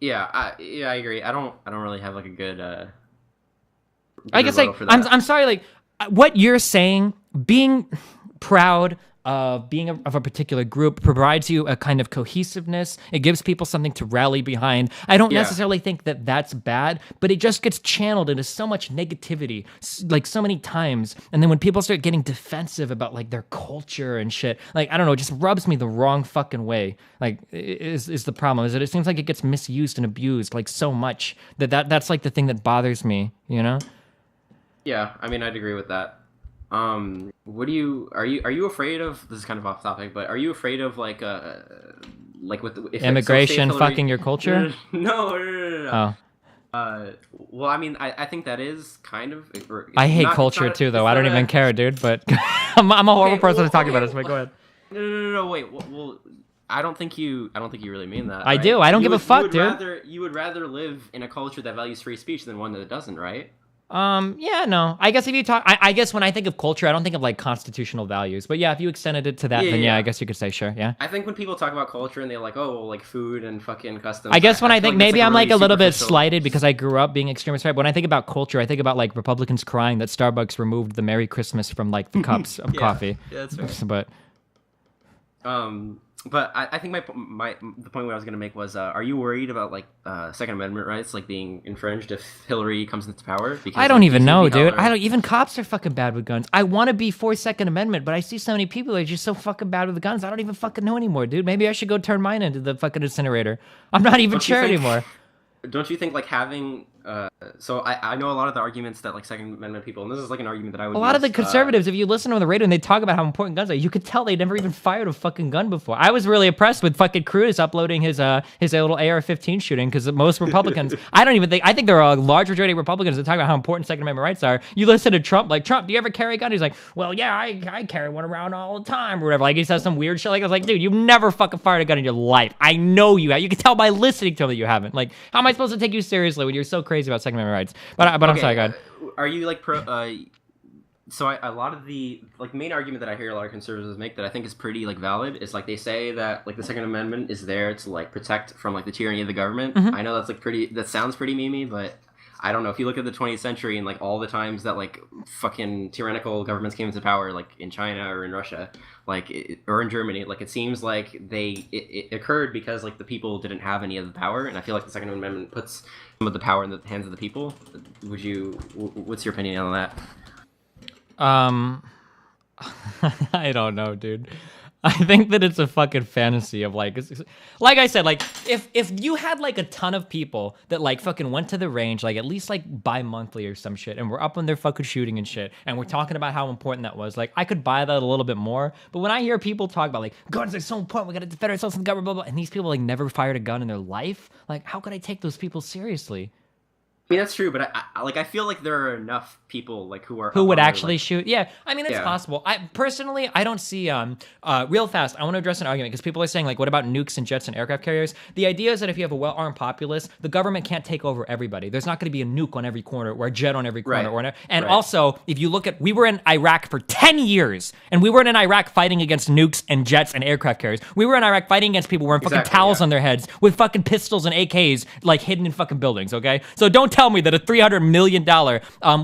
Yeah, I agree. I don't really have like a good. I guess like I'm sorry, like what you're saying, being proud of being of a particular group provides you a kind of cohesiveness. It gives people something to rally behind. I don't necessarily think that that's bad, but it just gets channeled into so much negativity, like so many times. And then when people start getting defensive about like their culture and shit, like, I don't know, it just rubs me the wrong fucking way. Like, is the problem is that it seems like it gets misused and abused like so much that's like the thing that bothers me, you know? Yeah, I mean, I'd agree with that. Are you afraid of, this is kind of off topic, but are you afraid of like with immigration fucking your culture? No. Well, I mean, I think that is kind of. I hate culture too, though. I don't even care, dude. But I'm a horrible person to talk about this. But go ahead. No. Wait. Well, I don't think you really mean that. I do. I don't give a fuck, dude. You would rather live in a culture that values free speech than one that doesn't, right? Yeah, no. I guess if you talk, I guess when I think of culture, I don't think of like constitutional values. But yeah, if you extended it to that, then I guess you could say sure, yeah. I think when people talk about culture and they're like, oh, like food and fucking customs. I guess when I think like maybe I'm really like a little bit slighted because I grew up being extremist right. But when I think about culture, I think about like Republicans crying that Starbucks removed the Merry Christmas from like the cups of coffee. Yeah, that's right. But I think the point what I was gonna make was, are you worried about like Second Amendment rights like being infringed if Hillary comes into power? Because I don't even know, dude. Even cops are fucking bad with guns. I want to be for Second Amendment, but I see so many people that are just so fucking bad with the guns. I don't even fucking know anymore, dude. Maybe I should go turn mine into the fucking incinerator. I'm not even sure anymore. Don't you think like having so I know a lot of the arguments that like Second Amendment people, and this is like an argument that I would a lot of the conservatives, if you listen to the radio and they talk about how important guns are, you could tell they never even fired a fucking gun before. I was really impressed with fucking Cruz uploading his little AR-15 shooting, because most Republicans, I think there are a large majority of Republicans that talk about how important Second Amendment rights are. You listen to Trump, like, Trump, do you ever carry a gun? He's like, well, yeah, I carry one around all the time, or whatever. Like, he says some weird shit. Like, I was like, dude, you've never fucking fired a gun in your life. I know you have. You can tell by listening to him that you haven't. Like, how am I supposed to take you seriously when you're so crazy about Second Amendment rights? But I'm sorry, go ahead. Are you like pro? A lot of the like main argument that I hear a lot of conservatives make that I think is pretty like valid is like they say that like the Second Amendment is there to like protect from like the tyranny of the government. Mm-hmm. I know that's like that sounds pretty memey, but I don't know. If you look at the 20th century and like all the times that like fucking tyrannical governments came into power, like in China or in Russia, or in Germany, like it seems like it occurred because like the people didn't have any of the power, and I feel like the Second Amendment puts some of the power in the hands of the people. What's your opinion on that? I don't know, dude. I think that it's a fucking fantasy of like I said, like if you had like a ton of people that like fucking went to the range like at least like bi-monthly or some shit, and we're up on their fucking shooting and shit, and we're talking about how important that was, like I could buy that a little bit more. But when I hear people talk about like guns are so important, we gotta defend ourselves from the government, blah blah, and these people like never fired a gun in their life, like how could I take those people seriously? mean, that's true, but I feel like there are enough people like who are Who up would on their, actually like, shoot? Yeah, I mean, it's Yeah. possible. I personally, I don't see real fast. I want to address an argument because people are saying like, what about nukes and jets and aircraft carriers? The idea is that if you have a well-armed populace, the government can't take over everybody. There's not going to be a nuke on every corner or a jet on every corner. Right. And Right. also, if you look at, we were in Iraq for 10 years, and we weren't in Iraq fighting against nukes and jets and aircraft carriers. We were in Iraq fighting against people wearing fucking Exactly, towels on their heads with fucking pistols and AKs like hidden in fucking buildings. Okay, so don't tell me that a $300 million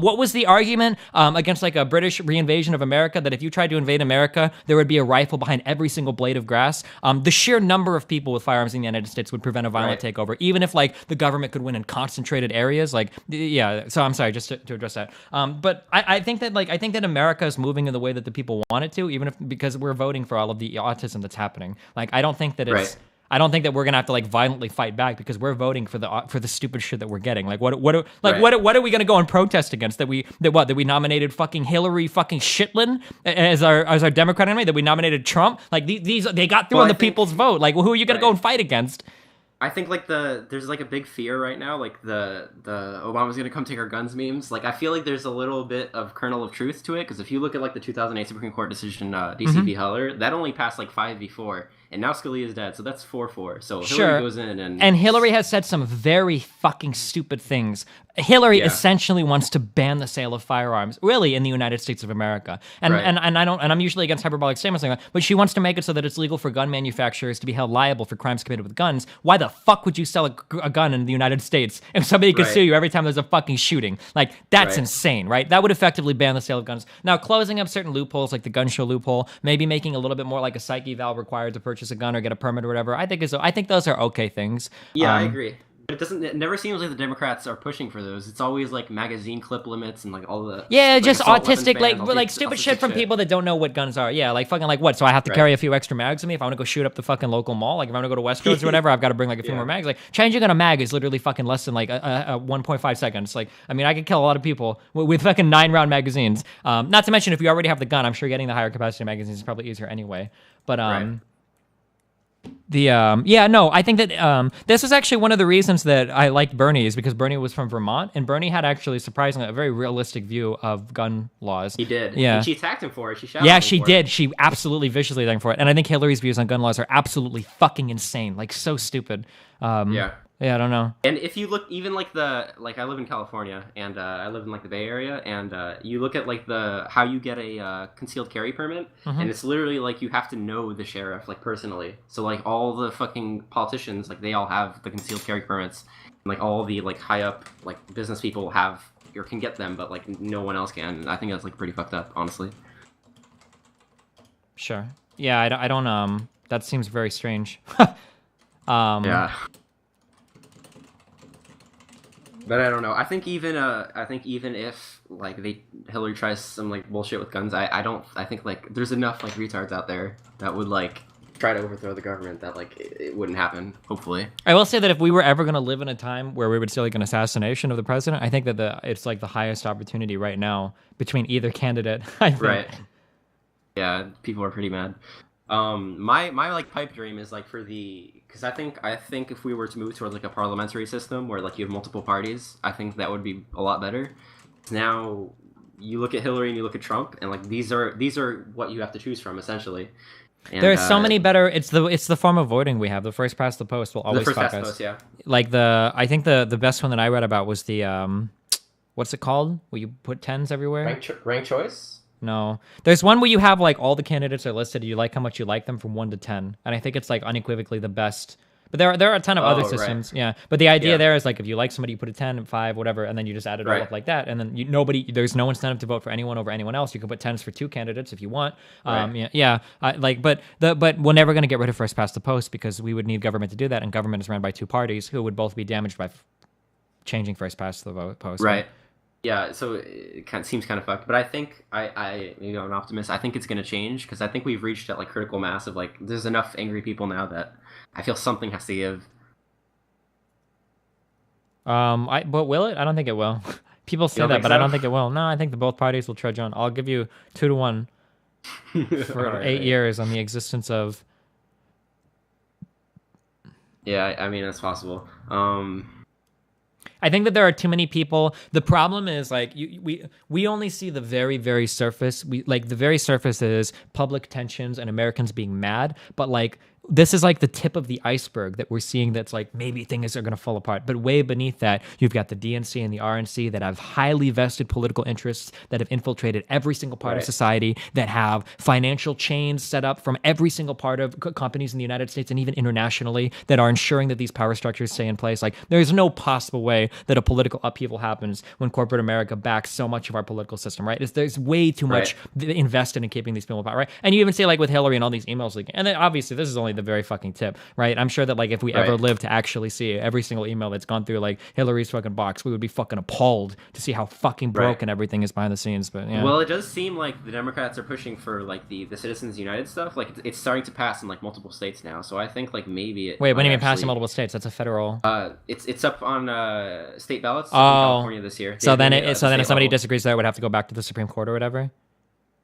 what was the argument against like a British reinvasion of America, that if you tried to invade America, there would be a rifle behind every single blade of grass? The sheer number of people with firearms in the United States would prevent a violent takeover, even if like the government could win in concentrated areas. Like, yeah. So I'm sorry, just to address that. But I think that America is moving in the way that the people want it to, even if because we're voting for all of the autism that's happening. Like, I don't think that it's. Right. I don't think that we're gonna have to like violently fight back because we're voting for the stupid shit that we're getting. Like what are we gonna go and protest against? That we nominated fucking Hillary fucking Shitlin as our Democrat enemy? That we nominated Trump? Like these they got through Well, on the I think- people's vote. Like who are you gonna Right. go and fight against? I think like there's like a big fear right now, like the Obama's gonna come take our guns memes. Like I feel like there's a little bit of kernel of truth to it, because if you look at like the 2008 Supreme Court decision, DC v. Heller, that only passed like 5-4, and now Scalia is dead, so that's 4-4. So Hillary goes in and Hillary has said some very fucking stupid things. Hillary essentially wants to ban the sale of firearms, really, in the United States of America. And Right. and I'm usually against hyperbolic statements like that, but she wants to make it so that it's legal for gun manufacturers to be held liable for crimes committed with guns. Why the fuck would you sell a gun in the United States if somebody could Right. sue you every time there's a fucking shooting? Like, that's Right. insane, right? That would effectively ban the sale of guns. Now, closing up certain loopholes, like the gun show loophole, maybe making a little bit more like a psych eval required to purchase a gun or get a permit or whatever, I think those are okay things. Yeah, I agree. But it never seems like the Democrats are pushing for those. It's always like magazine clip limits and like all the Yeah, like, just assault weapons autistic, bans, all like the stupid autistic shit from people that don't know what guns are. Yeah, like fucking like what? So I have to Right. carry a few extra mags with me if I want to go shoot up the fucking local mall. Like if I want to go to Westroads or whatever, I've got to bring like a few more mags. Like changing on a mag is literally fucking less than like a 1.5 seconds. Like I mean, I could kill a lot of people with fucking 9-round magazines. Not to mention if you already have the gun, I'm sure getting the higher capacity magazines is probably easier anyway. But I think that this was actually one of the reasons that I liked Bernie, is because Bernie was from Vermont, and Bernie had actually surprisingly a very realistic view of gun laws. He did. Yeah. And she attacked him for it. She shouted Yeah, at him she for did. It. She absolutely viciously attacked him for it. And I think Hillary's views on gun laws are absolutely fucking insane. Like, so stupid. Yeah, I don't know. And if you look, even like I live in California, and I live in like the Bay Area, and you look at like how you get a concealed carry permit, and it's literally like you have to know the sheriff like personally. So like all the fucking politicians, like they all have the concealed carry permits, and like all the like high up like business people have or can get them, but like no one else can. And I think that's like pretty fucked up, honestly. Sure. Yeah, I don't that seems very strange. Yeah. But I don't know. I think even if like Hillary tries some like bullshit with guns, I think like there's enough like retards out there that would like try to overthrow the government that like it wouldn't happen. Hopefully. I will say that if we were ever going to live in a time where we would see like an assassination of the president, I think that it's like the highest opportunity right now between either candidate. I think. Right. Yeah, people are pretty mad. My like pipe dream is like because I think if we were to move towards like a parliamentary system where like you have multiple parties, I think that would be a lot better. Now you look at Hillary and you look at Trump, and like these are what you have to choose from essentially. And, there are so many better. It's the form of voting we have. The first past the post will always first fuck past the us. post, yeah. Like I think the best one that I read about was the what's it called? Where you put 10s everywhere? Rank choice. No, there's one where you have like all the candidates are listed. You like how much you like them from 1 to 10, and I think it's like unequivocally the best. But there are a ton of other systems, yeah. But the idea there is like if you like somebody, you put a 10, 5, whatever, and then you just add it all up like that, and then there's no incentive to vote for anyone over anyone else. You can put 10s for 2 candidates if you want. But we're never going to get rid of first past the post because we would need government to do that, and government is run by 2 parties who would both be damaged by changing first past the post. Right. Yeah, so it seems kind of fucked, but I think I'm an optimist. I think it's going to change because I think we've reached that like critical mass of like there's enough angry people now that I feel something has to give. But will it? I don't think it will. People say that, but I don't think it will. No, I think both parties will trudge on. I'll give you 2-1 for 8 years on the existence of. Yeah, I mean that's possible. I think that there are too many people. The problem is like we only see the very, very surface. We like the very surface is public tensions and Americans being mad, but like this is like the tip of the iceberg that we're seeing that's like maybe things are going to fall apart. But way beneath that, you've got the DNC and the RNC that have highly vested political interests that have infiltrated every single part of society, that have financial chains set up from every single part of companies in the United States and even internationally that are ensuring that these power structures stay in place. Like there's no possible way that a political upheaval happens when corporate America backs so much of our political system, right? There's way too much invested in keeping these people in power, right? And you even see like with Hillary and all these emails leaking. And then obviously this is only the very fucking tip, right? I'm sure that like if we ever live to actually see every single email that's gone through like Hillary's fucking box, we would be fucking appalled to see how fucking broken everything is behind the scenes. But yeah. Well, it does seem like the Democrats are pushing for like the Citizens United stuff. Like it's starting to pass in like multiple states now. So I think like maybe it. Wait, when do you mean pass in multiple states? That's a federal. It's up on state ballots in Oh, California this year. So then if somebody level. disagrees, there would have to go back to the Supreme Court or whatever.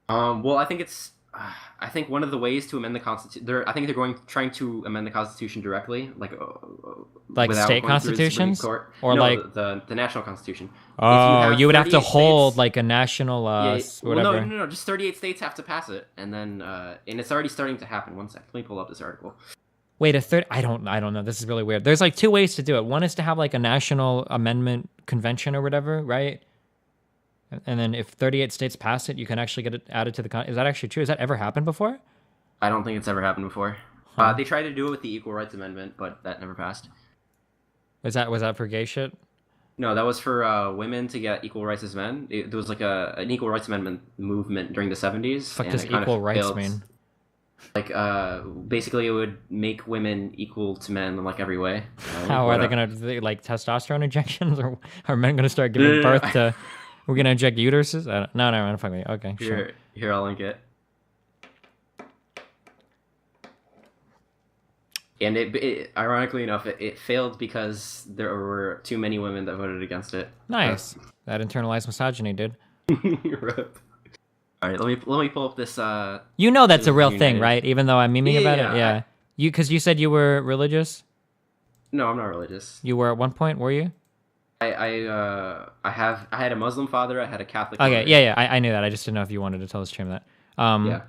Well, I think it's. I think one of the ways to amend the Constitution, I think they're trying to amend the Constitution directly, like without state going through the Supreme constitutions, Court. or no, like the national Constitution. Oh, you would have to 38 hold states- like a national well, whatever. no, just 38 states have to pass it, and then and it's already starting to happen. One sec, let me pull up this article. Wait, a third? I don't know. This is really weird. There's like two ways to do it. One is to have like a national amendment convention or whatever, right? And then if 38 states pass it, you can actually get it added to the. Is that actually true? Has that ever happened before? I don't think it's ever happened before. They tried to do it with the Equal Rights Amendment, but that never passed. Was that for gay shit? No, that was for women to get equal rights as men. There was like an equal rights amendment movement during the 70s. Fuck and does it kind of equal rights failed. mean? Like, basically it would make women equal to men in like every way. How are they gonna like testosterone injections, or are men gonna start giving birth to? We're gonna inject uteruses? No, fuck me. Okay, sure. Here, I'll link it. And it ironically enough, it failed because there were too many women that voted against it. Nice. That internalized misogyny, dude. Rip. All right, let me pull up this. You know that's a real United. thing, right? Even though I'm memeing about it, Yeah. Because you said you were religious. No, I'm not religious. You were at one point, were you? I had a Muslim father. I had a Catholic. Okay, mother. yeah. I knew that. I just didn't know if you wanted to tell the stream that.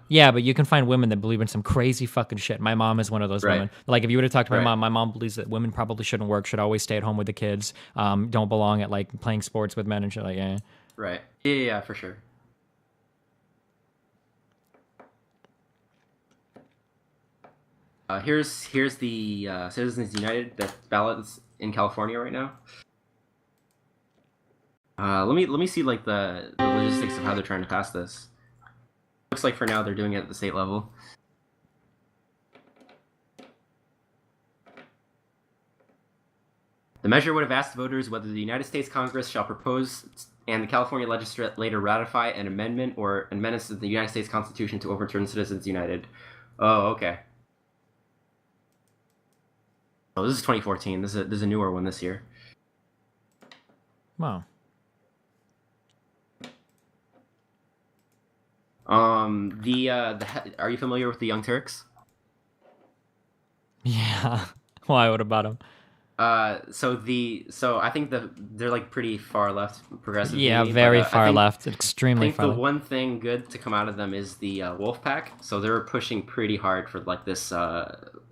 Yeah, but you can find women that believe in some crazy fucking shit. My mom is one of those women. Like, if you were to talk to my mom believes that women probably shouldn't work, should always stay at home with the kids, don't belong at like playing sports with men and shit like that. Right. Yeah, for sure. Here's the Citizens United ballots in California right now. Let me see like the logistics of how they're trying to pass this. Looks like for now they're doing it at the state level. The measure would have asked voters whether the United States Congress shall propose and the California legislature ratify an amendment or amendments to the United States Constitution to overturn Citizens United. Oh, okay. Oh, this is 2014. There's a newer one this year. Wow. Are you familiar with the Young Turks? Yeah. Why? What about them? So I think they're like pretty far left progressive. Yeah, very far left, extremely far I think left. the one thing good to come out of them is the Wolf Pack. So they're pushing pretty hard for like this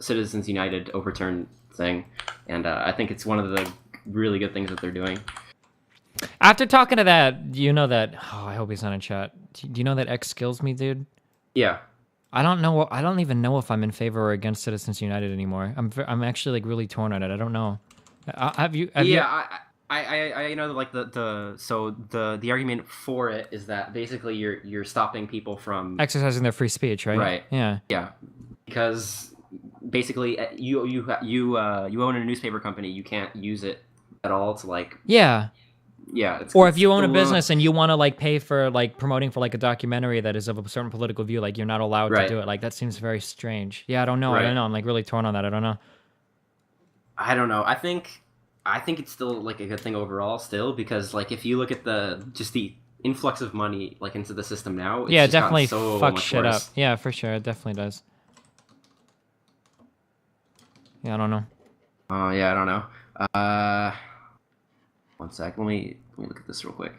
Citizens United overturn thing, and I think it's one of the really good things that they're doing. After talking to that, you know that. Oh, I hope he's not in chat. Do you know that X kills me, dude? Yeah. I don't know. I don't even know if I'm in favor or against Citizens United anymore. I'm actually like really torn on it. I don't know. Have you? I know like the argument for it is that basically you're stopping people from exercising their free speech, right? Right. Yeah. Yeah. Because basically you own a newspaper company, you can't use it at all to like. Yeah. Yeah. Or if you own a business and you want to like pay for like promoting for like a documentary that is of a certain political view, like you're not allowed to do it. Like that seems very strange. Yeah, I don't know. I don't know. I'm like really torn on that. I don't know. I don't know. I think it's still like a good thing overall still, because like if you look at the influx of money like into the system now, it's yeah, it just gotten definitely so fucks much shit worse. up. Yeah, for sure. It definitely does. Yeah, I don't know. Yeah, I don't know. 1 sec. Let me look at this real quick.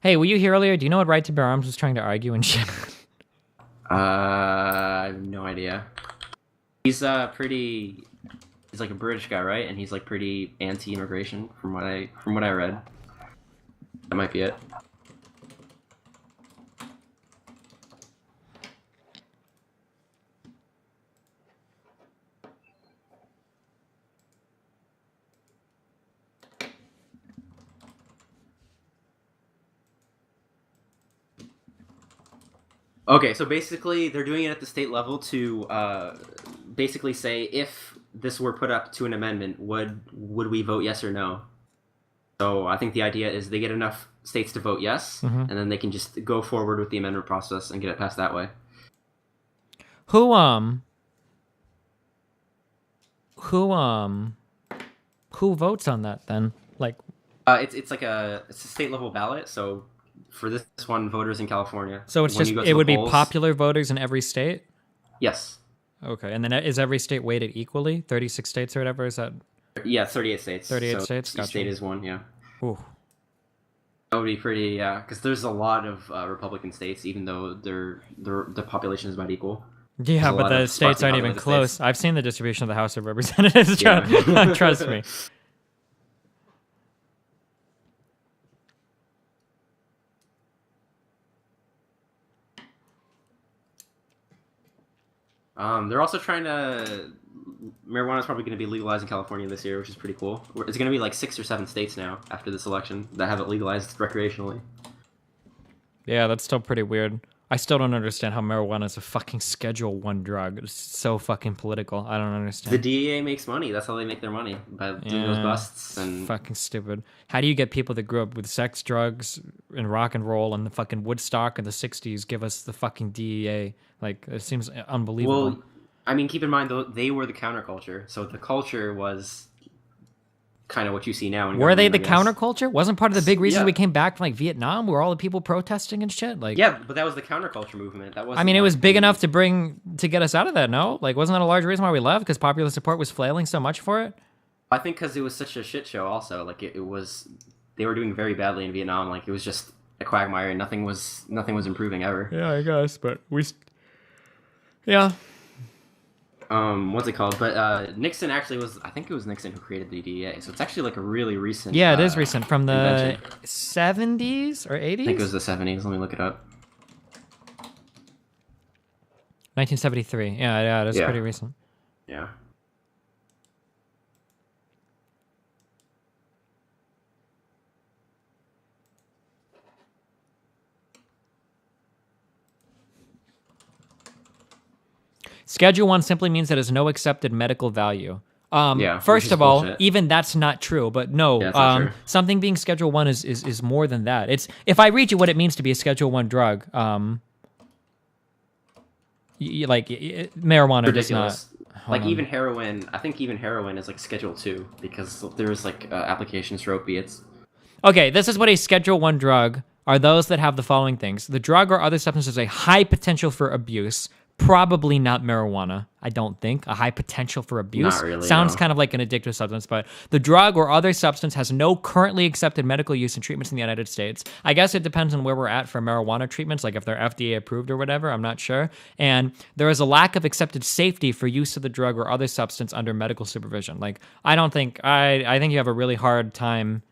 Hey, were you here earlier? Do you know what Right to Bear Arms was trying to argue and shit? I have no idea. He's pretty. He's like a British guy, right? And he's like pretty anti-immigration from what I read. That might be it. Okay, so basically they're doing it at the state level to basically say if this were put up to an amendment, would we vote yes or no? So I think the idea is they get enough states to vote yes, and then they can just go forward with the amendment process and get it passed that way. Who votes on that then? Like, it's a state level ballot. So for this one, voters in California. So it's just it would be popular voters in every state. Yes. Okay, and then is every state weighted equally? 36 states or whatever, is that? Yeah, 38 states. 38 states? Each Gotcha. state is one, yeah. Ooh. That would be pretty, yeah, because there's a lot of Republican states, even though the population is about equal. Yeah, but the states aren't even close. States. I've seen the distribution of the House of Representatives. Yeah. Trust me. They're also trying to... Marijuana is probably going to be legalized in California this year, which is pretty cool. It's going to be like 6 or 7 states now after this election that have it legalized recreationally. Yeah, that's still pretty weird. I still don't understand how marijuana is a fucking Schedule 1 drug. It's so fucking political. I don't understand. The DEA makes money. That's how they make their money, by doing those busts. And fucking stupid. How do you get people that grew up with sex, drugs, and rock and roll and the fucking Woodstock in the 60s give us the fucking DEA? Like, it seems unbelievable. Well, I mean, keep in mind, though, they were the counterculture. So the culture was kind of what you see now. Were they the counterculture? Wasn't part of the big reason we came back from like Vietnam, where all the people protesting and shit? Like, yeah, but that was the counterculture movement. That was. I mean, it was big enough to get us out of that. No, like, wasn't that a large reason why we left? Because popular support was flailing so much for it. I think because it was such a shit show. Also, like it was, they were doing very badly in Vietnam. Like it was just a quagmire, and nothing was improving ever. Yeah, I guess, but yeah. What's it called? But Nixon actually was, I think it was Nixon who created the DEA. So it's actually like a really recent. Yeah, it is recent, from the invention. 70s or 80s? I think it was the 70s. Let me look it up. 1973. Yeah, it is pretty recent. Yeah. Schedule 1 simply means that it has no accepted medical value. First of all, even that's not true, but no, something being Schedule 1 is more than that. It's, if I read you what it means to be a Schedule 1 drug, marijuana does not. Like even heroin, I think even heroin is like Schedule 2 because there's like applications for opiates. Okay, this is what a Schedule 1 drug are: those that have the following things. The drug or other substance has a high potential for abuse. Probably not marijuana, I don't think. A high potential for abuse. Not really, sounds no. kind of like an addictive substance, but the drug or other substance has no currently accepted medical use and treatments in the United States. I guess it depends on where we're at for marijuana treatments, like if they're FDA approved or whatever, I'm not sure. And there is a lack of accepted safety for use of the drug or other substance under medical supervision. Like, I think you have a really hard time.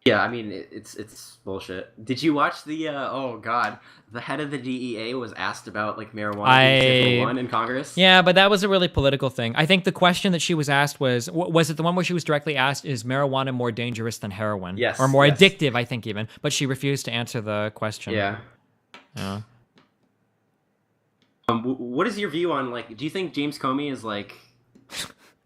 Yeah, I mean, it's bullshit. Did you watch the, oh god, the head of the DEA was asked about, like, marijuana being Schedule 1 in Congress? Yeah, but that was a really political thing. I think the question that she was asked was it the one where she was directly asked, is marijuana more dangerous than heroin? Yes. Or more addictive, I think even. But she refused to answer the question. Yeah. Yeah. What is your view on, like, do you think James Comey is, like...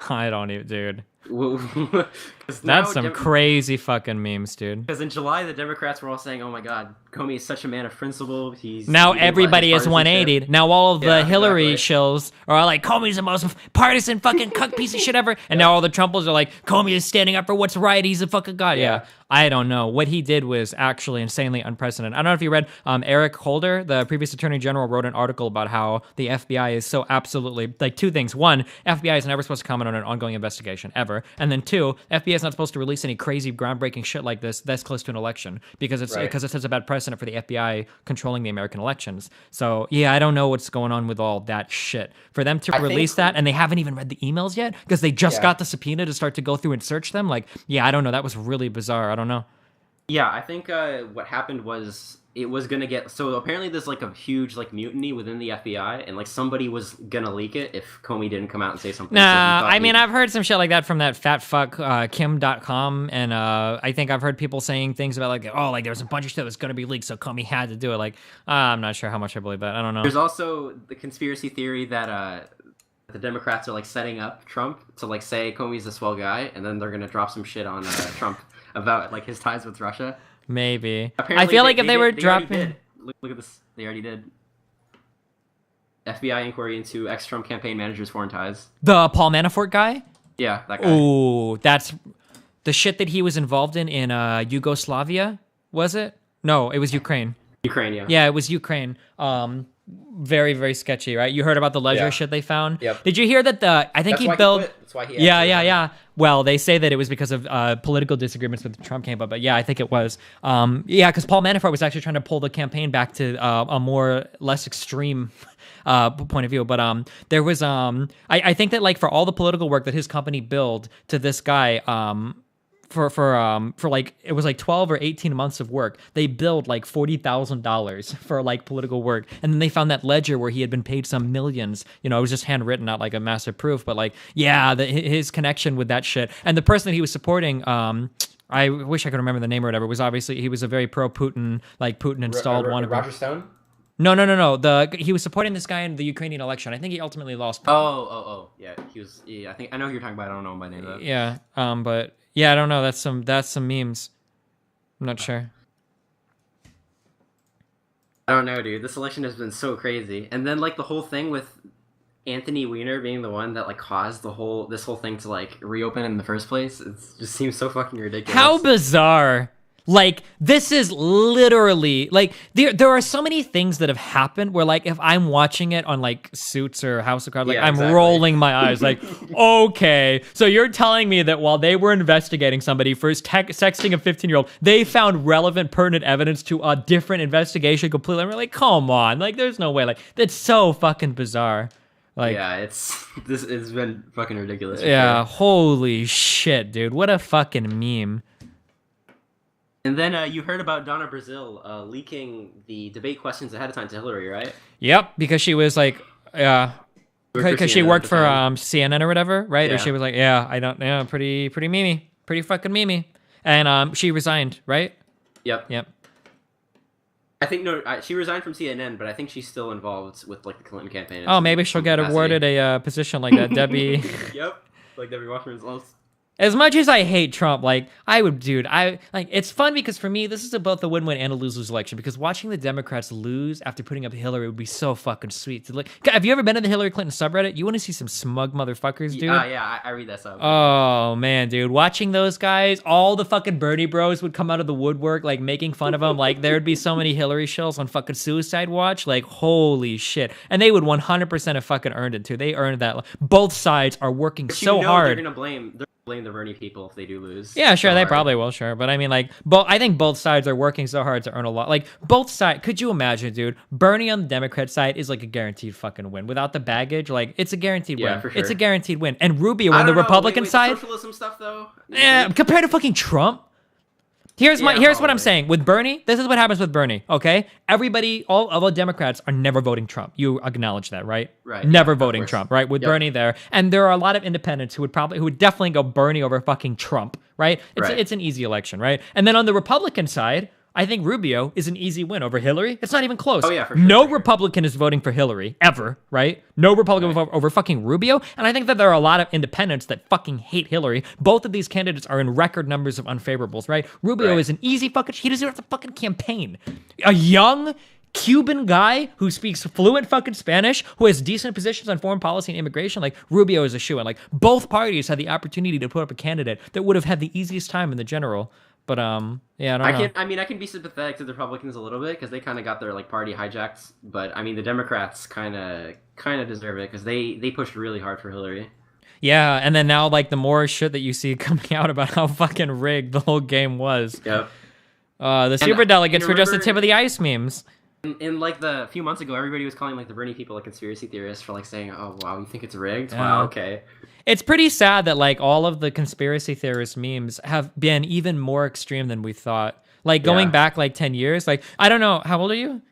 I don't even, dude. That's some crazy fucking memes, dude. Because in July, the Democrats were all saying, "Oh my God, Comey is such a man of principle. Now everybody is 180. Now all of the Hillary exactly. shills are like, Comey's the most partisan fucking cuck piece of shit ever. And now all the Trumpers are like, Comey is standing up for what's right. He's a fucking god. Yeah. I don't know. What he did was actually insanely unprecedented. I don't know if you read Eric Holder, the previous attorney general, wrote an article about how the FBI is so absolutely, like, two things. One, FBI is never supposed to comment on an ongoing investigation, ever. And then two, FBI is not supposed to release any crazy groundbreaking shit like this that's close to an election because it sets a bad precedent for the FBI controlling the American elections. So, yeah, I don't know what's going on with all that shit. For them to release that, and they haven't even read the emails yet because they just got the subpoena to start to go through and search them. Like, yeah, I don't know. That was really bizarre. I don't know. Yeah, I think what happened was it was gonna get so apparently there's like a huge like mutiny within the FBI and like somebody was gonna leak it if Comey didn't come out and say something. Nah, I mean I've heard some shit like that from that fat fuck Kim.com, and I think I've heard people saying things about like, oh, like there was a bunch of shit that was gonna be leaked, so Comey had to do it. Like, I'm not sure how much I believe that. I don't know. There's also the conspiracy theory that the Democrats are like setting up Trump to like say Comey's a swell guy, and then they're gonna drop some shit on Trump about like his ties with Russia. Maybe. Apparently, I feel like if they were dropping, already did. Look at this. They already did. FBI inquiry into ex-Trump campaign manager's foreign ties. The Paul Manafort guy. Yeah, that guy. Ooh, that's the shit that he was involved in Yugoslavia. Was it? No, it was Ukraine. Ukraine, yeah. Yeah, it was Ukraine. Very, very sketchy, right? You heard about the ledger shit they found? Yep. Did you hear that I think That's why he built... That's why he yeah. Well, they say that it was because of political disagreements with Trump came up, but yeah, I think it was. Because Paul Manafort was actually trying to pull the campaign back to a more less extreme point of view. But there was I think that like for all the political work that his company billed to this guy, for like it was like 12 or 18 months of work, they billed like $40,000 for like political work, and then they found that ledger where he had been paid some millions. You know, it was just handwritten, not like a massive proof, but like his connection with that shit, and the person that he was supporting, I wish I could remember the name or whatever, was obviously he was a very pro Putin, like Putin installed one of Roger Stone. No. He was supporting this guy in the Ukrainian election. I think he ultimately lost. Yeah, he was. Yeah, I think I know who you're talking about. I don't know him by name though. Yeah, but yeah, I don't know. That's some memes. I'm not sure. I don't know, dude. This election has been so crazy, and then like the whole thing with Anthony Weiner being the one that like caused this whole thing to like reopen in the first place. It just seems so fucking ridiculous. How bizarre. Like, this is literally, like, there are so many things that have happened where, like, if I'm watching it on, like, Suits or House of Cards, like, I'm rolling my eyes, like, okay, so you're telling me that while they were investigating somebody for sexting a 15-year-old, they found relevant, pertinent evidence to a different investigation completely, and we're like, come on, like, there's no way, like, that's so fucking bizarre. Like, yeah, it's been fucking ridiculous. Yeah, holy shit, dude, what a fucking meme. And then you heard about Donna Brazil leaking the debate questions ahead of time to Hillary, right? Yep, because she was like, because she worked for CNN or whatever, right? Yeah. Or she was like, pretty memey, pretty fucking memey, and she resigned, right? Yep. I think she resigned from CNN, but I think she's still involved with like the Clinton campaign. Oh, maybe she'll get awarded a position like that, Debbie. Yep, like Debbie Wasserman's also. As much as I hate Trump, like, it's fun because for me, this is both a win-win and a lose-lose election, because watching the Democrats lose after putting up Hillary would be so fucking sweet. Like, have you ever been to the Hillary Clinton subreddit? You want to see some smug motherfuckers, dude? Yeah, I read that sub. Oh, man, dude. Watching those guys, all the fucking Bernie bros would come out of the woodwork, like, making fun of them. Like, there would be so many Hillary shills on fucking Suicide Watch. Like, holy shit. And they would 100% have fucking earned it, too. They earned that. Both sides are working so hard. They're going to blame the Bernie people if they do lose. Yeah, sure, they probably will, sure. But I mean, like, I think both sides are working so hard to earn a lot. Like, both sides, could you imagine, dude? Bernie on the Democrat side is like a guaranteed fucking win. Without the baggage, like, it's a guaranteed win. For sure. It's a guaranteed win. And Rubio on the Republican side, socialism stuff though. Compared to fucking Trump. Here's what I'm saying. With Bernie, this is what happens with Bernie, okay? Everybody, all of the Democrats are never voting Trump. You acknowledge that, right? Right. Never voting Trump, right? With Bernie there. And there are a lot of independents who would definitely go Bernie over fucking Trump, right? It's an easy election, right? And then on the Republican side, I think Rubio is an easy win over Hillary. It's not even close. Oh, yeah, for sure, No for sure. Republican is voting for Hillary. It's not even close. No Republican is voting for Hillary ever, right? No Republican will vote over fucking Rubio. And I think that there are a lot of independents that fucking hate Hillary. Both of these candidates are in record numbers of unfavorables, right? Rubio is an easy fucking, he doesn't have to fucking campaign. A young Cuban guy who speaks fluent fucking Spanish, who has decent positions on foreign policy and immigration, like Rubio is a shoo-in. Like both parties had the opportunity to put up a candidate that would have had the easiest time in the general. But yeah, I don't know. I can be sympathetic to the Republicans a little bit because they kind of got their like party hijacked. But I mean, the Democrats kind of deserve it because they pushed really hard for Hillary. Yeah, and then now like the more shit that you see coming out about how fucking rigged the whole game was. Yep. The super delegates were just the tip of the ice memes. In like the few months ago, everybody was calling like the Bernie people like conspiracy theorists for like saying, "Oh wow, you think it's rigged? Wow, okay." It's pretty sad that like all of the conspiracy theorist memes have been even more extreme than we thought. Like going back like 10 years, like I don't know, how old are you?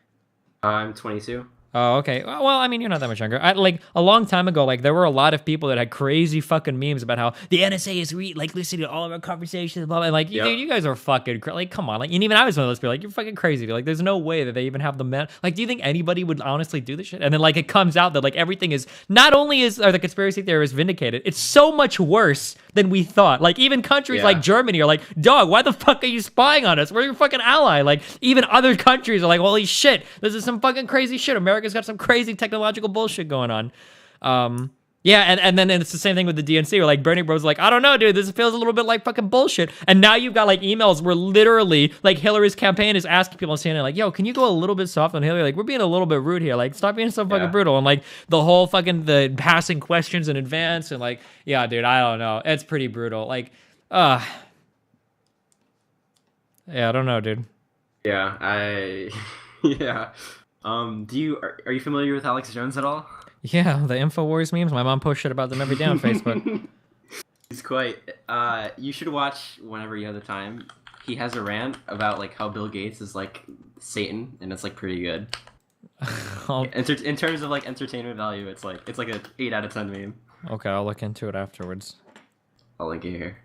I'm 22. Oh, okay. Well, I mean, you're not that much younger. Like a long time ago, like there were a lot of people that had crazy fucking memes about how the NSA is like listening to all of our conversations, blah blah. And like, dude, you guys are fucking like, come on, like, and even I was one of those people, like, you're fucking crazy. Dude. Like, there's no way that they even have the men. Like, do you think anybody would honestly do this shit? And then like it comes out that like everything is not only are the conspiracy theorists vindicated, it's so much worse than we thought. Like even countries like Germany are like, dog, why the fuck are you spying on us? We're your fucking ally. Like even other countries are like, holy shit, this is some fucking crazy shit. America's got some crazy technological bullshit going on. Yeah, and then it's the same thing with the DNC where like Bernie Bros like, I don't know, dude, this feels a little bit like fucking bullshit. And now you've got like emails where literally like Hillary's campaign is asking people on CNN like, yo, can you go a little bit soft on Hillary? Like we're being a little bit rude here. Like stop being so fucking brutal. And like the whole fucking the passing questions in advance and like, yeah, dude, I don't know. It's pretty brutal. Like, yeah, I don't know, dude. Yeah, yeah. Are you familiar with Alex Jones at all? Yeah, the InfoWars memes. My mom posts shit about them every day on Facebook. He's quite. You should watch whenever you have the time. He has a rant about like how Bill Gates is like Satan, and it's like pretty good. In terms of like entertainment value, it's like a 8 out of 10 meme. Okay, I'll look into it afterwards. I'll link it here.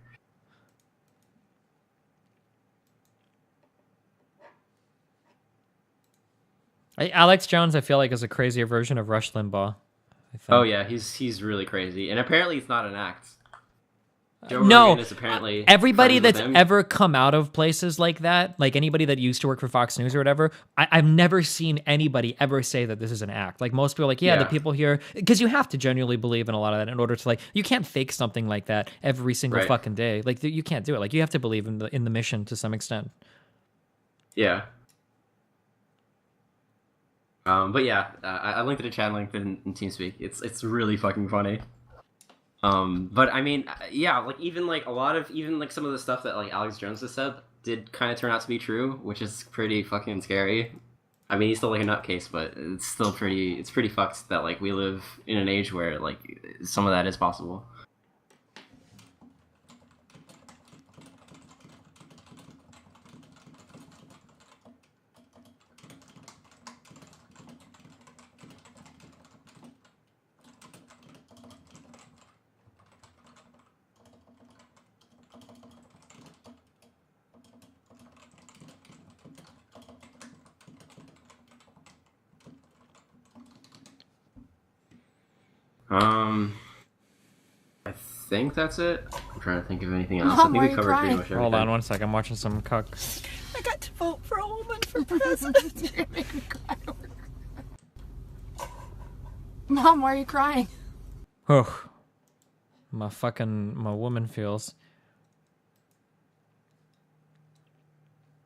Alex Jones, I feel like, is a crazier version of Rush Limbaugh. Oh yeah, he's really crazy, and apparently it's not an act. Joe No, Rogan is apparently everybody friends that's with him. ever come out of places like that, like anybody that used to work for Fox News or whatever, I've never seen anybody ever say that this is an act. Like most people are like, yeah, the people here, because you have to genuinely believe in a lot of that in order to like, you can't fake something like that every single Right. fucking day. Like you can't do it. Like you have to believe in the mission to some extent. Yeah. But yeah, I linked it in chat, linked it in TeamSpeak. It's really fucking funny. But I mean, yeah, like even like some of the stuff that like Alex Jones has said did kind of turn out to be true, which is pretty fucking scary. I mean, he's still like a nutcase, but it's pretty fucked that like we live in an age where like some of that is possible. I think that's it. I'm trying to think of anything else. Mom, I why are think we you covered pretty crying? much everything. Hold on one second. I'm watching some cuck. I got to vote for a woman for president. You're gonna make me cry. Mom, why are you crying? Oh, my woman feels.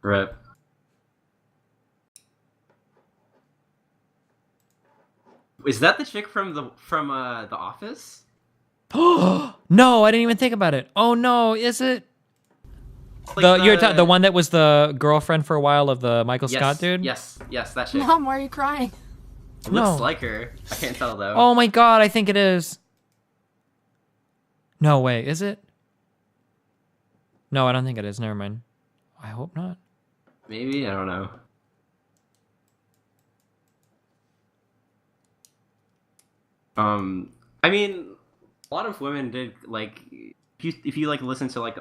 Rip. Is that the chick from the Office? No, I didn't even think about it. Oh no, is it? Like The one that was the girlfriend for a while of the Michael Scott dude? Yes, that chick. Mom, why are you crying? It looks like her. I can't tell though. Oh my god, I think it is. No way, is it? No, I don't think it is. Never mind. I hope not. Maybe, I don't know. I mean, a lot of women did like if you like listen to like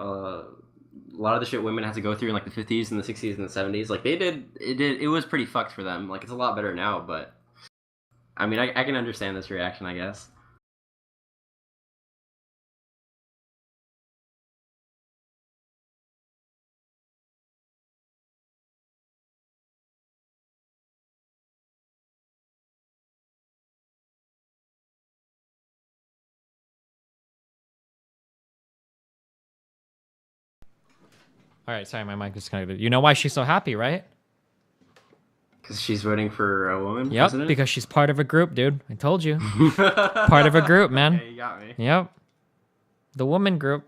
a lot of the shit women had to go through in like the 50s and the 60s and the 70s. Like it was pretty fucked for them. Like it's a lot better now, but I mean, I can understand this reaction, I guess. All right, sorry, my mic disconnected. You know why she's so happy, right? Because she's voting for a woman Yep, president? because she's part of a group, dude. I told you. Part of a group, man. Okay, you got me. Yep. The woman group.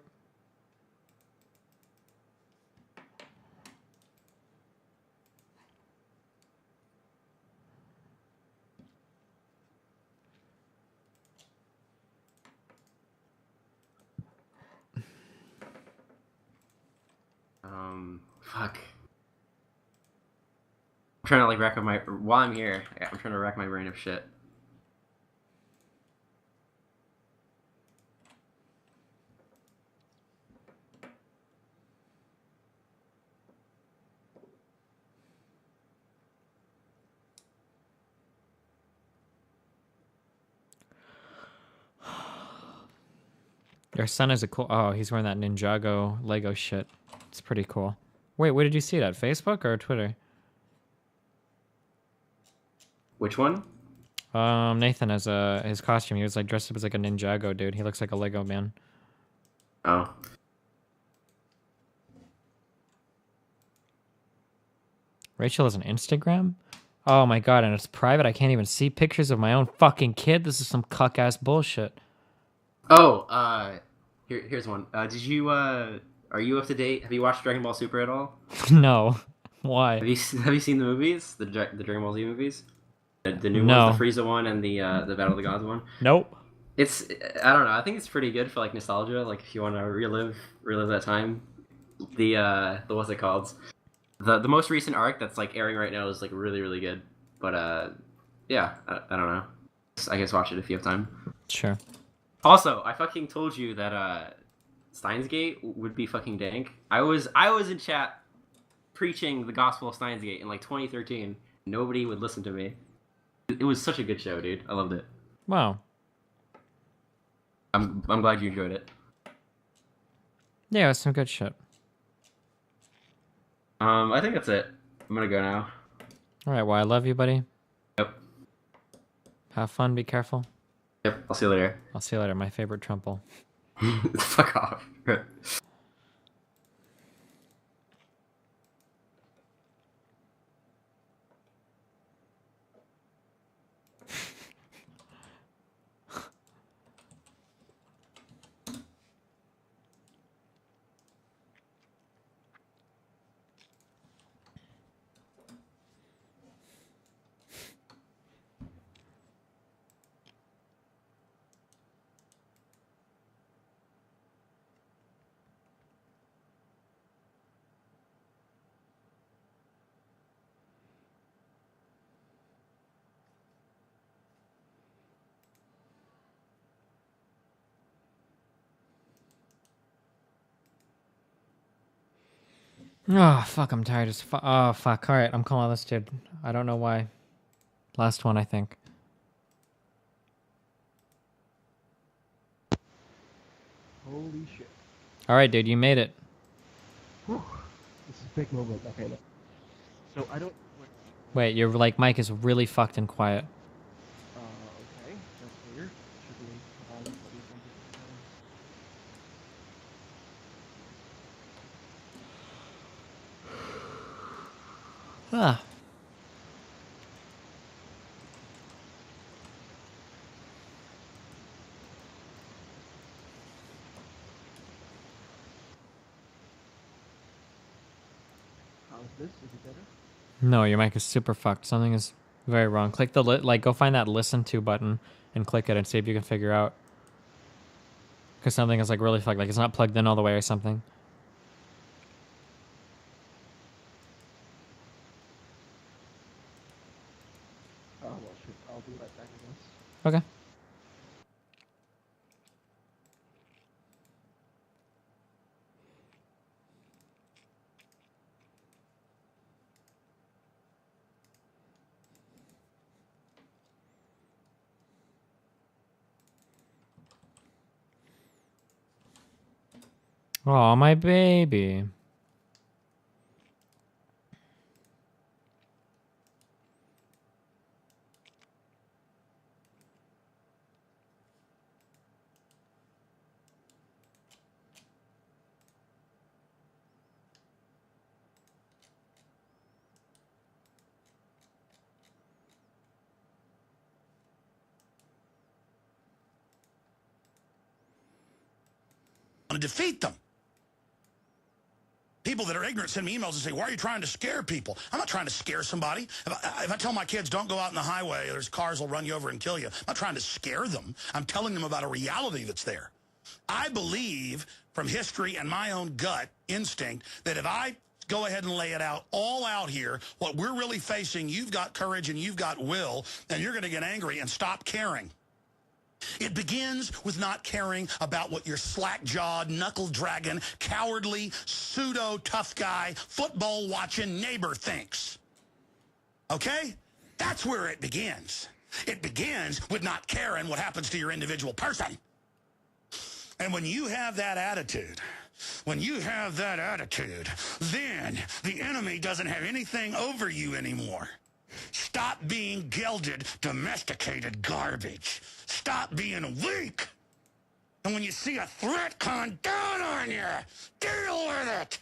Fuck. I'm trying to like rack up my while I'm here. I'm trying to rack my brain of shit. Your son is a cool. Oh, he's wearing that Ninjago Lego shit. It's pretty cool. Wait, where did you see that? Facebook or Twitter? Which one? Nathan has his costume. He was like dressed up as like a Ninjago dude. He looks like a Lego man. Oh. Rachel has an Instagram? Oh my god, and it's private. I can't even see pictures of my own fucking kid. This is some cuck ass bullshit. Oh, here's one. Did you are you up to date? Have you watched Dragon Ball Super at all? No. Why? Have you seen the movies? The Dragon Ball Z movies? The new No. ones, the Frieza one and the Battle of the Gods one? Nope. It's I don't know. I think it's pretty good for like nostalgia. Like if you want to relive that time. The what's it called? The most recent arc that's like airing right now is like really good. But yeah, I don't know. I guess watch it if you have time. Sure. Also, I fucking told you that Steins Gate would be fucking dank. I was in chat preaching the gospel of Steins Gate in like 2013. Nobody would listen to me. It was such a good show, dude. I loved it. Wow. I'm glad you enjoyed it. Yeah, it was some good shit. I think that's it. I'm gonna go now. All right, well, I love you, buddy. Yep. Have fun. Be careful. Yep. I'll see you later. I'll see you later. My favorite Trumple. Fuck off. Oh, fuck, I'm tired as fuck. Oh, fuck. All right, I'm calling this dude. I don't know why. Last one, I think. Holy shit. All right, dude, you made it. Whew. This is a big moment. Okay, look. So I don't... Wait, your like mic is really fucked and quiet. Okay, that's weird. Should we put on these Ah. How's this? Is it better? No, your mic is super fucked. Something is very wrong. Click the like. Go find that listen to button and click it and see if you can figure out. Because something is like really fucked. Like it's not plugged in all the way or something. Oh, well, shoot. I'll be right back, I guess. Okay. Oh, my baby. To defeat them. People that are ignorant send me emails and say, why are you trying to scare people? I'm not trying to scare somebody. If I tell my kids, don't go out in the highway, there's cars will run you over and kill you. I'm not trying to scare them. I'm telling them about a reality that's there. I believe from history and my own gut instinct that if I go ahead and lay it out, all out here, what we're really facing, you've got courage and you've got will, and you're going to get angry and stop caring. It begins with not caring about what your slack-jawed, knuckle-dragging, cowardly, pseudo-tough guy, football-watching neighbor thinks. Okay? That's where it begins. It begins with not caring what happens to your individual person. And when you have that attitude, then the enemy doesn't have anything over you anymore. Stop being gelded, domesticated garbage. Stop being weak. And when you see a threat coming down on you, deal with it.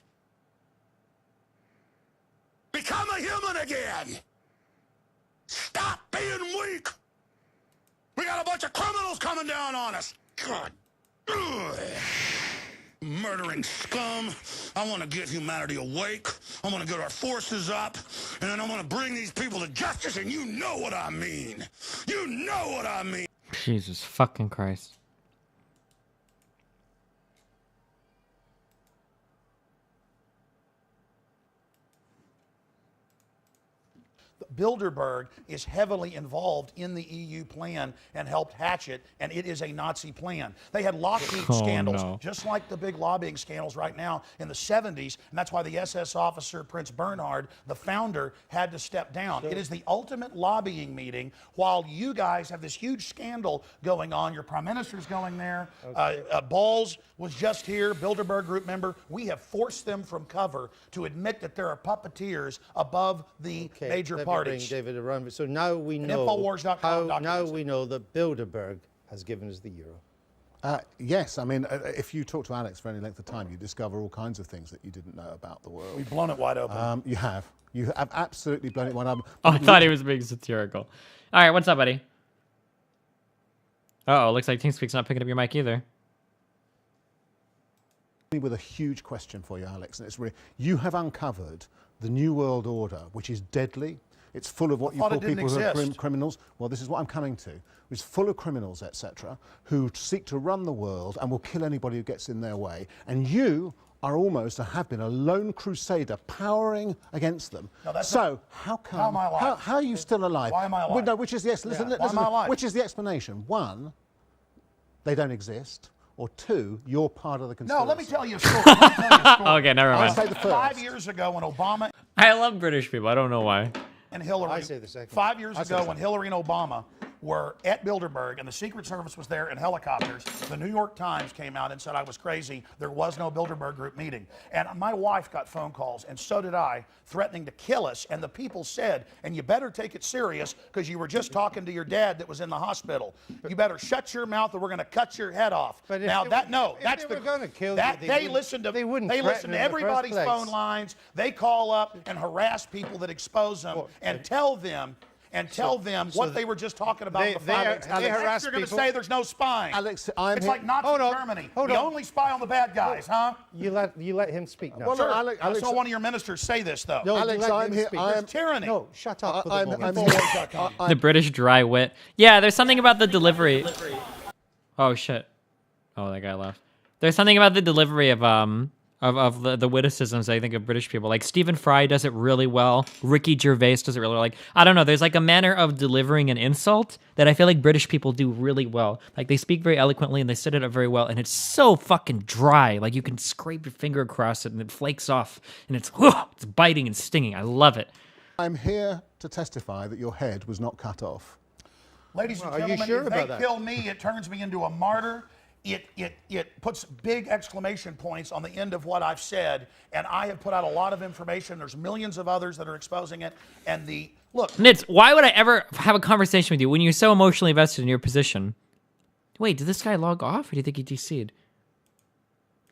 Become a human again. Stop being weak. We got a bunch of criminals coming down on us. God. Ugh. Murdering scum. I want to get humanity awake. I want to get our forces up. And then I want to bring these people to justice, and you know what I mean. You know what I mean. Jesus fucking Christ. Bilderberg is heavily involved in the EU plan and helped hatch it, and it is a Nazi plan. They had Lockheed scandals, just like the big lobbying scandals right now in the 70s, and that's why the SS officer, Prince Bernhard, the founder, had to step down. It is the ultimate lobbying meeting while you guys have this huge scandal going on. Your prime minister's going there. Balls was just here, Bilderberg group member. We have forced them from cover to admit that there are puppeteers above the major parties. David around. So now we know now we know that Bilderberg has given us the euro. Yes, I mean, if you talk to Alex for any length of time, you discover all kinds of things that you didn't know about the world. We've blown it wide open. You have. You have absolutely blown it wide open. Oh, I thought he was being satirical. All right, what's up, buddy? Uh-oh, looks like TeamSpeak's not picking up your mic either. With a huge question for you, Alex, and it's really, you have uncovered the New World Order, which is deadly. It's full of what you call people who are criminals. Well, this is what I'm coming to. It's full of criminals, etc., who seek to run the world and will kill anybody who gets in their way. And you are almost, have been, a lone crusader powering against them. So how come? How am I alive? How are you still alive? Why am I alive? No, which is yes. Listen, why am I alive? Which is the explanation? One, they don't exist. Or two, you're part of the conspiracy. No, let me tell you a story. Okay, never mind. I'll say the first. 5 years ago when Obama... I love British people. I don't know why. And Hillary. I say the second. 5 years ago when Hillary and Obama were at Bilderberg and the Secret Service was there in helicopters, the New York Times came out and said I was crazy. There was no Bilderberg group meeting. And my wife got phone calls, and so did I, threatening to kill us. And the people said, and you better take it serious because you were just talking to your dad that was in the hospital. You better shut your mouth or we're going to cut your head off. But now that's they were going to kill that you, they listen to everybody's phone lines. They call up and harass people that expose them and tell them what they were just talking about. They harass You're going to people. say there's no spying. Alex, it's like Nazi Germany. You only spy on the bad guys, huh? You let him speak now. Well, sir, I saw one of your ministers say this, though. No, Alex, I'm here. There's tyranny. No, shut up. The British dry wit. Yeah, there's something about the delivery. Oh shit. Oh, that guy left. There's something about the delivery of the witticisms, I think, of British people. Like, Stephen Fry does it really well. Ricky Gervais does it really well. Like, I don't know, there's like a manner of delivering an insult that I feel like British people do really well. Like, they speak very eloquently and they set it up very well, and it's so fucking dry. Like, you can scrape your finger across it and it flakes off, and it's biting and stinging. I love it. I'm here to testify that your head was not cut off. Ladies and gentlemen, if they kill me, it turns me into a martyr. it puts big exclamation points on the end of what I've said, and I have put out a lot of information. There's millions of others that are exposing it, and look. Nitz, why would I ever have a conversation with you when you're so emotionally invested in your position? Wait, did this guy log off, or do you think he DC'd?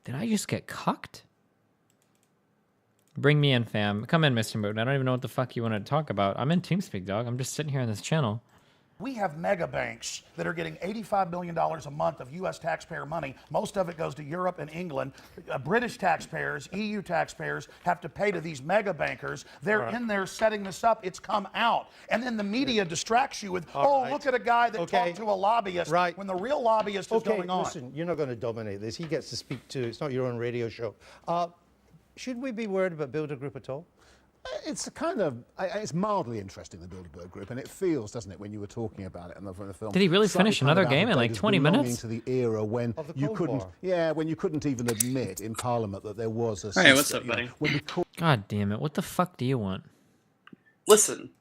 Did I just get cucked? Bring me in, fam. Come in, Mr. Moon. I don't even know what the fuck you want to talk about. I'm in TeamSpeak, dog. I'm just sitting here on this channel. We have mega banks that are getting $85 billion a month of U.S. taxpayer money. Most of it goes to Europe and England. British taxpayers, EU taxpayers have to pay to these mega bankers. They're in there setting this up. It's come out. And then the media distracts you with, look at a guy that talked to a lobbyist when the real lobbyist is going on. Listen, you're not going to dominate this. He gets to speak to, it's not your own radio show. Should we be worried about Bildergroup at all? It's it's mildly interesting, the Bilderberg Group, and it feels, doesn't it, when you were talking about it in the film. Did he really finish another game in like 20 minutes? To the era when you couldn't, when you couldn't even admit in Parliament that there was a. Hey, what's up, buddy? God damn it! What the fuck do you want? Listen,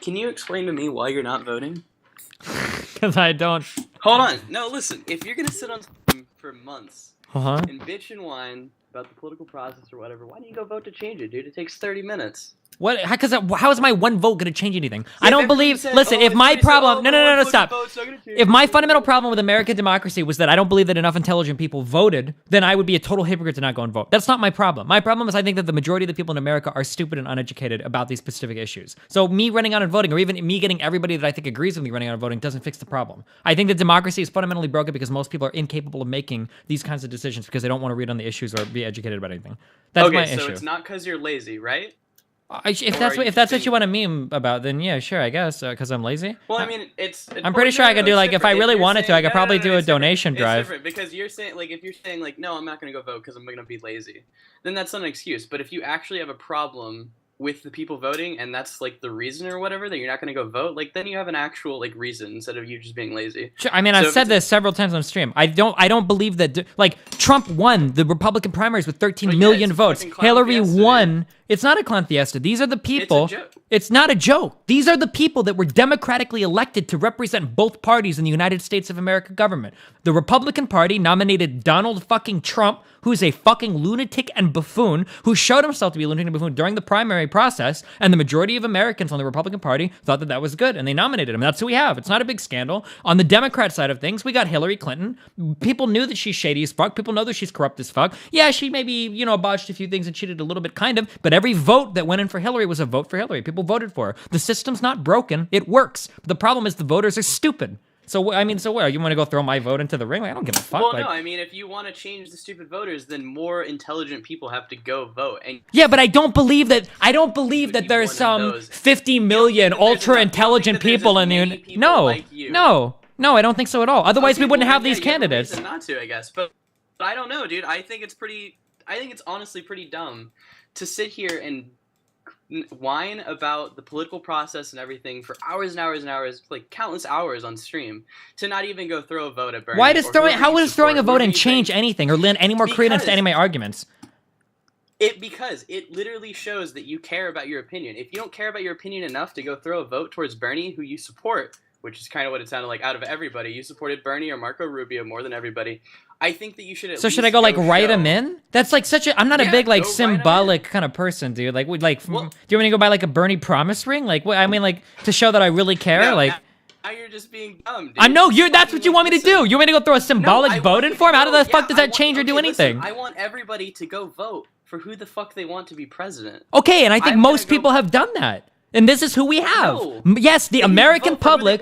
can you explain to me why you're not voting? Because I don't. Hold on. No, listen. If you're gonna sit on for months Uh-huh. and bitch and whine about the political process or whatever, why don't you go vote to change it, dude? It takes 30 minutes. What? Because how is my one vote going to change anything? Yeah, I don't believe. Listen, if my problem, no, stop. If my fundamental problem with American democracy was that I don't believe that enough intelligent people voted, then I would be a total hypocrite to not go and vote. That's not my problem. My problem is I think that the majority of the people in America are stupid and uneducated about these specific issues. So me running out and voting, or even me getting everybody that I think agrees with me running out and voting, doesn't fix the problem. I think that democracy is fundamentally broken because most people are incapable of making these kinds of decisions because they don't want to read on the issues or be educated about anything. That's my issue. Okay, so it's not because you're lazy, right? If that's what you want to meme about, then yeah, sure, I guess, because I'm lazy. Well, I mean, I'm pretty sure I could do, like, if I really wanted to, I could probably do a donation drive. It's different because you're saying, like, if you're saying, like, no, I'm not going to go vote because I'm going to be lazy, then that's not an excuse. But if you actually have a problem with the people voting and that's, like, the reason or whatever that you're not going to go vote, like, then you have an actual, like, reason instead of you just being lazy. Sure, I mean, I've said this several times on stream. I don't believe that, like, Trump won the Republican primaries with 13 million votes. Hillary won. It's not a clown fiesta. These are the people. It's a joke. It's not a joke. These are the people that were democratically elected to represent both parties in the United States of America government. The Republican Party nominated Donald fucking Trump, who's a fucking lunatic and buffoon, who showed himself to be a lunatic and buffoon during the primary process, and the majority of Americans on the Republican Party thought that that was good, and they nominated him. That's who we have. It's not a big scandal. On the Democrat side of things, we got Hillary Clinton. People knew that she's shady as fuck. People know that she's corrupt as fuck. Yeah, she maybe, botched a few things and cheated a little bit, kind of, but every vote that went in for Hillary was a vote for Hillary. People voted for her. The system's not broken. It works. But the problem is the voters are stupid. So what? You want to go throw my vote into the ring? Like, I don't give a fuck. Well, no, I mean, if you want to change the stupid voters, then more intelligent people have to go vote. And yeah, but I don't believe that there's some 50 million ultra-intelligent people in the... No, I don't think so at all. Otherwise, we wouldn't have these candidates. Not to, I guess. But I don't know, dude. I think it's honestly pretty dumb to sit here and whine about the political process and everything for hours and hours and hours, like countless hours on stream, to not even go throw a vote at Bernie. How would throwing a vote and change anything or lend any more credence to any of my arguments? Because it literally shows that you care about your opinion. If you don't care about your opinion enough to go throw a vote towards Bernie, who you support, which is kind of what it sounded like out of everybody, you supported Bernie or Marco Rubio more than everybody. I think that you should. So should I go write him in? That's like such a. I'm not a big symbolic kind of person, dude. Like, do you want me to go buy like a Bernie promise ring? Like, what? I mean, like to show that I really care. No, like, now you're just being dumb, dude. I know that's what you want me to do. You want me to go throw a symbolic vote in for him? How the fuck does that change or do anything? Listen, I want everybody to go vote for who the fuck they want to be president. Okay, and I think most people have done that. And this is who we have. No. Yes, the American public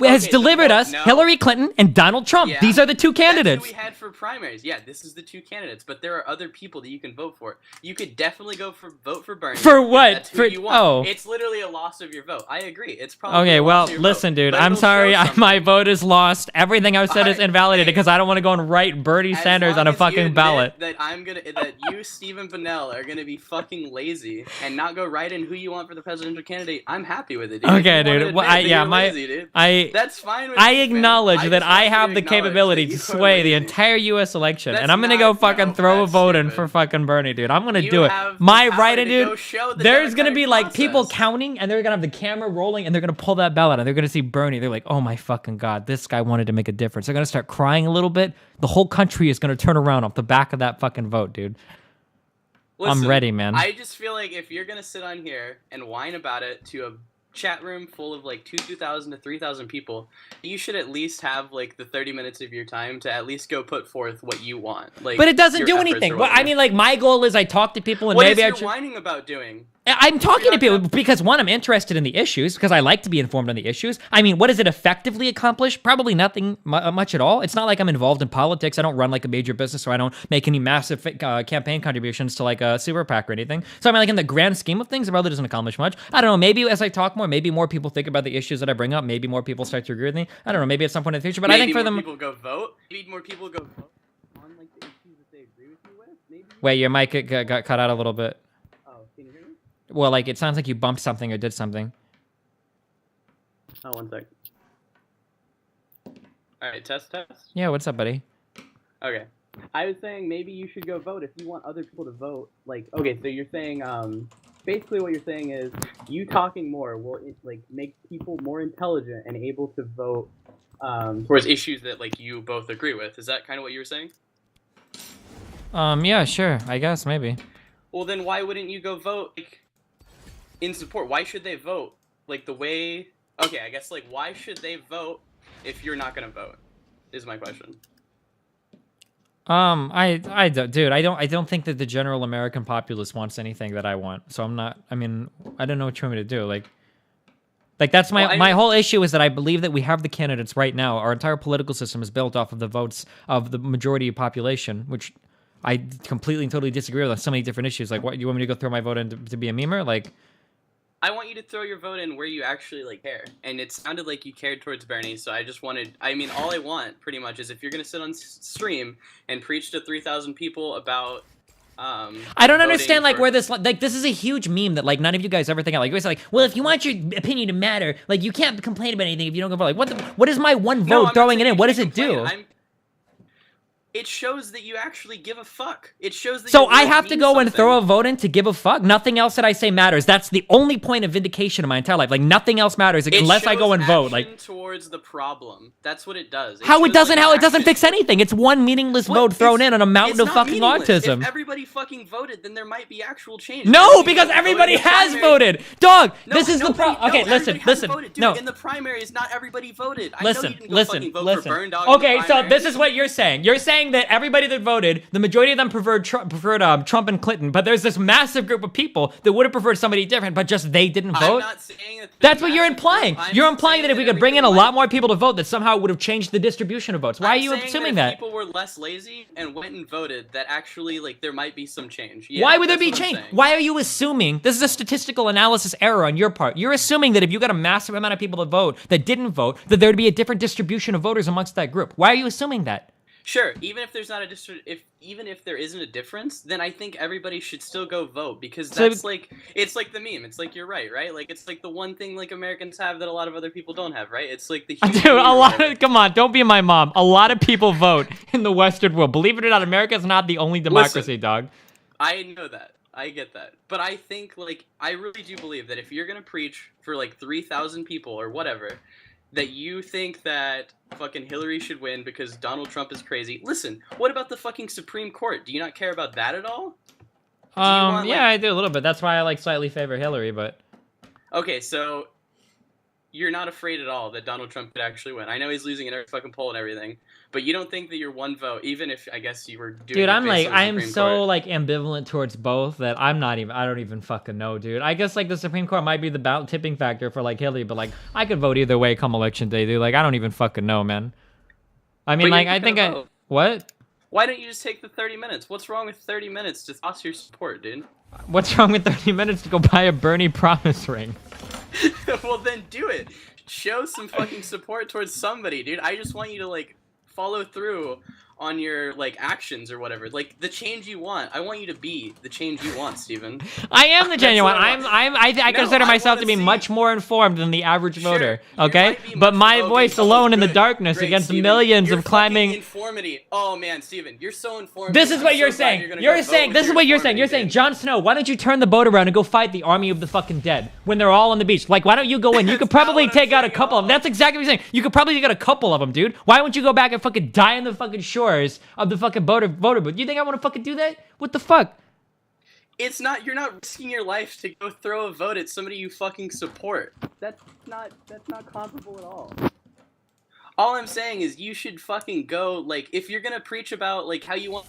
has delivered us Hillary Clinton and Donald Trump. Yeah. These are the two candidates. That's who we had for primaries. Yeah, this is the two candidates, but there are other people that you can vote for. You could definitely vote for Bernie. For what? That's who you want. It's literally a loss of your vote. I agree. It's probably okay. Well, listen, dude. I'm sorry. My vote is lost. Everything I've said is invalidated because I don't want to go and write Bernie Sanders on a fucking ballot. That you, Stephen Bunnell, are gonna be fucking lazy and not go write in who you want for the president presidential candidate, I'm happy with it, dude. Okay, dude. Well, Lazy, dude. That's fine with I me, acknowledge man. that I have the acknowledge capability that to you sway are the lazy. entire U.S. election, That's and I'm gonna not- go fucking no, throw a that's vote in stupid. for fucking Bernie, dude. I'm gonna You do it. have the My power write-in, to go dude. show the There's gonna democratic be like people process. counting, and they're gonna have the camera rolling, and they're gonna pull that bell out, and they're gonna see Bernie. They're like, oh my fucking god, this guy wanted to make a difference. They're gonna start crying a little bit. The whole country is gonna turn around off the back of that fucking vote, dude. Listen, I'm ready, man. I just feel like if you're gonna sit on here and whine about it to a chat room full of like 2,000 to 3,000 people, you should at least have like the 30 minutes of your time to at least go put forth what you want. Like, But it doesn't your do efforts anything. or Well, I whatever. mean, like, my goal is I talk to people, and What maybe is I your should. whining about doing? I'm talking to people because, one, I'm interested in the issues, because I like to be informed on the issues. I mean, what does it effectively accomplish? Probably nothing much at all. It's not like I'm involved in politics. I don't run like a major business, or I don't make any massive campaign contributions to like a super PAC or anything. So I mean, like, in the grand scheme of things, it probably doesn't accomplish much. I don't know. Maybe as I talk more, maybe more people think about the issues that I bring up. Maybe more people start to agree with me. I don't know. Maybe at some point in the future. But Maybe I think for more them. people go vote. Maybe more people go vote on like the issues that they agree with you with. Maybe. Wait, your mic got cut out a little bit. Oh, can you hear me? Well, like, it sounds like you bumped something or did something. Oh, 1 sec. All right, test. Yeah, what's up, buddy? Okay. I was saying maybe you should go vote if you want other people to vote. Like, okay, so you're saying, basically what you're saying is you talking more will like make people more intelligent and able to vote towards issues that like you both agree with. Is that kind of what you were saying? Yeah, sure. I guess maybe. Well, then why wouldn't you go vote like, in support? Why should they vote like the way? Okay, I guess like why should they vote if you're not gonna vote? Is my question. Dude, I don't think that the general American populace wants anything that I want. So I'm not. I mean, I don't know what you want me to do. Like that's my whole issue is that I believe that we have the candidates right now. Our entire political system is built off of the votes of the majority of population, which I completely and totally disagree with on so many different issues. Like, what, you want me to go throw my vote in to be a memer? Like, I want you to throw your vote in where you actually like care, and it sounded like you cared towards Bernie. So I just wanted. I mean, all I want pretty much is if you're gonna sit on stream and preach to 3,000 people about. I don't understand like where this like this is a huge meme that like none of you guys ever think of. Like you guys are like, well, if you want your opinion to matter, like you can't complain about anything if you don't go vote. Like what is my one vote throwing it in? What does it do? It shows that you actually give a fuck. It shows that. So I have to go and throw a vote in to give a fuck? Nothing else that I say matters. That's the only point of vindication in my entire life. Like nothing else matters unless I go and vote. Like towards the problem. That's what it does. How it doesn't fix anything. It's one meaningless vote thrown in on a mountain of fucking autism. If everybody fucking voted, then there might be actual change. No, because everybody has voted. Dog, this is the problem. Okay, listen. No. In the primaries, not everybody voted. Listen. Okay, so this is what you're saying. You're saying that everybody that voted, the majority of them preferred Trump and Clinton, but there's this massive group of people that would have preferred somebody different, but just they didn't vote. I'm not saying that's what you're implying. You're implying that if we could bring in a lot more people to vote, that somehow it would have changed the distribution of votes. Why are you assuming that? If people were less lazy and went and voted, that actually like there might be some change. Why would there be change? Why are you assuming? This is a statistical analysis error on your part. You're assuming that if you got a massive amount of people to vote that didn't vote, that there would be a different distribution of voters amongst that group. Why are you assuming that? Sure, even if there's not even if there isn't a difference, then I think everybody should still go vote because that's it's like the meme. It's like you're right? Like it's like the one thing like Americans have that a lot of other people don't have, right? It's like the dude, come on, don't be my mom. A lot of people vote in the Western world. Believe it or not, America is not the only democracy, dog. I know that. I get that. But I think like I really do believe that if you're gonna preach for like 3,000 people or whatever, that you think that fucking Hillary should win because Donald Trump is crazy. Listen, what about the fucking Supreme Court? Do you not care about that at all? Yeah, I do a little bit. That's why I like slightly favor Hillary, but... Okay, so you're not afraid at all that Donald Trump could actually win. I know he's losing in every fucking poll and everything, but you don't think that your one vote, even if I guess you were doing dude, I'm so like ambivalent towards both that I don't even fucking know, dude. I guess like the Supreme Court might be the tipping factor for like Hillary, but like I could vote either way come election day, dude. Like I don't even fucking know, man. I mean, like I think what? Why don't you just take the 30 minutes? What's wrong with 30 minutes to toss your support, dude? What's wrong with 30 minutes to go buy a Bernie promise ring? Well, then do it. Show some fucking support towards somebody, dude. I just want you to like follow through on your like actions or whatever. Like the change you want. I want you to be the change you want, Steven. I am the genuine. I consider myself to be much more informed than the average voter. Okay, but my voice alone in the darkness against millions of climbing. Informity. Oh man, Steven, you're so informed. This is what you're saying. You're saying this is what you're saying. You're saying, Jon Snow, why don't you turn the boat around and go fight the army of the fucking dead when they're all on the beach? Like, why don't you go in? You could probably take out a couple of them. That's exactly what you're saying. You could probably take out a couple of them, dude. Why won't you go back and fucking die in the fucking shores of the fucking voter booth? You think I want to fucking do that? What the fuck? It's not. You're not risking your life to go throw a vote at somebody you fucking support. That's not comparable at all. All I'm saying is you should fucking go, like, if you're gonna preach about, like, how you want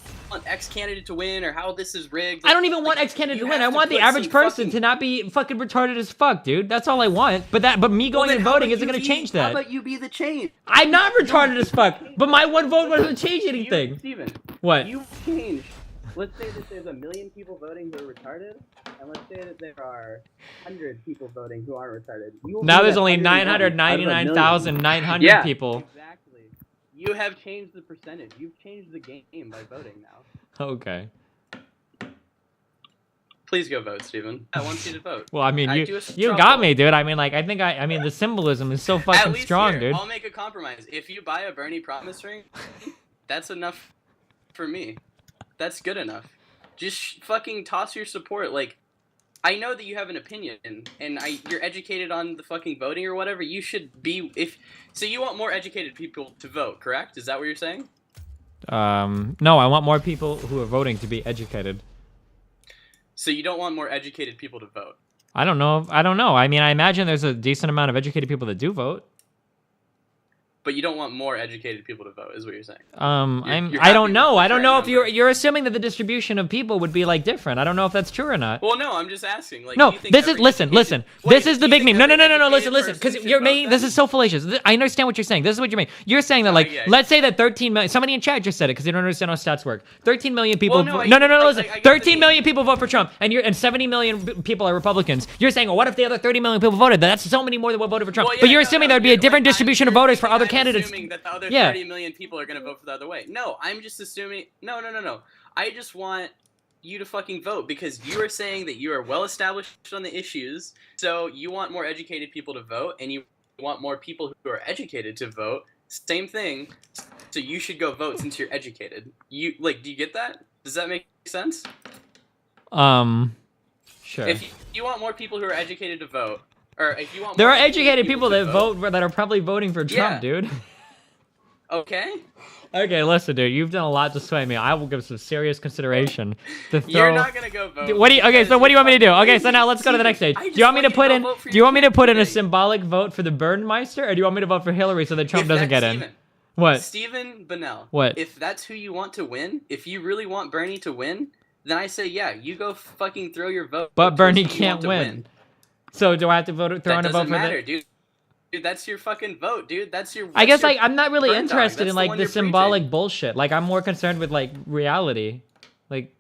X candidate to win or how this is rigged. Like, I don't even want X candidate to win. I want the average person to not be fucking retarded as fuck, dude. That's all I want. But me going and voting isn't gonna change that. How about you be the change? I'm not retarded as fuck, but my one vote wasn't change anything. Steven, what? You change. Let's say that there's 1 million people voting who are retarded, and let's say that there are 100 people voting who aren't retarded. Now there's only 999,900 people. Exactly. You have changed the percentage. You've changed the game by voting now. Okay. Please go vote, Steven. I want you to vote. Well, I mean, you got me, dude. I mean, like, I mean, the symbolism is so fucking At least strong, here, dude. I'll make a compromise. If you buy a Bernie promise ring, that's enough for me. That's good enough. Just fucking toss your support. Like, I know that you have an opinion, and you're educated on the fucking voting or whatever. You should be so you want more educated people to vote, correct? Is that what you're saying? No, I want more people who are voting to be educated. So you don't want more educated people to vote? I don't know. I mean, I imagine there's a decent amount of educated people that do vote. But you don't want more educated people to vote, is what you're saying. I don't know. I don't know if you're assuming that the distribution of people would be like different. I don't know if that's true or not. Well, no, I'm just asking. Like, no, do you think this is listen. This is the big meme. No. Listen, because you're making this is so fallacious. I understand what you're saying. This is what you're making. You're saying that let's say that 13 million. Somebody in chat just said it because they don't understand how stats work. 13 million people. No. Listen, 13 million people vote for Trump, and 70 million people are Republicans. You're saying, well, what if the other 30 million people voted? That's so many more than what voted for Trump. But you're assuming there would be a different distribution of voters for other candidates. Other 30 million people are going to vote for the other way. No, I'm just assuming... No. I just want you to fucking vote because you are saying that you are well established on the issues, so you want more educated people to vote, and you want more people who are educated to vote. Same thing. So you should go vote since you're educated. Do you get that? Does that make sense? Sure. If you want more people who are educated to vote, or if you want... There are educated people that vote that are probably voting for Trump, dude. Okay. Okay, listen, dude. You've done a lot to sway me. I will give some serious consideration to throw. You're not gonna go vote. Okay, so what do you want me to do? Okay, so now let's go to the next stage. Do you want me to put in? Do you want me to put in a symbolic vote for the Burnmeister, or do you want me to vote for Hillary so that Trump doesn't get in? What? Stephen Bunnell. What? If that's who you want to win, if you really want Bernie to win, then I say yeah, you go fucking throw your vote. But Bernie can't win. So do I have to vote? Throw in a vote for that? Doesn't matter, dude. Dude, that's your fucking vote, dude. That's your. I guess I'm not really interested in like the symbolic bullshit. Like I'm more concerned with like reality, like.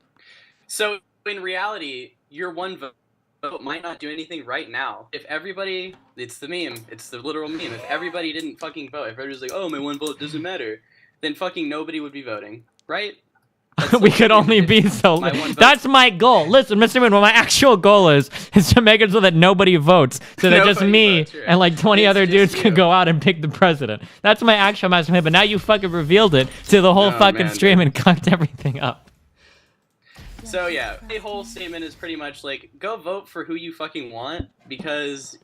So in reality, your one vote might not do anything right now. If everybody, it's the meme. It's the literal meme. If everybody didn't fucking vote, if everybody's like, oh, my one vote doesn't matter, then fucking nobody would be voting, right? We could only be so. That's my goal. Listen, Mr. Moon, what my actual goal is to make it so that nobody votes, so that just me and like 20 other dudes can go out and pick the president. That's my actual master plan. But now you fucking revealed it to the whole fucking stream and cucked everything up. So yeah, the whole statement is pretty much like, go vote for who you fucking want, because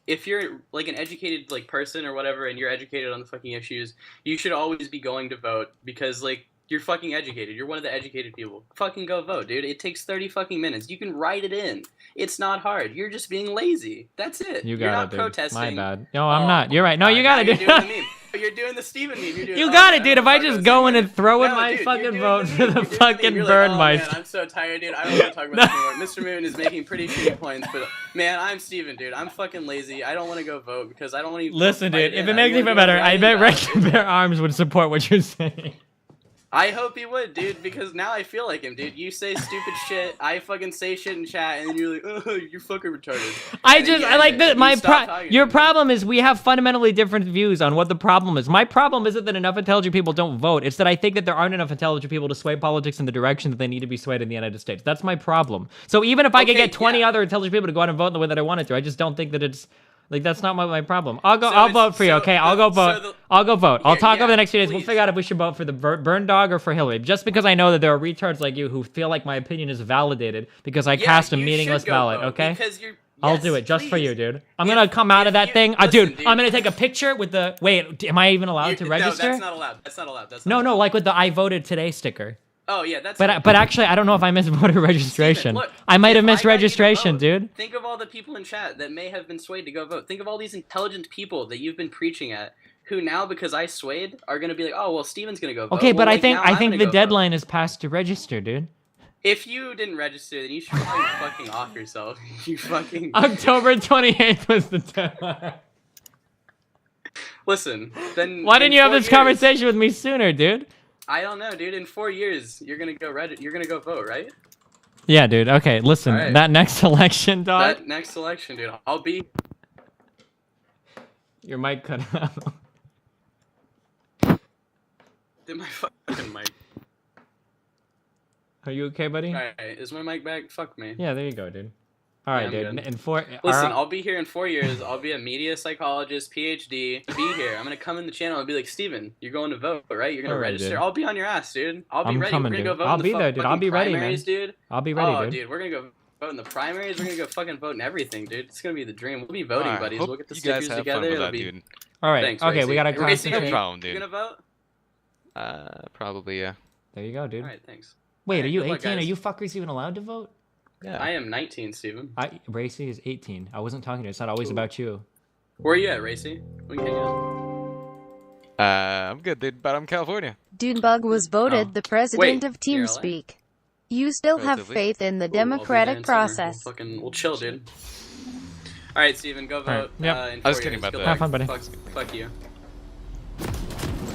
if you're like an educated like person or whatever, and you're educated on the fucking issues, you should always be going to vote because like. You're fucking educated. You're one of the educated people. Fucking go vote, dude. It takes 30 fucking minutes. You can write it in. It's not hard. You're just being lazy. That's it. You got You're not it, dude. protesting. My bad. No, I'm not. You're right. No, you got it, dude. You're doing the Steven meme. You're doing, you got it, dude. If I just go in and throw in my fucking vote for the fucking Burnmeister. Man, I'm so tired, dude. I don't want to talk about this anymore. Mr. Moon is making pretty shitty points, but man, I'm Steven, dude. I'm fucking lazy. I don't want to go vote because I don't want to. Listen, dude. If it makes me feel better, I bet Rector Bear Arms would support what you're saying. I hope he would, dude, because now I feel like him, dude. You say stupid shit, I fucking say shit in chat, and then you're like, oh, you're fucking retarded. I like that. Your problem is we have fundamentally different views on what the problem is. My problem isn't that enough intelligent people don't vote. It's that I think that there aren't enough intelligent people to sway politics in the direction that they need to be swayed in the United States. That's my problem. So even if I could get 20 other intelligent people to go out and vote in the way that I wanted to, I just don't think that it's like that's not my problem. I'll vote for you, okay? I'll go vote. I'll go vote. I'll talk over the next few days. We'll figure out if we should vote for the burn dog or for Hillary. Just because I know that there are retards like you who feel like my opinion is validated because I cast a meaningless ballot, okay? I'll do it just for you, dude. I'm gonna come out of that thing. Dude, I'm gonna take a picture with the... Wait, am I even allowed to register? No, that's not allowed. That's not allowed. No, like with the I voted today sticker. Oh, yeah, that's... But actually, I don't know if I missed voter registration. Look, I might have missed registration, dude. Think of all the people in chat that may have been swayed to go vote. Think of all these intelligent people that you've been preaching at, who now, because I swayed, are going to be like, oh, well, Steven's going to go vote. Okay, but well, I think the deadline is passed to register, dude. If you didn't register, then you should probably fucking off yourself. You fucking... October 28th was the deadline. Listen, then... Why didn't you have this conversation with me sooner, dude? I don't know, dude. In 4 years, you're gonna go vote, right? Yeah, dude. Okay, listen. Right. That next election, dog. That next election, dude. I'll be... Your mic cut out. Did my fucking mic... Are you okay, buddy? Alright, is my mic back? Fuck me. Yeah, there you go, dude. Alright, dude. Listen, I'll be here in 4 years. I'll be a media psychologist, PhD. Be here. I'm gonna come in the channel and be like, Steven, you're going to vote, right? You're gonna register. Dude. I'll be on your ass, dude. I'll be ready. Coming, we're gonna dude. go vote I'll in be the there, dude. I'll be ready, man. primaries, dude. I'll be ready, oh, dude. We're gonna go vote in the primaries. We're gonna go fucking vote in everything, dude. It's gonna be the dream. We'll be voting buddies. We'll get the stickers together. It'll be... dude. Alright, Thanks, okay, Racy. we gotta Racy, no problem, dude. You gonna vote? Probably, yeah. There you go, dude. Alright, thanks. Wait, are you good luck, 18? Are guys. you fuckers even allowed to vote? Yeah. I am 19, Steven. Racy is 18. I wasn't talking to you. It's not always about you. Where are you at, Racy? We can hang out. I'm good, dude, but I'm California. Dunebug was voted the president of TeamSpeak. You still have Relatively. faith in the Cool, I'll be there democratic in summer. process. We'll chill, dude. Alright, Steven, go vote. Yep. In I was 4 kidding years. about Good that. luck. Have fun, buddy. Fuck you.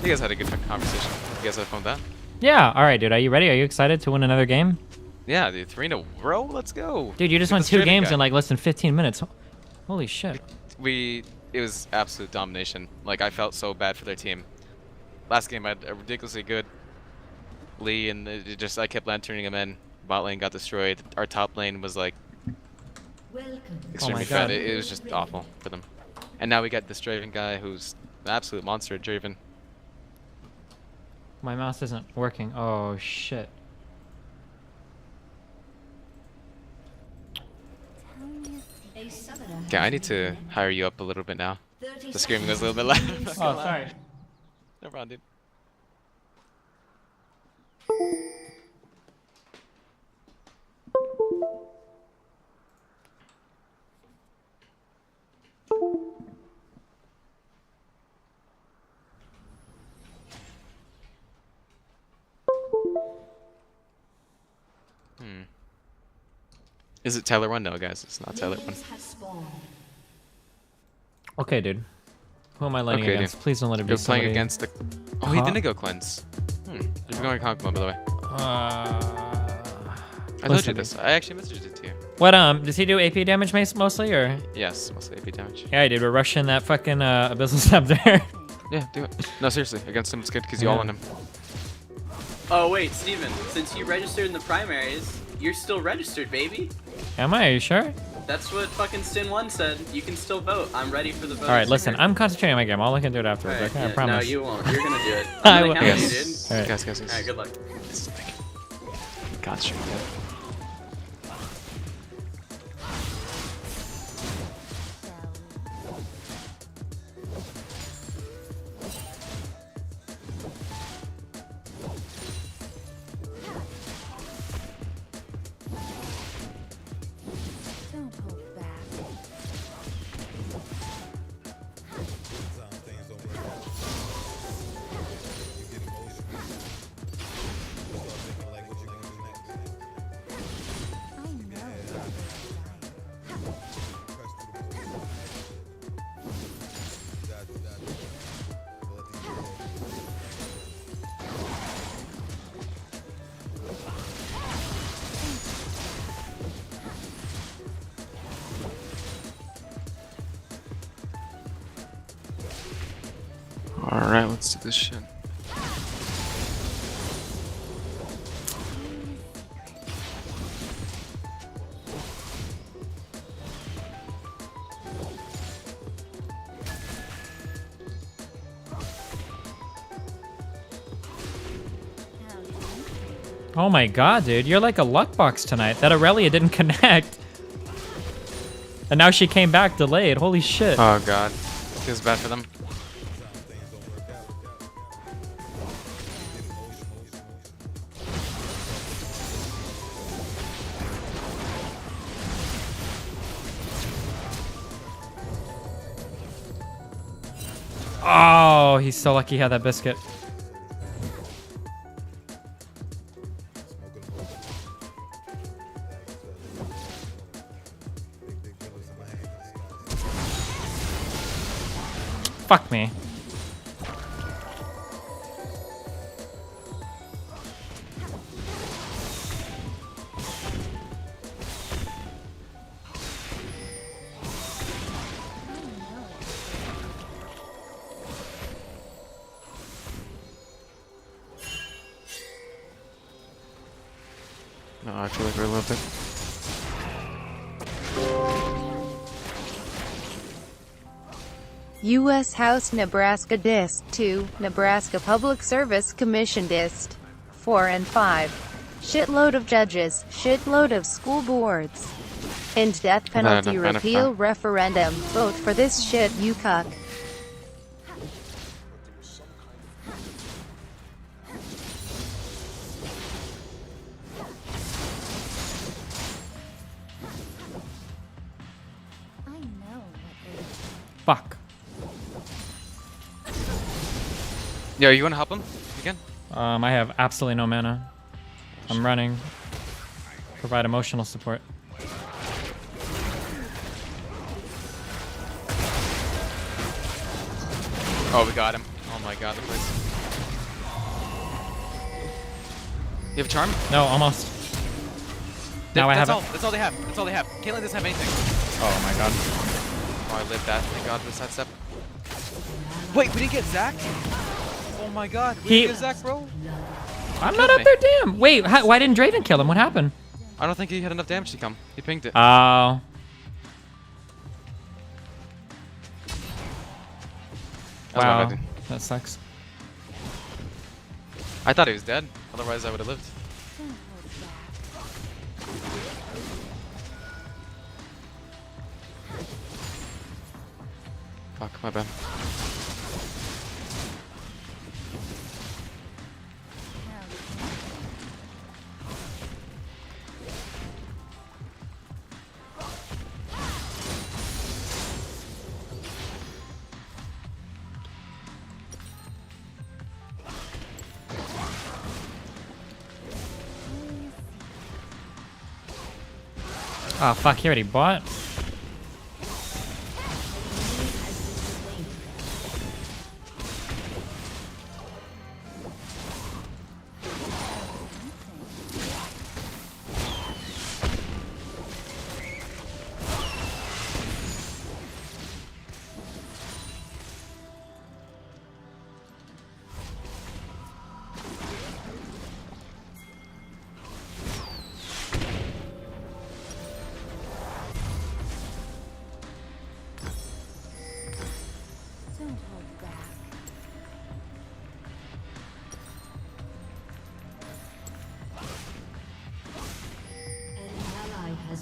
You guys had a good fucking conversation. You guys had fun with that? Yeah, alright, dude. Are you ready? Are you excited to win another game? Yeah, dude. 3 in a row? Let's go. Dude, you just won 2 games in like less than 15 minutes. Holy shit. It was absolute domination. Like, I felt so bad for their team. Last game I had a ridiculously good Lee, and I kept lanterning him in. Bot lane got destroyed. Our top lane was like extremely bad. It was just awful for them. And now we got this Draven guy who's an absolute monster at Draven. My mouse isn't working. Oh shit. Okay, I need to hire you up a little bit now. The screaming was a little bit loud. Oh, sorry. No problem, dude. Is it Tyler 1? No, guys, it's not Tyler 1. Okay, dude. Who am I laning Okay, against? dude. Please don't let it be You're playing somebody... against the... Oh, he didn't go cleanse. You're going conk mode, by the way. I told you this. I actually messaged it to you. What, does he do AP damage mostly, or? Yes, mostly AP damage. Yeah, dude, we're rushing that fucking, Abyssal Scepter. Yeah, do it. No, seriously, against him it's good because you all on him. Oh, wait, Steven, since you registered in the primaries, you're still registered, baby. Am I? Are you sure? That's what fucking Sin1 said. You can still vote. I'm ready for the vote. Alright, listen, I'm concentrating on my game. I'll look into it afterwards, okay? I promise. No, you won't. You're gonna do it. I I'm will. gonna count you, Yes. dude. Alright. Guys. Alright, good luck. God's Alright, let's do this shit. Oh my god, dude. You're like a luck box tonight. That Aurelia didn't connect. And now she came back delayed. Holy shit. Oh god. Feels bad for them. Oh, he's so lucky he had that biscuit. Fuck me. No, I feel like we're a little bit. U.S. House Nebraska Dist 2, Nebraska Public Service Commission Dist 4 and 5. Shitload of judges, shitload of school boards. End death penalty repeal referendum. Vote for this shit, you cuck. Fuck. Yo, you wanna help him again? I have absolutely no mana. I'm running. Provide emotional support. Oh, we got him. Oh my god, the place. You have a charm? No, almost. Now I have it. That's all they have. That's all they have. Caitlyn doesn't have anything. Oh my god. Oh, I lived that. Thank god for the sidestep. Wait, we didn't get Zach? Oh my god. We didn't get Zach, bro? I'm not up there, damn. Wait, why didn't Draven kill him? What happened? I don't think he had enough damage to come. He pinged it. Oh. Wow, that sucks. I thought he was dead. Otherwise, I would have lived. Fuck, my bad. Oh fuck, he already bought.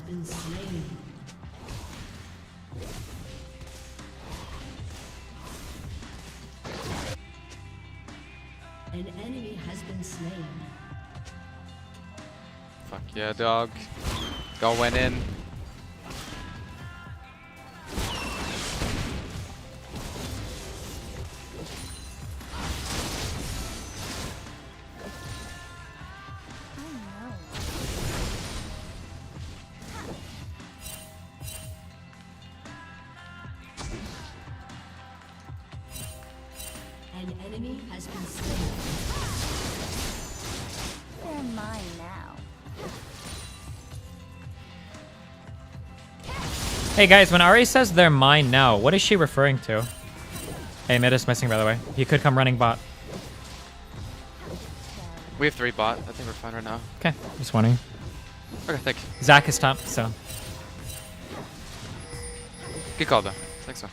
Been slain. An enemy has been slain. Fuck yeah, dog. Going in. An enemy has been slain. They're mine now. Hey guys, when Ari says they're mine now, what is she referring to? Hey, mid is missing, by the way. He could come running bot. We have 3 bot. I think we're fine right now. Okay, just wondering. Okay, thank you. Zach is top, so. Good call, though. Thanks, so.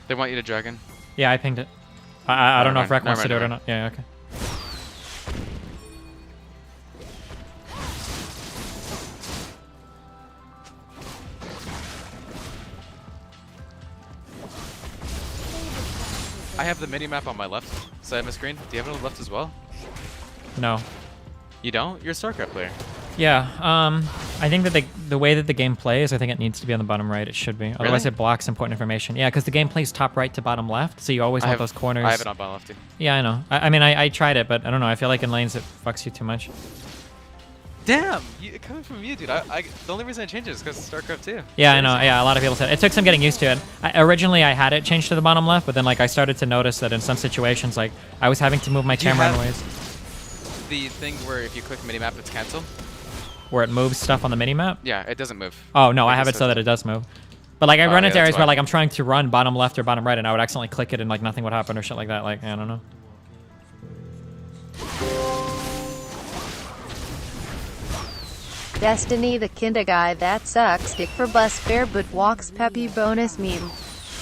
They want you to dragon. Yeah, I pinged it. I don't know if mind. Rek wants to do Never it or mind. not. Yeah, okay. I have the mini map on my left side of my screen. Do you have it on the left as well? No. You don't? You're a StarCraft player. Yeah, I think that the way that the game plays, I think it needs to be on the bottom right. It should be. Otherwise, Really? it blocks important information. Yeah, because the game plays top right to bottom left, so you always want those corners. I have it on bottom left too. Yeah, I know. I mean, I tried it, but I don't know. I feel like in lanes it fucks you too much. Damn! Coming from you, dude. The only reason I changed it is because of StarCraft 2. Yeah, I know. Yeah, a lot of people said it took some getting used to it. Originally, I had it changed to the bottom left, but then like I started to notice that in some situations, like I was having to move my camera in ways The thing where if you click minimap, it's cancel. where it moves stuff on the minimap. Yeah, it doesn't move. Oh no, I Like have it says so that it does move. But like I run into yeah, areas that's where why. like I'm trying to run bottom left or bottom right, and I would accidentally click it and like nothing would happen or shit like that. Like I don't know. Destiny the kinda guy that sucks dick for bus fare but walks peppy bonus meme.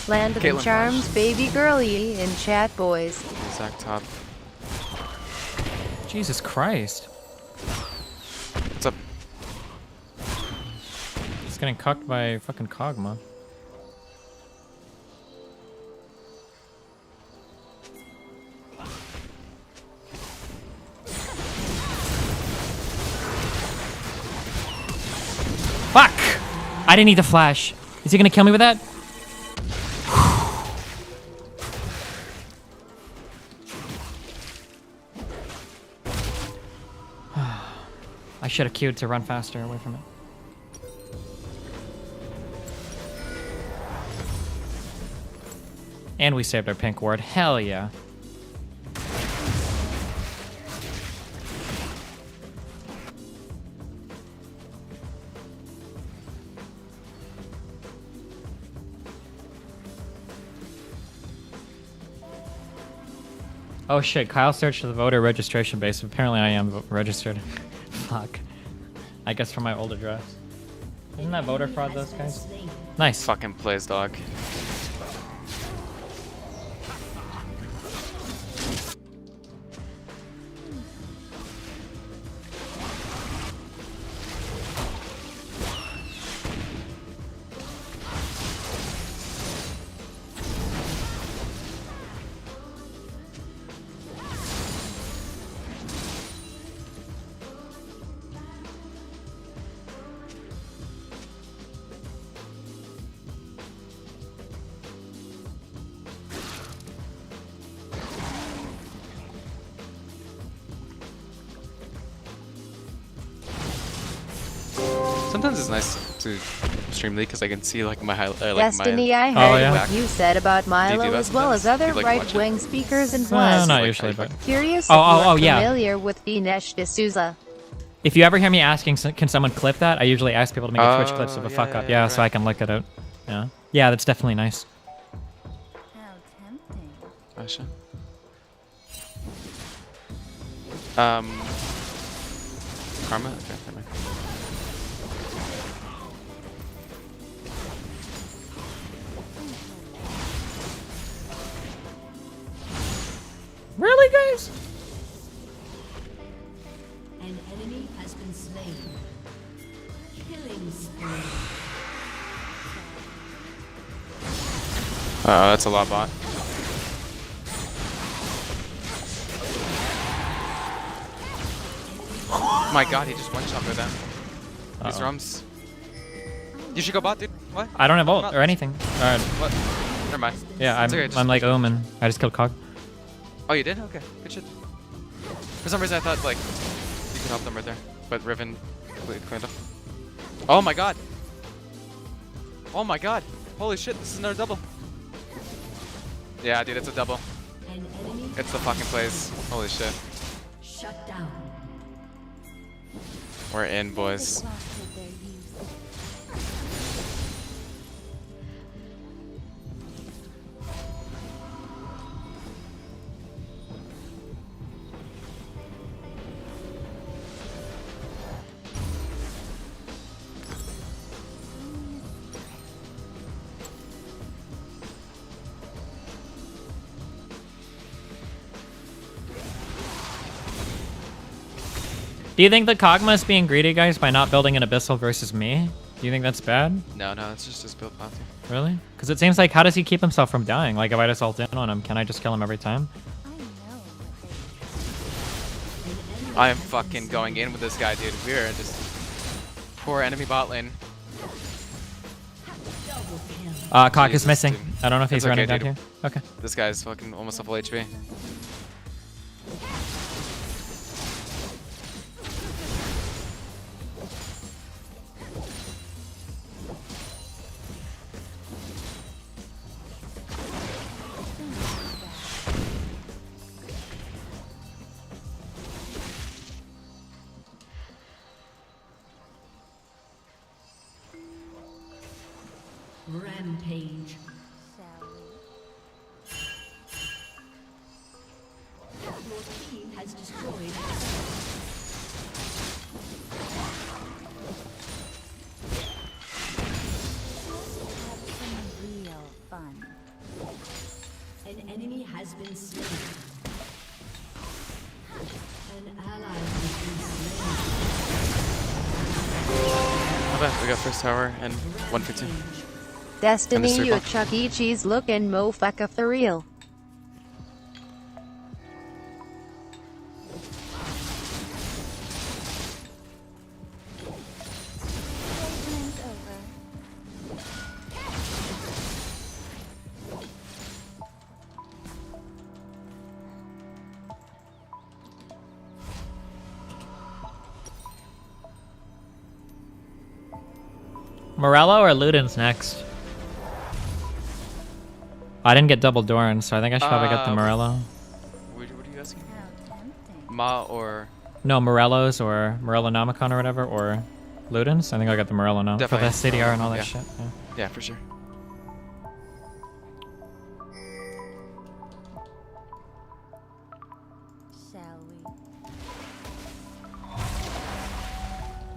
Land of the Caitlin charms baby girlie in chat boys. Zach top. Jesus Christ. What's up? Just getting cucked by fucking Kog'Maw. Fuck! I didn't need the flash. Is he gonna kill me with that? I should have queued to run faster away from it. And we saved our pink ward. Hell yeah. Oh shit, Kyle searched the voter registration base. Apparently I am registered. Fuck. I guess from my old address. Isn't that voter fraud, those guys? Nice. Fucking plays, dog. Sometimes it's nice to stream League because I can see like my Destiny, I heard what you said about Milo as well as other right-wing speakers and was not usually, but curious oh, if you're yeah. familiar with Dinesh D'Souza. If you ever hear me asking, can someone clip that? I usually ask people to make Twitch clips of a fuck up, yeah, so I can look it up. Yeah, yeah, that's definitely nice. Oh shit. Karma. Okay, never mind. Really, guys? An enemy has been slain. Killing spree. That's a lot bot. My god, he just one-shot with them. These rums. You should go bot, dude. What? I don't have ult or anything. Alright. What? Never mind. Yeah, It's okay, just- I'm like Omen. I just killed Cog. Oh, you did? Okay, good shit. For some reason, I thought like you could help them right there, but Riven completely cleaned up. Oh my god! Oh my god! Holy shit! This is another double. Yeah, dude, it's a double. It's the fucking plays. Holy shit. Shut down. We're in, boys. Do you think the Kog'Maw is being greedy, guys, by not building an Abyssal versus me? Do you think that's bad? No, it's just his build path. Really? Because it seems like, how does he keep himself from dying? Like, if I just ult in on him, can I just kill him every time? I am fucking going in with this guy, dude. We're just poor enemy bot lane. Cock is Jesus, missing. dude. I don't know if he's It's running okay, down dude. here. Okay. This guy's fucking almost a full HP. Rampage. Your team has destroyed. Real fun. An enemy has been slain. An ally has been slain. Not bad. We got first tower and 115. Destiny, you Chuck E. Cheese looking mofaka for real. Morello or Luden's next? I didn't get double Doran, so I think I should probably get the Morello. What are you asking? Ma or... No, Morello's or Morello Nomicon or whatever, or Luden's. I think I got the Morello now. Definitely. For the CDR and all that Yeah. shit. Yeah. Yeah, for sure. Shall we?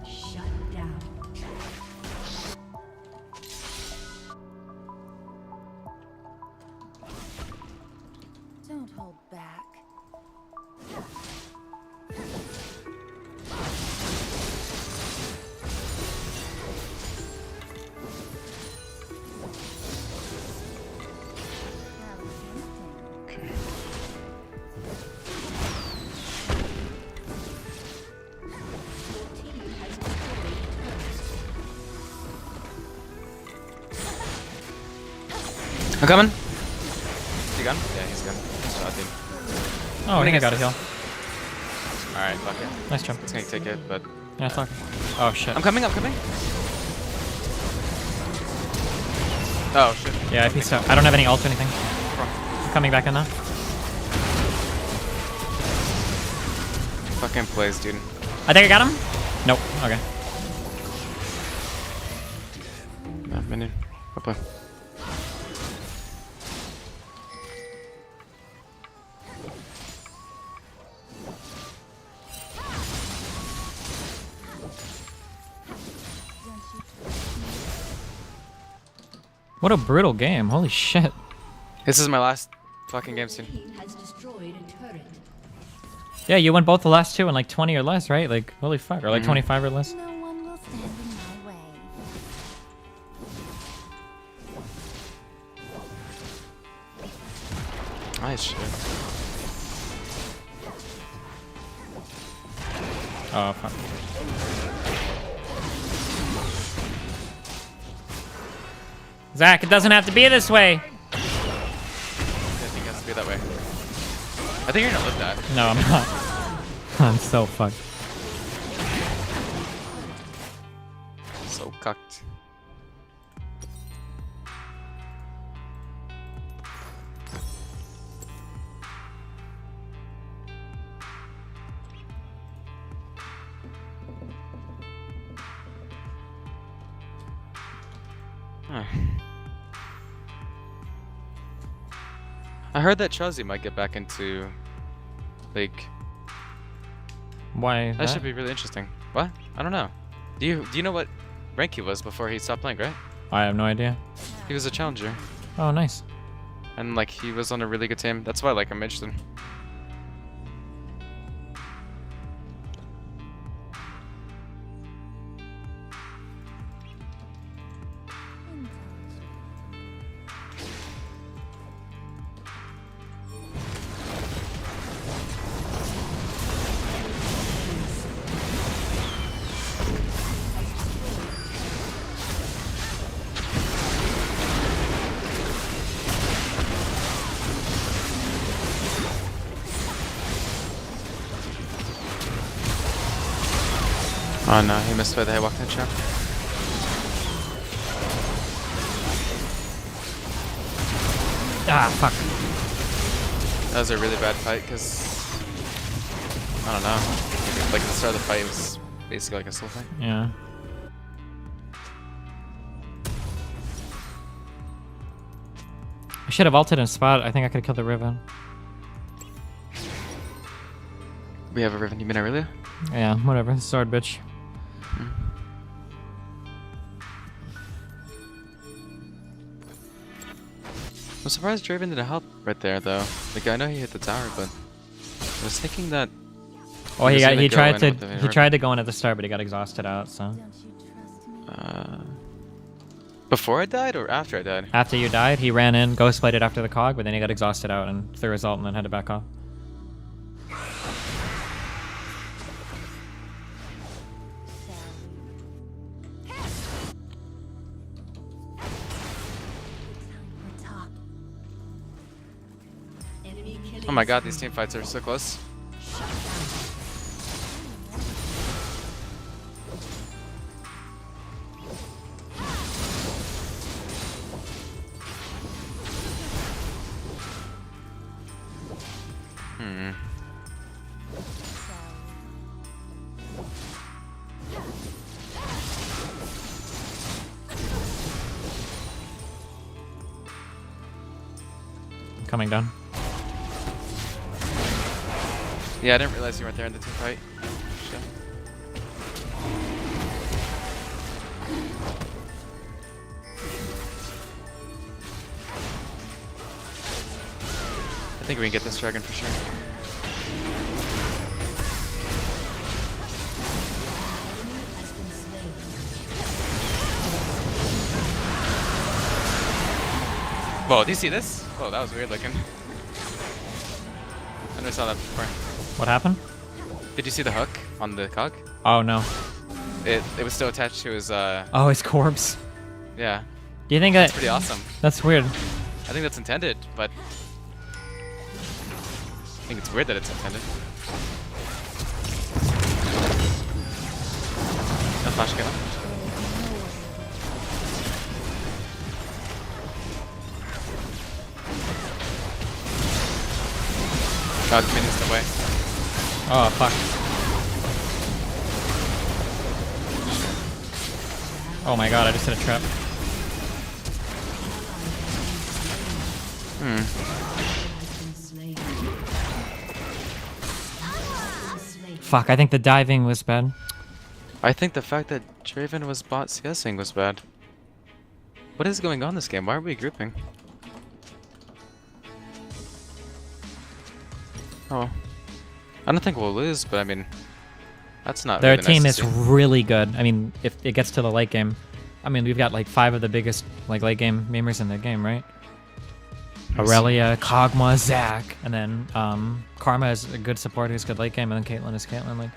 Shut down. Don't hold back. I'm coming. Is he gone? Yeah, he's gone. Shot, dude. Oh, I think I got a heal. Alright, fuck it. Nice jump. It's gonna take it, but... Yeah, it's okay. Oh, shit. I'm coming. Oh, shit. Yeah, I pieced out. I don't have any ult or anything. I'm coming back in now. Fucking plays, dude. I think I got him? Nope. Okay. No, minion. Go play. What a brutal game. Holy shit. This is my last fucking game soon. Has destroyed a turret. Yeah, you won both the last two in like 20 or less, right? Like, holy fuck. Or like 25 or less. No one will stand in my way. Nice shit. Oh, fuck. Zach, it doesn't have to be this way. I think it has to be that way. I think you're gonna live that. No, I'm not. I'm so fucked. So cucked. Huh. I heard that Chazi might get back into League. Why? That should be really interesting. What? I don't know. Do you know what rank he was before he stopped playing, right? I have no idea. He was a challenger. Oh, nice. And like he was on a really good team. That's why like I'm interested. Oh no, he missed by the walked in trap. Ah, fuck. That was a really bad fight because I don't know. Like at the start of the fight, it was basically like a slow fight. Yeah. I should have ulted in spot. I think I could have killed the Riven. We have a Riven. You mean Aurelia? Yeah, whatever. Sword bitch. I'm surprised Draven didn't help right there though. Like I know he hit the tower, but I was thinking that. Oh, he tried to go in at the start, but he got exhausted out. So. Before I died or after I died? After you died, he ran in, ghost plated after the cog, but then he got exhausted out and threw his ult and then had to back off. Oh my god, these team fights are so close. Coming down. Yeah, I didn't realize you weren't there in the team fight. Shit. I think we can get this dragon for sure. Whoa, do you see this? Whoa, that was weird looking. I never saw that before. What happened? Did you see the hook on the cog? Oh no. It was still attached to his Oh, his corpse. Yeah. Do you think that's pretty awesome? That's weird. I think that's intended, but I think it's weird that it's intended. No flash kill. Oh, the minion's in the way. Oh, fuck. Oh my god, I just hit a trap. Fuck, I think the diving was bad. I think the fact that Draven was bot CSing was bad. What is going on this game? Why are we grouping? Oh. I don't think we'll lose, but I mean, that's not Their really team nice is to see. really good. I mean, if it gets to the late game, I mean, we've got like 5 of the biggest like late game memers in the game, right? Aurelia, Kog'Maw, Zac, and then Karma is a good support who's good late game, and then Caitlyn is Caitlyn. Like,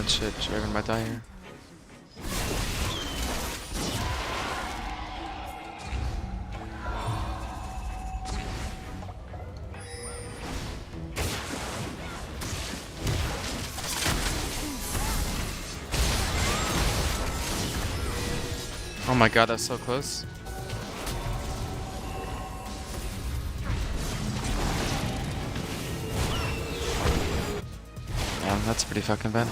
Shit, Draven might die here. Oh my god, that's so close. Yeah, that's pretty fucking bad.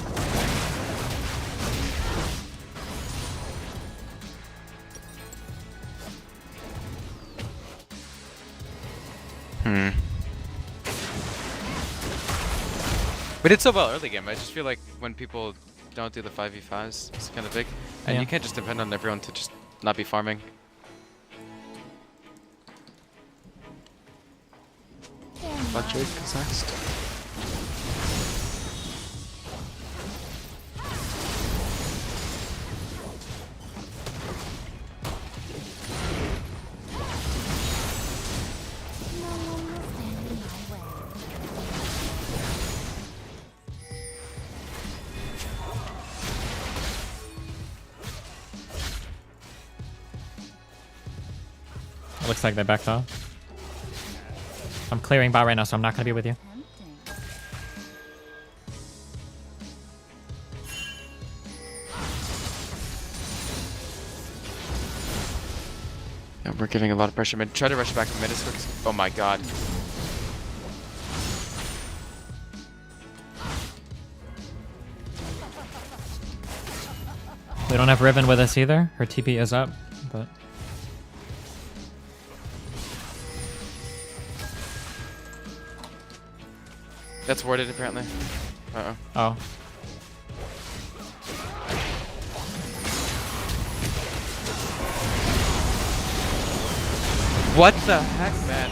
We did so well early game. I just feel like when people don't do the 5v5s, it's kind of big. And Yeah. you can't just depend on everyone to just not be farming. Bot Drake is next. Looks like they backed off. I'm clearing bot right now, so I'm not gonna be with you. Yeah, we're giving a lot of pressure mid. Try to rush back to mid as quick as... Oh my god. We don't have Riven with us either. Her TP is up, but... That's warded apparently. Uh-oh. Oh. What the heck, man?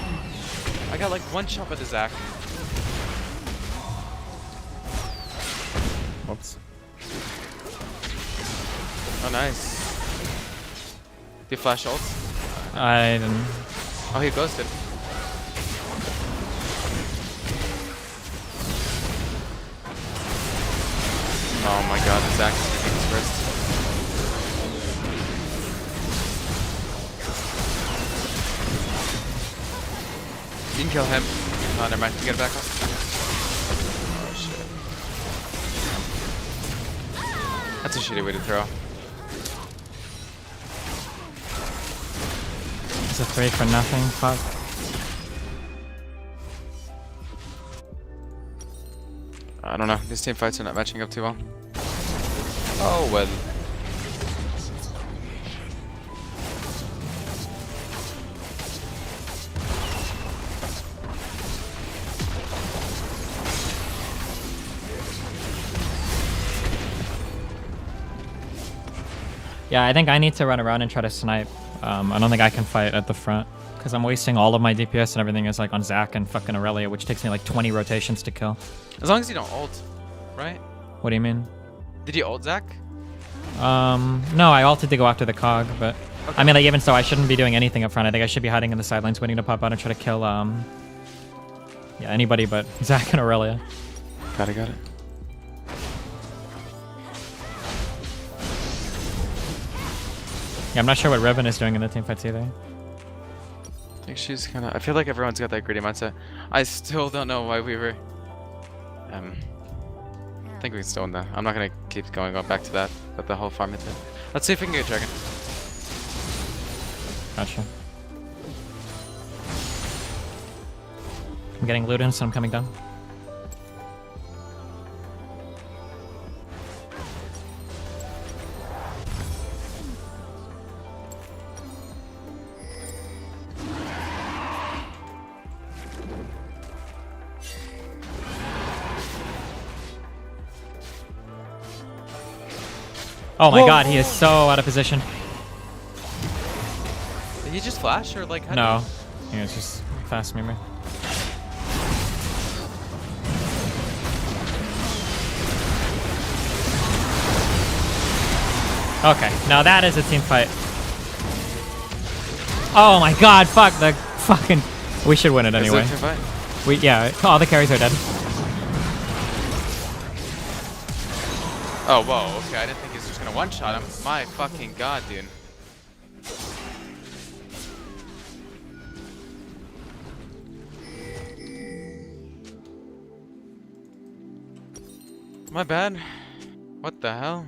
I got like one shot with the Zac. Whoops. Oh, nice. Do you flash ult? I didn't. Oh, he ghosted. Oh my god, the Zac is taking his first. You can kill him. Oh, never mind. You get it back up. Oh, shit. That's a shitty way to throw. It's a 3 for nothing. Fuck. I don't know. These team fights are not matching up too well. Oh, well. Yeah, I think I need to run around and try to snipe. I don't think I can fight at the front because I'm wasting all of my DPS and everything is like on Zac and fucking Aurelia, which takes me like 20 rotations to kill. As long as you don't ult, right? What do you mean? Did you ult Zac? No, I ulted to go after the cog, but okay. I mean, like, even so, I shouldn't be doing anything up front. I think I should be hiding in the sidelines, waiting to pop out and try to kill, yeah, anybody but Zac and Aurelia. Got it. Yeah, I'm not sure what Riven is doing in the team fights either. I think she's kind of... I feel like everyone's got that greedy mindset. I still don't know why we were... I think we can still win that. I'm not going to keep going back to that, but the whole farm hit it. Let's see if we can get a dragon. Gotcha. I'm getting looted, so I'm coming down. Oh my god, he is so out of position. Did he just flash or like... No. He was just fast memor. Okay, now that is a team fight. Oh my god, fuck the fucking... We should win it anyway. Is it a team fight? Yeah, all the carries are dead. Oh, whoa, okay, I didn't think he was just gonna one-shot him. My fucking god, dude. My bad. What the hell?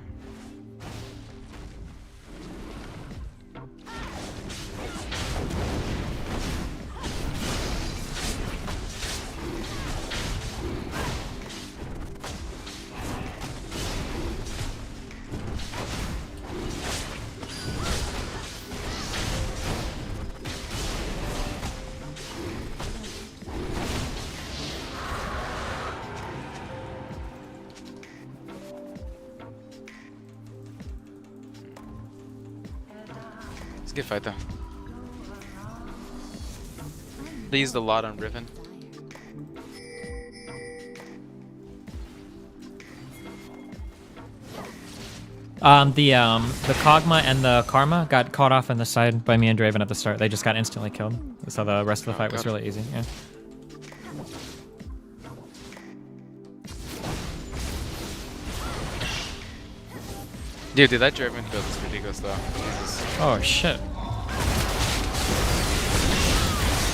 It's a good fight though. They used a lot on Riven. The Kog'Maw and the Karma got caught off in the side by me and Draven at the start. They just got instantly killed. So the rest of the fight was really easy, yeah. Dude, that Draven build is ridiculous though. Jesus. Oh shit.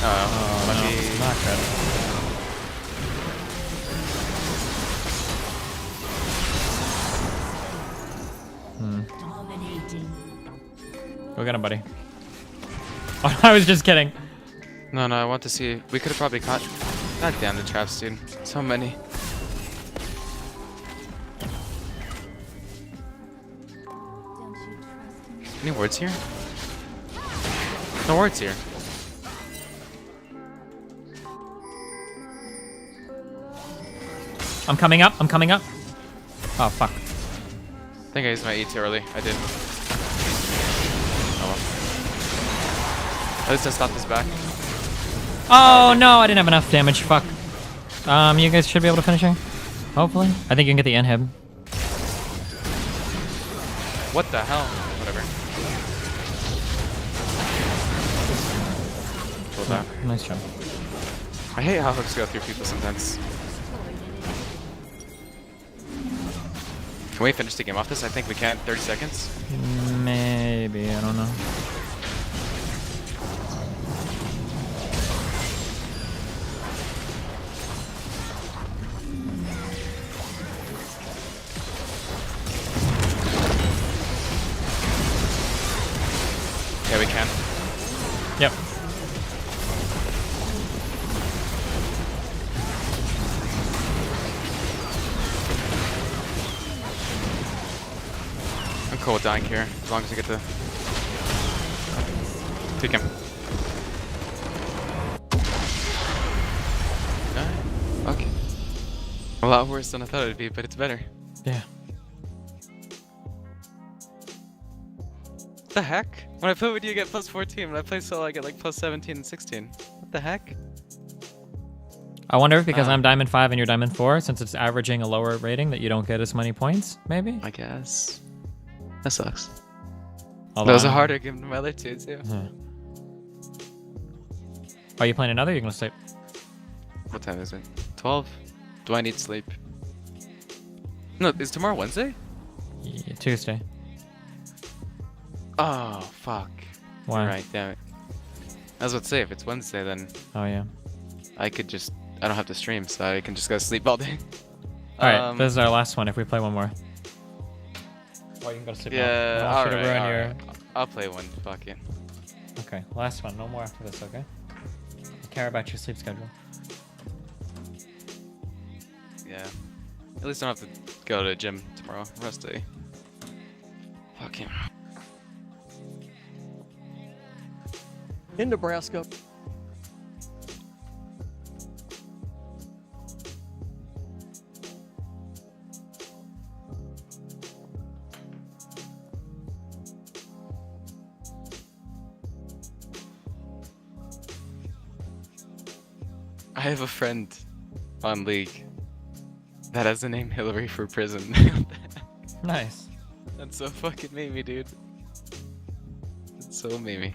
Oh, lucky. Not good. Go get him, buddy. Oh, I was just kidding. No, I want to see. We could have probably caught. God damn the traps, dude. So many. Any words here? No words here. I'm coming up. I'm coming up. Oh, fuck. I think I used my E too early. I did. Oh well. At least I stopped his back. Oh, no, I didn't have enough damage. Fuck. You guys should be able to finish here. Hopefully. I think you can get the inhib. What the hell? Whatever. Pull that. Nice job. I hate how hooks go through people sometimes. Can we finish the game off this? I think we can. 30 seconds? Maybe. I don't know. Yeah, we can. Yep. I'm cool with dying here, as long as I get the... Take him. Okay. A lot worse than I thought it would be, but it's better. Yeah. What the heck? When I play with you, I get plus 14. When I play solo, I get like plus 17 and 16. What the heck? I wonder if because I'm Diamond 5 and you're Diamond 4, since it's averaging a lower rating, that you don't get as many points, maybe? I guess. That sucks. Although That was a harder game than my other two, too. Are you playing another? Or you're gonna stay? What time is it? 12? Do I need sleep? No, is tomorrow Wednesday? Yeah, Tuesday. Oh, fuck. Why? You're right, damn it. I was about to say, if it's Wednesday, then... Oh, yeah. I could just... I don't have to stream, so I can just go sleep all day. Alright, this is our last one if we play one more. Or you can go to sleep. Yeah, I want you to ruin your... I'll play one, fuck it. Okay, last one. No more after this, okay? I care about your sleep schedule. Yeah. At least I don't have to go to the gym tomorrow. Rest day. Fuck him. In Nebraska. I have a friend on League that has the name Hillary for prison. Nice. That's so fucking memey, dude. It's so memey.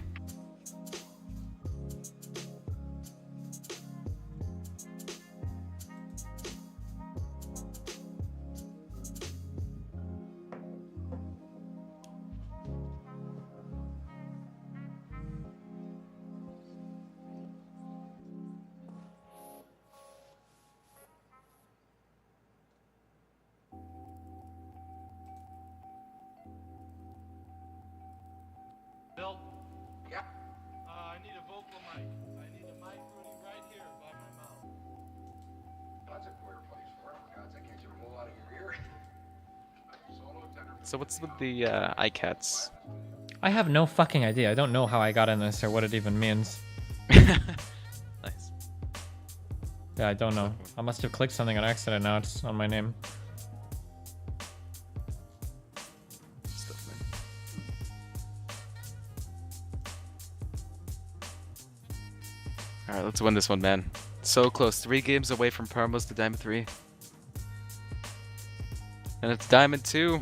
Bill? Yeah? I need a vocal mic. I need a mic right here by my mouth. That's a queer place for it. God, that can't you roll out of your ear? So what's with the iCats? I have no fucking idea. I don't know how I got in this or what it even means. Nice. Yeah, I don't know. I must have clicked something on accident. Now it's on my name. Alright, let's win this one, man. So close. 3 games away from Parmos to Diamond 3. And it's Diamond 2.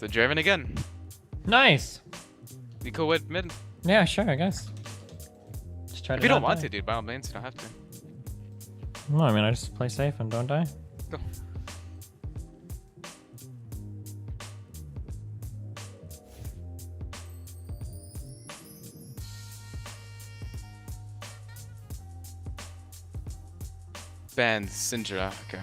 So Draven again. Nice. You cool with mid? Yeah, sure, I guess. Just try If to you don't not want die. to, dude, by all means, you don't have to. No, I mean, I just play safe and don't die. Go. Ban Syndra, okay.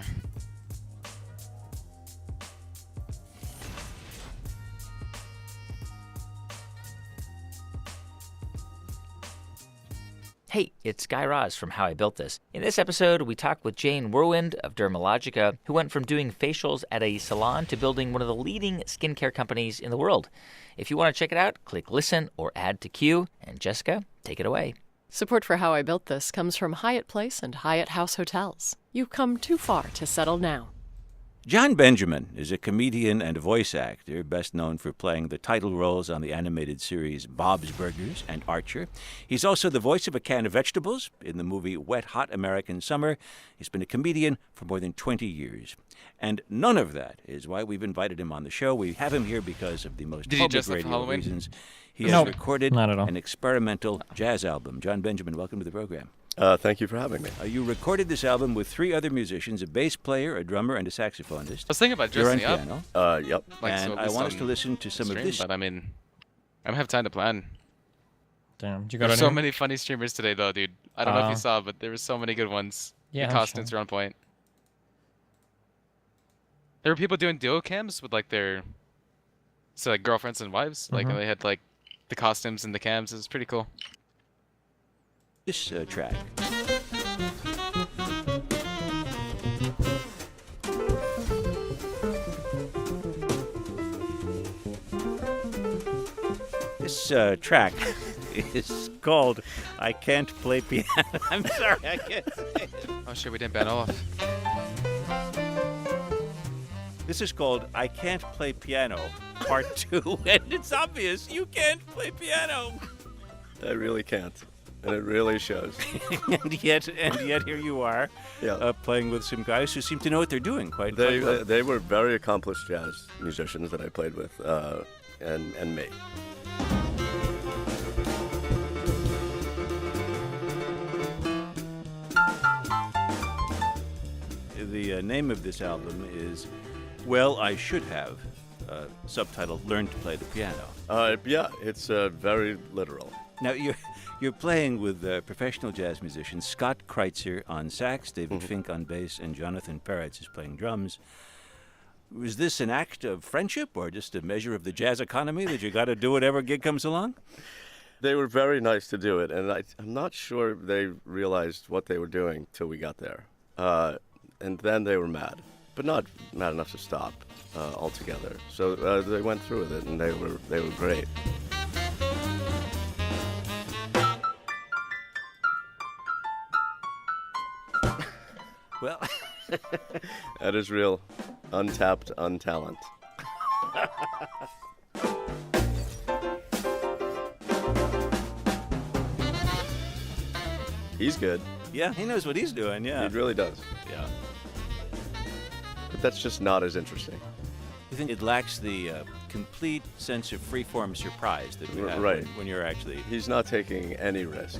Hey, it's Guy Raz from How I Built This. In this episode, we talked with Jane Werwind of Dermalogica, who went from doing facials at a salon to building one of the leading skincare companies in the world. If you want to check it out, click listen or add to queue. And Jessica, take it away. Support for How I Built This comes from Hyatt Place and Hyatt House Hotels. You've come too far to settle now. John Benjamin is a comedian and voice actor, best known for playing the title roles on the animated series Bob's Burgers and Archer. He's also the voice of a can of vegetables in the movie Wet Hot American Summer. He's been a comedian for more than 20 years. And none of that is why we've invited him on the show. We have him here because of the most Did you public dress up for radio Halloween? reasons. He has Nope, recorded not at all. an experimental jazz album. John Benjamin, welcome to the program. Thank you for having me. You recorded this album with 3 other musicians, a bass player, a drummer, and a saxophonist. I was thinking about You're on dressing up. piano. Yep. Like, And so at I least want us on to listen to some stream, of this. But I mean, I don't have time to plan. Damn, did you go There's to so any- many funny streamers today, though, dude. I don't know if you saw, but there were so many good ones. Yeah, the I'm costumes are on point. There were people doing duo cams with like their, so like girlfriends and wives. Like Mhm. they had like the costumes and the cams. It was pretty cool. This track. This track is called I Can't Play Piano. I'm sorry, I can't say it. Oh shit, we didn't ban off. This is called I Can't Play Piano, Part 2. And it's obvious you can't play piano. I really can't, and it really shows. and yet here you are, playing with some guys who seem to know what they're doing quite well. They were very accomplished jazz musicians that I played with, and me. The name of this album is Well, I Should Have, subtitled Learn to Play the Piano. Yeah, it's very literal. Now, you're playing with professional jazz musicians Scott Kreitzer on sax, David Fink on bass, and Jonathan Peretz is playing drums. Was this an act of friendship or just a measure of the jazz economy that you got to do whatever gig comes along? They were very nice to do it, and I'm not sure they realized what they were doing till we got there. And then they were mad, but not mad enough to stop altogether. So they went through with it, and they were great. Well, that is real untapped untalent. He's good. Yeah, he knows what he's doing, yeah. He really does. Yeah. But that's just not as interesting. You think it lacks the complete sense of freeform surprise that we have Right. when you're actually... He's not taking any risk.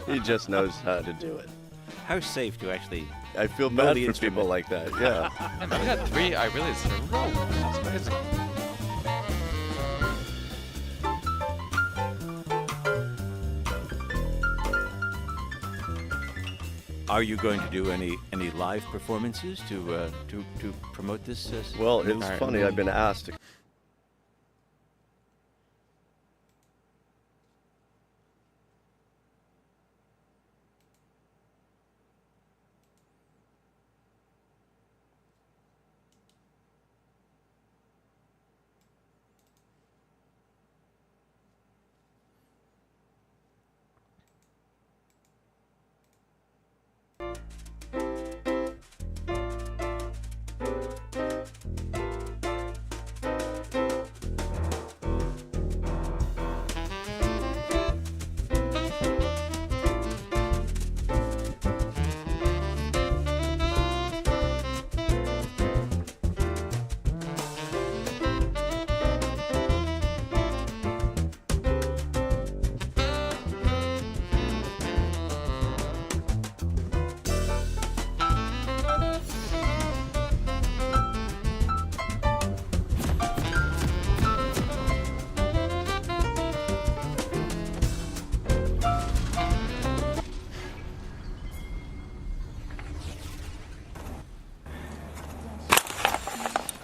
He just knows how to do it. How safe to actually... I feel know bad the for instrument. people like that, yeah. Man, we got 3 I really in a row. That's crazy. Are you going to do any live performances to promote this? Well, it's funny. I've been asked to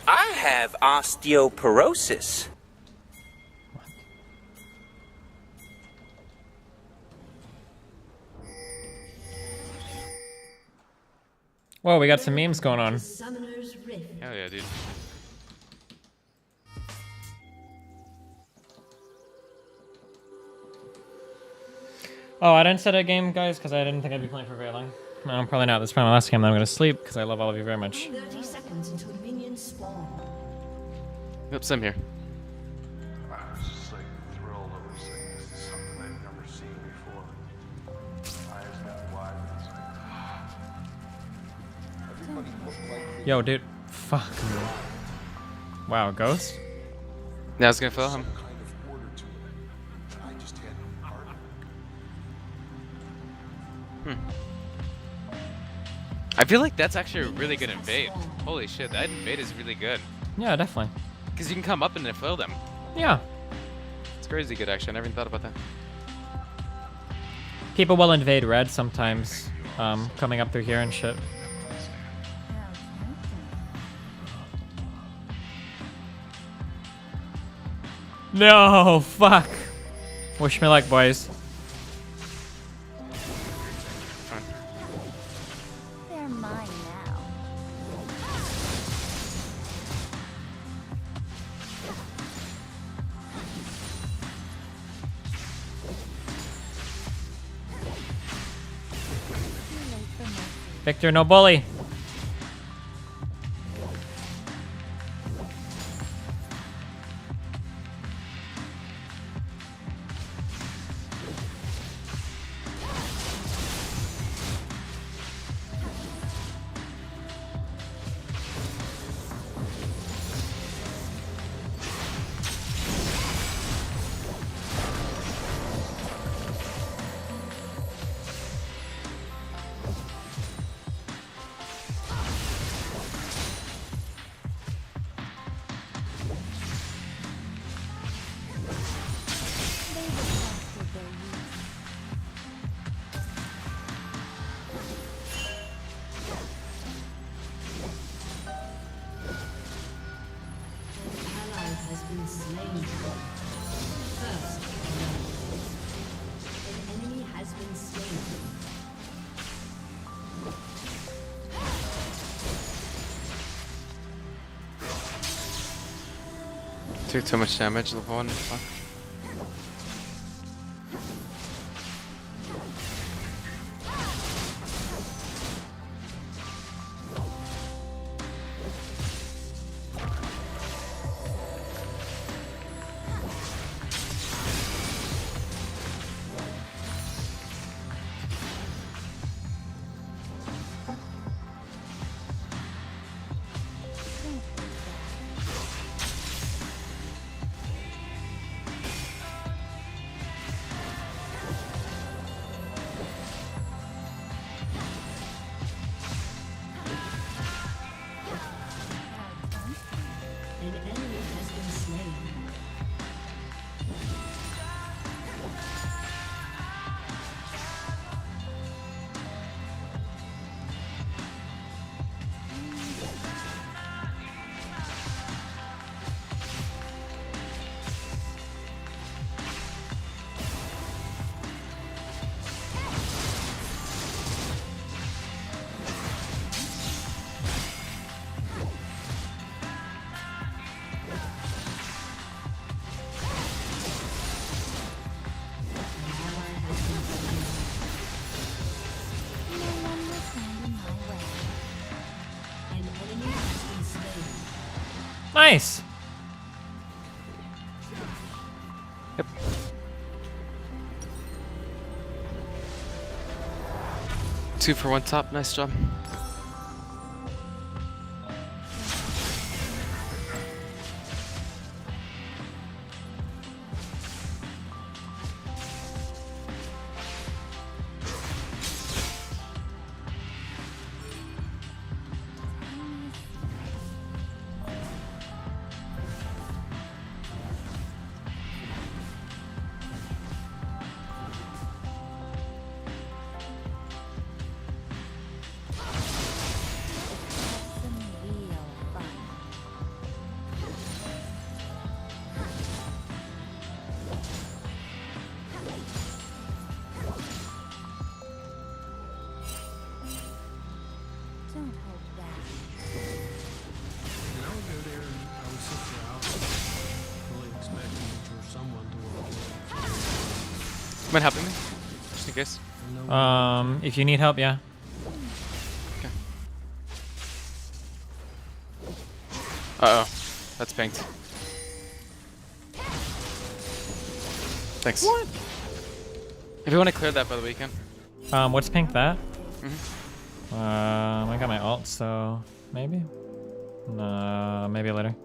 I have osteoporosis. Whoa, we got some memes going on. Hell yeah, dude. Oh, I didn't set a game, guys, because I didn't think I'd be playing for very long. No, probably not. This is probably my last game. Then I'm going to sleep, because I love all of you very much. 30 seconds until minions spawn. Yep, same here. I was just like thrilled. I was like, this is something I've never seen before. My eyes got wide. Everybody looked like Yo, dude. Fuck me. Wow, Ghost? Yeah, I was gonna fill him. I feel like that's actually a really good invade. Holy shit, that invade is really good. Yeah, definitely. Because you can come up and then fill them. Yeah. It's crazy good, actually. I never even thought about that. People will invade red sometimes, coming up through here and shit. No, fuck. Wish me luck, boys. They're mine now. Victor, no bully. Ally has been slain. First, an enemy has been slain. Took too much damage, level 1. Fuck. An enemy has been slain. Nice. Yep. Two for one top. Nice job. Mind helping me? Just in case. If you need help, yeah. Okay. Uh-oh. That's pinked. Thanks. What? If you want to clear that by the weekend. What's pink that? Mm-hmm. I got my ult, so maybe? No, maybe later.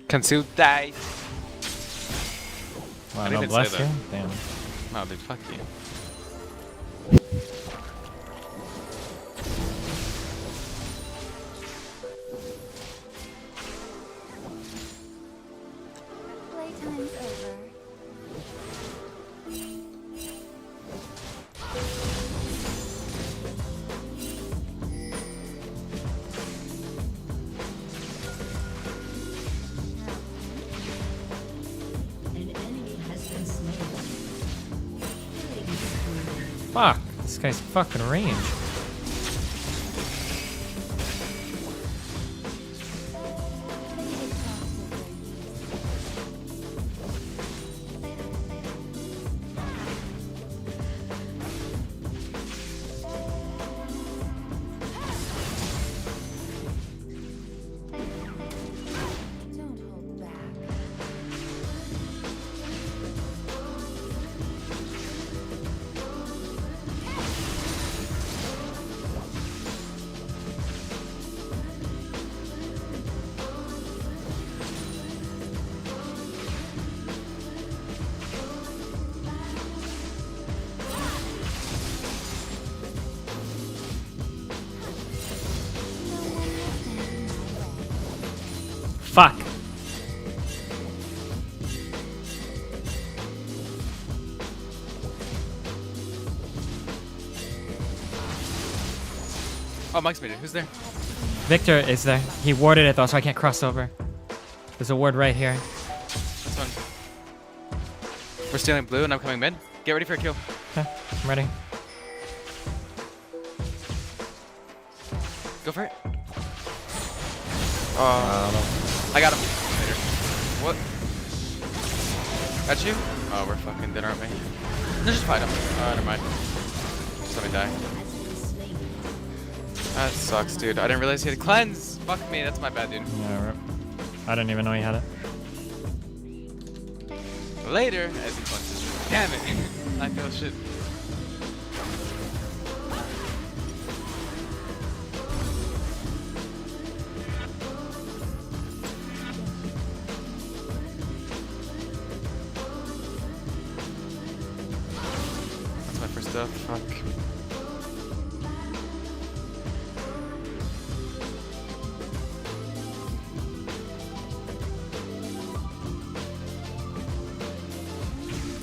Kansu die. Wow, I no didn't bless say you? that. Damn. No, dude, fuck you. Playtime's over. An enemy has been slain. Fuck, this guy's fucking range. Fuck. Oh, Mike's made it. Who's there? Victor is there. He warded it though, so I can't cross over. There's a ward right here. That's fun. We're stealing blue and I'm coming mid. Get ready for a kill. Okay, I'm ready. Go for it. I got him. Later. What? Got you? Oh, we're fucking dead, aren't we? Let's just fight him. Never mind. Just let me die. That sucks, dude. I didn't realize he had a cleanse. Fuck me, that's my bad, dude. Yeah, rip. I didn't even know he had it. Later, as he punches. Damn it. I feel shit. That's my first death. Fuck.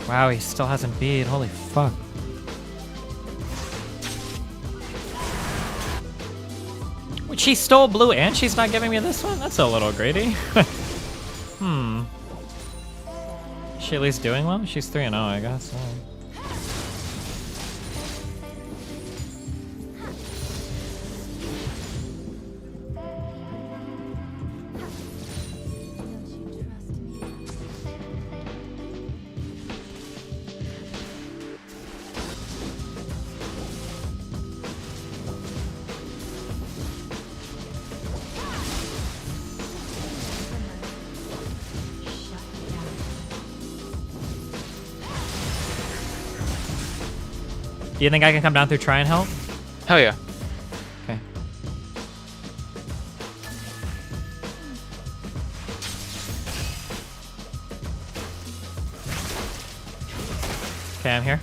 Wow, he still hasn't beat. Holy fuck. Wait, she stole blue and she's not giving me this one? That's a little greedy. Hmm. Is she at least doing well? She's 3-0, I guess. Do you think I can come down through try and help? Hell yeah. Okay. Okay, I'm here.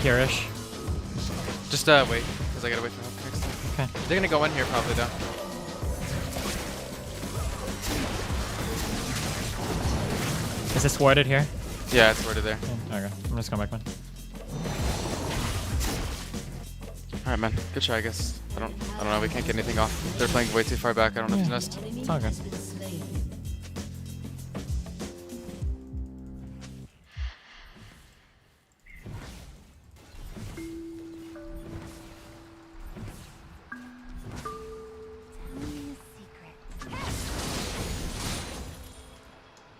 Here-ish. Just wait, because I gotta wait for help next time. Okay. They're gonna go in here probably though. Is this warded here? Yeah, it's worded there. Yeah, okay, I'm just going back one. Alright, man. Good try, I guess. I don't know. We can't get anything off. They're playing way too far back. I don't know if he's missed. It's all good.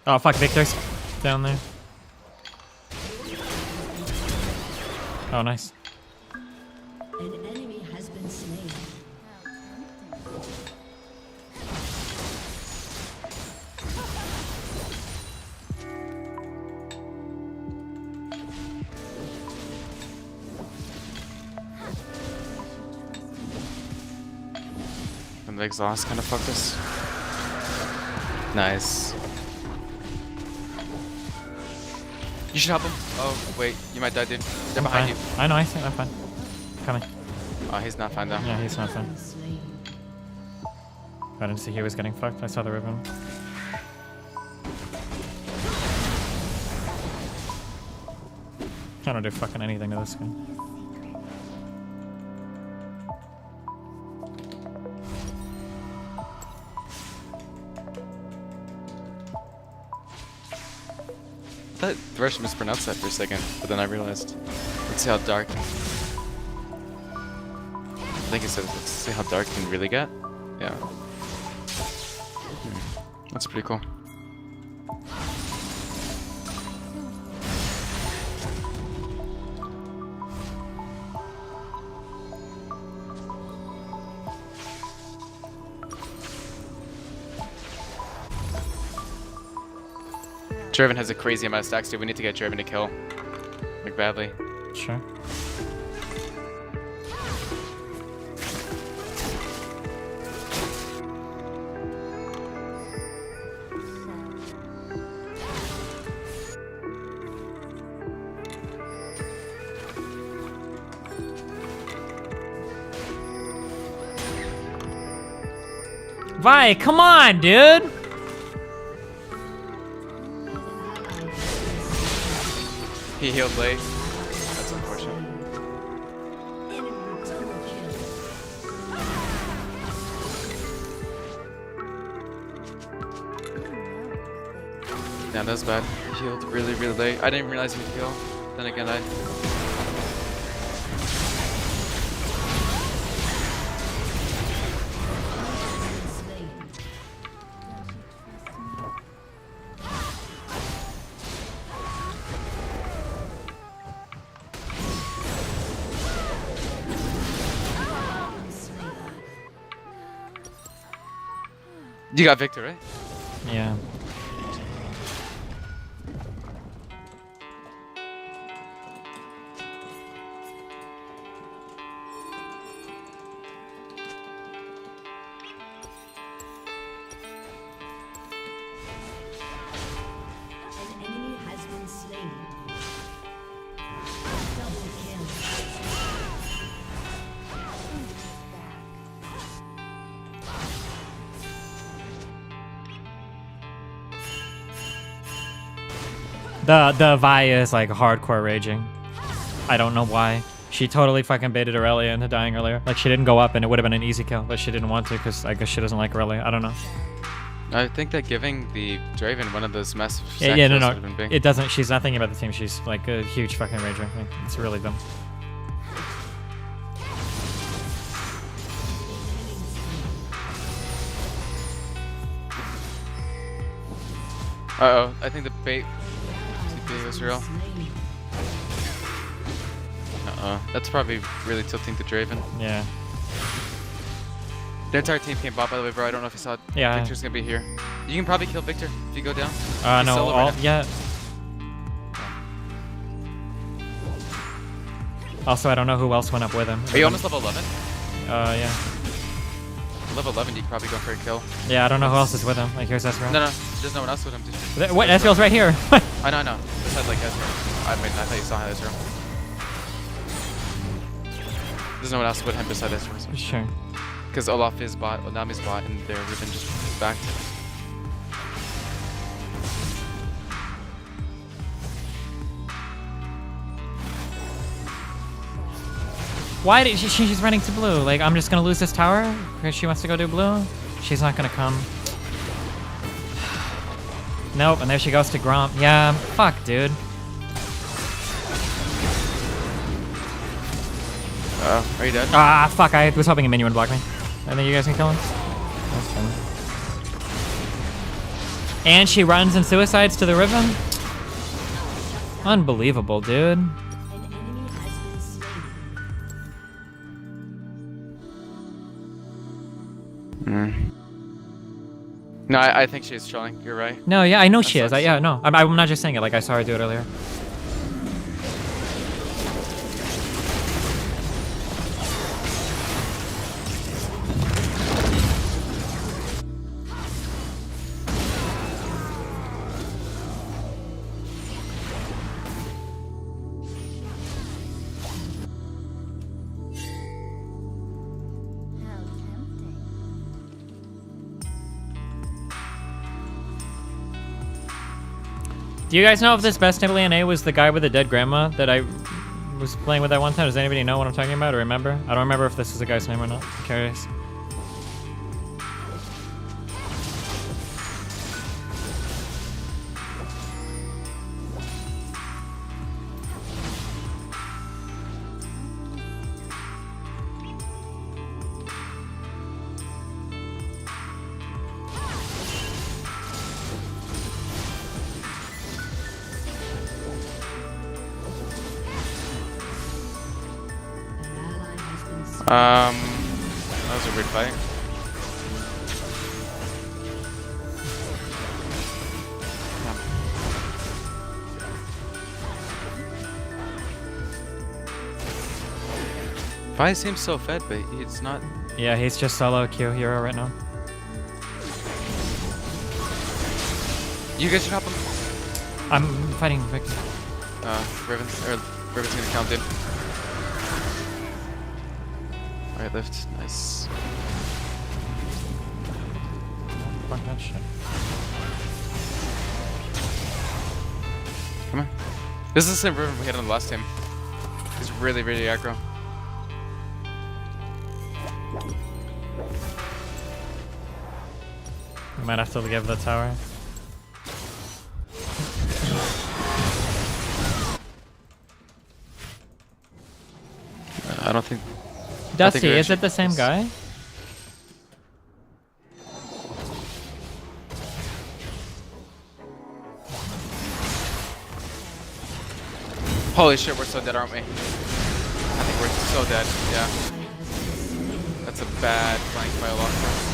Oh fuck, Victor's down there. Oh nice. An enemy has been slain. And the exhaust kind of fucked us. Nice. You should help him. Oh, wait. You might die, dude. They're behind you. I know, I'm fine. Coming. Oh, he's not fine, though. Yeah, he's not fine. I didn't see he was getting fucked. I saw the ribbon. I don't do fucking anything to this guy. I thought Thresh mispronounced that for a second, but then I realized. Let's see how dark. I think he said, let's see how dark can really get. Yeah. That's pretty cool. Draven has a crazy amount of stacks, dude. We need to get Draven to kill. Like, badly. Sure. Vi, come on, dude! He healed late. That's unfortunate. Yeah, that's bad. He healed really, really late. I didn't realize he would heal. Then again, I... You got Victor, right? Yeah. An enemy has been slain. Double kill. The Vi is like hardcore raging. I don't know why. She totally fucking baited Aurelia into dying earlier. Like she didn't go up and it would have been an easy kill, but she didn't want to because I guess she doesn't like Aurelia. I don't know. I think that giving the Draven one of those massive Yeah, no, would have been big. it doesn't. She's not thinking about the team. She's like a huge fucking rager. Like, it's really dumb. Uh-oh, I think the bait TP was real. Uh-oh, that's probably really tilting the Draven. Yeah. The entire team came bot, by the way, bro. I don't know if you saw it. Yeah. Victor's gonna be here. You can probably kill Victor if you go down. He's No, solo right now. yeah. Also, I don't know who else went up with him. Are you almost level 11? Yeah. Level 11, you can probably go for a kill. Yeah, I don't know who else is with him. Like, here's Ezreal. No, there's no one else with him, dude. What? Ezreal's right here. I know. Besides, like, Ezreal. I mean, I thought you saw Ezreal. There's no one else with him besides Ezreal. So. Sure. Because Olaf is bot, Onami's bot, and their Riven just backed. Why did she's running to blue? Like, I'm just gonna lose this tower because she wants to go do blue? She's not gonna come. Nope, and there she goes to Gromp. Yeah, fuck, dude. Are you dead? Ah, fuck, I was hoping a minion would block me. I think you guys can kill him. That's fine. And she runs and suicides to the Riven? Unbelievable, dude. No, I think she's trolling. You're right. No, yeah, I know she is. Yeah, no. I'm not just saying it. Like, I saw her do it earlier. Do you guys know if this best alien A was the guy with the dead grandma that I was playing with that one time? Does anybody know what I'm talking about or remember? I don't remember if this is the guy's name or not. I'm curious. That was a weird fight. Vi seems so fed, but it's not. Yeah, he's just solo Q hero right now. You guys should help him. I'm fighting Victor. Riven's gonna count in. Alright, lift. Nice. Fuck that shit. Come on. This is the same Riven we had on the last team. He's really, really aggro. We might have to give the tower. I don't think. Dusty, is it the same guy? Holy shit, we're so dead, aren't we? I think we're so dead, yeah. That's a bad flank by a lot for us.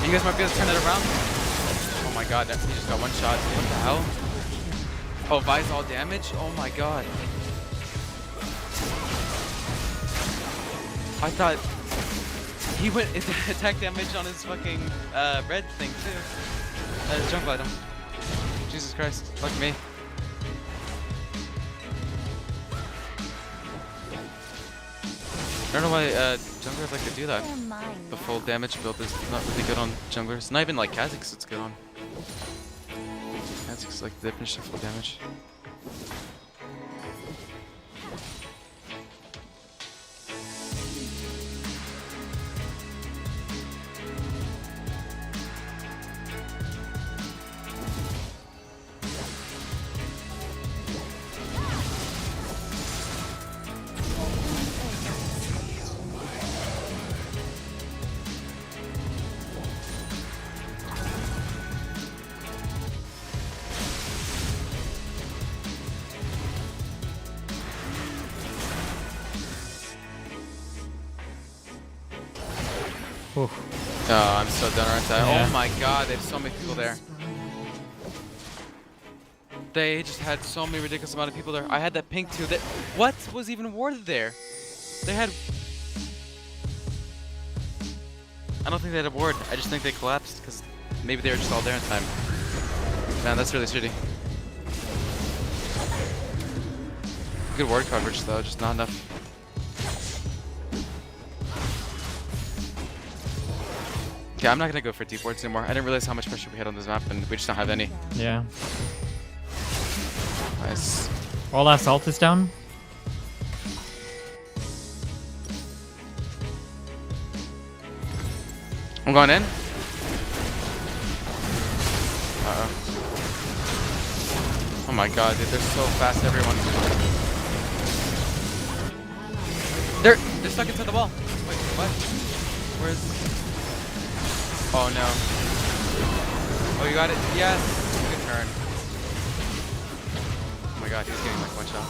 You guys might be able to turn it around. Oh my god, he just got one shot. What the hell? Oh, Vi's all damage? Oh my god. I thought he went attack damage on his fucking red thing too. Jungle item. Jesus Christ, fuck me. I don't know why junglers like to do that. The full damage build is not really good on junglers. Not even like Kha'Zix it's good on. Kha'Zix like the definition of full damage. Oof. Oh, I'm so done, aren't I? Yeah. Oh my god, they have so many people there. They just had so many ridiculous amount of people there. I had that pink too. That what was even warded there? They had. I don't think they had a ward. I just think they collapsed because maybe they were just all there in time. Man, that's really shitty. Good ward coverage though, just not enough. Okay, I'm not gonna go for deep wards anymore. I didn't realize how much pressure we had on this map, and we just don't have any. Yeah. Nice. All our salt is down. I'm going in. Uh-oh. Oh my god, dude, they're so fast, everyone. They're stuck inside the wall. Wait, what? Where's... Oh no. Oh, you got it? Yes! Good turn. Oh my god, he's getting like one shot.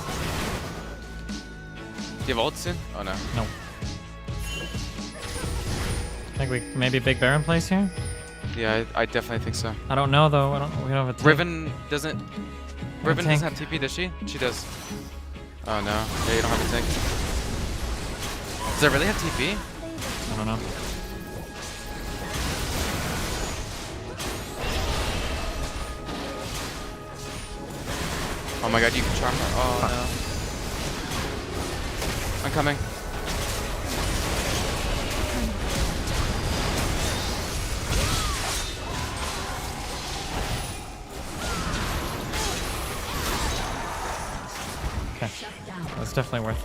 Do you have ult soon? Oh no. No. I think we maybe Big Baron plays here? Yeah, I definitely think so. I don't know though. We don't have a tank. Riven doesn't have TP, does she? She does. Oh no. Yeah, you don't have a tank. Does it really have TP? I don't know. Oh my god, you can charm her. Oh no. I'm coming. Okay. That's definitely worth.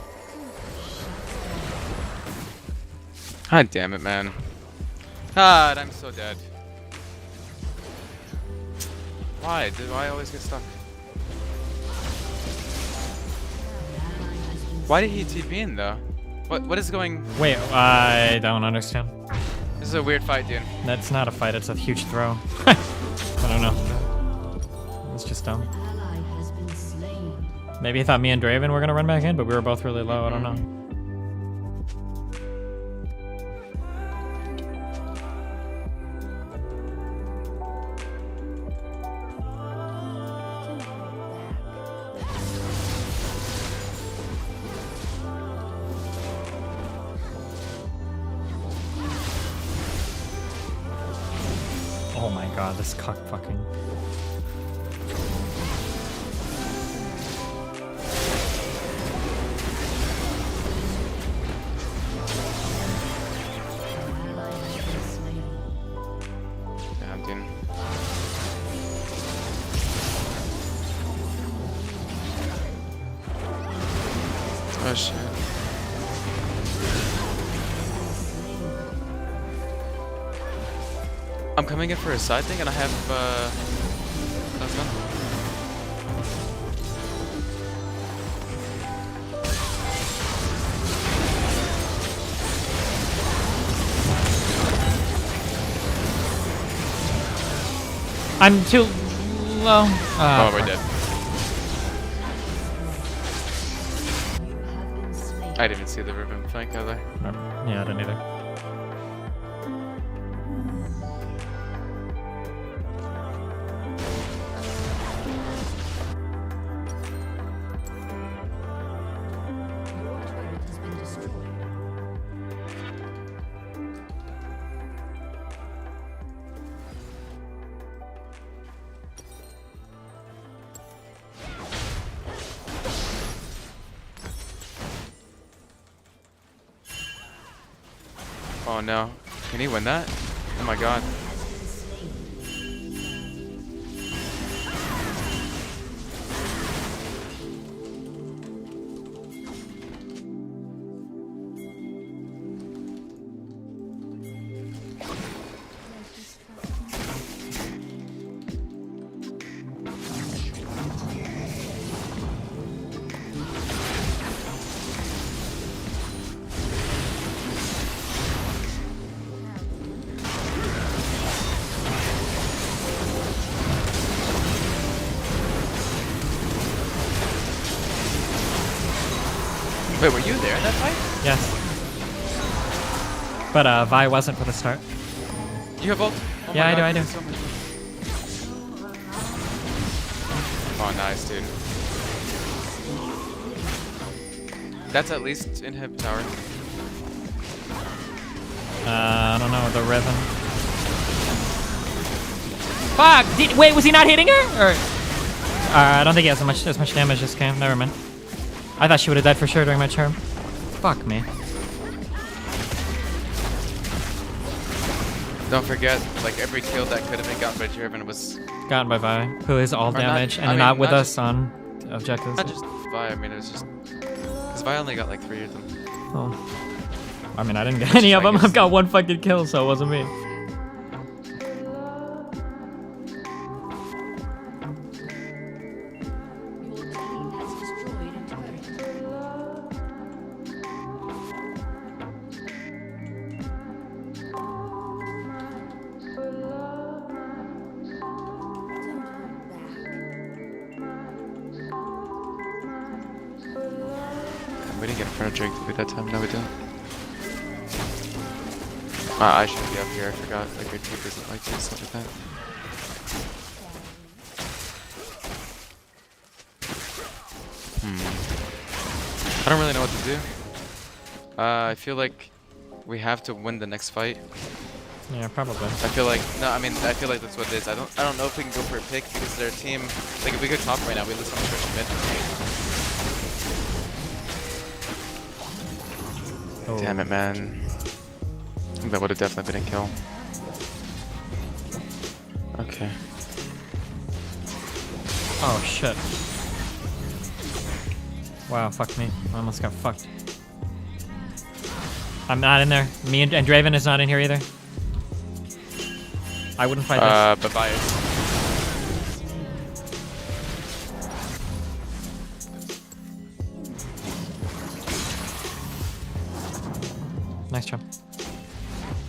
God damn it, man. God, I'm so dead. Why? Do I always get stuck? Why did he TP in though? What is going? Wait, I don't understand. This is a weird fight, dude. That's not a fight. It's a huge throw. I don't know. It's just dumb. Maybe he thought me and Draven were gonna run back in, but we were both really low. I don't know. Oh my god, this cock fucking. Damn, dude. Oh shit. I'm coming in for a side thing and I have that's done. I'm too low. Oh, we're dead. I didn't even see the ribbon flank either. Yeah, I didn't either. Oh no. Can he win that? Oh my god. Wait, were you there in that fight? Yes. But Vi wasn't for the start. You have ult? Oh Yeah, my I god, do. so much. Oh, nice, dude. That's at least inhib tower. I don't know, the Riven. Fuck! Wait, was he not hitting her? Or I don't think he has as much damage this game. Never mind. I thought she would have died for sure during my charm. Fuck me. Don't forget, like every kill that could have been gotten by Driven was Gotten by Vi, who is all Or not- damage I and mean, not with not us on objectives. not just Vi. I mean, it was just because Vi only got like 3 of them. Oh. I mean, I didn't get any of them. I've got one fucking kill, so it wasn't me. We didn't get in front of Drake at that time. No, we didn't. I should be up here. I forgot. Like, our team doesn't like doing stuff like that. I don't really know what to do. I feel like we have to win the next fight. Yeah, probably. I feel like I feel like that's what it is. I don't know if we can go for a pick because their team, like, if we go top right now, we lose so much rush mid. Oh. Damn it, man. I think that would have definitely been a kill. Okay. Oh shit. Wow, fuck me. I almost got fucked. I'm not in there. Me and Draven is not in here either. I wouldn't fight this. But bias. Nice job.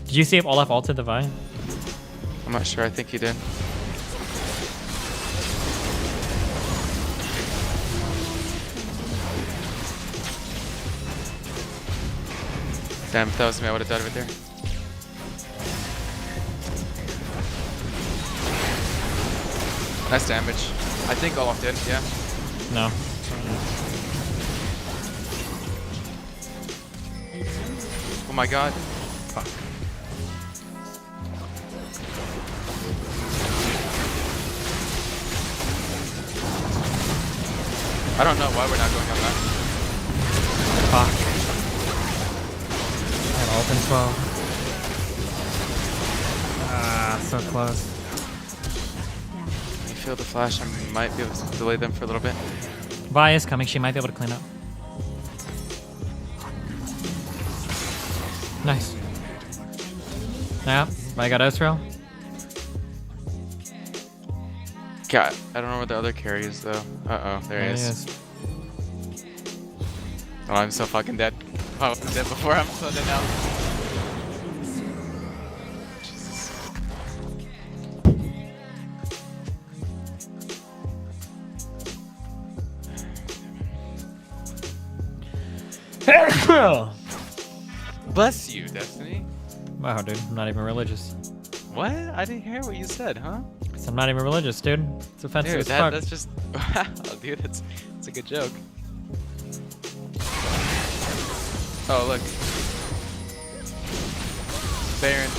Did you see if Olaf ulted the Vi? I'm not sure. I think he did. Damn, if that was me, I would have died right there. Nice damage. I think Olaf did, yeah. No. Oh my god. Fuck. I don't know why we're not going on that. Fuck. That opens well. Ah, so close. I feel the flash. I might be able to delay them for a little bit. Vi is coming. She might be able to clean up. Nice. Yeah, I got Ezreal. God, I don't know where the other carry is though. Uh-oh, there he is. Oh, I'm so fucking dead. I was dead before, I'm so dead now. Jesus. Bless you, Destiny. Wow, dude, I'm not even religious. What? I didn't hear what you said, huh? I'm not even religious, dude. It's offensive Dude, as fuck. that's just... Wow, dude, it's a good joke. Oh, look. Baron.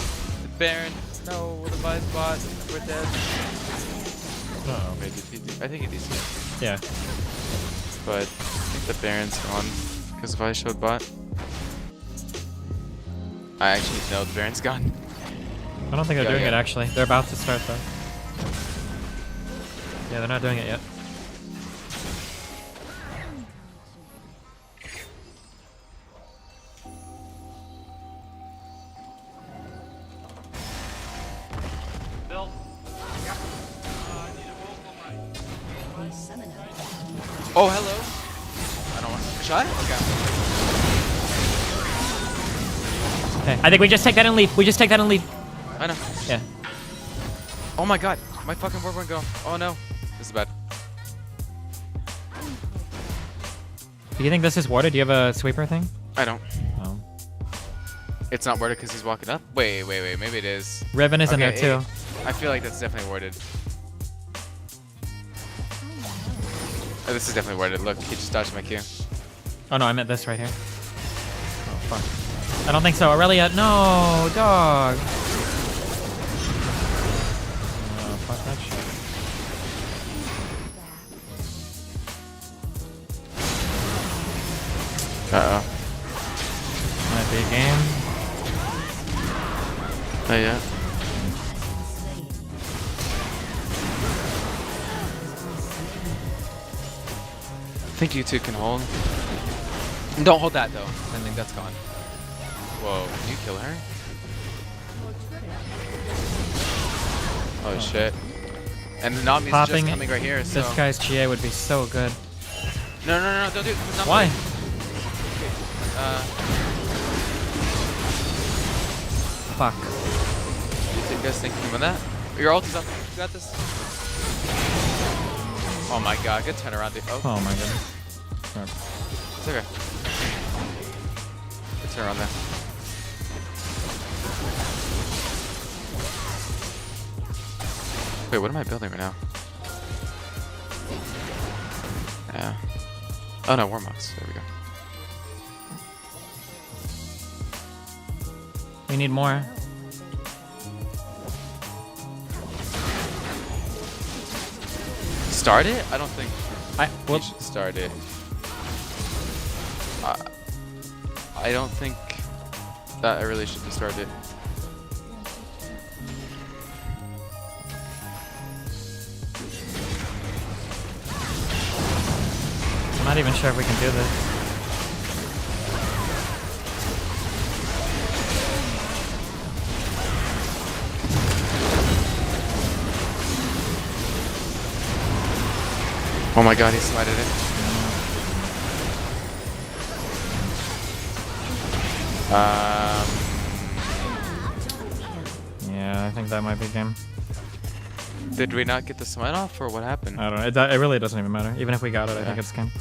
Baron. No, the Vi's bot. We're dead. Uh-oh. I think it is. Yeah. But I think the Baron's gone because Vi showed bot. I actually know the Baron's gone. I don't think they're doing it, actually. They're about to start, though. Yeah, they're not doing it yet. Bill. Oh, hello. I don't want to shot. Okay. Okay, I think we just take that and leave. We just take that and leave. I know. Yeah. Oh my god, my fucking word won't go. Oh no, this is bad. Do you think this is warded? Do you have a sweeper thing? I don't. Oh. It's not warded because he's walking up? Wait, maybe it is. Riven is in there too. I feel like that's definitely warded. Oh, this is definitely warded. Look, he just dodged my Q. Oh no, I meant this right here. Oh fuck. I don't think so. Aurelia, no, dog. Oh, fuck that shit. Uh-oh. Might be a game. Oh yeah. I think you two can hold. Don't hold that though. I think that's gone. Whoa, can you kill her? Oh shit. And the Nami's just coming right here, so... This guy's GA would be so good. No, don't do it. Why? Fuck. You guys think you can win that? Your ult is up. You got this. Oh my god, good turnaround, dude. Oh my goodness. It's okay. turn around there. Wait, what am I building right now? Yeah. Oh no, Warmox. There we go. We need more. Start it? I don't think we whoops. should start it. I don't think that I really should start it. I'm not even sure if we can do this. Oh my god, he smited it. Yeah, I think that might be game. Did we not get the smite off, or what happened? I don't know. It really doesn't even matter. Even if we got it, I think it's game.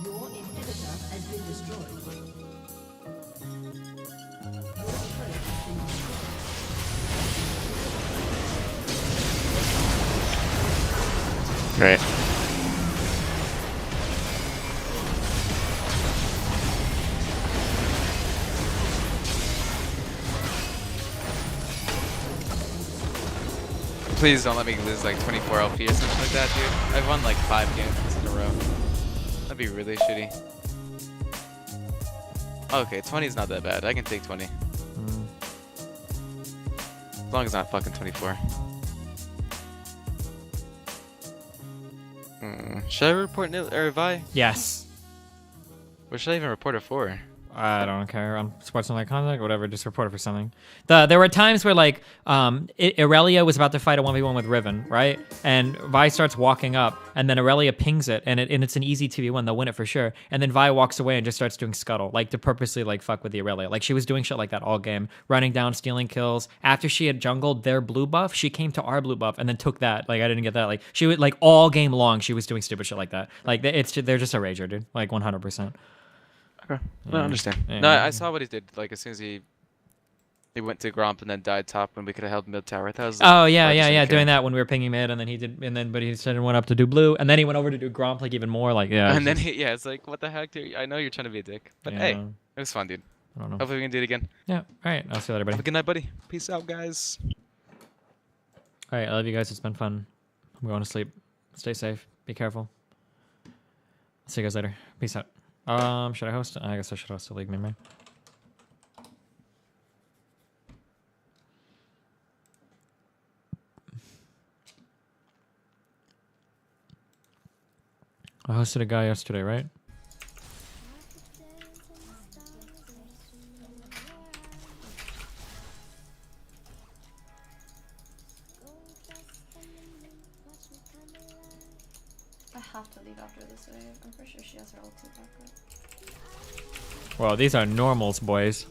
Your inhibitor has been destroyed. Great. Please don't let me lose like 24 LP or something like that, dude. I've won like 5 games in a row. That'd be really shitty. Okay, 20 is not that bad. I can take 20. As long as it's not fucking 24. Should I report or Vi? Yes. What should I even report it for? I don't care. On sportsmanlike conduct, whatever. Just report it for something. There were times where like Aurelia was about to fight a 1v1 with Riven, right? And Vi starts walking up, and then Aurelia pings it, and it's an easy 2v1. They'll win it for sure. And then Vi walks away and just starts doing scuttle, like to purposely like fuck with the Aurelia. Like she was doing shit like that all game, running down, stealing kills. After she had jungled their blue buff, she came to our blue buff and then took that. Like I didn't get that. Like she would like all game long, she was doing stupid shit like that. Like they're just a rager, dude. Like 100%. Okay. No, I understand. Yeah. No, I saw what he did. Like as soon as he went to Gromp and then died top when we could have held mid tower. That was. Oh yeah, doing that when we were pinging mid, and then he did, but he said he went up to do blue, and then he went over to do Gromp like even more, like yeah. And then it's like, what the heck, dude? I know you're trying to be a dick, but hey, it was fun, dude. I don't know. Hopefully we can do it again. Yeah. All right. I'll see you later, buddy. Have a good night, buddy. Peace out, guys. All right. I love you guys. It's been fun. I'm going to sleep. Stay safe. Be careful. See you guys later. Peace out. Should I host? I guess I should host a league, maybe. I hosted a guy yesterday, right? I have to leave after this wave. I'm pretty sure she has her ulti back up. Well, these are normals, boys.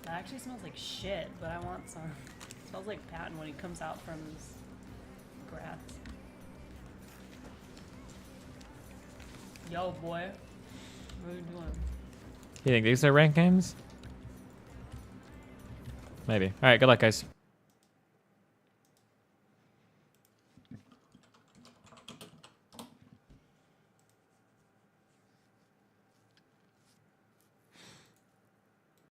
That actually smells like shit, but I want some. It smells like Patton when he comes out from his grass. Yo, boy. What are you doing? You think these are ranked games? Maybe. All right, good luck, guys.